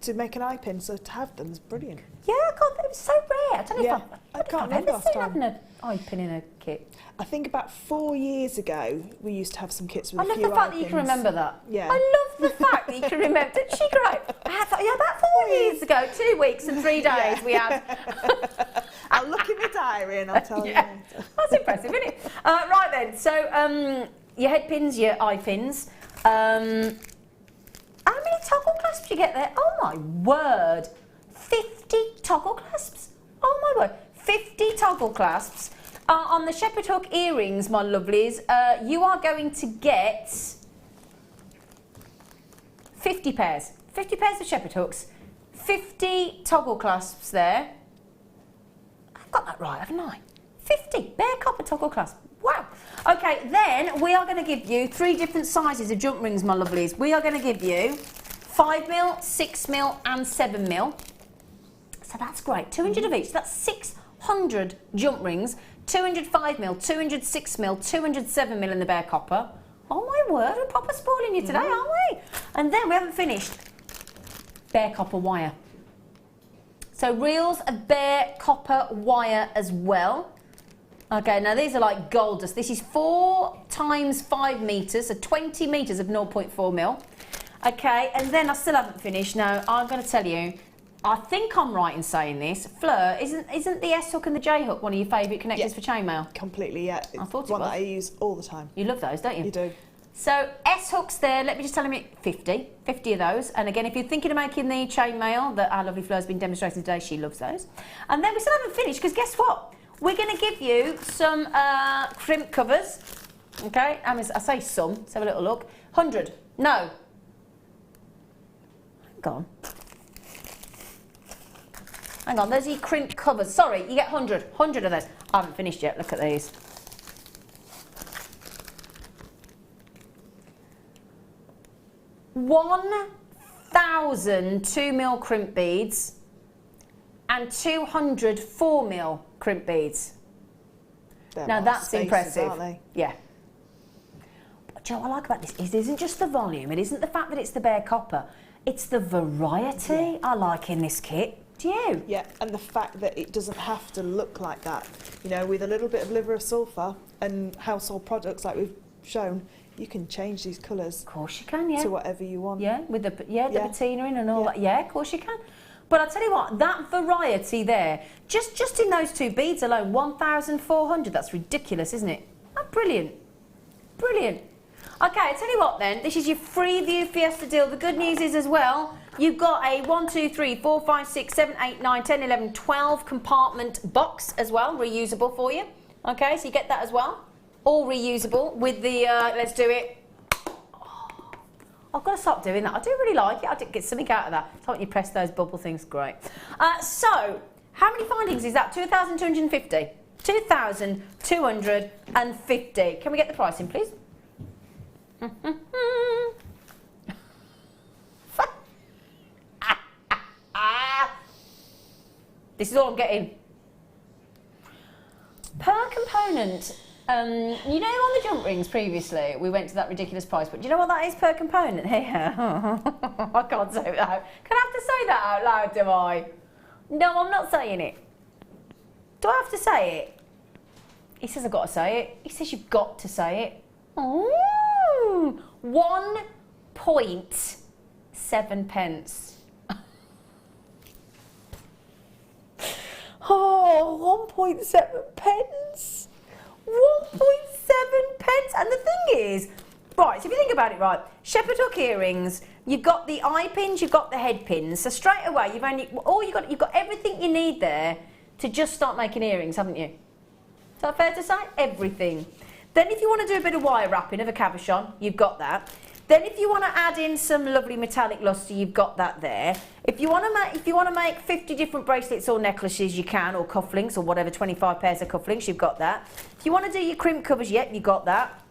to make an eye pin, so to have them is brilliant. Yeah, God, it was so rare. I don't know if I've ever seen having eye pin in a kit? I think about 4 years ago, we used to have some kits with I a love few the fact eye that you can pins. remember that. Yeah. I love the fact that you can remember. Didn't she great? I thought, yeah, about 4 years ago, 2 weeks and 3 days we had. I'll look in my diary and I'll tell you later. That's impressive, isn't it? Right then, so your head pins, your eye pins. How many toggle clasps do you get there? Oh my word, 50 toggle clasps. Oh my word, 50 toggle clasps. On the shepherd hook earrings, my lovelies, you are going to get 50 pairs. 50 pairs of shepherd hooks, 50 toggle clasps there. I've got that right, haven't I? 50 bare copper toggle clasp. Wow. Okay, then we are going to give you 3 different sizes of jump rings, my lovelies. We are going to give you 5mm, 6mm and 7mm. So that's great. 200 of each. That's 600 jump rings. 200 5mm, 200 6mm, 200 7mm in the bare copper. Oh my word, we're proper spoiling you today, aren't we? And then we haven't finished. Bare copper wire. So reels of bare copper wire as well. Okay, now these are like gold dust. This is 4 times 5 metres, so 20 metres of 0.4mm. Okay, and then I still haven't finished. Now, I'm going to tell you, I think I'm right in saying this. Fleur, isn't the S-hook and the J-hook one of your favourite connectors for chainmail? Completely, yeah. I thought it one was. that I use all the time. You love those, don't you? You do. So S-hooks there, let me just tell you, 50 of those. And again, if you're thinking of making the chainmail that our lovely Fleur's been demonstrating today, she loves those. And then we still haven't finished, because guess what? We're going to give you some crimp covers. Okay, I say some, let's have a little look. 100, no. Hang on, there's your crimp covers. Sorry, you get 100 of those. I haven't finished yet, look at these. 1,000 2mm crimp beads and 200 4mm crimp beads. Now that's spaces, impressive. aren't they? Yeah. But do you know what I like about this? It isn't just the volume, it isn't the fact that it's the bare copper, it's the variety I like in this kit. Do you? Yeah, and the fact that it doesn't have to look like that. You know, with a little bit of liver of sulphur and household products like we've shown, you can change these colours. Of course you can, yeah. To whatever you want. Yeah, with the patina in and all that. Yeah, of course you can. But I'll tell you what, that variety there, just in those 2 beads alone, 1,400, that's ridiculous, isn't it? Oh, brilliant. Brilliant. Okay, I'll tell you what then, this is your free view Fiesta deal. The good news is as well, you've got a 1, 2, 3, 4, 5, 6, 7, 8, 9, 10, 11, 12 compartment box as well, reusable for you. Okay, so you get that as well. All reusable with the, let's do it. Oh, I've got to stop doing that. I do really like it. I did get something out of that. So when you press those bubble things, great. So, how many findings is that? 2,250. 2,250. Can we get the pricing, please? This is all I'm getting. Per component, you know on the jump rings previously, we went to that ridiculous price, but do you know what that is per component here? I can't say that. Can I have to say that out loud, do I? No, I'm not saying it. Do I have to say it? He says I've got to say it. He says you've got to say it. Ooh, 1.7 pence. Oh, 1.7 pence. 1.7 pence. And the thing is, right, so if you think about it, right, shepherd hook earrings, you've got the eye pins, you've got the head pins. So straight away, you've got everything you need there to just start making earrings, haven't you? Is that fair to say? Everything. Then if you want to do a bit of wire wrapping of a cabochon, you've got that. Then if you want to add in some lovely metallic lustre, you've got that there. If you want to make 50 different bracelets or necklaces, you can, or cufflinks or whatever, 25 pairs of cufflinks, you've got that. If you want to do your crimp covers, yep, you've got that.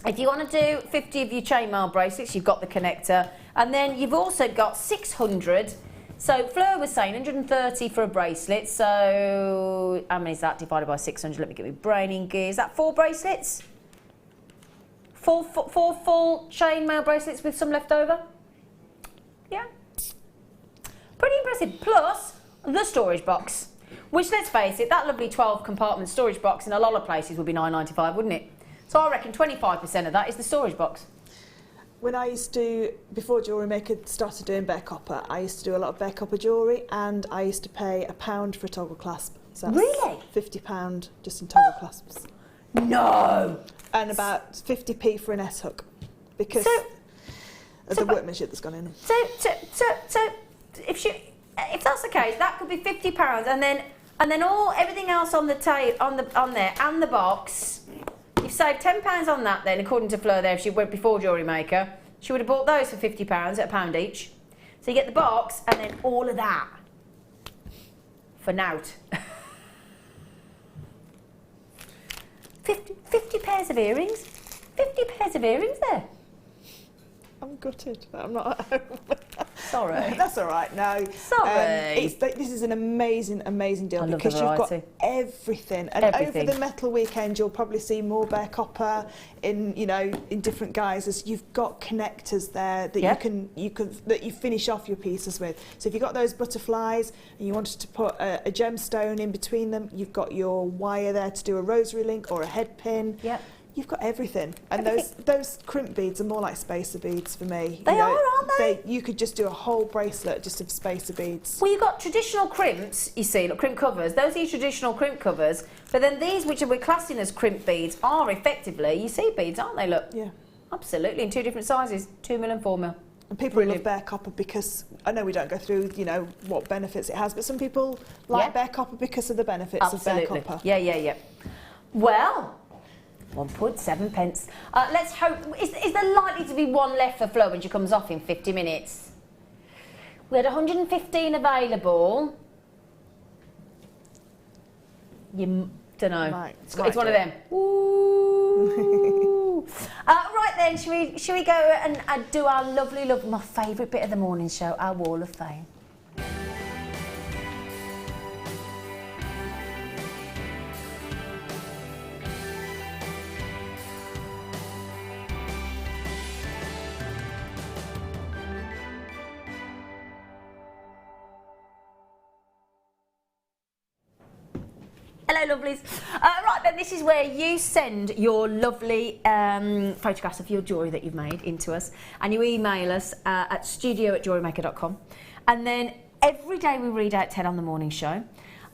If you want to do 50 of your chainmail bracelets, you've got the connector. And then you've also got 600. So Fleur was saying 130 for a bracelet. So how many is that divided by 600? Let me get my brain in gear. Is that 4 bracelets? 4 full chainmail bracelets with some left over? Yeah. Pretty impressive. Plus the storage box, Which, let's face it, that lovely 12 compartment storage box in a lot of places would be £9.95, wouldn't it? So I reckon 25% of that is the storage box. When I used to, before JewelleryMaker started doing bare copper, I used to do a lot of bare copper jewellery, and I used to pay £1 for a toggle clasp. So that's really? £50 just in toggle clasps. No! And about 50p for an S-hook, because of the workmanship that's gone in them. So if that's the case, that could be £50, and then everything else on the on there and the box. You've saved £10 on that then, according to Fleur there. If she went before JewelleryMaker, she would have bought those for £50 at £1 each. So you get the box and then all of that for nout. 50 pairs of earrings. 50 pairs of earrings there. I'm gutted. I'm not at home. Sorry. That's all right. No. Sorry. This is an amazing, amazing deal, because you've got everything. And over the metal weekend, you'll probably see more bare copper in different guises. You've got connectors there that you finish off your pieces with. So if you've got those butterflies and you wanted to put a gemstone in between them, you've got your wire there to do a rosary link or a head pin. Yep. You've got everything. And those crimp beads are more like spacer beads for me. They are, aren't they? You could just do a whole bracelet just of spacer beads. Well, you've got traditional crimps, you see, look, crimp covers. Those are your traditional crimp covers. But then these, which we're classing as crimp beads, are effectively, you see beads, aren't they? Look. Yeah. Absolutely, in 2 different sizes, 2mm and 4mm. And people love bare copper because, I know we don't go through, what benefits it has, but some people like bare copper because of the benefits of bare copper. Yeah. Well, £1.7. Let's hope. Is there likely to be one left for Fleur when she comes off in 50 minutes? We had 115 available. You don't know. It's one of them. Ooh. Right then, should we go and do our lovely, my favourite bit of the morning show, our Wall of Fame. Hello, lovelies. Right then, this is where you send your lovely photographs of your jewellery that you've made into us, and you email us at studio@jewellerymaker.com, and then every day we read out 10 on the morning show.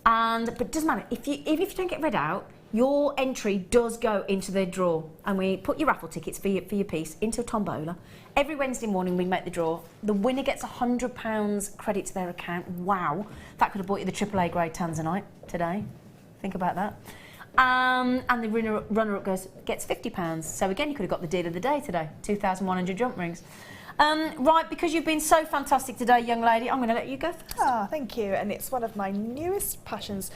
But it doesn't matter, if you don't get read out, your entry does go into the draw, and we put your raffle tickets for your piece into a tombola. Every Wednesday morning we make the draw. The winner gets £100 credit to their account. Wow, that could have bought you the AAA grade Tanzanite today. Think about that. And the runner-up gets £50. So again, you could have got the deal of the day today, 2,100 jump rings. Right, because you've been so fantastic today, young lady, I'm going to let you go first. Oh, thank you. And it's one of my newest passions.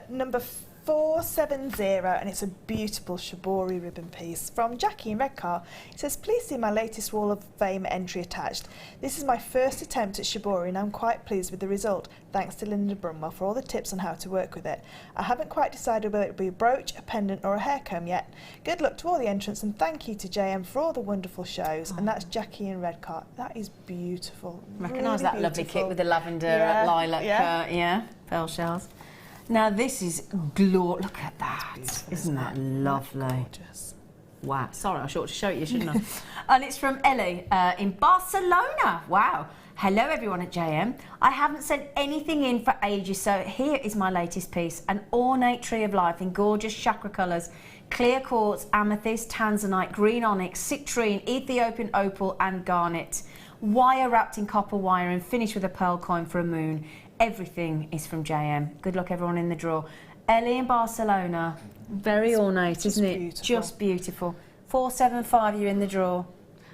Number 470, and it's a beautiful shibori ribbon piece from Jackie in Redcar. It says, please see my latest Wall of Fame entry attached. This is my first attempt at shibori and I'm quite pleased with the result. Thanks to Linda Brumwell for all the tips on how to work with it. I haven't quite decided whether it will be a brooch, a pendant or a hair comb yet. Good luck to all the entrants and thank you to JM for all the wonderful shows. And that's Jackie in Redcar. That is beautiful. Recognise that lovely kit with the lavender lilac pearl shells. Now this is glorious. Look at that. Isn't that lovely? Gorgeous. Wow. Sorry, I ought to show it you, shouldn't I? And it's from Ellie in Barcelona. Wow. Hello everyone at JM. I haven't sent anything in for ages, so here is my latest piece. An ornate tree of life in gorgeous chakra colours. Clear quartz, amethyst, tanzanite, green onyx, citrine, Ethiopian opal and garnet. Wire wrapped in copper wire and finished with a pearl coin for a moon. Everything is from JM. Good luck everyone in the draw. Ellie in Barcelona. Very ornate, isn't it? Beautiful. Just beautiful. 475, you're in the draw.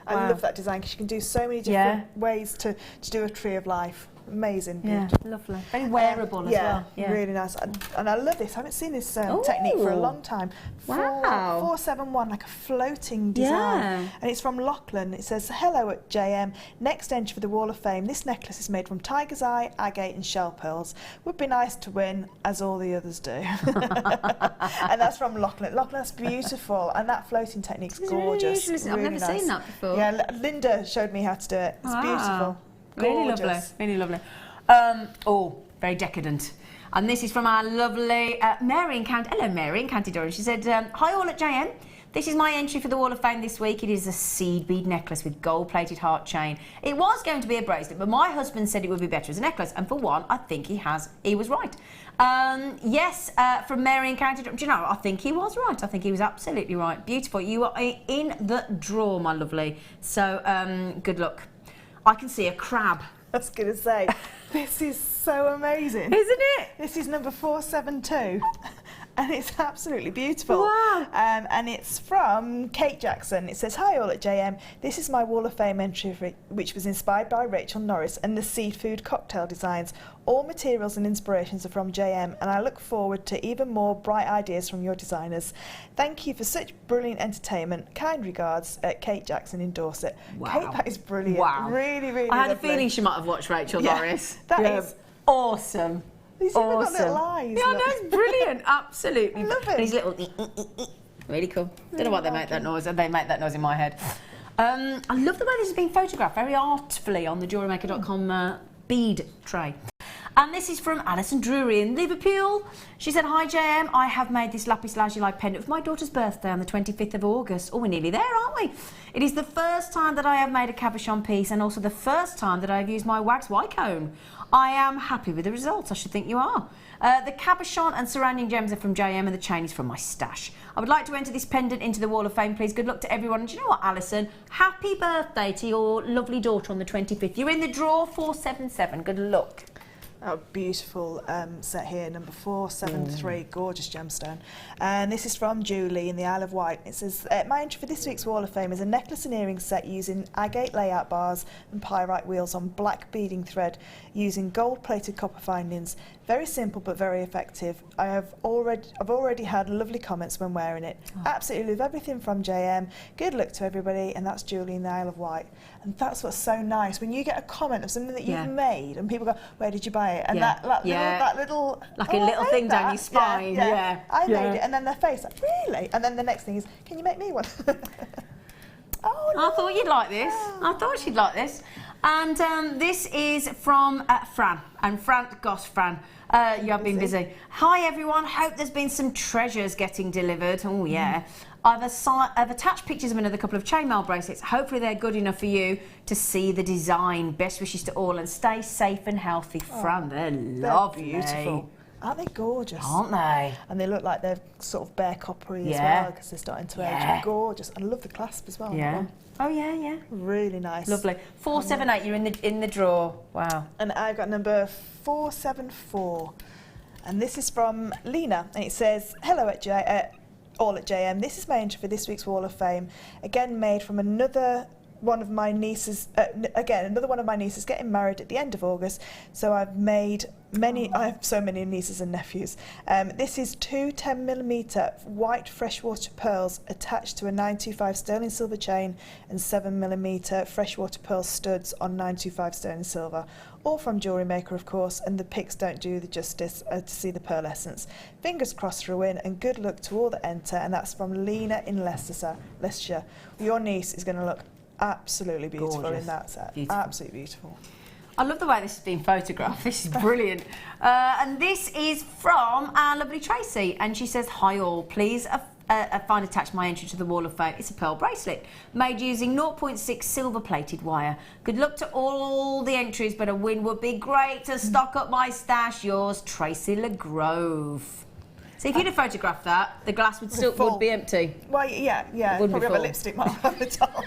I love that design because you can do so many different ways to do a tree of life. Amazing. Yeah, lovely. Very wearable as well. Yeah, really nice. And I love this. I haven't seen this technique for a long time. Wow. 471, like a floating design. Yeah. And it's from Lachlan. It says, hello at JM. Next entry for the Wall of Fame. This necklace is made from tiger's eye, agate and shell pearls. Would be nice to win, as all the others do. And that's from Lachlan. Lachlan, that's beautiful. And that floating technique's gorgeous. Really I've never seen that before. Yeah, Linda showed me how to do it. It's beautiful. Really Gorgeous. lovely, really lovely. Very decadent. And this is from our lovely Mary in County. Hello, Mary in County Durham. She said, hi all at JM. This is my entry for the Wall of Fame this week. It is a seed bead necklace with gold-plated heart chain. It was going to be a bracelet, but my husband said it would be better as a necklace. And for one, I think he was right. Yes, from Mary in County Durham. Do you know, I think he was right. I think he was absolutely right. Beautiful. You are in the draw, my lovely. So, good luck. I can see a crab. I was going to say, this is so amazing. Isn't it? This is number 472. And it's absolutely beautiful. Wow. And it's from Kate Jackson. It says, hi all at JM. This is my Wall of Fame entry, which was inspired by Rachel Norris and the seafood cocktail designs. All materials and inspirations are from JM, and I look forward to even more bright ideas from your designers. Thank you for such brilliant entertainment. Kind regards, Kate Jackson in Dorset. Wow. Kate, that is brilliant. Wow. Really, really I had lovely. a feeling she might have watched Rachel Norris. That is awesome. He's even got little eyes. Yeah, no, it's brilliant. Absolutely. I love it. And his little... Really cool. Don't know why they make that noise. They make that noise in my head. I love the way this has been photographed very artfully on the JewelleryMaker.com bead tray. And this is from Alison Drury in Liverpool. She said, hi JM, I have made this lapis lazuli pendant for my daughter's birthday on the 25th of August. Oh, we're nearly there, aren't we? It is the first time that I have made a cabochon piece and also the first time that I have used my wax white cone. I am happy with the results. I should think you are. The cabochon and surrounding gems are from JM and the chain is from my stash. I would like to enter this pendant into the Wall of Fame, please. Good luck to everyone. And do you know what, Alison? Happy birthday to your lovely daughter on the 25th. You're in the draw 477. Good luck. Oh, beautiful set here, number 473, gorgeous gemstone. And this is from Julie in the Isle of Wight. It says, my entry for this week's Wall of Fame is a necklace and earrings set using agate layout bars and pyrite wheels on black beading thread using gold-plated copper findings. Very simple but very effective. I've already had lovely comments when wearing it. Oh. Absolutely love everything from JM. Good luck to everybody, and that's Julie in the Isle of Wight. And that's what's so nice, when you get a comment of something that you've made and people go, where did you buy it? And that little like a little thing down your spine. Yeah. I made it, and then their face like, really? And then the next thing is, can you make me one? Oh, no. I thought you'd like this. I thought she'd like this. And this is from Fran. And Fran, gosh, Fran, you have been busy. Hi everyone, hope there's been some treasures getting delivered. Oh yeah. I've attached pictures of another couple of chainmail bracelets. Hopefully they're good enough for you to see the design. Best wishes to all and stay safe and healthy. Fran, they're lovely. Beautiful. Aren't they gorgeous? Aren't they? And they look like they're sort of bare coppery as well because they're starting to age. Gorgeous. I love the clasp as well. Yeah. Oh yeah, yeah. Really nice. Lovely. 478. You're in the draw. Wow. And I've got number 474, and this is from Lena, and it says, "Hello at all at JM. This is my entry for this week's Wall of Fame. Again, made from another one of my nieces. Another one of my nieces getting married at the end of August. So I've made many. I have so many nieces and nephews. This is two 10mm white freshwater pearls attached to a 925 sterling silver chain and 7mm freshwater pearl studs on 925 sterling silver. All from JewelleryMaker, of course, and the pics don't do the justice to see the pearl essence. Fingers crossed for a win, and good luck to all that enter." And that's from Lena in Leicestershire. Your niece is going to look absolutely beautiful in that set. Beautiful. Absolutely beautiful. I love the way this has been photographed. This is brilliant. And this is from our lovely Tracy, and she says, "Hi all, please find attached my entry to the Wall of Fame. It's a pearl bracelet made using 0.6 silver-plated wire. Good luck to all the entries, but a win would be great to stock up my stash. Yours, Tracy LeGrove." So if you'd have photographed that, the glass would still be empty. Well, yeah. Probably have a lipstick mark on the top.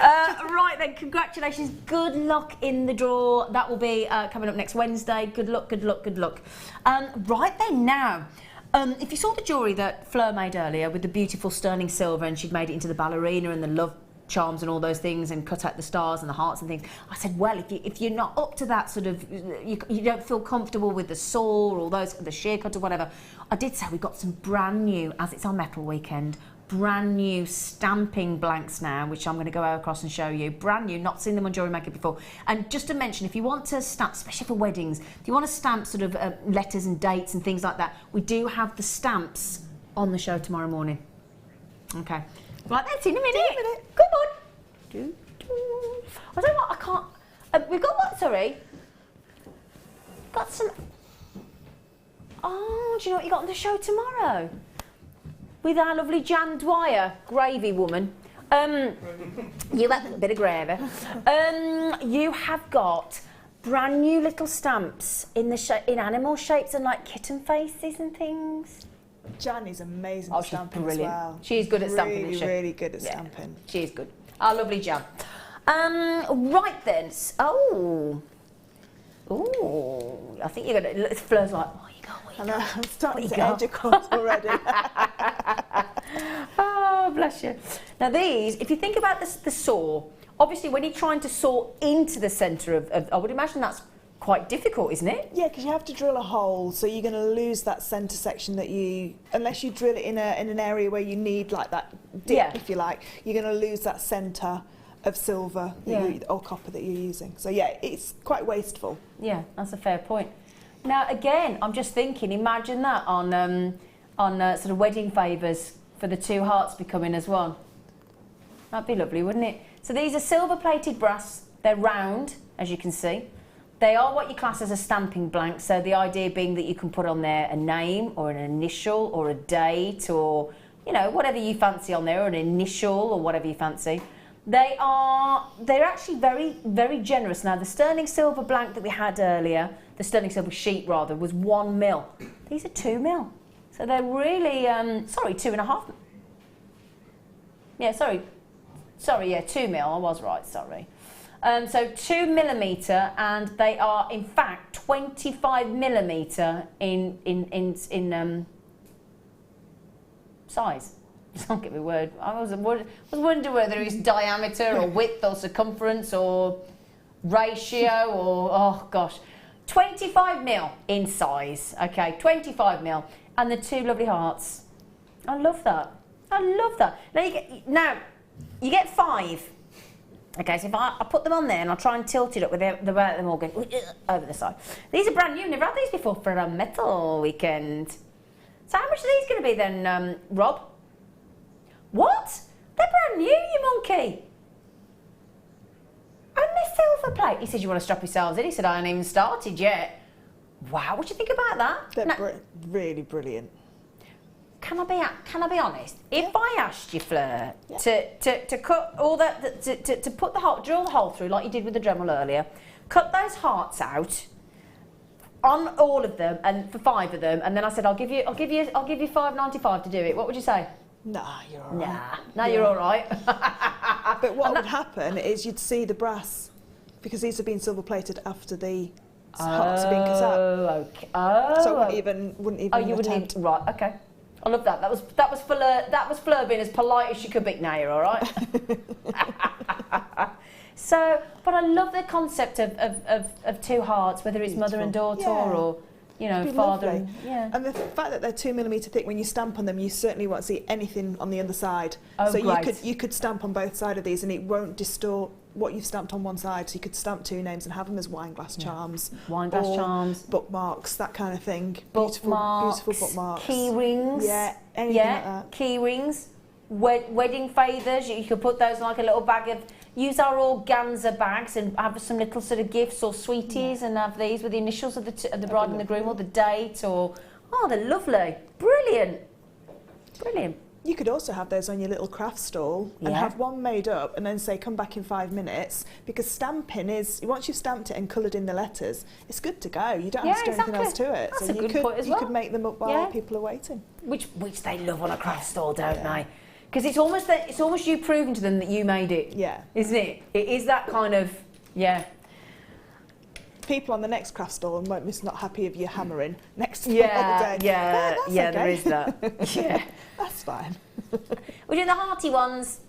Right then, congratulations. Good luck in the draw. That will be coming up next Wednesday. Good luck, good luck, good luck. Right then now, if you saw the jewellery that Fleur made earlier with the beautiful sterling silver, and she'd made it into the ballerina and the love charms and all those things and cut out the stars and the hearts and things, I said, well, if you're not up to that sort of, you don't feel comfortable with the saw or the shear cut or whatever, I did say we've got some brand new, as it's our metal weekend, brand new stamping blanks now, which I'm going to go across and show you. Brand new, not seen them on JewelleryMaker before. And just to mention, if you want to stamp, especially for weddings, if you want to stamp sort of letters and dates and things like that, we do have the stamps on the show tomorrow morning. Okay. Right, that's in a minute. Come on. I don't know what, I can't. We've got what, sorry? got some... Oh, do you know what you got on the show tomorrow? With our lovely Jan Dwyer, gravy woman. You have a bit of gravy. You have got brand new little stamps in animal shapes and like kitten faces and things. Jan is amazing at stamping brilliant. as well. She's good at stamping, isn't she? Really good at stamping. She's good. Our lovely Jan. Right then. Oh, I think you're gonna. Fleur's like, oh, you go. I know. I'm starting to edge across already. Oh, bless you. Now these, if you think about the saw, obviously when you're trying to saw into the centre of, I would imagine that's quite difficult, isn't it? Yeah, because you have to drill a hole, so you're going to lose that centre section that you, unless you drill it in an area where you need like that dip, if you like, you're going to lose that centre of silver or copper that you're using. So yeah, it's quite wasteful. Yeah, that's a fair point. Now again, I'm just thinking, imagine that on sort of wedding favours for the two hearts becoming as one. That'd be lovely, wouldn't it? So these are silver-plated brass. They're round, as you can see. They are what you class as a stamping blank. So the idea being that you can put on there a name or an initial or a date or, you know, whatever you fancy on there, or an initial or whatever you fancy. They're actually very, very generous. Now, the sterling silver blank that we had earlier, the sterling silver sheet rather, was 1 mil. These are 2 mil. So they're really, 2.5. Yeah, sorry, 2 mil, I was right, sorry. So 2 millimetre, and they are in fact 25 millimetre in size. Don't get me word. I was wondering whether it's diameter or width or circumference or ratio or, oh gosh. 25 mil in size, okay, 25 mil. And the two lovely hearts. I love that. I love that. Now you get 5. Okay, so if I put them on there and I'll try and tilt it up with the way them all going over the side. These are brand new. Never had these before for a metal weekend. So how much are these going to be then, Rob? What? They're brand new, you monkey. And they're silver plate. He said, you want to strap yourselves in? He said, I haven't even started yet. Wow, what do you think about that? They're really brilliant. Can I be honest? If I asked you, Fleur, to cut all that, to put the hole, drill the hole through like you did with the Dremel earlier, cut those hearts out on all of them and for 5 of them, and then I said I'll give you $5.95 to do it. What would you say? Nah, you're all right. You're all right. But what would happen is you'd see the brass, because these have been silver plated after the hearts have been cut out. Okay. So I wouldn't even you wouldn't even, right, okay. I love that. That was Fleur being as polite as she could be. Now you're all right. So, but I love the concept of two hearts, whether it's mother and daughter or, you know, father. And the fact that they're 2 millimetre thick, when you stamp on them, you certainly won't see anything on the underside. Oh, so great. you could stamp on both sides of these, and it won't distort what you've stamped on one side. So you could stamp 2 names and have them as wine glass charms, charms, bookmarks, that kind of thing. Bookmarks, beautiful bookmarks, key rings. Yeah, anything like that. Key rings, wedding favours. You could put those in like a little bag of. Use our organza bags and have some little sort of gifts or sweeties, and have these with the initials of the bride and the groom, or the date, or they're lovely, brilliant. You could also have those on your little craft stall and have one made up, and then say come back in 5 minutes, because stamping is, once you've stamped it and coloured in the letters, it's good to go. You don't have to do anything else to it. That's so a good point as well. You could make them up while people are waiting. Which they love on a craft stall, don't they? Because it's almost you proving to them that you made it. Yeah. Isn't it? It is that kind of, People on the next craft stall might be not happy if you're hammering next to them all day. Yeah, there is that. Yeah. That's fine. We're doing the hearty ones.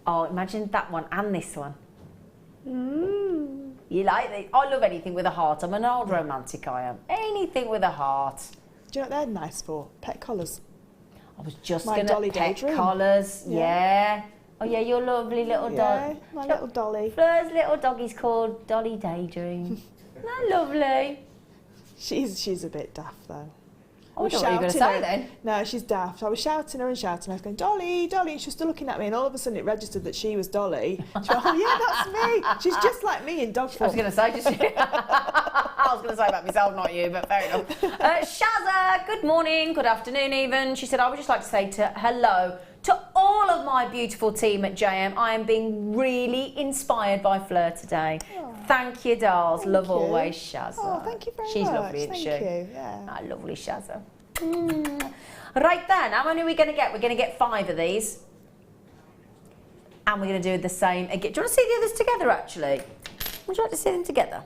Oh, imagine that one and this one. You like these? I love anything with a heart. I'm an old romantic, I am. Anything with a heart. Do you know what they're nice for? Pet collars. I was just going to pet collars. Yeah. Oh, yeah, your lovely little dog. Yeah, my little dolly. Fleur's little doggy's called Dolly Daydream. Isn't that lovely? She's a bit daft, though. Oh, what were you going to say then? No, she's daft. I was shouting her and shouting. I was going, Dolly, Dolly. And she was still looking at me, and all of a sudden it registered that she was Dolly. She went, oh, yeah, that's me. She's just like me in dog form. I was going to say, just... I was going to say about myself, not you, but fair enough. Shazza, good morning, good afternoon even. She said, I would just like to say hello to all of my beautiful team at JM. I am being really inspired by Fleur today. Oh, thank you, dolls. Love you. Always, Shazza. Oh, thank you very much. She's lovely, isn't she? Thank you, yeah. Oh, lovely Shazza. Right then, how many are we going to get? We're going to get 5 of these. And we're going to do the same again. Do you want to see the others together, actually? Would you like to see them together?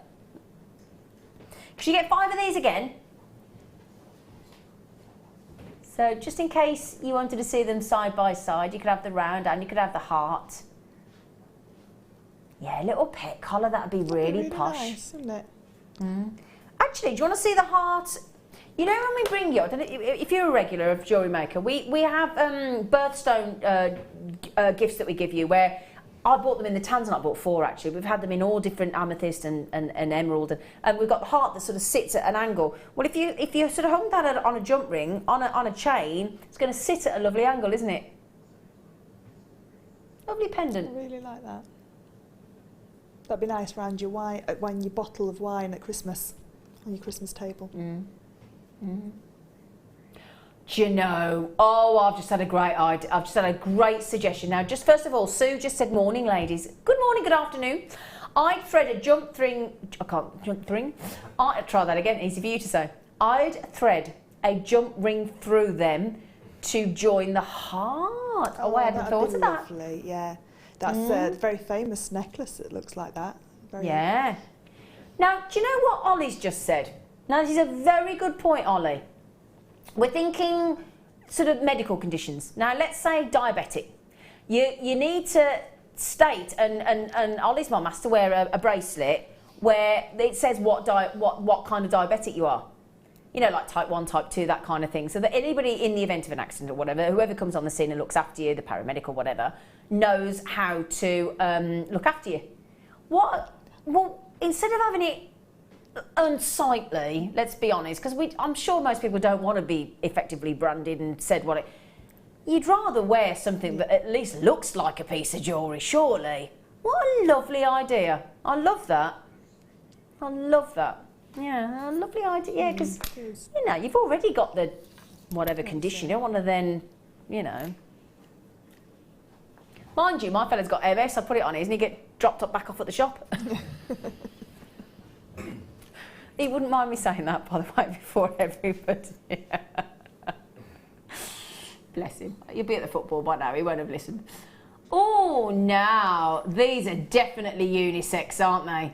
Because you get 5 of these again. So just in case you wanted to see them side by side, you could have the round and you could have the heart. Yeah, a little pet collar, that'd be really posh. Nice, isn't it? Actually, do you want to see the heart? You know when we bring you, I don't know, if you're a regular of JewelleryMaker, we have birthstone gifts that we give you where I bought them in the Tanzanite, I bought 4 actually. We've had them in all different amethyst and emerald, and we've got the heart that sort of sits at an angle. Well, if you sort of hung that on a jump ring, on a chain, it's going to sit at a lovely angle, isn't it? Lovely pendant. I really like that. That'd be nice around your wine, when your bottle of wine at Christmas, on your Christmas table. Do you know? Oh, I've just had a great idea. I've just had a great suggestion. Now, just first of all, Sue just said, morning, ladies. Good morning, good afternoon. I'd thread a jump ring. I'd try that again, easy for you to say. I'd thread a jump ring through them to join the heart. Oh, I hadn't thought of that. Lovely, yeah. That's a very famous necklace that looks like that. Very yeah. Now, do you know what Ollie's just said? Now, this is a very good point, Ollie. We're thinking sort of medical conditions. Now, let's say diabetic. You need to state, and Ollie's mum has to wear a bracelet where it says what kind of diabetic you are. You know, like type 1, type 2, that kind of thing. So that anybody in the event of an accident or whatever, whoever comes on the scene and looks after you, the paramedic or whatever, knows how to look after you. Well, instead of having it unsightly, let's be honest, because I'm sure most people don't want to be effectively branded and said what it... You'd rather wear something that at least looks like a piece of jewellery, surely. What a lovely idea. I love that. I love that. Yeah, a lovely idea. Yeah, because, you know, you've already got the whatever condition. You don't want to then, you know... Mind you, my fella's got MS. I put it on his and he get dropped up back off at the shop. He wouldn't mind me saying that, by the way, before everybody. Bless him. He'll be at the football by now. He won't have listened. Oh, now these are definitely unisex, aren't they?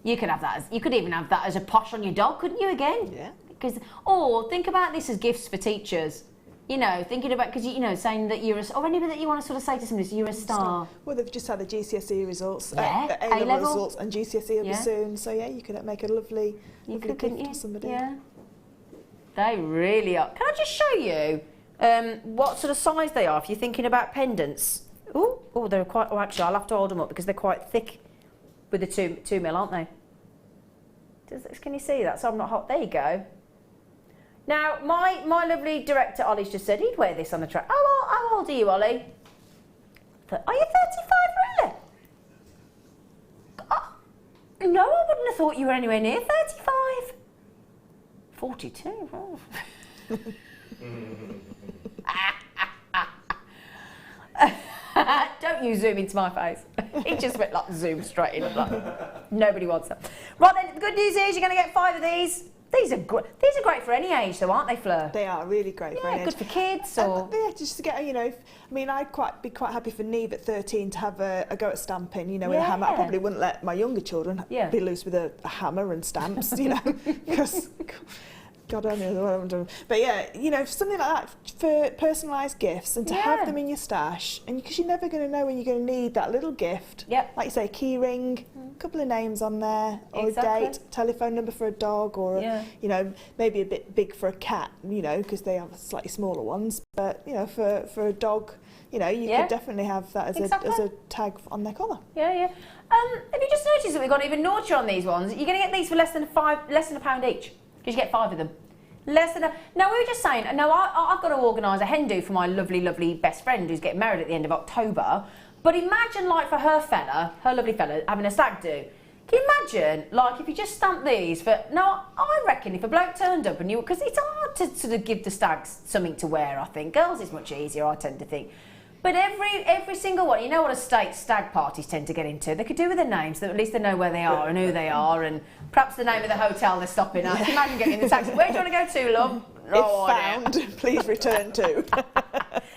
You could have that. You could even have that as a posh on your dog, couldn't you? Again? Yeah. Because, or think about this as gifts for teachers. You know, thinking about, because, you know, saying that you're or anybody that you want to sort of say to somebody, so you're a star. Well, they've just had the GCSE results, yeah. A-level results, and GCSE will be soon. So, yeah, you could make a lovely gift to somebody. Yeah. They really are. Can I just show you what sort of size they are if you're thinking about pendants? Oh, they're quite, oh, actually, I'll have to hold them up because they're quite thick with the 2 mil, aren't they? Can you see that? So I'm not hot. There you go. Now, my lovely director, Ollie's just said he'd wear this on the track. Oh, how old are you, Ollie? Are you 35, really? Oh, no, I wouldn't have thought you were anywhere near 35. 42. Oh. Don't you zoom into my face. He just went like zoom straight in. Like, nobody wants that. Right then, the good news is you're going to get 5 of these. These are great for any age, though, aren't they, Fleur? They are really great for any age. Good for kids, or yeah, just to get, you know. I mean, I'd be quite happy for Neve at 13 to have a go at stamping, you know, with a hammer. I probably wouldn't let my younger children be loose with a hammer and stamps, you know, because God only knows what I'm doing. But yeah, you know, something like that for personalised gifts and to have them in your stash, and because you're never going to know when you're going to need that little gift. Yep. Like you say, a key ring, a couple of names on there, or a date, telephone number for a dog, or a, you know, maybe a bit big for a cat, you know, because they have slightly smaller ones. But you know, for a dog, you know, you could definitely have that as a tag on their collar. Yeah, yeah. Have you just noticed that we've got even naughtier on these ones? You're going to get these for less than £1 each, because you get 5 of them. Less than Now, we were just saying, now I've got to organise a hen do for my lovely, lovely best friend who's getting married at the end of October. But imagine, like, for her lovely fella, having a stag do. Can you imagine, like, if you just stamp these for... No, I reckon if a bloke turned up and you... Because it's hard to sort of give the stags something to wear, I think. Girls, it's much easier, I tend to think. But every single one, you know what estate stag parties tend to get into? They could do with their names, so at least they know where they are and who they are, and perhaps the name of the hotel they're stopping at. Can you imagine getting in the taxi? Where do you want to go to, love? If found, please return to.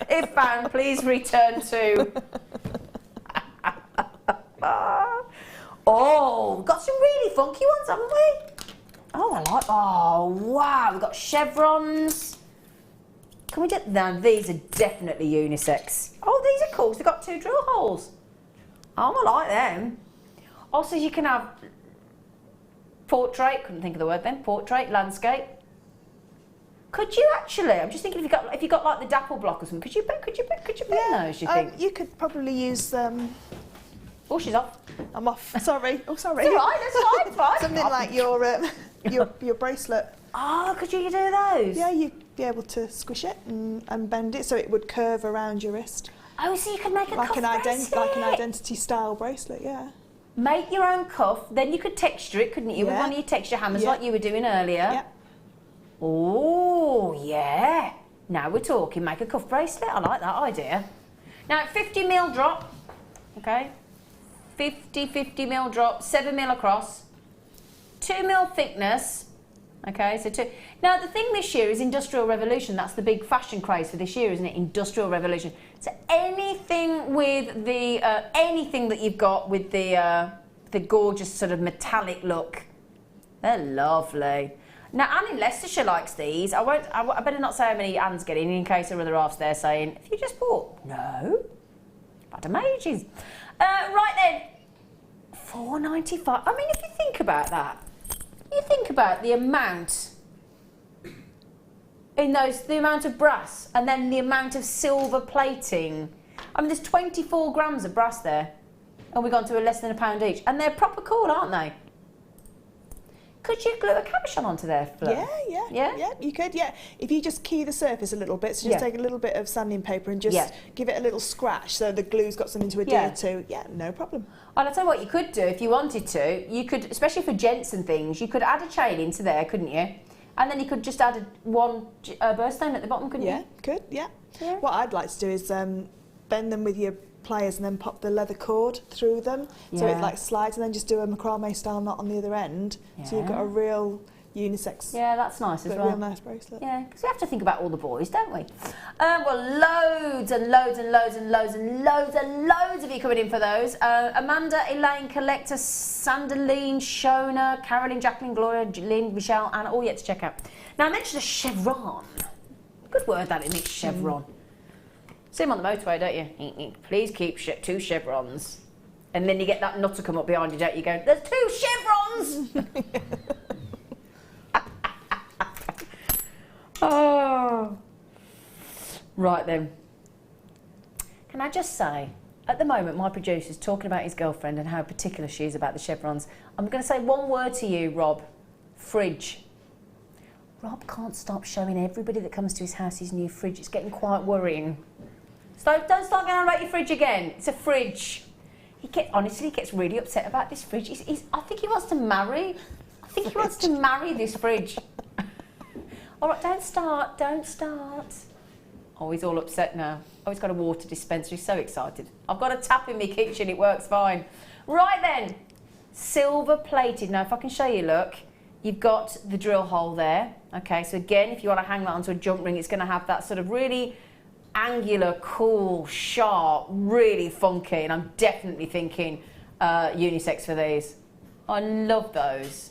If found, please return to. Oh, we've got some really funky ones, haven't we? Oh, I like... Oh, wow, we've got chevrons. Can we just... Now, these are definitely unisex. Oh, these are cool. They've got 2 drill holes. Oh, I like them. Also, you can have portrait. Couldn't think of the word then. Portrait, landscape. Could you actually? I'm just thinking if you got like the dapple block or something. Could you put those? You think? You could probably use. Oh, she's off. I'm off. Sorry. Oh, sorry. It's all right. That's fine. Something like your bracelet. Oh, could you do those? Yeah, you'd be able to squish it and bend it so it would curve around your wrist. Oh, so you could make a cuff bracelet. Like an identity style bracelet, yeah. Make your own cuff, then you could texture it, couldn't you? With one of your texture hammers like you were doing earlier. Yeah. Oh, yeah. Now we're talking. Make a cuff bracelet. I like that idea. Now, 50mm drop. Okay. 50mm drop, 7mm across, 2mm thickness. Okay, so 2. Now, the thing this year is Industrial Revolution. That's the big fashion craze for this year, isn't it? Industrial Revolution. So anything with the anything that you've got with the gorgeous sort of metallic look, they're lovely. Now, Anne in Leicestershire likes these. I better not say how many Anne's getting in case her other half's there saying, "If you just bought." No, I've had them ages. Right then, £4.95. I mean, if you think about that. You think about the amount in those, the amount of brass and then the amount of silver plating. I mean, there's 24 grams of brass there, and we've gone to less than £1 each, and they're proper cool, aren't they? Could you glue a cabochon onto there, Fleur? Yeah, you could, yeah. If you just key the surface a little bit, so just take a little bit of sanding paper and just give it a little scratch so the glue's got something to adhere to. Yeah, no problem. And I'll tell you what you could do if you wanted to. You could, especially for gents and things, you could add a chain into there, couldn't you? And then you could just add one birthstone at the bottom, couldn't you? Yeah, could, yeah. What I'd like to do is bend them with your pliers and then pop the leather cord through them so it like slides, and then just do a macrame style knot on the other end, so you've got a real unisex. Yeah, that's nice as well. Real nice bracelet. Yeah, because we have to think about all the boys, don't we? Well, loads and loads and loads and loads and loads and loads of you coming in for those. Amanda, Elaine, Collector, Sandaline, Shona, Caroline, Jacqueline, Gloria, Lynn, Michelle, Anna, all yet to check out. Now, I mentioned a chevron. Good word that, isn't it? Chevron. See them on the motorway, don't you? Please keep 2 chevrons. And then you get that nutter come up behind you, don't you? Go, there's 2 chevrons! Oh. Right then. Can I just say, at the moment, my producer's talking about his girlfriend and how particular she is about the chevrons. I'm going to say one word to you, Rob. Fridge. Rob can't stop showing everybody that comes to his house his new fridge. It's getting quite worrying. So don't start going on about your fridge again. It's a fridge. Honestly, he gets really upset about this fridge. I think he wants to marry. I think he wants to marry this fridge. All right, don't start. Oh, he's all upset now. Oh, he's got a water dispenser. He's so excited. I've got a tap in my kitchen. It works fine. Right then, silver plated. Now, if I can show you, look, you've got the drill hole there. Okay, so again, if you want to hang that onto a jump ring, it's going to have that sort of really angular, cool, sharp, really funky, and I'm definitely thinking unisex for these. I love those.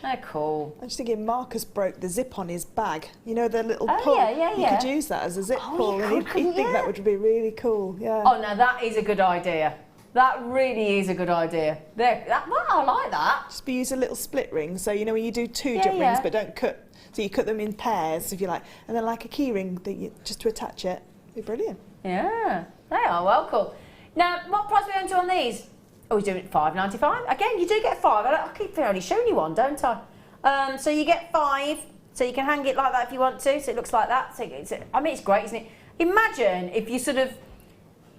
They're cool. I'm just thinking Marcus broke the zip on his bag. You know, the little pull? Yeah. You could use that as a zip pull, and he'd think that would be really cool, yeah. Oh, no, that is a good idea. That really is a good idea. Well, I like that. Just use a little split ring, so, you know, when you do 2 jump rings, but don't cut. So you cut them in pairs, if you like, and then like a key ring just to attach it. It'd be brilliant. Yeah, they are well cool. Now, what price are we going to on these? Oh, we're doing it £5.95. Again, you do get 5. I keep only showing you one, don't I? So you get 5, so you can hang it like that if you want to, so it looks like that. I mean, it's great, isn't it? Imagine if you sort of,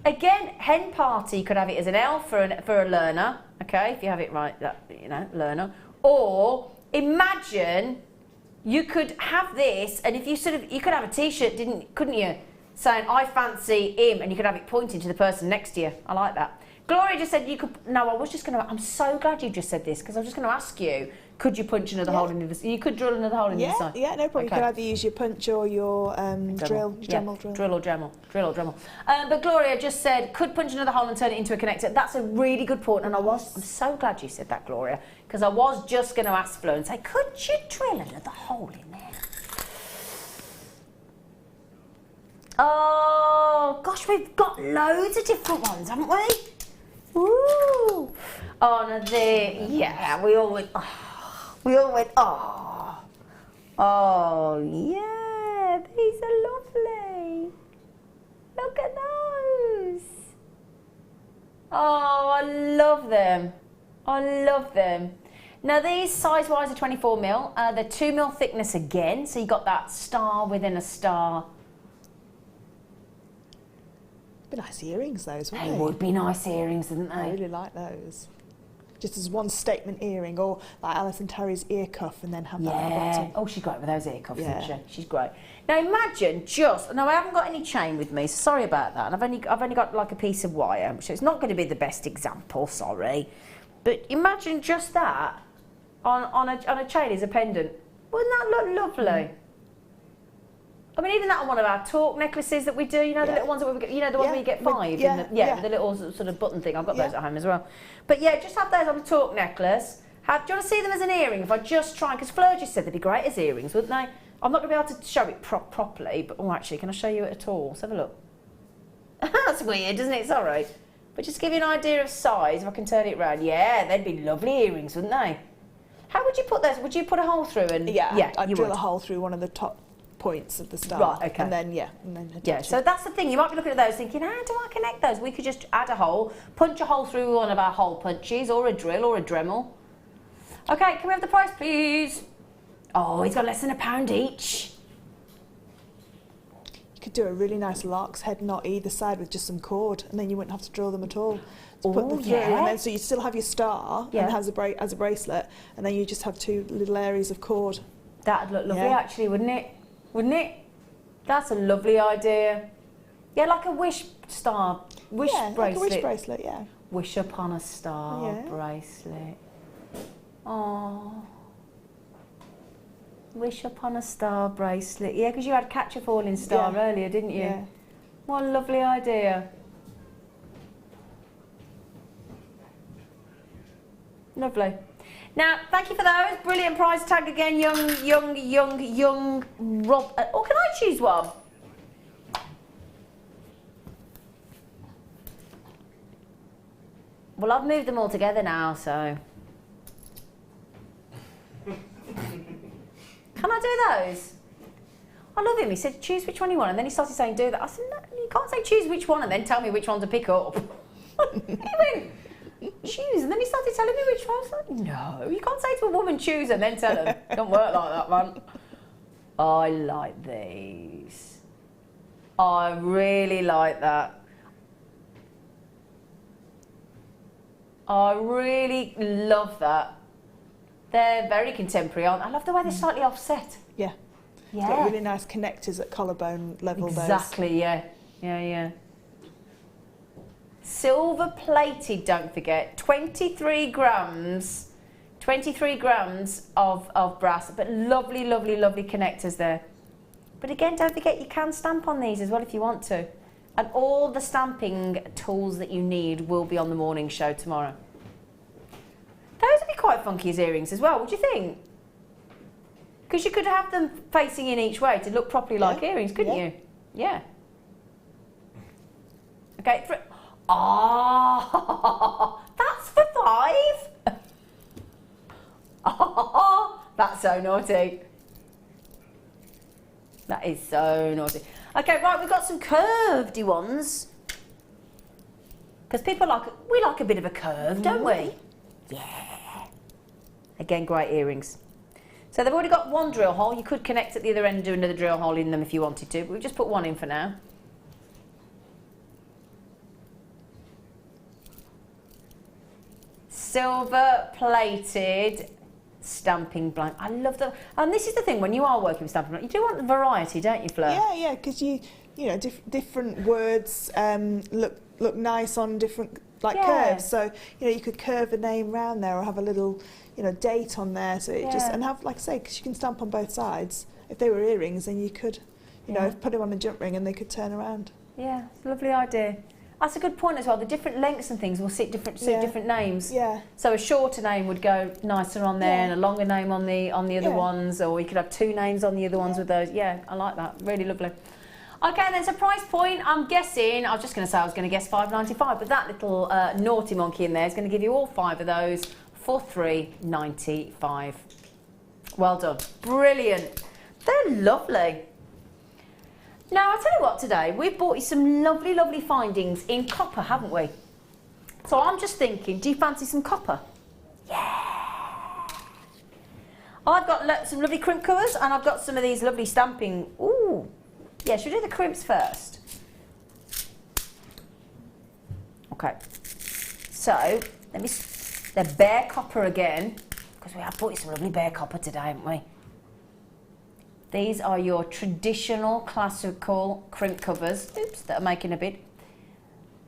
again, hen party could have it as an L for a learner, okay, if you have it right, that, you know, learner. Or imagine you could have this, and if you sort of, you could have a T-shirt, couldn't you, saying, I fancy him, and you could have it pointing to the person next to you. I like that. Gloria just said you could, no, I was just going to, I'm so glad you just said this, because I was just going to ask you, could you punch another hole in the other, you could drill another hole in the other side? Yeah, no problem. Okay. You could either use your punch or your drill. Drill or Dremel. But Gloria just said, could punch another hole and turn it into a connector. That's a really good point, and I'm so glad you said that, Gloria, because I was just going to ask Fleur and say, could you drill another hole in there? Oh, gosh, we've got loads of different ones, haven't we? Ooh. Oh, no, yeah, we all went, oh. Oh, yeah, these are lovely. Look at those. Oh, I love them. I love them. Now, these size-wise are 24mm. They're 2mm thickness again, so you got that star within a star. Be nice earrings, those, wouldn't they? They would be nice earrings, wouldn't they? I really like those. Just as one statement earring, or like Alison Terry's ear cuff, and then have that at the bottom. Oh, she's great with those ear cuffs, isn't she? She's great. Now imagine just, now I haven't got any chain with me, so sorry about that, and I've only got like a piece of wire, so it's not going to be the best example, sorry. But imagine just that on a chain as a pendant. Wouldn't that look lovely? I mean, even that on one of our talk necklaces that we do, you know, the little ones that we get, you know, the ones where you get five, with the little sort of button thing. I've got those at home as well. But yeah, just have those on a talk necklace. Do you want to see them as an earring? If I just try, because Fleur just said they'd be great as earrings, wouldn't they? I'm not going to be able to show it properly, but actually, can I show you it at all? Let's have a look. That's weird, isn't it? Sorry. But just to give you an idea of size, if I can turn it round, yeah, they'd be lovely earrings, wouldn't they? How would you put those? Would you put a hole through and? Yeah, I'd drill a hole through one of the top points of the star. Right, okay. And then, so that's the thing. You might be looking at those thinking, how do I connect those? We could just add a hole, punch a hole through one of our hole punches, or a drill, or a Dremel. Okay, can we have the price, please? Oh, he's got less than £1 each. You could do a really nice lark's head knot either side with just some cord, and then you wouldn't have to drill them at all. Put them through, and then so you still have your star and as a bracelet, and then you just have two little areas of cord. That'd look lovely, actually, wouldn't it? Wouldn't it? That's a lovely idea. Yeah, like a wish star, wish bracelet. Like a wish bracelet, Wish upon a star bracelet. Oh. Wish upon a star bracelet. Yeah, because you had catch a falling star earlier, didn't you? Yeah. What a lovely idea. Lovely. Now, thank you for those. Brilliant price tag again, young Rob. Oh, can I choose one? Well, I've moved them all together now, so. Can I do those? I love him. He said, choose which one you want. And then he started saying, do that. I said, no, you can't say choose which one and then tell me which one to pick up. He went, choose, and then he started telling me which one. I was like, no, you can't say to a woman choose and then tell them. Don't work like that, man. I like these. I really like that. I really love that. They're very contemporary, aren't they? I love the way they're slightly offset. Yeah. Yeah. Got really nice connectors at collarbone level. Exactly, yeah. Silver plated, don't forget, 23 grams of brass, but lovely connectors there. But again, don't forget, you can stamp on these as well if you want to. And all the stamping tools that you need will be on the morning show tomorrow. Those would be quite funky as earrings as well, would you think? Because you could have them facing in each way to look properly like earrings, couldn't you? Yeah. Okay, oh, that's for £5. Oh, that's so naughty. That is so naughty. Okay, right, we've got some curvedy ones. Because people we like a bit of a curve, don't we? Yeah. Again, great earrings. So they've already got one drill hole. You could connect at the other end and do another drill hole in them if you wanted to, but we've just put one in for now. silver plated stamping blank. I love that. And this is the thing, when you are working with stamping blank, you do want the variety, don't you, Fleur? Yeah, because you know, different words look nice on different curves. So you know, you could curve a name round there, or have a little date on there. So it just, and have, like I say, because you can stamp on both sides. If they were earrings, then you could put them on a jump ring and they could turn around. Yeah, it's a lovely idea. That's a good point as well. The different lengths and things will suit different names. Yeah. So a shorter name would go nicer on there, and a longer name on the other ones, or you could have 2 names on the other ones with those. Yeah, I like that. Really lovely. Okay, then so price point. I'm guessing. I was just going to say I was going to guess £5.95, but that little naughty monkey in there is going to give you all 5 of those for £3.95. Well done. Brilliant. They're lovely. Now, I'll tell you what, today, we've brought you some lovely, lovely findings in copper, haven't we? So I'm just thinking, do you fancy some copper? Yeah! I've got some lovely crimp covers, and I've got some of these lovely stamping. Ooh! Yeah, should we do the crimps first? Okay. So, they're bare copper again, because we have brought you some lovely bare copper today, haven't we? These are your traditional classical crimp covers, that are making a bid.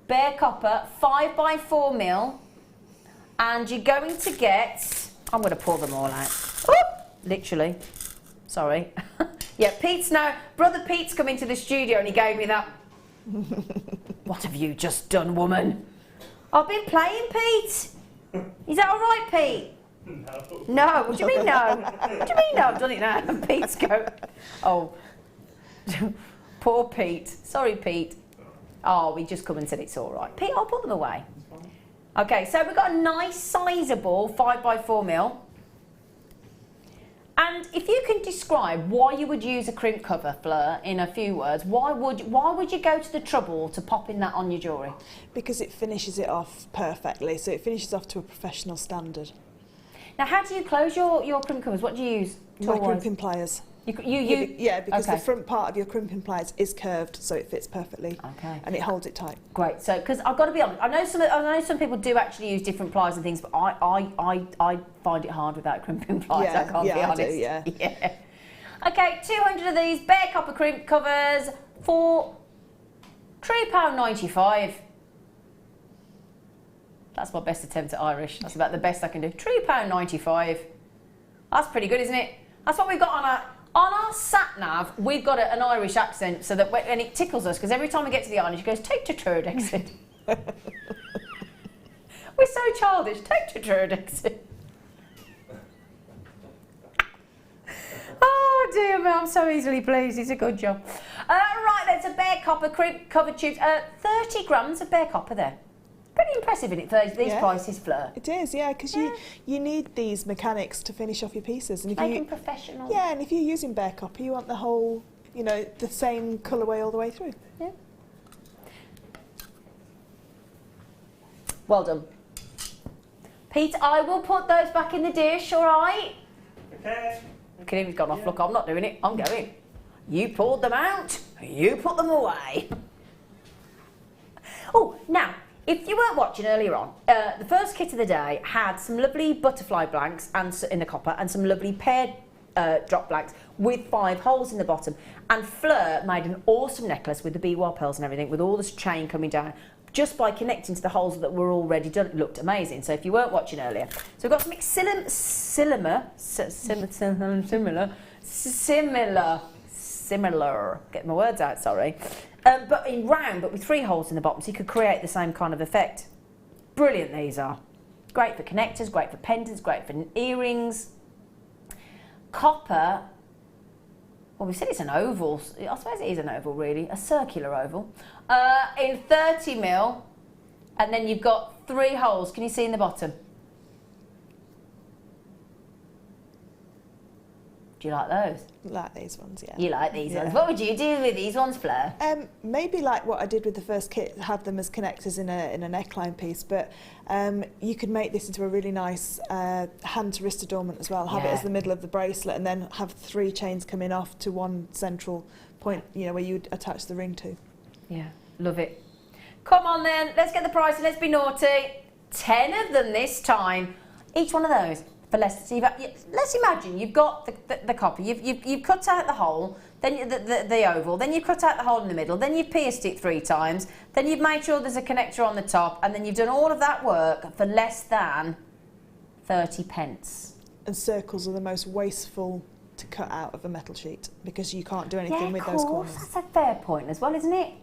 Bare copper, 5x4mm, and you're going to get, I'm going to pull them all out. Oh, literally, sorry. Yeah, Brother Pete's come into the studio and he gave me that. What have you just done, woman? I've been playing, Pete. Is that all right, Pete? No. What do you mean no? What do you mean no? I've done it now. And Pete's go. Oh, poor Pete. Sorry, Pete. Oh, we just come and said it's all right. Pete, I'll put them away. Okay, so we've got a nice sizable 5x4mm. And if you can describe why you would use a crimp cover, Fleur, in a few words, why would you go to the trouble to pop in that on your jewellery? Because it finishes it off perfectly. So it finishes off to a professional standard. Now, how do you close your crimp covers? What do you use? My crimping pliers. Yeah, because the front part of your crimping pliers is curved, so it fits perfectly. Okay. And it holds it tight. Great. So, because I've got to be honest, I know some people do actually use different pliers and things, but I find it hard without crimping pliers. I can't be honest. I do, yeah. Okay, 200 of these bare copper crimp covers for £3.95. That's my best attempt at Irish. That's about the best I can do. £3.95. That's pretty good, isn't it? That's what we've got on our sat-nav. We've got an Irish accent, so that and it tickles us, because every time we get to the island, she goes, take to third exit. We're so childish. Take to third exit. Oh, dear me, I'm so easily pleased. It's a good job. Right, there's a bare copper covered tubes. 30 grams of bare copper there. Pretty impressive, isn't it, these prices, Fleur? It is, yeah, because you need these mechanics to finish off your pieces. And if Make them professional. Yeah, and if you're using bare copper, you want the whole, the same colourway all the way through. Yeah. Well done. Pete, I will put those back in the dish, all right? Okay. Look at him, he's gone off. Look, I'm not doing it. I'm going. You pulled them out. You put them away. Oh, now, if you weren't watching earlier on, the first kit of the day had some lovely butterfly blanks in the copper and some lovely paired drop blanks with 5 holes in the bottom. And Fleur made an awesome necklace with the biwa pearls and everything, with all this chain coming down, just by connecting to the holes that were already done. It looked amazing. So if you weren't watching earlier, so we've got something similar, get my words out, sorry. But in round, but with 3 holes in the bottom, so you could create the same kind of effect. Brilliant, these are. Great for connectors, great for pendants, great for earrings. Copper, well, we said it's an oval. I suppose it is an oval, really, a circular oval. In 30mm, and then you've got 3 holes. Can you see in the bottom? Do you like those? Like these ones, yeah. You like these ones. What would you do with these ones, Fleur? Maybe like what I did with the first kit, have them as connectors in a neckline piece, but you could make this into a really nice hand to wrist adornment as well. Have it as the middle of the bracelet, and then have 3 chains coming off to one central point, where you'd attach the ring to. Yeah, love it. Come on then, let's get the price and let's be naughty. 10 of them this time. Each one of those for less. So let's imagine you've got the copper. You've cut out the hole, then the oval, then you've cut out the hole in the middle, then you've pierced it 3 times, then you've made sure there's a connector on the top, and then you've done all of that work for less than 30 pence. And circles are the most wasteful to cut out of a metal sheet because you can't do anything with those corners. That's a fair point as well, isn't it?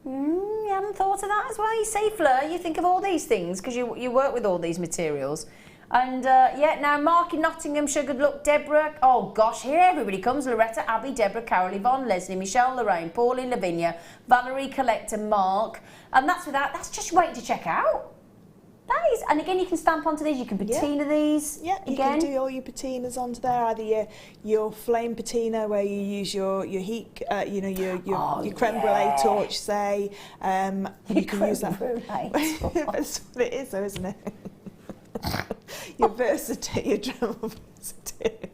You haven't thought of that as well. You see, Fleur, you think of all these things because you work with all these materials. And now Mark in Nottinghamshire, good luck. Deborah, oh gosh, here everybody comes. Loretta, Abby, Deborah, Carol, Yvonne, Leslie, Michelle, Lorraine, Pauline, Lavinia, Valerie, Collector, Mark. And that's just waiting to check out. That is, and again, you can stamp onto these, you can patina these. Yeah, you can do all your patinas onto there, either your flame patina where you use your heat, your creme brulee torch, say. You can use that. That's what it is, though, isn't it? Your Versatile, your Dremel Versatile.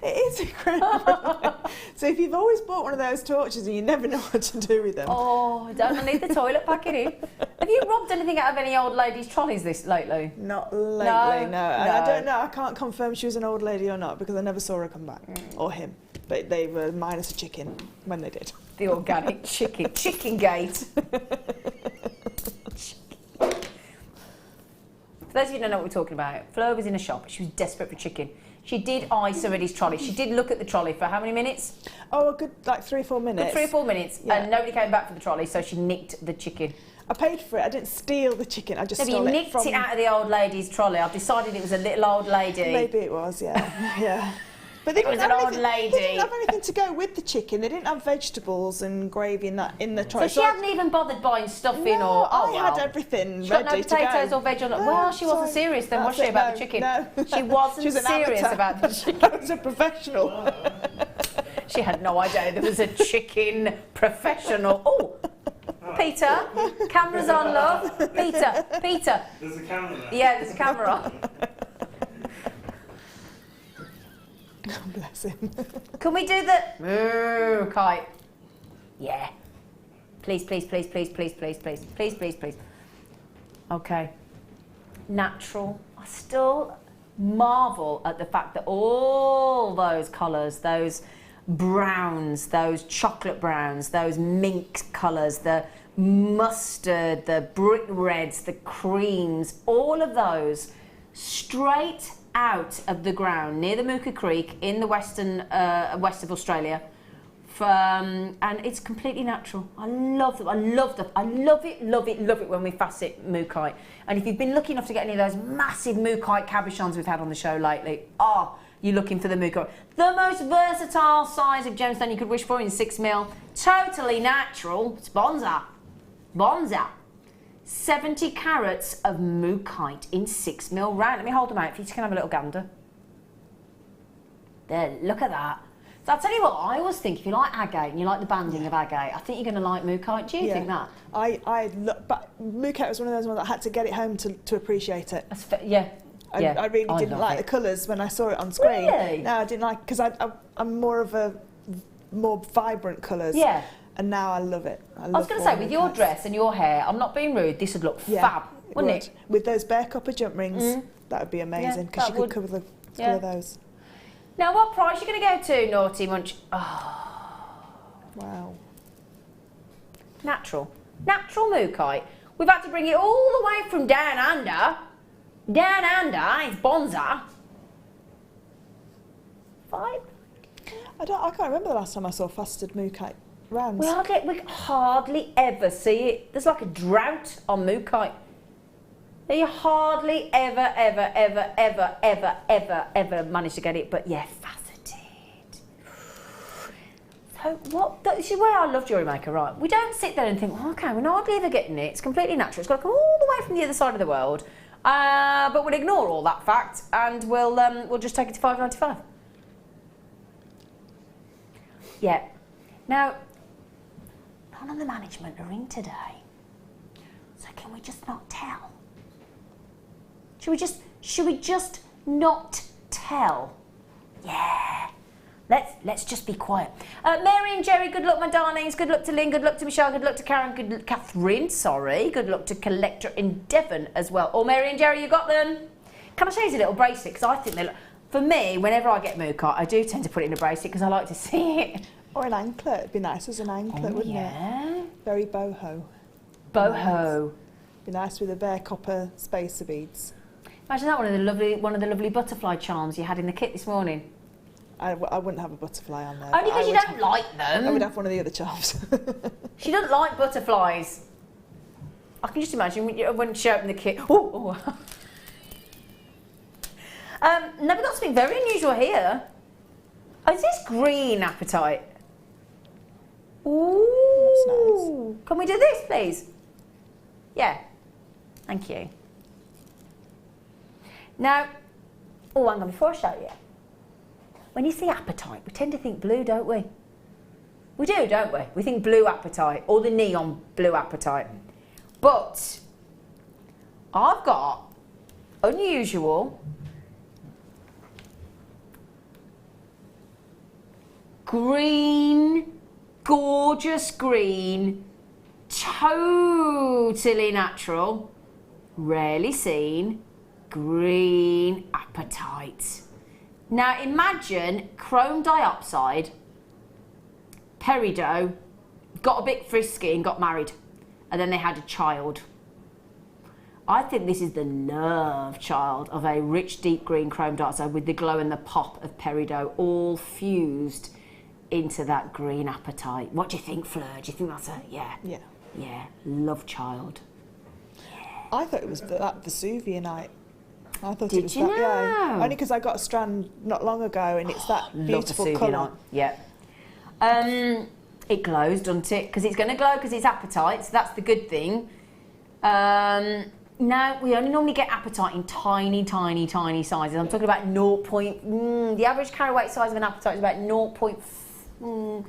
It is a creme brulee. So if you've always bought one of those torches and you never know what to do with them. Oh, don't I need the toilet packet in? Have you robbed anything out of any old ladies' trolleys this lately? Not lately, no. And I don't know, I can't confirm she was an old lady or not because I never saw her come back, or him. But they were minus a chicken when they did. The organic chicken gate. For those of you who don't know what we're talking about, Fleur was in a shop. She was desperate for chicken. She did eye somebody's trolley. She did look at the trolley for how many minutes? Oh, a good 3 or 4 minutes. Good 3 or 4 minutes, and nobody came back for the trolley, so she nicked the chicken. I paid for it. I didn't steal the chicken. I just stole it. You nicked it out of the old lady's trolley. I've decided it was a little old lady. Maybe it was, yeah. Yeah. But it was an old lady. They didn't have anything to go with the chicken. They didn't have vegetables and gravy in the trolley. So she hadn't even bothered buying stuffing or... I had everything ready to go. No potatoes or veg or not. No, well, she wasn't serious then, was she, about the chicken? No. She wasn't serious about the chicken. I was a professional. She had no idea there was a chicken professional. Oh, Peter, camera's on, love. Peter. There's a camera there. Yeah, there's a camera on. Oh, bless him. Can we do the moo kite? Yeah. Please. Okay. Natural. I still marvel at the fact that all those colours, those browns, those chocolate browns, those mink colours, the mustard, the brick reds, the creams, all of those straight out of the ground near the Mooka Creek in the west of Australia, and it's completely natural. I love them. I love it when we facet mookite. And if you've been lucky enough to get any of those massive mookite cabochons we've had on the show lately, you're looking for the mookite. The most versatile size of gemstone you could wish for in 6mm, totally natural. It's Bonza. 70 carats of mookite in 6mm round. Let me hold them out for you, so you can have a little gander. There, look at that. So I'll tell you what, I always think if you like agate and you like the banding of agate, I think you're going to like mookite. Do you think that? But mookite was one of those ones I had to get it home to appreciate it. I really didn't like the colours when I saw it on screen. Really? No, I didn't like, because I'm more of a more vibrant colours. Yeah. And now I love it. I was going to say, with your dress and your hair, I'm not being rude, this would look fab, wouldn't it? With those bare copper jump rings, that would be amazing, because you could cover the colour of those. Now, what price are you going to go to, Naughty Munch? Oh. Wow. Natural mookite. We've had to bring it all the way from down under. It's Bonza. 5? I can't remember the last time I saw faceted mookite rounds. We hardly ever see it. There's like a drought on mookite. You hardly ever manage to get it, but yeah, faceted. So this is where I love JewelleryMaker, right? We don't sit there and think, okay, we're hardly ever getting it. It's completely natural. It's got to come all the way from the other side of the world. But we'll ignore all that fact and we'll just take it to $5.95. Yeah. Now, none of the management are in today, so can we just not tell? Should we just not tell? Yeah. Let's just be quiet. Mary and Jerry, good luck, my darlings. Good luck to Lynn. Good luck to Michelle. Good luck to Karen. Catherine. Sorry. Good luck to Collector in Devon as well. Oh, Mary and Jerry, you got them. Can I show you a little bracelet? Because I think they look. For me, whenever I get Mooka, I do tend to put it in a bracelet because I like to see it. Or an anklet. It'd be nice as an anklet, wouldn't it? Very boho. Boho. Be nice with the bare copper spacer beads. Imagine that one of the lovely butterfly charms you had in the kit this morning. I wouldn't have a butterfly on there. Only because you don't like them. I would have one of the other charms. She doesn't like butterflies. I can just imagine when she opened the kit. Oh. No, we've got something very unusual here. Oh, is this green apatite? Ooh. That's nice. Can we do this, please? Yeah. Thank you. Now, hang on, before I show you. When you see apatite, we tend to think blue, don't we? We do, don't we? We think blue apatite or the neon blue apatite. But I've got unusual green, gorgeous green, totally natural, rarely seen, green apatite. Now imagine chrome dioxide, peridot, got a bit frisky and got married, and then they had a child. I think this is the nerve child of a rich deep green chrome dioxide with the glow and the pop of peridot all fused into that green apatite. What do you think, Fleur? Do you think that's a yeah, love child? I thought it was that Vesuvianite. I thought Did it was you that, know? yeah. Only because I got a strand not long ago and it's that beautiful colour. Yeah. It glows, doesn't it? Because it's going to glow because it's apatite, so that's the good thing. Now, we only normally get apatite in tiny, tiny, tiny sizes. I'm talking about the average carat weight size of an apatite is about 0.15.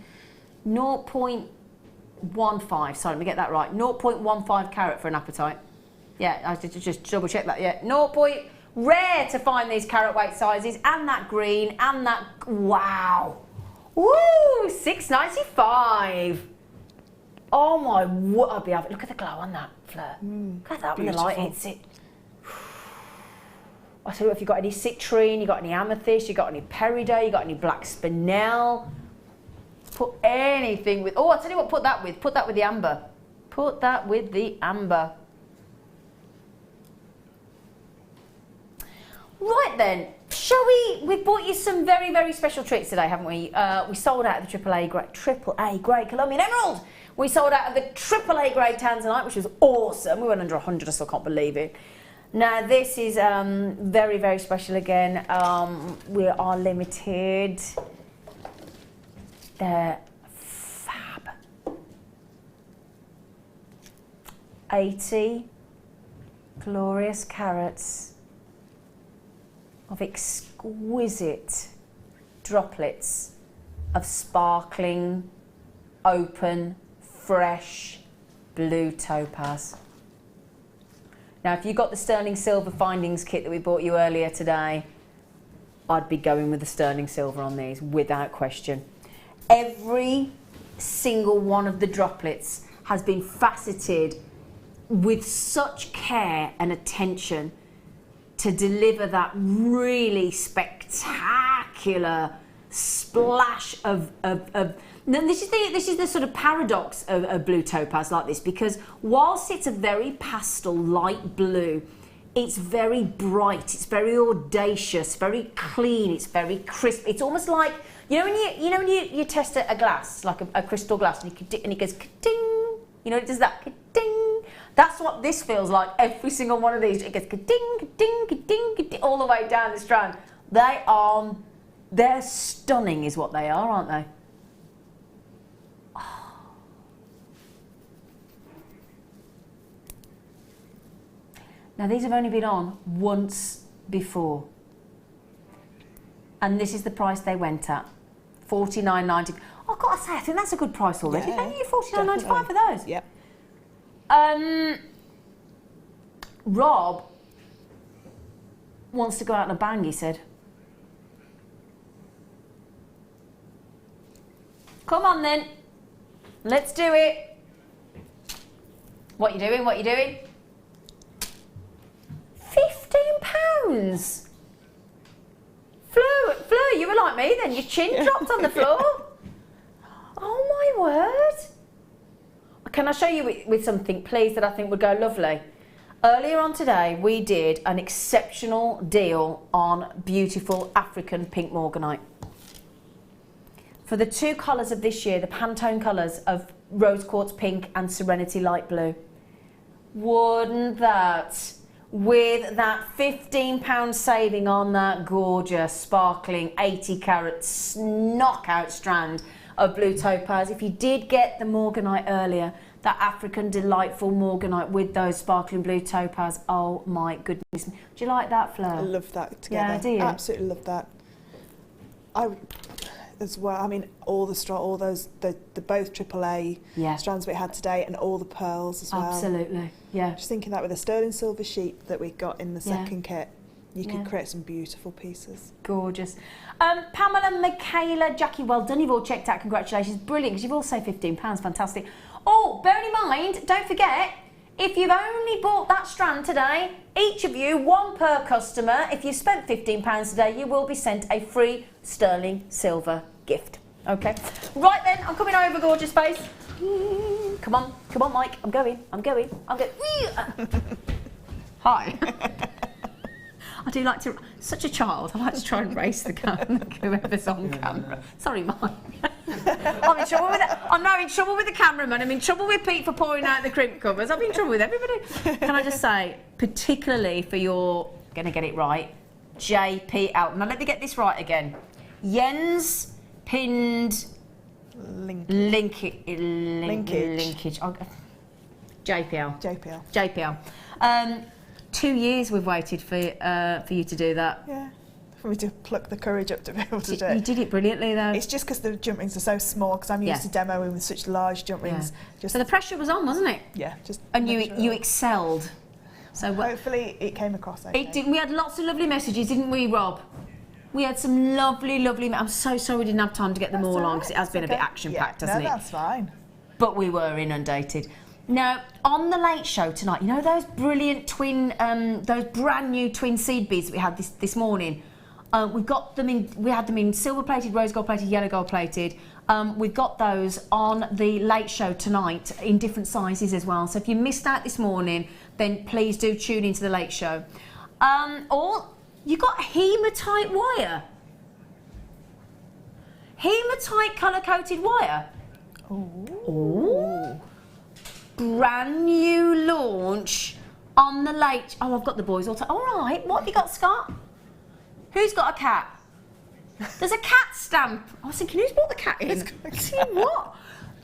Sorry, let me get that right. 0.15 carat for an apatite. Yeah, I just double check that. Yeah, rare to find these carat weight sizes, and that green, and that wow. Woo, $6.95. Oh my, what I'd be having. Look at the glow on that, Fleur. Look at that when the light hits it. I tell you what, if you've got any citrine, you've got any amethyst, you've got any peridot, you've got any black spinel, put anything with. Oh, I tell you what, put that with the amber. Put that with the amber. Right then, we've bought you some very, very special treats today, haven't we? We sold out of the AAA grade Colombian Emerald. We sold out of the AAA grade Tanzanite, which was awesome. We went under 100, I still can't believe it. Now this is very, very special again. We are limited. They're fab. 80 glorious carats of exquisite droplets of sparkling, open, fresh blue topaz. Now, if you got the sterling silver findings kit that we bought you earlier today, I'd be going with the sterling silver on these without question. Every single one of the droplets has been faceted with such care and attention to deliver that really spectacular splash of this is the sort of paradox of blue topaz like this, because whilst it's a very pastel light blue, it's very bright, it's very audacious, very clean, it's very crisp. It's almost like when you test a glass, like a crystal glass, and it goes ka-ding, it does that ka-ding. That's what this feels like. Every single one of these, it gets ka-ding, ka-ding, ka-ding, ka-ding, all the way down the strand. They're stunning is what they are, aren't they? Oh. Now these have only been on once before. And this is the price they went at. $49.90. I've got to say, I think that's a good price already. Yeah, Thank you, $49.95 for those. Yep. Rob wants to go out on a bang, he said. Come on then. Let's do it. What you doing? What you doing? £15. Fleur, you were like me then. Your chin dropped on the floor. Oh my word. Can I show you with something, please, that I think would go lovely? Earlier on today, we did an exceptional deal on beautiful African pink morganite. For the 2 colours of this year, the Pantone colours of Rose Quartz Pink and Serenity Light Blue. Wouldn't that, with that £15 saving on that gorgeous, sparkling 80 carat knockout strand of blue topaz, if you did get the morganite earlier, that African delightful morganite with those sparkling blue topaz, oh my goodness. Do you like that, Fleur? I love that together. Yeah, do you? Absolutely love that. As well, I mean, all those the both AAA strands we had today, and all the pearls as well. Absolutely, yeah. Just thinking that with the sterling silver sheet that we got in the second kit, you could create some beautiful pieces. Gorgeous. Pamela, Michaela, Jackie, well done. You've all checked out. Congratulations, brilliant. Because you've all saved £15, fantastic. Oh, bearing in mind, don't forget, if you've only bought that strand today, each of you, 1 per customer, if you spent £15 today, you will be sent a free sterling silver gift. Okay? Right then, I'm coming over, gorgeous face. Come on, Mike. I'm going. Hi. I do like to, such a child, I like to try and race the camera, whoever's on camera. Sorry, Mike. I'm in trouble with it. I'm now in trouble with the cameraman. I'm in trouble with Pete for pouring out the crimp covers. I'm in trouble with everybody. Can I just say, particularly for your, going to get it right, JPL. Now let me get this right again. Jens pinned linkage. JPL. 2 years we've waited for you to do that. Yeah. For me to pluck the courage up to be able to do it. You did it brilliantly though. It's just because the jump rings are so small, because I'm used to demoing with such large jump rings. So the pressure was on, wasn't it? Yeah. Just and you excelled. So hopefully it came across okay. It did. We had lots of lovely messages, didn't we, Rob? We had some lovely. I'm so sorry we didn't have time to get them all on, because it has been a bit action-packed, hasn't it? No, that's fine. But we were inundated. Now, on the Late Show tonight, you know those brilliant twin, those brand new twin seed beads that we had this morning? We've got them in. We had them in silver-plated, rose gold-plated, yellow gold-plated. We've got those on the Late Show tonight in different sizes as well. So if you missed out this morning, then please do tune into the Late Show. Or you got hematite wire. Hematite colour-coated wire. Ooh. Brand new launch on the Late. Oh, I've got the boys all. All right. What have you got, Scott? Who's got a cat? There's a cat stamp. I was thinking, who's brought the cat in? What?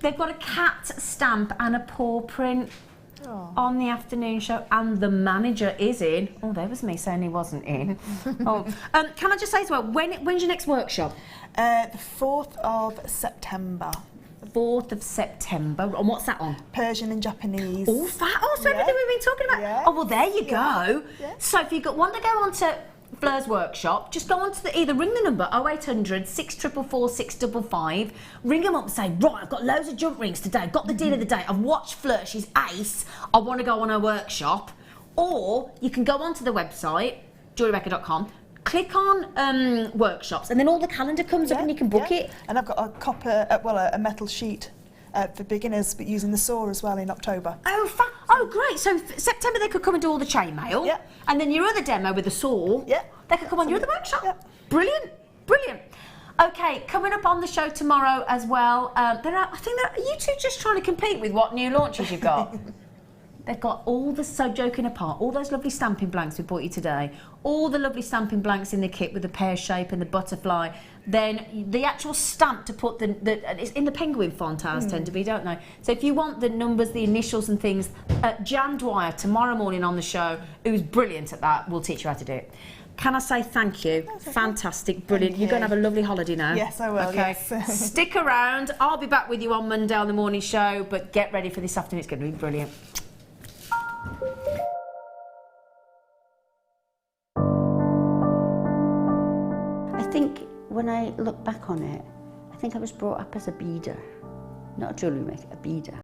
They've got a cat stamp and a paw print on the afternoon show, and the manager is in. Oh, there was me saying he wasn't in. Can I just say as well, when's your next workshop? The 4th of September. 4th of September. And what's that on? Persian and Japanese. Oh, so everything we've been talking about. Yeah. Oh, well, there you go. Yeah. So if you want to go on to Fleur's workshop, just go on to either ring the number 0800 644 655, ring them up and say, right, I've got loads of jump rings today, got the deal of the day, I've watched Fleur, she's ace, I want to go on her workshop. Or you can go onto the website, JewelleryMaker.com, click on workshops, and then all the calendar comes up and you can book it. And I've got a copper, a metal sheet for beginners, but using the saw as well in October. Oh, great. So September they could come and do all the chainmail. Yeah. And then your other demo with the saw, they could come on your other workshop. Yeah. Brilliant. Okay, coming up on the show tomorrow as well, are you two just trying to compete with what new launches you've got? They've got all the, so joking apart, all those lovely stamping blanks we bought you today, all the lovely stamping blanks in the kit with the pear shape and the butterfly, then the actual stamp to put it's in the penguin font, ours tend to be, don't they? So if you want the numbers, the initials and things, Jan Dwyer tomorrow morning on the show, who's brilliant at that, will teach you how to do it. Can I say thank you? Fantastic, brilliant. You're going to have a lovely holiday now. Yes, I will. Okay. Yes. Stick around. I'll be back with you on Monday on the morning show, but get ready for this afternoon. It's going to be brilliant. I think when I look back on it, I think I was brought up as a beader, not a jewellery maker, a beader.